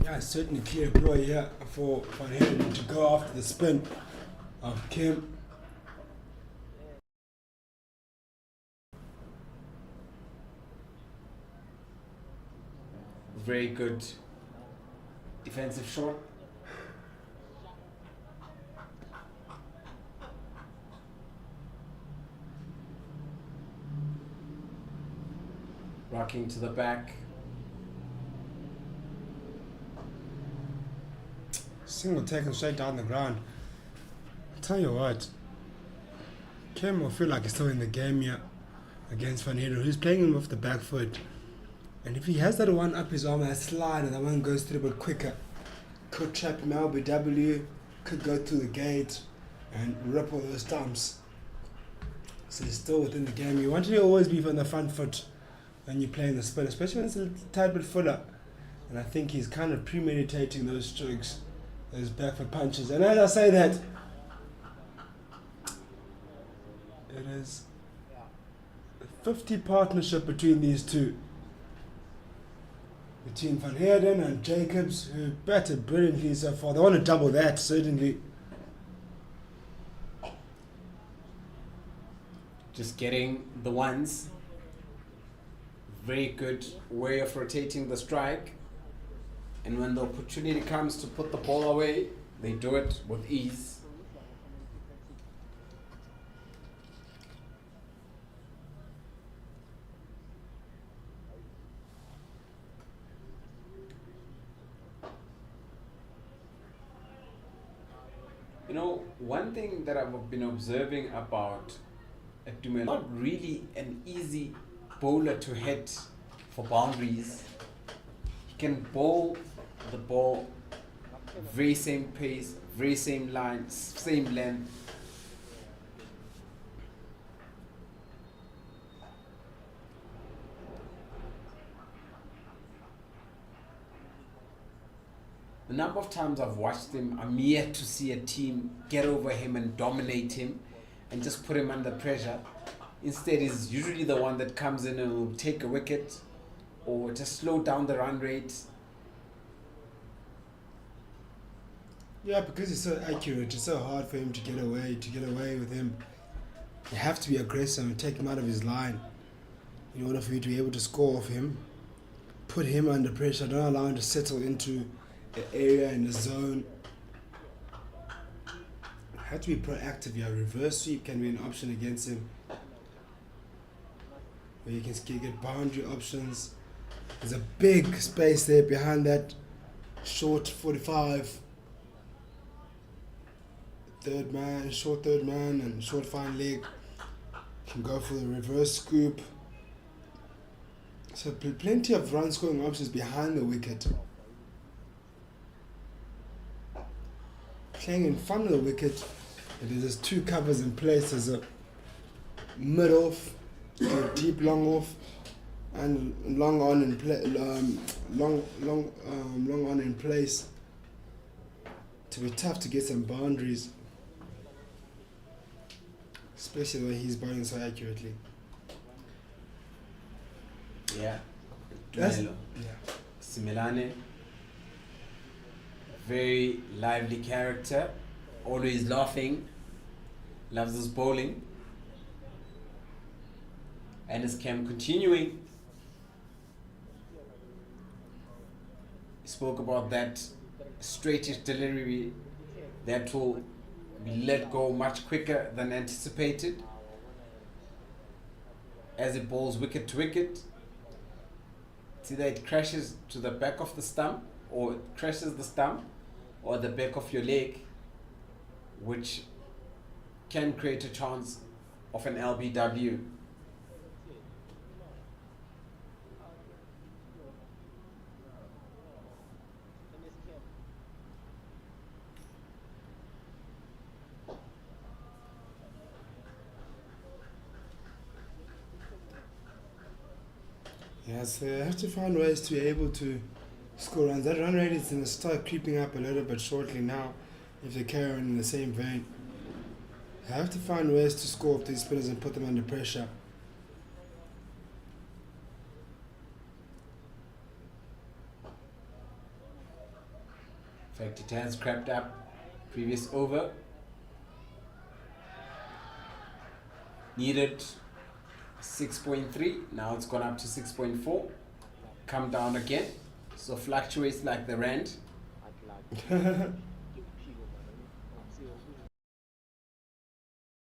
Yeah, certainly clear ploy here for Van Heerden to go after the spin of Kim. Very good defensive shot. Rocking to the back. Single taken straight down the ground. I'll tell you what, Kim will feel like he's still in the game here against Van Heerden, who's playing him off the back foot. And if he has that one up his arm, that slide, and that one goes through a bit quicker, could trap him LBW, could go through the gate and rip all those stumps. So he's still within the game. You want to always be on the front foot when you're playing the spin, especially when it's a tad bit fuller. And I think he's kind of premeditating those strokes, those back foot punches. And as I say that, it is a 50 partnership between these two. Between Van Heerden and Jacobs, who batted brilliantly so far. They want to double that, certainly. Just getting the ones. Very good way of rotating the strike. And when the opportunity comes to put the ball away, they do it with ease. know, one thing that I've been observing about Dumelo, not really an easy bowler to hit for boundaries. He can bowl the ball very same pace, very same line, same length. The number of times I've watched him, I'm yet to see a team get over him and dominate him and just put him under pressure. Instead, he's usually the one that comes in and will take a wicket or just slow down the run rate. Yeah, because he's so accurate, it's so hard for him to get away with him. You have to be aggressive and take him out of his line in order for you to be able to score off him. Put him under pressure, don't allow him to settle into an area in the zone. You have to be proactive. Your reverse sweep can be an option against him, where you can get boundary options. There's a big space there behind that short 45. Short third man and short fine leg. Can go for the reverse scoop. So plenty of run scoring options behind the wicket. Playing in front of the wicket, there's two covers in place. There's a mid off, a deep long off, and long on in long on in place. To be tough to get some boundaries, especially when he's bowling so accurately. Yeah. That's- Dumelo. Yeah. Similane. Very lively character. Always laughing. Loves his bowling. And his camp continuing. He spoke about that straightish delivery that will be let go much quicker than anticipated as it bowls wicket to wicket. It's either it crashes to the back of the stump or it crashes the stump or the back of your leg, which can create a chance of an LBW. Yeah, so they have to find ways to be able to score runs. That run rate is going to start creeping up a little bit shortly now if they carry on in the same vein. They have to find ways to score off these spinners and put them under pressure. In fact, it has crept up previous over. Needed 6.3, now it's gone up to 6.4. Come down again, so fluctuates like the rand.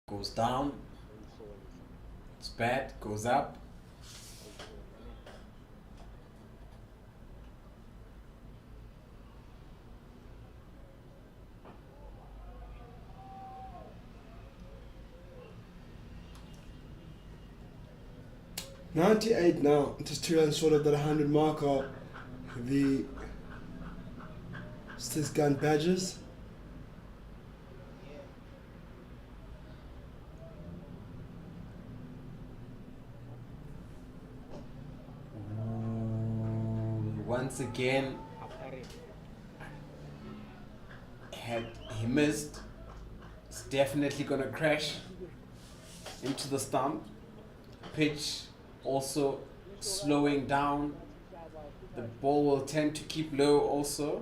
Goes down, it's bad, goes up. .98 now, just 2 runs short of that 100 mark are the Stisgun Badgers. Once again, had he missed, it's definitely gonna crash into the stump. Pitch also slowing down. The ball will tend to keep low also.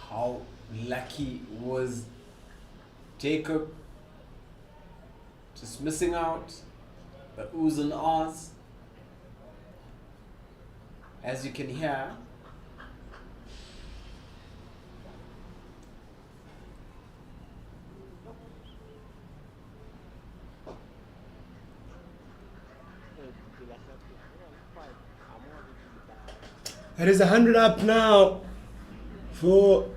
How lucky was Jacob? Just missing out the oohs and ahs. As you can hear, de la sortie. Five. I'm more than It is 100 up now for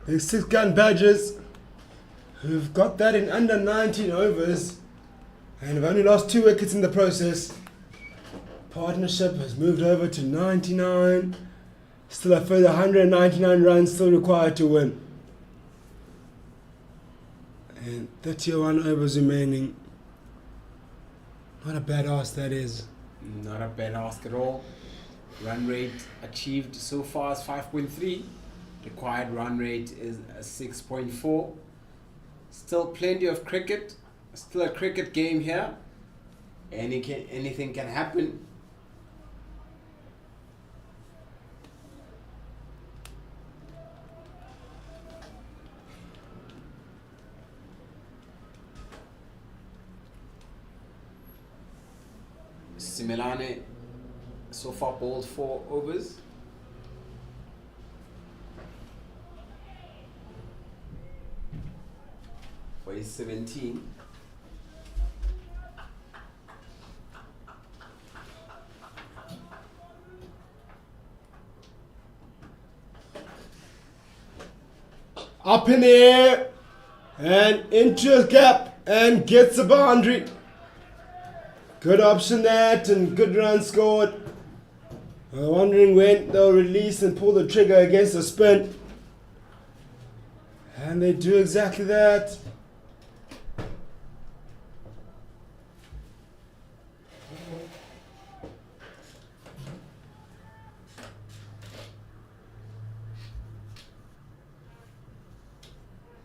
the 6-gun Badgers, who've got that in under 19 overs and have only lost 2 wickets in the process. Partnership has moved over to 99. Still a further 199 runs still required to win. And 31 overs remaining. Not a bad ask, that is. Not a bad ask at all. Run rate achieved so far is 5.3. Required run rate is 6.4. Still plenty of cricket. Still a cricket game here. Anything can happen. Similane so far bowled 4 overs. For his 17. Up in the air and into a gap and gets a boundary. Good option that and good run scored. Wondering when they'll release and pull the trigger against the spin. And they do exactly that.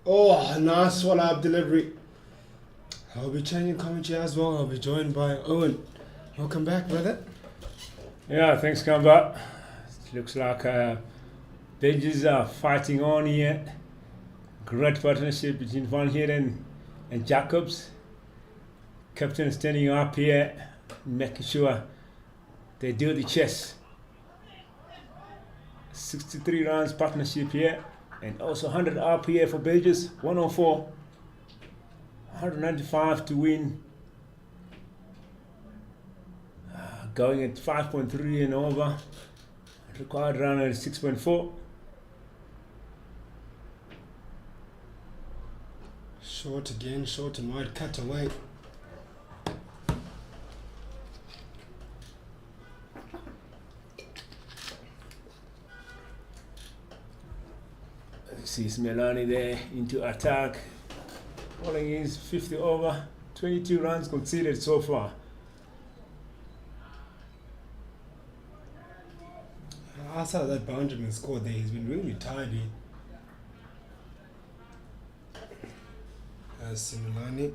Oh, nice swallow-up delivery. I'll be changing commentary as well. I'll be joined by Owen. Welcome back, brother. Yeah, thanks, Kamba. Looks like Badgers are fighting on here. Great partnership between Van Heeren and Jacobs. Captain standing up here, making sure they do the chess. 63 runs partnership here, and also 100 up here for Badgers. 104. 195 to win. Going at 5.3 and over. Required run at 6.4. Short again, short and wide, cut away. See Melani there into attack. Bowling is 50 over, 22 runs conceded so far. Outside of that boundary man score there, he's been really tidy. Similani.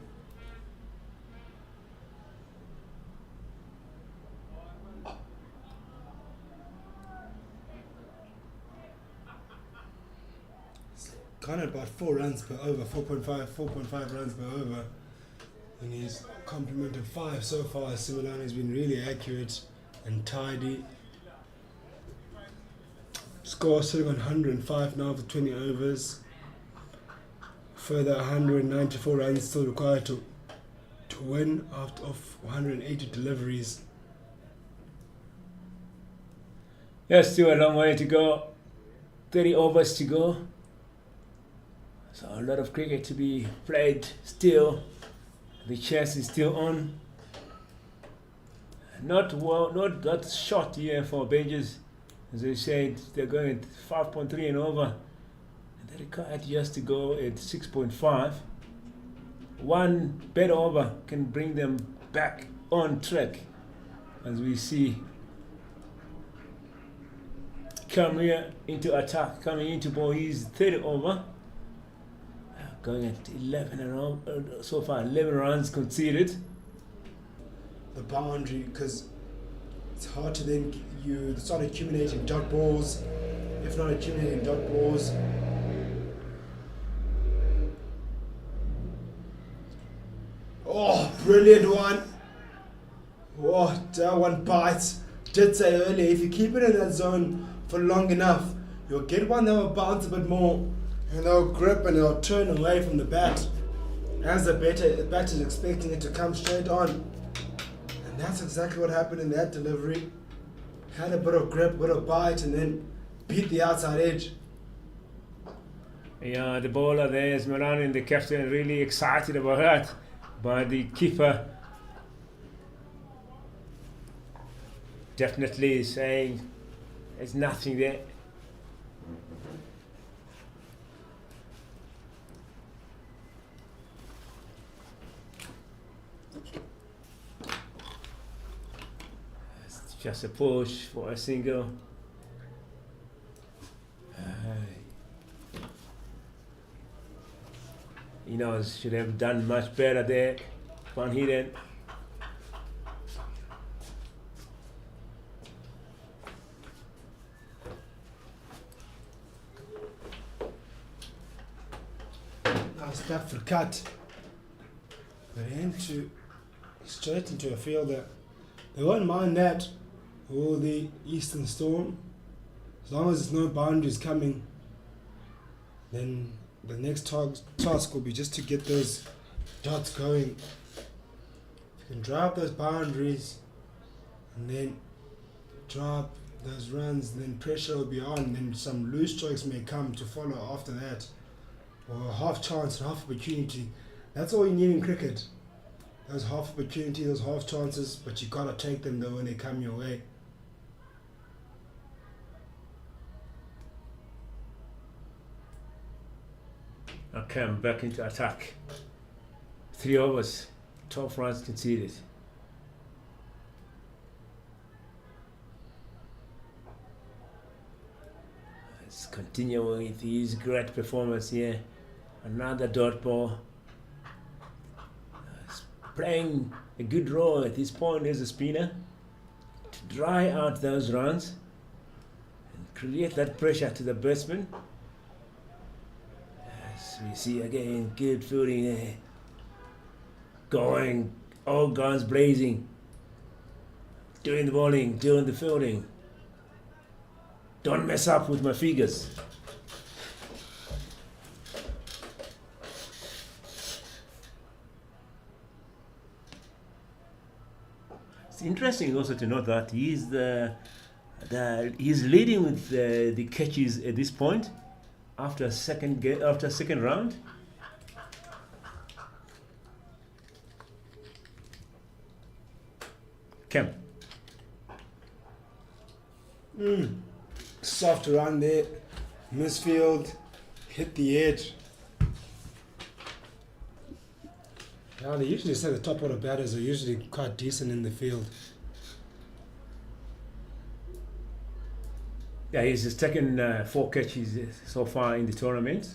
Kind of about 4 runs per over, 4.5 runs per over. And he's complimented 5 so far. Similani has been really accurate and tidy. Score sitting on 105 now for 20 overs. Further 194 runs still required to win out of 180 deliveries. Yeah, still a long way to go. 30 overs to go. So a lot of cricket to be played still. The chess is still on. Not that short here for Badgers. As I said, they're going at 5.3 and over. And they required just to go at 6.5. One better over can bring them back on track. As we see, come here into attack, coming into ball. He's 30 over. Going at 11 and over. So far, 11 runs conceded. The boundary, because it's hard to then you start accumulating dot balls. If not accumulating dot balls, oh, brilliant one! Oh, that one bites. Did say earlier, if you keep it in that zone for long enough, you'll get one that will bounce a bit more, and they'll grip and they'll turn away from the bat. As the batter is expecting it to come straight on. that's exactly what happened in that delivery. Had a bit of grip, bit of bite, and then beat the outside edge. Yeah, the bowler there is Benoni and the captain really excited about that. But the keeper definitely saying there's nothing there. It's just a push for a single. He knows should have done much better there. One hidden. Now step for cut. But straight into a fielder. They won't mind that or the Eastern Storm. As long as there's no boundaries coming, then the next task will be just to get those dots going. If you can drive those boundaries and then drive those runs, then pressure will be on, then some loose strokes may come to follow after that. Or a half chance and half opportunity. That's all you need in cricket. Those half opportunity, those half chances, but you gotta take them though when they come your way. Okay, I'm back into attack. 3 overs, 12 runs conceded. Let's continue with his great performance here. Another dot ball. He's playing a good role at this point as a spinner to dry out those runs and create that pressure to the batsman. We see again good fielding there. Going, all guns blazing. Doing the bowling, doing the fielding. Don't mess up with my figures. It's interesting also to note that he's leading with the catches at this point. After second round. Cam. Soft run there, misfield, hit the edge. Yeah, they usually say the top order batters are usually quite decent in the field. Yeah, he's just taken 4 catches so far in the tournament.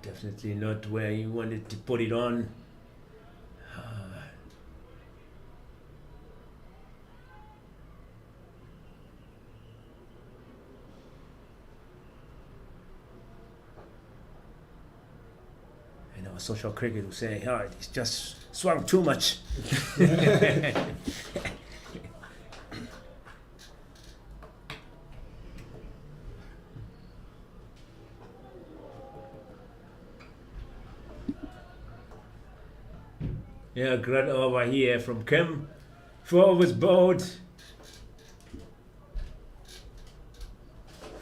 Definitely not where you wanted to put it on. And our social cricket was saying, oh, it's just swung too much. Yeah, great over here from Kim. 4 overs bowled.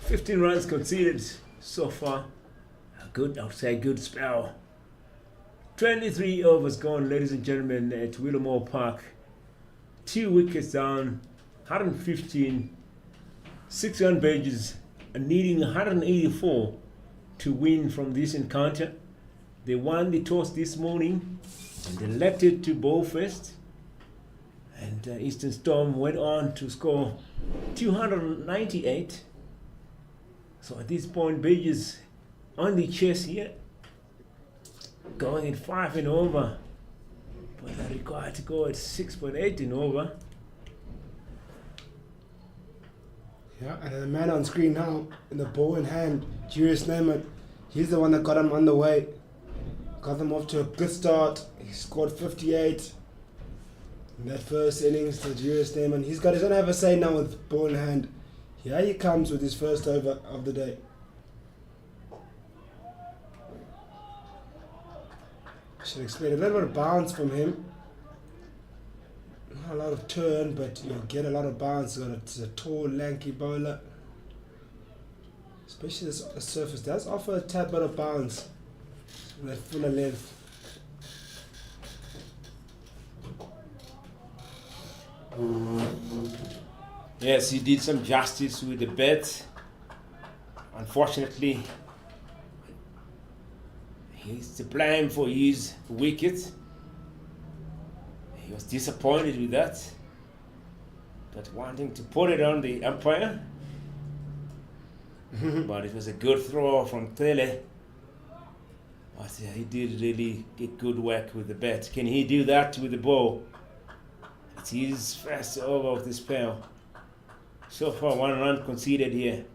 15 runs conceded so far. A good, I would say, good spell. 23 overs gone, ladies and gentlemen, at Willowmoore Park. 2 wickets down, 115, 6 run pages, and needing 184 to win from this encounter. They won the toss this morning and elected to bowl first. And Eastern Storm went on to score 298. So at this point, Pages on the chase here, going at 5 and over, but they're required to go at 6.8 and over. Yeah, and the man on screen now, in the ball in hand, Julius Neyman, he's the one that got him on the way. Got them off to a good start. He scored 58 in that first innings to Julius Neyman. He's going to have a say now with ball in hand. Here he comes with his first over of the day. I should explain. A little bit of bounce from him. Not a lot of turn, but you get a lot of bounce. It's a tall, lanky bowler. Especially this surface does offer a tad bit of bounce. That fuller length. Yes, he did some justice with the bat. Unfortunately, he's to blame for his wicket. He was disappointed with that, but wanting to put it on the umpire. But it was a good throw from Tele. But he did really get good work with the bat. Can he do that with the ball? It's his first over of the spell. So far, 1 run conceded here.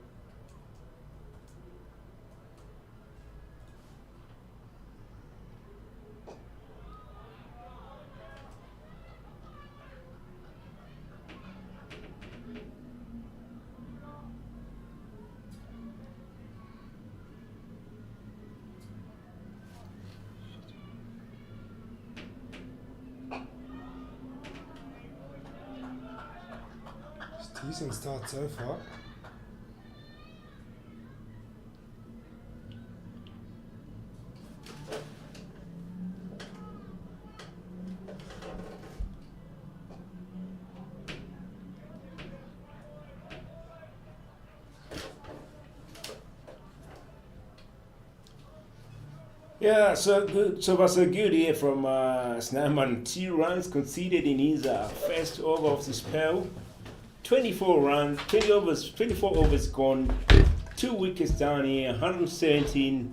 Decent start so far. Yeah, so good. So was a good here from Snaman. 2 runs conceded in his first over of the spell. 24 runs, 24 overs gone, 2 wickets down here, 117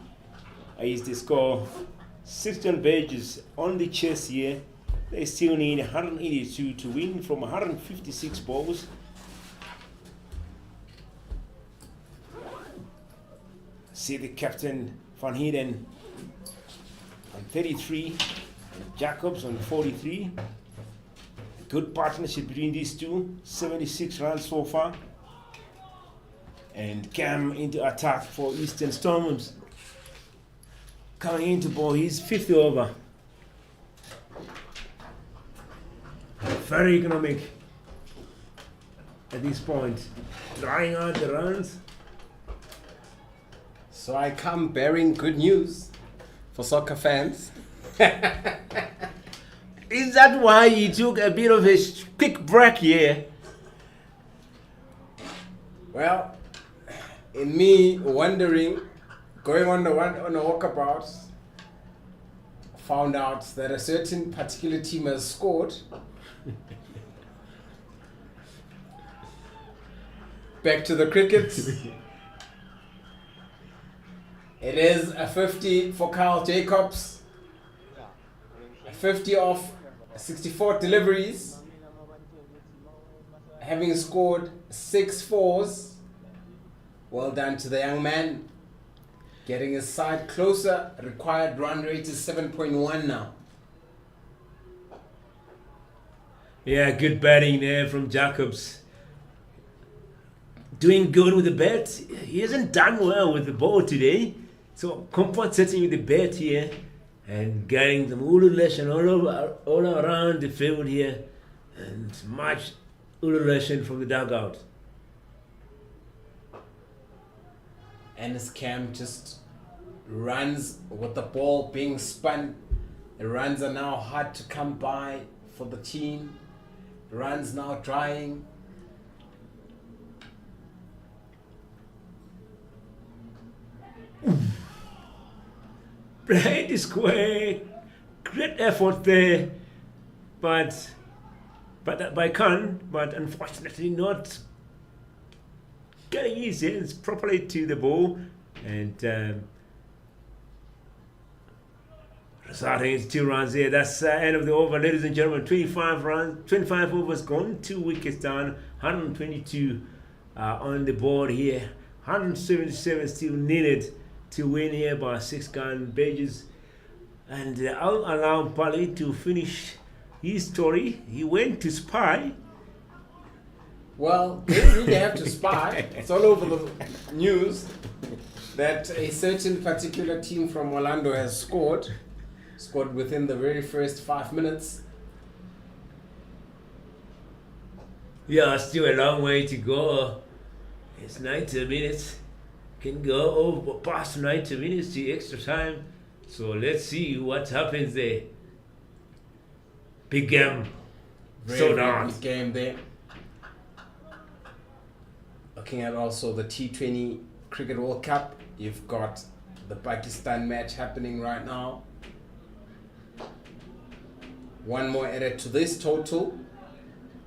is the score. 16 pages on the chest here. They still need 182 to win from 156 balls. See the captain Van Heiden on 33, and Jacobs on 43. Good partnership between these two. 76 runs so far. And Cam into attack for Eastern Stormers. Coming into ball his 5th over. Very economic at this point. Drying out the runs. So I come bearing good news for soccer fans. Is that why you took a bit of a quick break here? Well, in me wondering, going on a walkabout, found out that a certain particular team has scored. Back to the cricket. It is a 50 for Carl Jacobs. A 50 off 64 deliveries. Having scored 6 fours. Well done to the young man. Getting his side closer. Required run rate is 7.1 now. Yeah, good batting there from Jacobs. Doing good with the bat. He hasn't done well with the ball today. So compensating with the bat here and getting the ululation all around the field here, and much ululation from the dugout. And his Cam just runs with the ball being spun. The runs are now hard to come by for the team. Runs now drying. Played square, great effort there, but by Khan, but unfortunately not getting his hands properly to the ball, and resulting in 2 runs there. That's end of the over, ladies and gentlemen. 25 runs, 25 overs gone, 2 wickets down, 122 on the board here, 177 still needed to win here by 6 gun pages. And I'll allow Bali to finish his story. He went to spy. Well, they didn't really have to spy. It's all over the news that a certain particular team from Orlando has scored. Scored within the very first 5 minutes. Yeah, still a long way to go. It's 90 minutes. Can go over past 90 minutes to extra time. So let's see what happens there. Big game. So down. Big game there. Looking at also the T20 Cricket World Cup, you've got the Pakistan match happening right now. One more added to this total,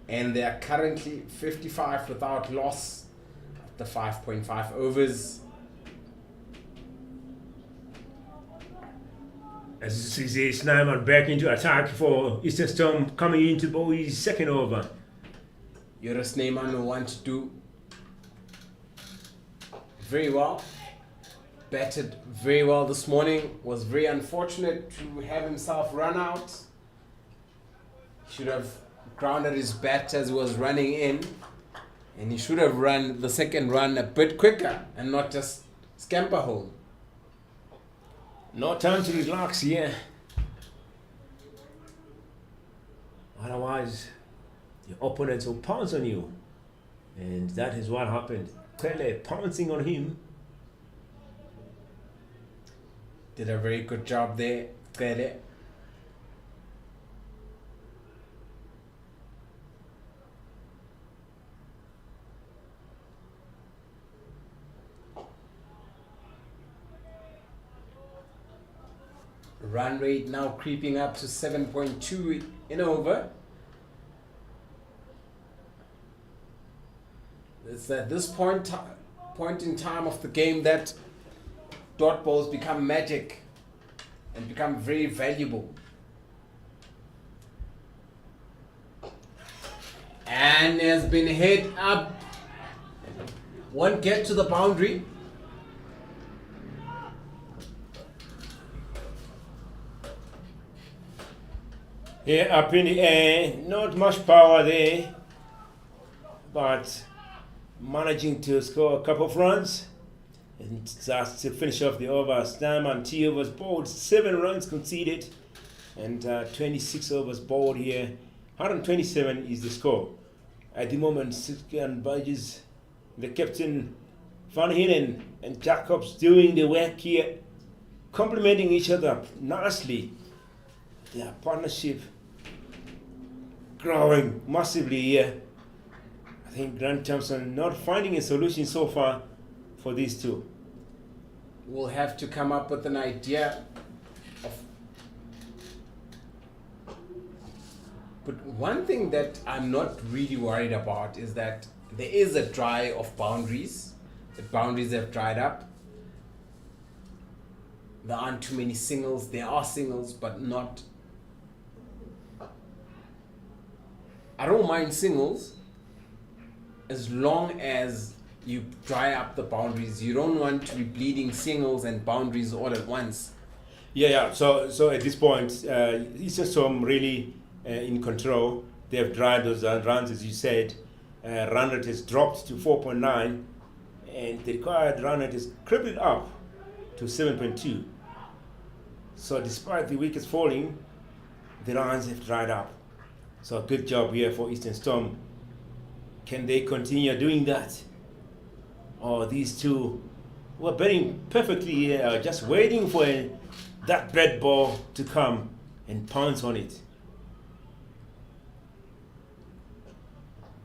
and they are currently 55 without loss after 5.5 overs. As you see, Snyman back into attack for Eastern Storm coming into Bowie's second over. Joris Neyman will want to do very well. Batted very well this morning. Was very unfortunate to have himself run out. Should have grounded his bat as he was running in, and he should have run the second run a bit quicker and not just scamper home. No time to relax here. Otherwise, the opponents will pounce on you. And that is what happened. Pele pouncing on him. Did a very good job there, Pele. Run rate now creeping up to 7.2 in over. It's at this point in time of the game that dot balls become magic and become very valuable. And has been hit up. Won't get to the boundary. Yeah, up in the air, not much power there, but managing to score a couple of runs. And that's to finish off the over. Snyman 2 overs bowled, 7 runs conceded, and 26 overs bowled here. 127 is the score. At the moment, Sitka and Burgess, the captain, Van Hinen and Jacobs doing the work here, complementing each other nicely. Their partnership growing massively here. I think Grant Thompson not finding a solution so far for these two. We'll have to come up with an idea of. But one thing that I'm not really worried about is that there is a dry of boundaries. The boundaries have dried up. There aren't too many singles. There are singles, but not. I don't mind singles as long as you dry up the boundaries. You don't want to be bleeding singles and boundaries all at once. Yeah. So at this point, Eastern Storm really in control. They have dried those runs, as you said. Run rate has dropped to 4.9, and the required run rate is crippled up to 7.2. So despite the wickets falling, the runs have dried up. So good job here for Eastern Storm. Can they continue doing that? Or these two were batting perfectly here, just waiting for that red ball to come and pounce on it.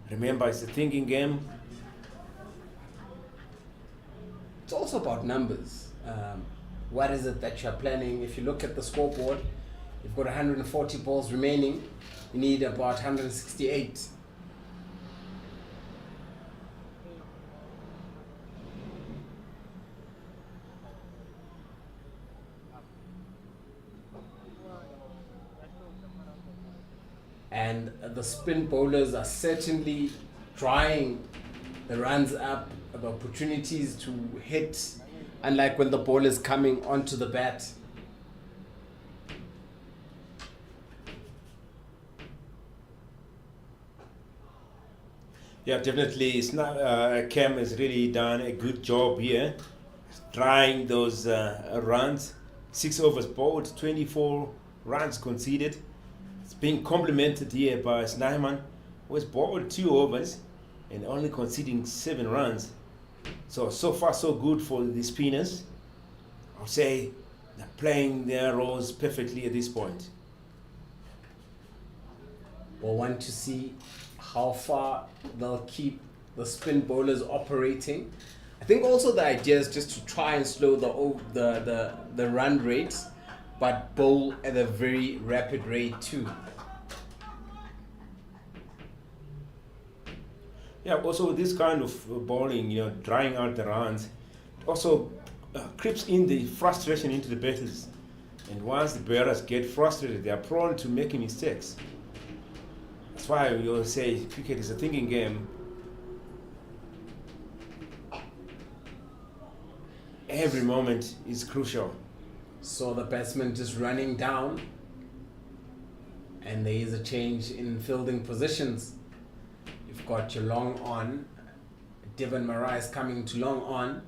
Remember, it's a thinking game. It's also about numbers. What is it that you're planning? If you look at the scoreboard, you've got 140 balls remaining. You need about 168. And the spin bowlers are certainly trying the runs up, the opportunities to hit, unlike when the ball is coming onto the bat. Yeah, definitely. Cam has really done a good job here, trying those runs. 6 overs bowled, 24 runs conceded. It's being complemented here by Snyman, who has bowled 2 overs and only conceding 7 runs. So far so good for the spinners. I'll say they're playing their roles perfectly at this point. We'll want to see how far they'll keep the spin bowlers operating. I think also the idea is just to try and slow the run rates, but bowl at a very rapid rate too. Yeah, also with this kind of bowling, drying out the runs, it also creeps in the frustration into the batters. And once the batters get frustrated, they are prone to making mistakes. That's why we always say cricket is a thinking game. Every moment is crucial. So the batsman just running down, and there is a change in fielding positions. You've got your long on. Devon Marais is coming to long on.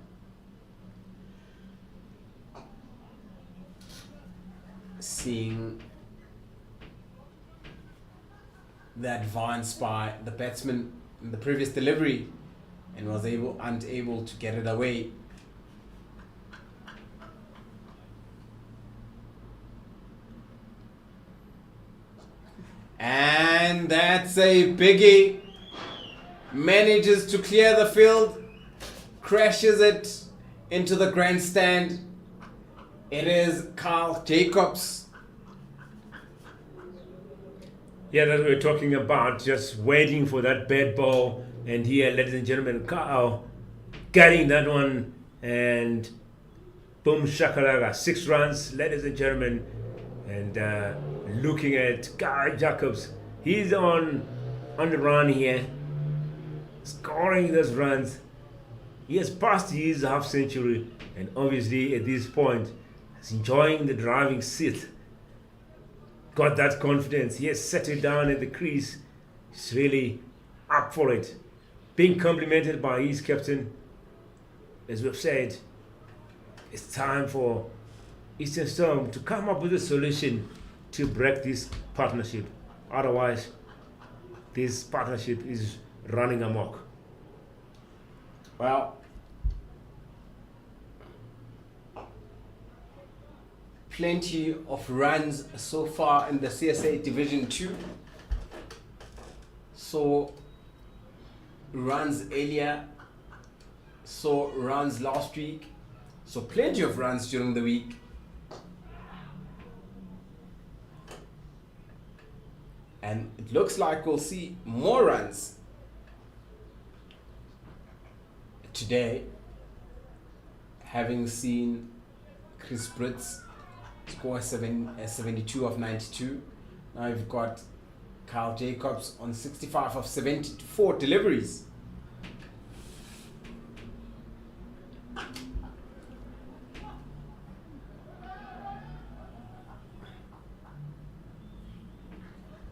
Seeing the advance by the batsman in the previous delivery, and was unable to get it away. And that's a biggie. Manages to clear the field, crashes it into the grandstand. It is Carl Jacobs. Yeah, that we're talking about, just waiting for that bad ball. And here, ladies and gentlemen, Carl getting that one, and boom shakalaka, 6 runs, ladies and gentlemen. And looking at Carl Jacobs, he's on the run here, scoring those runs. He has passed his half century, and obviously at this point, he's enjoying the driving seat. Got that confidence. He has settled down at the crease. He's really up for it. Being complimented by his captain. As we've said, it's time for Eastern Storm to come up with a solution to break this partnership. Otherwise, this partnership is running amok. Well, plenty of runs so far in the CSA Division 2. So runs earlier, so runs last week, so plenty of runs during the week. And it looks like we'll see more runs today, having seen Chris Britz score 72 of 92. Now you've got Carl Jacobs on 65 of 74 deliveries.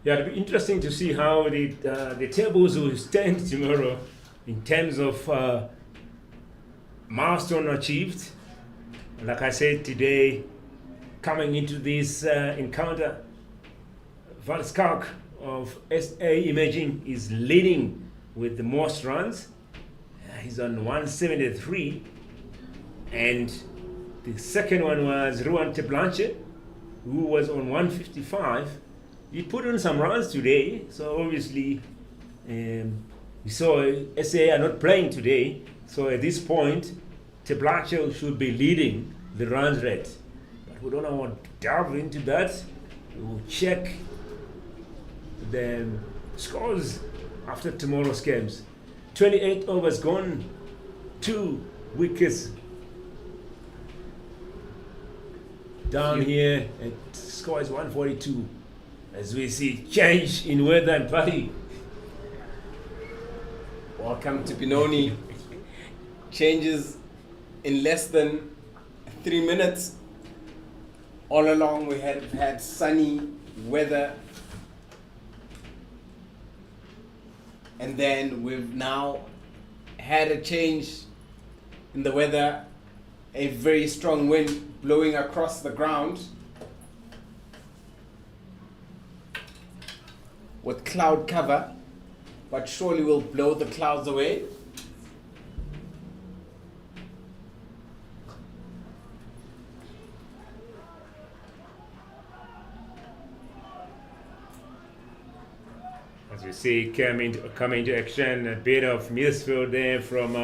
Yeah, it'll be interesting to see how the tables will stand tomorrow in terms of milestone achieved. Like I said today, coming into this encounter, Van Skalk of SA Imaging is leading with the most runs. He's on 173, and the second one was Ruan Teblanche, who was on 155. He put on some runs today, so obviously we saw SA are not playing today, so at this point Teblanche should be leading the runs rate. But we don't want to delve into that. We will check the scores after tomorrow's games. 28 overs gone, 2 wickets down here, and score is 142. As we see change in weather and party. Welcome to Benoni. Changes in less than 3 minutes. All along we have had sunny weather, and then we've now had a change in the weather, a very strong wind blowing across the ground. cloud cover, but surely will blow the clouds away. As we see coming into action, a bit of misfield there from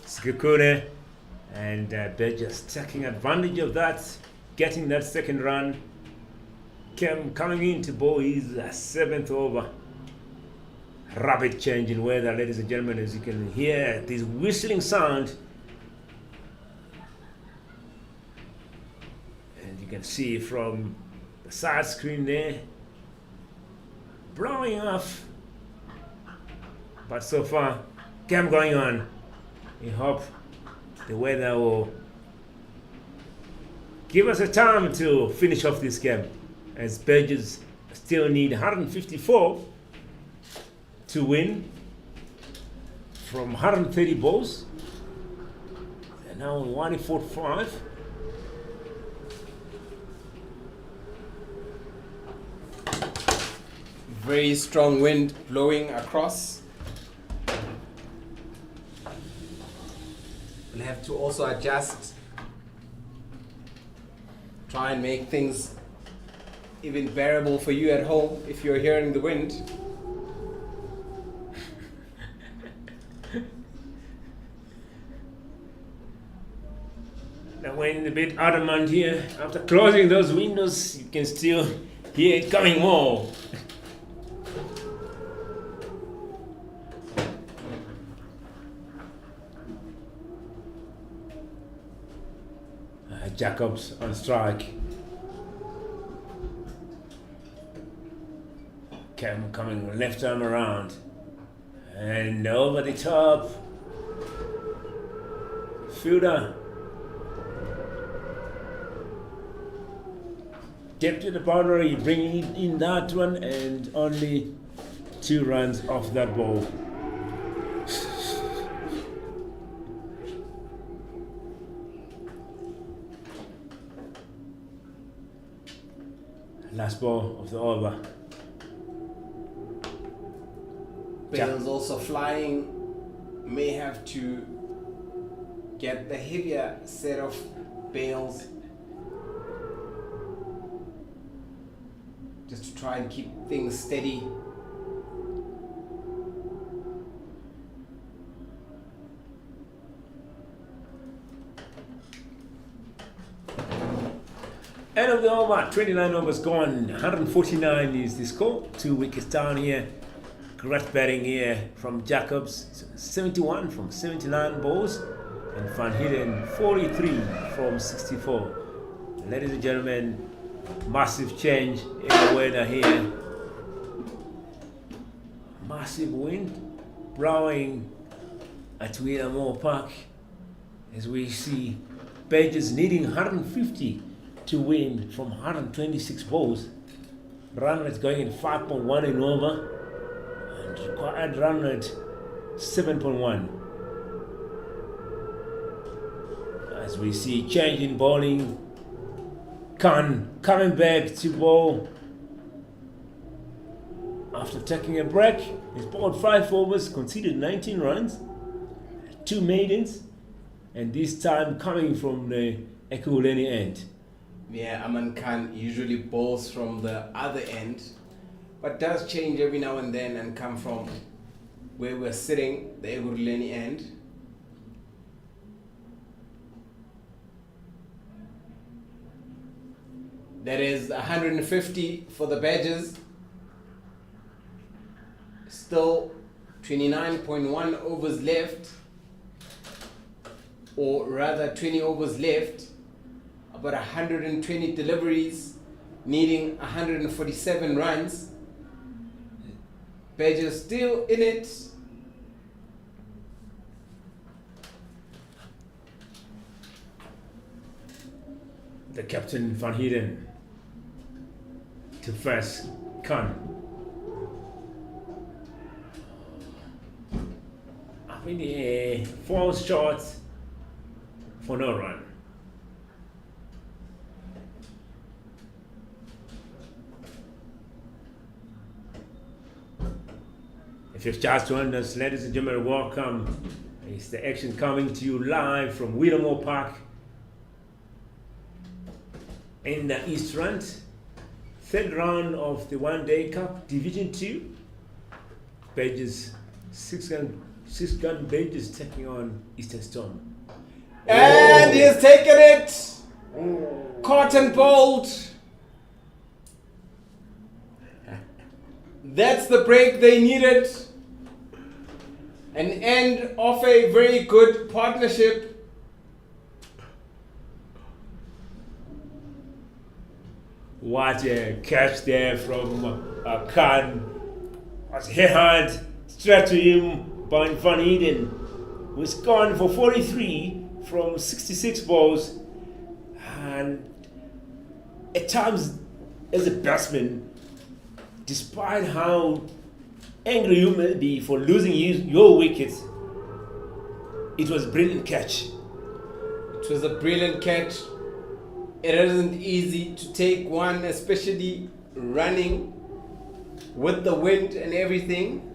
Skukune, and they're just taking advantage of that, getting that second run. Coming in to bowl his 7th over. Rapid change in weather, ladies and gentlemen, as you can hear this whistling sound. And you can see from the side screen there, blowing off. But so far, game going on. We hope the weather will give us a time to finish off this game, as Badgers still need 154 to win from 130 balls. They're now on 145. Very strong wind blowing across. We'll have to also adjust, try and make things even bearable for you at home if you're hearing the wind. The wind a bit adamant here. After closing those windows, you can still hear it coming more. Jacobs on strike. Cam coming left arm around and over the top. Fielder depth to the boundary, bringing in that one, and only 2 runs off that ball. Last ball of the over. Bales also flying, may have to get the heavier set of bales just to try and keep things steady. End of the over, 29 overs gone, 149 is the score. 2 wickets down here. Great batting here from Jacobs, 71 from 79 balls, and Van Heerden 43 from 64. Ladies and gentlemen, massive change in the weather here. Massive wind blowing at Willowmoore Park, as we see Badgers needing 150 to win from 126 balls. Run rate going in 5.1 in over, and required run rate 7.1. As we see change in bowling, Khan coming back to bowl after taking a break. He's bowled 5 overs, conceded 19 runs, 2 maidens, and this time coming from the Ekuleni end. Yeah, Aman Khan usually bowls from the other end, but does change every now and then and come from where we're sitting, the Ekurhuleni end. That is 150 for the Badgers. Still 29.1 overs left, or rather 20 overs left. About 120 deliveries, needing 147 runs. Badgers still in it. The captain Van Heerden to first Khan. Up in the air, falls short for no run. If you've just joined us, ladies and gentlemen, welcome. It's the action coming to you live from Willowmoore Park in the East Rand. Third round of the One Day Cup, Division 2. Badges, six gun Badges taking on Eastern Storm. And he has taken it. Cotton bolt. That's the break they needed. An end of a very good partnership. What a catch there from Khan. Was headhand straight to him by Van Eden, who's gone for 43 from 66 balls. And at times, as a batsman, despite how angry you may be for losing your wickets, it was a brilliant catch. It was a brilliant catch. It isn't easy to take one, especially running with the wind and everything.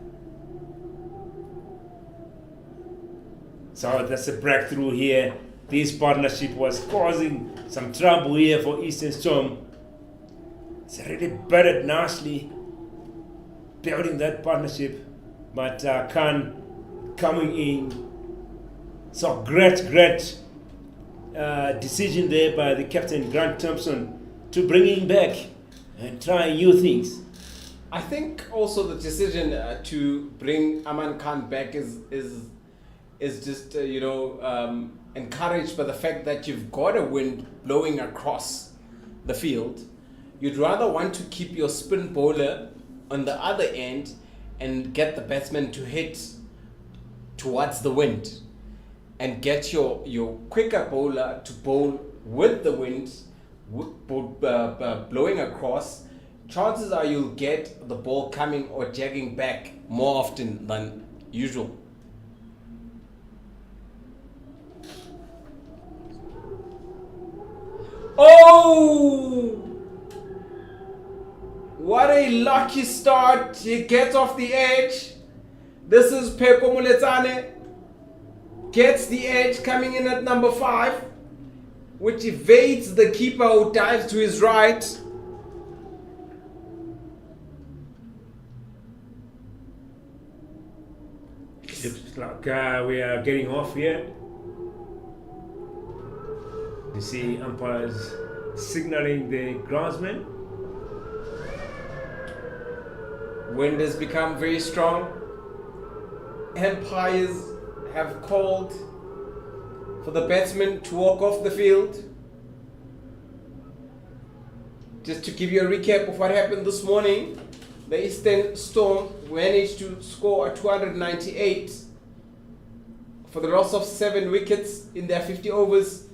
So that's a breakthrough here. This partnership was causing some trouble here for Eastern Storm. It's already batted nicely, building that partnership, but Khan coming in. So great decision there by the captain Grant Thompson to bring him back and try new things. I think also the decision to bring Aman Khan back is just encouraged by the fact that you've got a wind blowing across the field. You'd rather want to keep your spin bowler on the other end and get the batsman to hit towards the wind and get your quicker bowler to bowl with the wind blowing across. Chances are you'll get the ball coming or jagging back more often than usual. Oh! What a lucky start. He gets off the edge. This is Peko Muletsane. Gets the edge coming in at number 5, which evades the keeper who dives to his right. Looks like we are getting off here. You see umpires signaling the groundsman. Wind has become very strong. Umpires have called for the batsman to walk off the field. Just to give you a recap of what happened this morning, the Eastern Storm managed to score a 298 for the loss of 7 wickets in their 50 overs.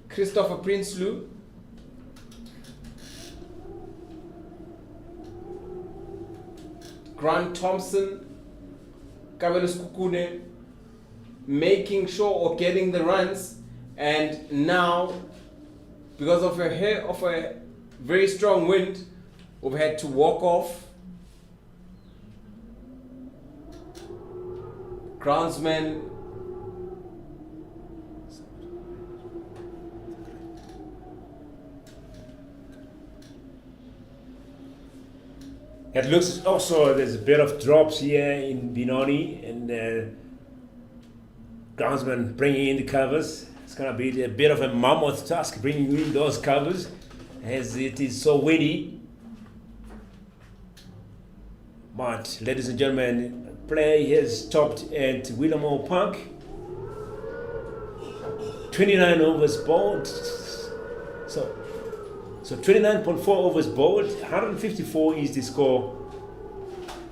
Christopher Prinsloo, Grant Thompson, Kabelus Kukune making sure or getting the runs, and now because of a very strong wind, we've had to walk off. Groundsman It looks also there's a bit of drops here in Benoni, and groundsman bringing in the covers. It's going to be a bit of a mammoth task bringing in those covers as it is so windy. But ladies and gentlemen, play has stopped at Willowmoore Park. 29 overs bowled. So 29.4 overs bowled, 154 is the score.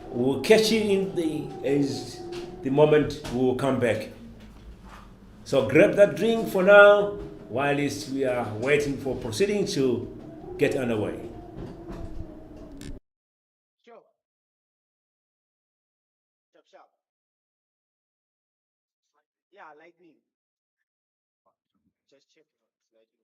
We'll catch you in the moment we will come back. So grab that drink for now, while we are waiting for proceedings to get underway. Sure. Sharp. Yeah, lightning. Just check. Lightning.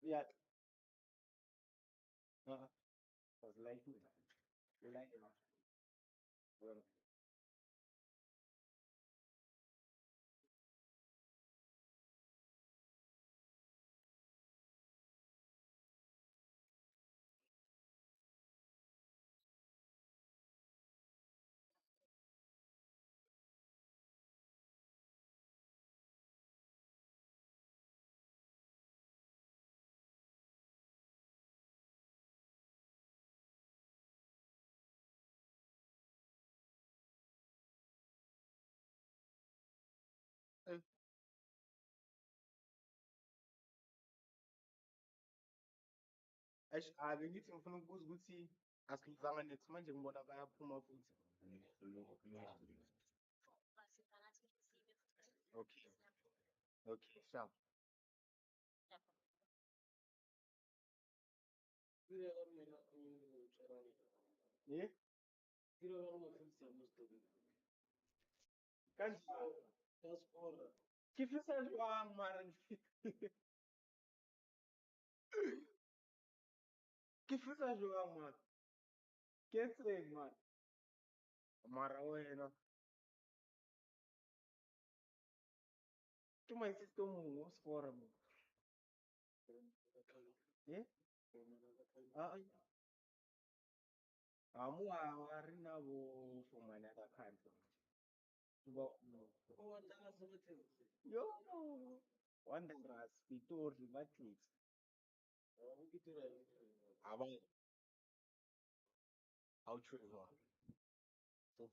Yeah. Was like you like it. Well, eh, bengithi ngifuna ukubuza ukuthi asiluzanga nethi manje ngibona bayaphuma futhi. Okay. Okay, sharp. Yeah? Kanjani? Ke fisa jwang mara ke fisa jwang man? Ke etseng man? Mara wena ke my sister mong o skora mo. Yeah? Ah, amu awari na bo fumana ka country. Bo yo Wanderers Pitori Matrix. Aba outro. So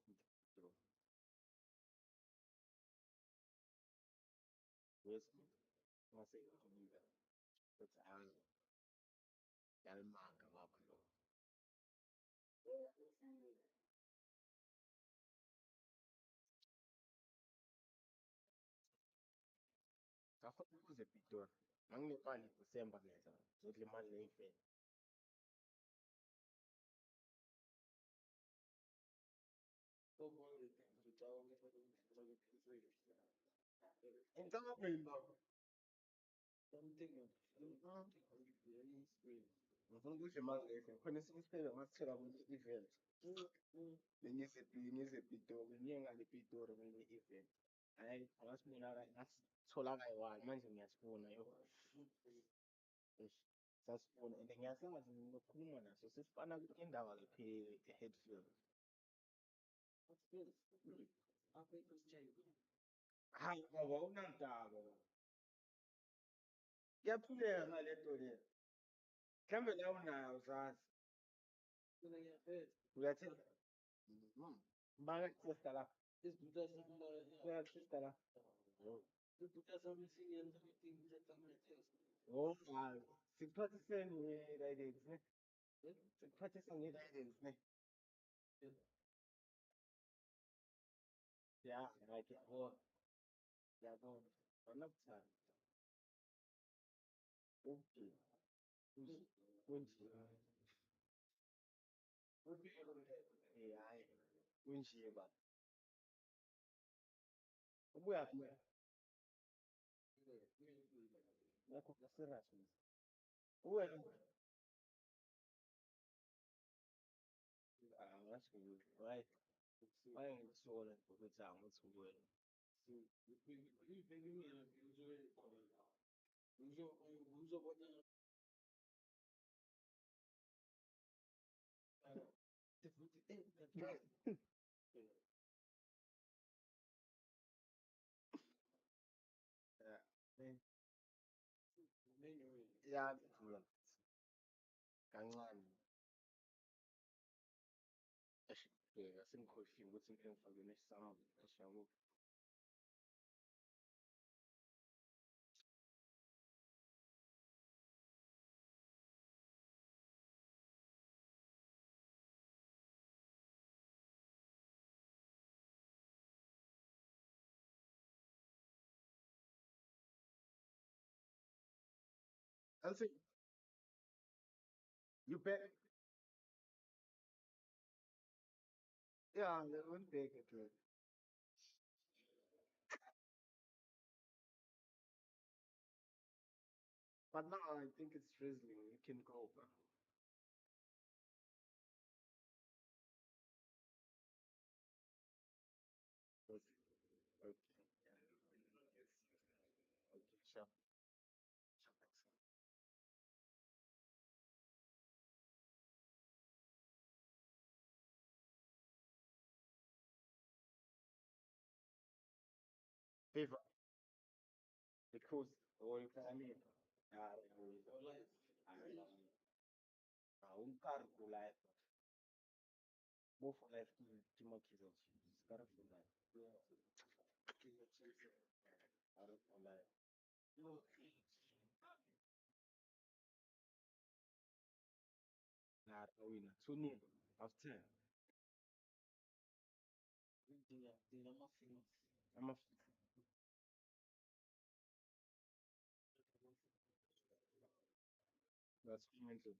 yes, I say to you that. That's Yalmanga Wapalo. Kafa kuze Pitori. Mangnepali December leza. Zotle man lefe. Intama member. Ngifuna ukuthi imali lefe. Khona isiqhelo ngasithela kwenye event. Bengize Pitori, ngiye ngale Pitori kwenye event. Hayi, ngasibona ngasithola kayi-one manje ngiyasifuna yo. Eish, sasifuna and ngiyasazi ngokukhuluma naso sesifana indaba lephelele e-Headfield. Hayi ngoba unantaba. Kuyaphileka ngale nto le. Mhlambe la unayo uzazi. Uyathemba? Baka sister la. Baka sister la. Oh, hayi. Sikuphathiseni nge-guidance ne? Sikuphathisa nge-guidance ne? Ya, ngiyabona. Ngiyabona. Awunakuthanda. Kunje. Kunje. Hayi. Kunje ba. Ubuya kuya. Ngakho serious manje. Ubuya that's good. Right. Why ngikusola ukuthi angithi ubuya. Yeah. Ya, ngithula kancane. Sengikhohliwe ukuthi ngike ngifake nesamba eshawo. Elsie, you bet. Yeah, they won't take it. But now I think it's drizzling. You can go, bro. Okay. Okay. Yeah. Okay. Sure. Sure. Thanks. Favor. Because all can un cargo life. More for life to my kids. It's got for life. Out of for life. Nah, I win. 2-0 after. I'm a that's mental.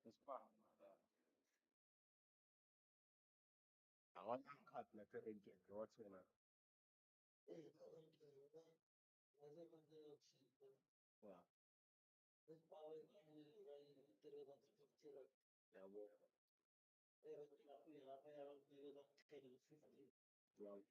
That's fine. I want to cut like a reject. What's going on? Wow. Yeah, well, well.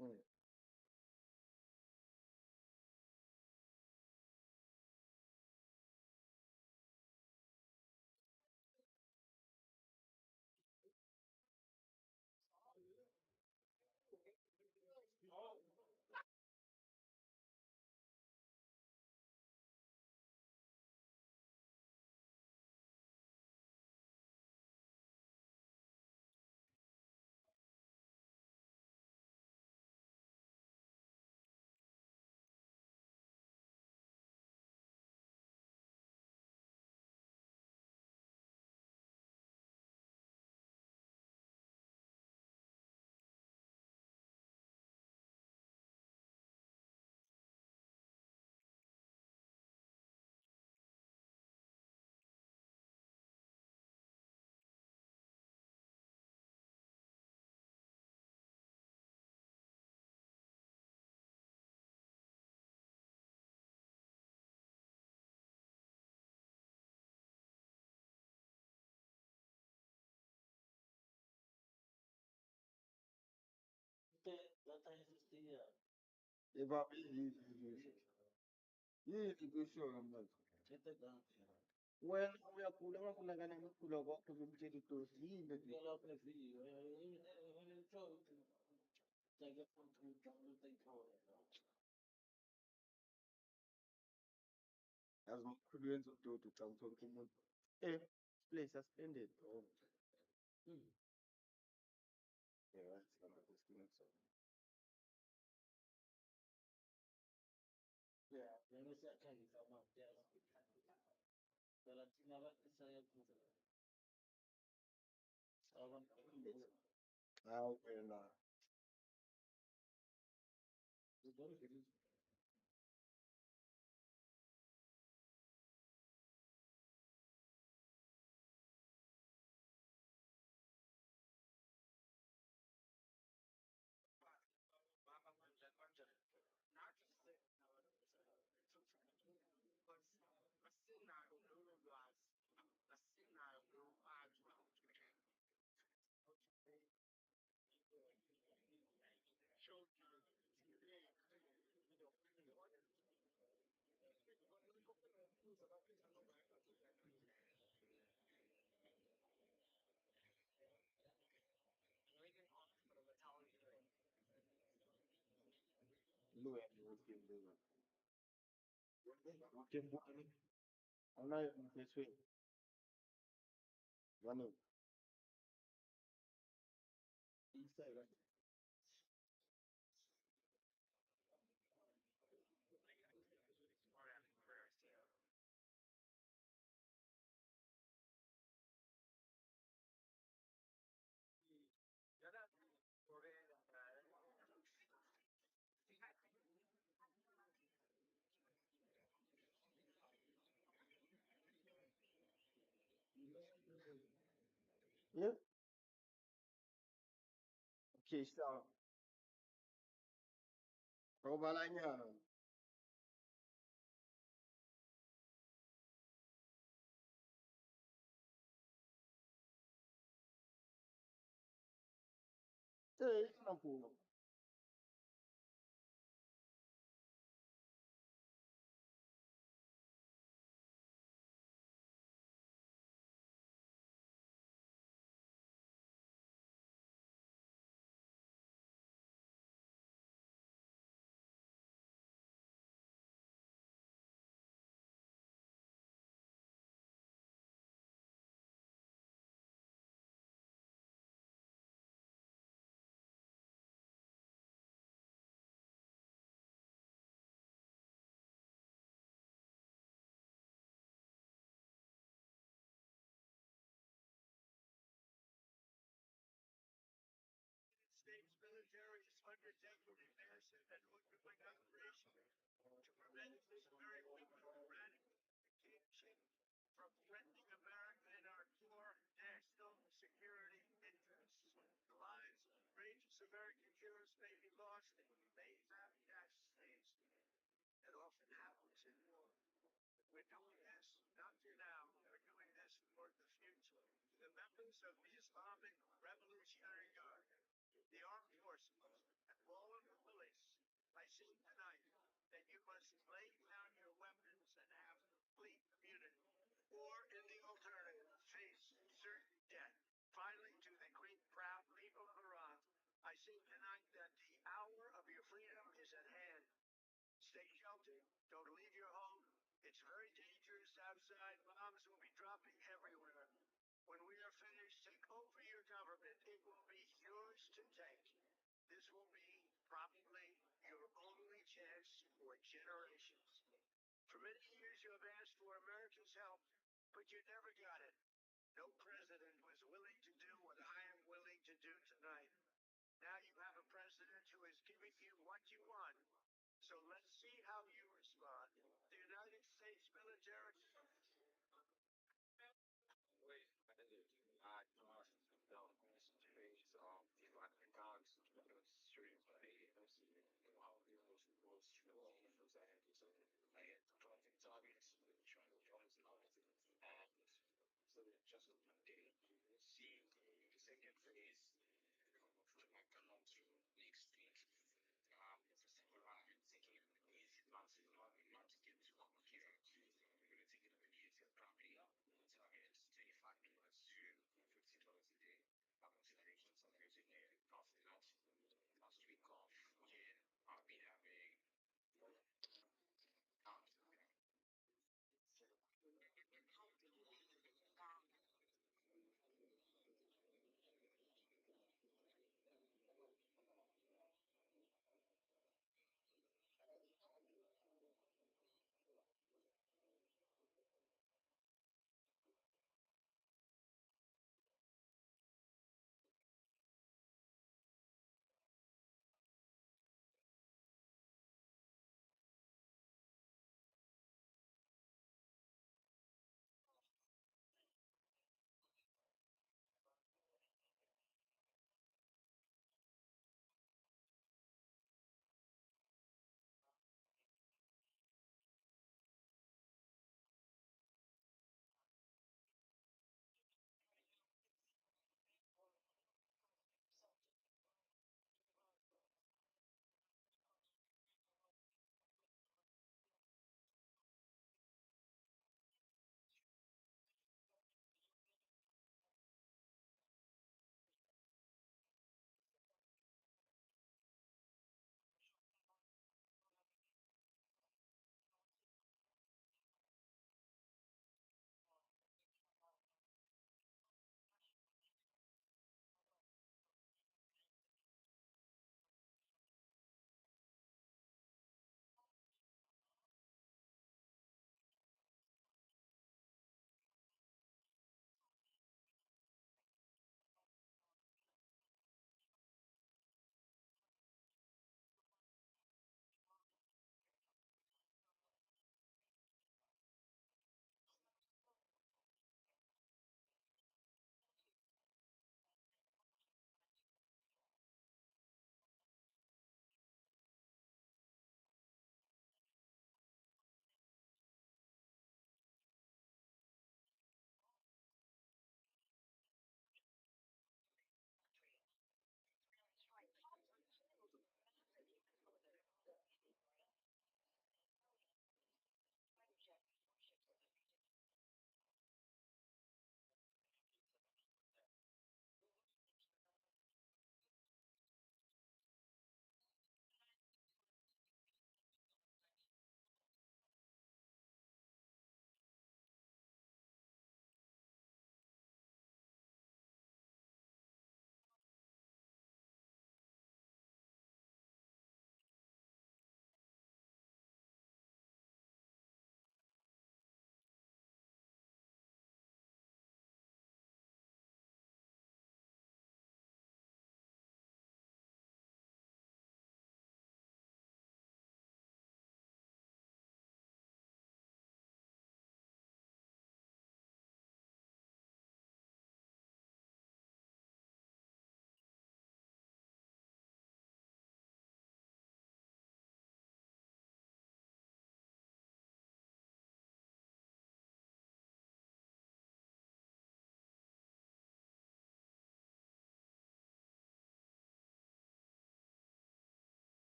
Mm. Yini kusho manje? Wena uyagula ngagula kana ngigula kwakho bemtshela idosi yini nje? Yazi mkhulu wenza ududu ucabanga ukuthi umuntu play suspended. Oh. Yeah, right. Number 15 so. Hawu wena. Lu ya lu game lu. Game bukan ni. Ana this way. One. Inside right. Yeah. Okay, so robalanya. Eh, nampu. now are doing this for the future. The members of the Islamic Revolutionary Guard, the armed forces, and all of the police, I say tonight that you must lay down your weapons and have complete immunity, or in the alternative, face certain death. Finally, to the great proud people of Iran, I say tonight that the hour of your freedom is at hand. Stay sheltered. Don't leave your home. It's very dangerous outside. Bombs will be dropping everywhere. When we are finished, take over your government. It will be yours to take. This will be probably your only chance for generations. For many years, you have asked for America's help, but you never got it. No president was willing to do what I am willing to do tonight. Now you have a president who is giving you what you want. So let's see how you respond. The United States military.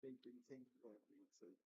Thank you for it.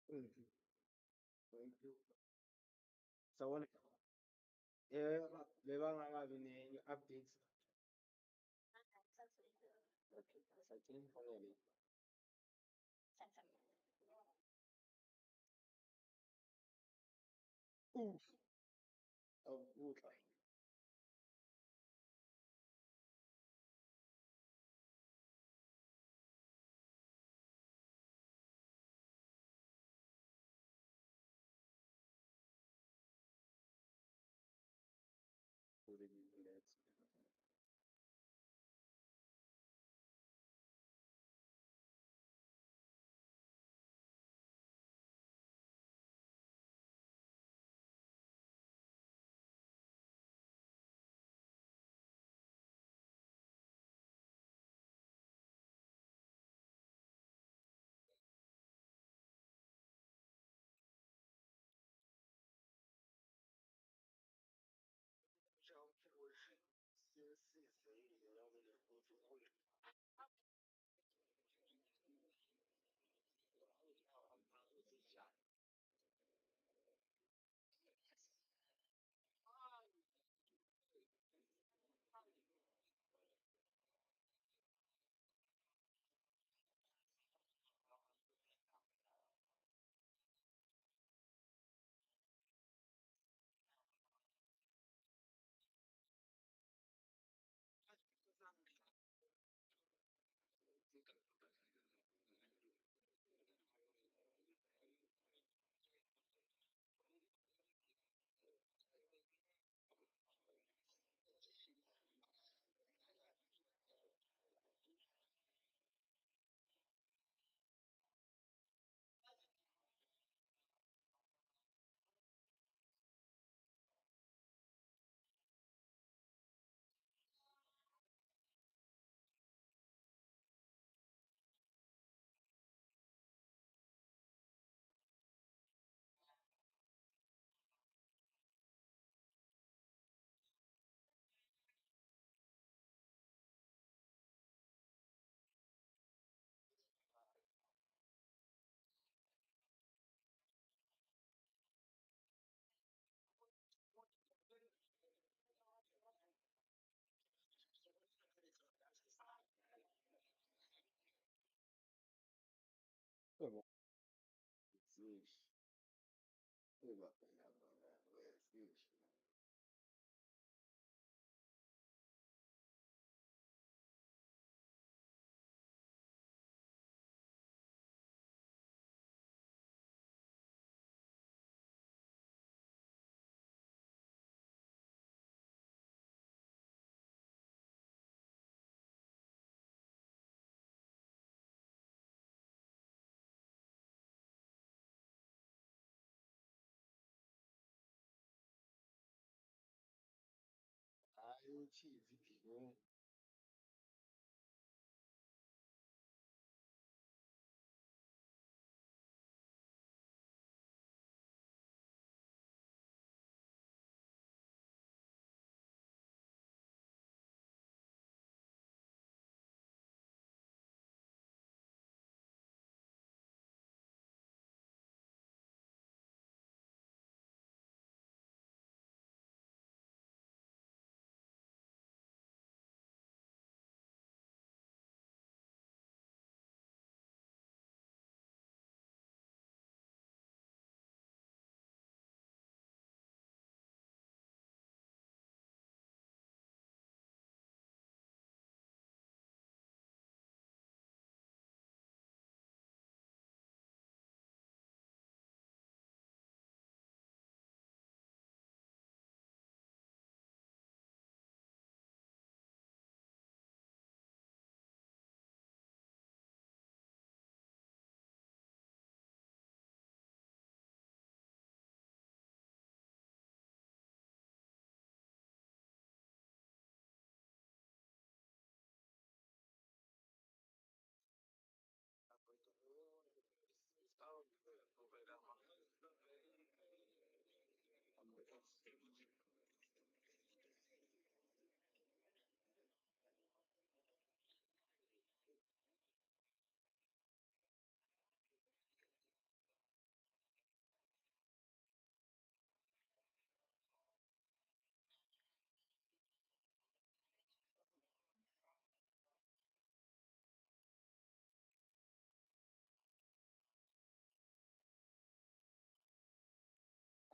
Thank you. Thank you. Sawona. Bebangakabi ne-updates. Okay, sathini fanele. Awukudla. Let's go. Fish. Fish. Hayi cheese.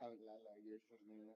Awudlala ke mina.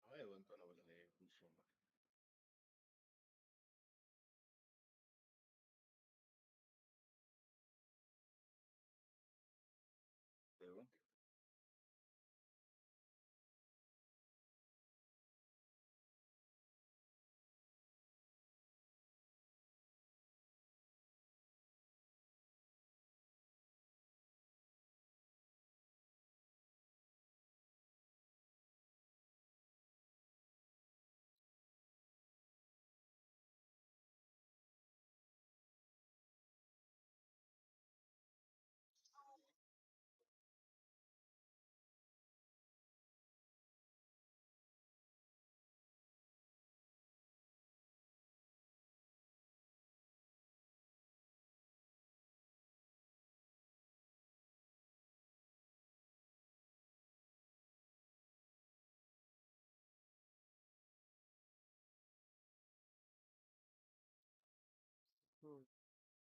Wayebantwana abadlala umshumba. Yebo.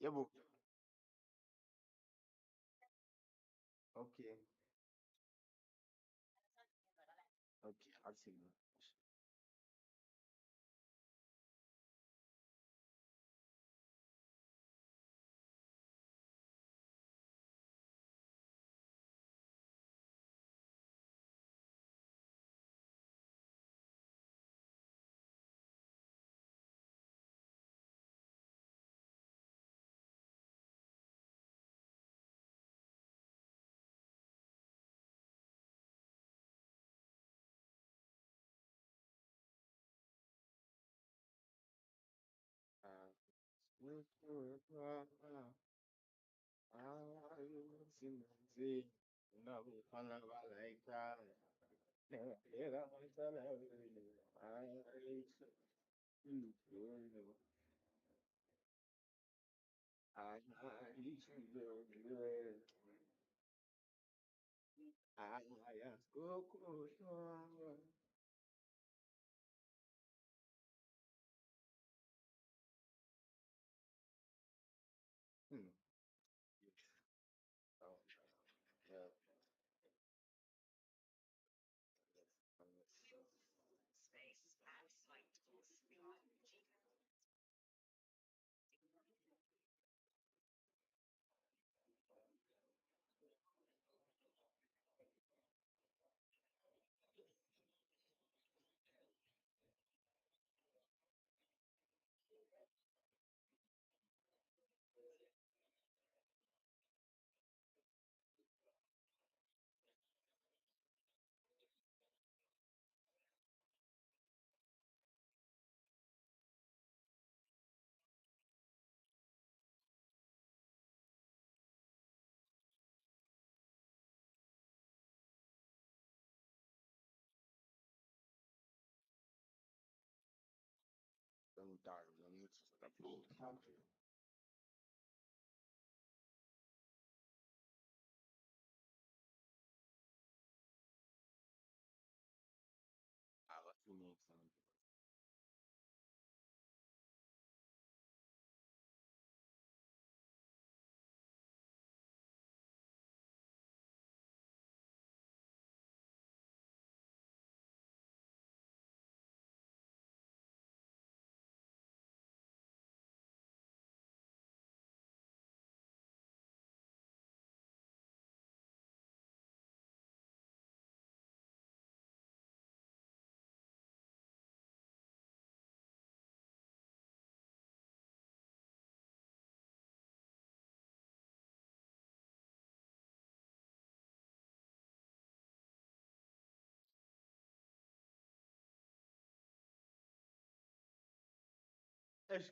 Yebo. Okay. Okay, I'll see you.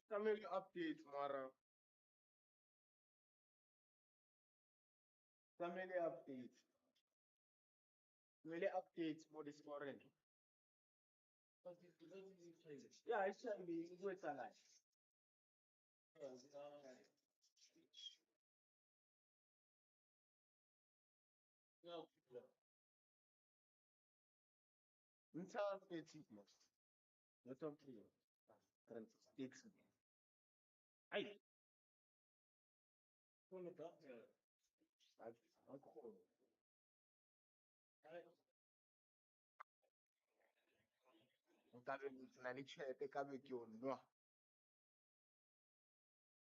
Family update, Mara. Family update. Family update for this morning. Yeah, it shall be with a life. Entire update most. Not of you. Current states. I. Nkabe nalichete kabe kyo no.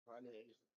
Vale.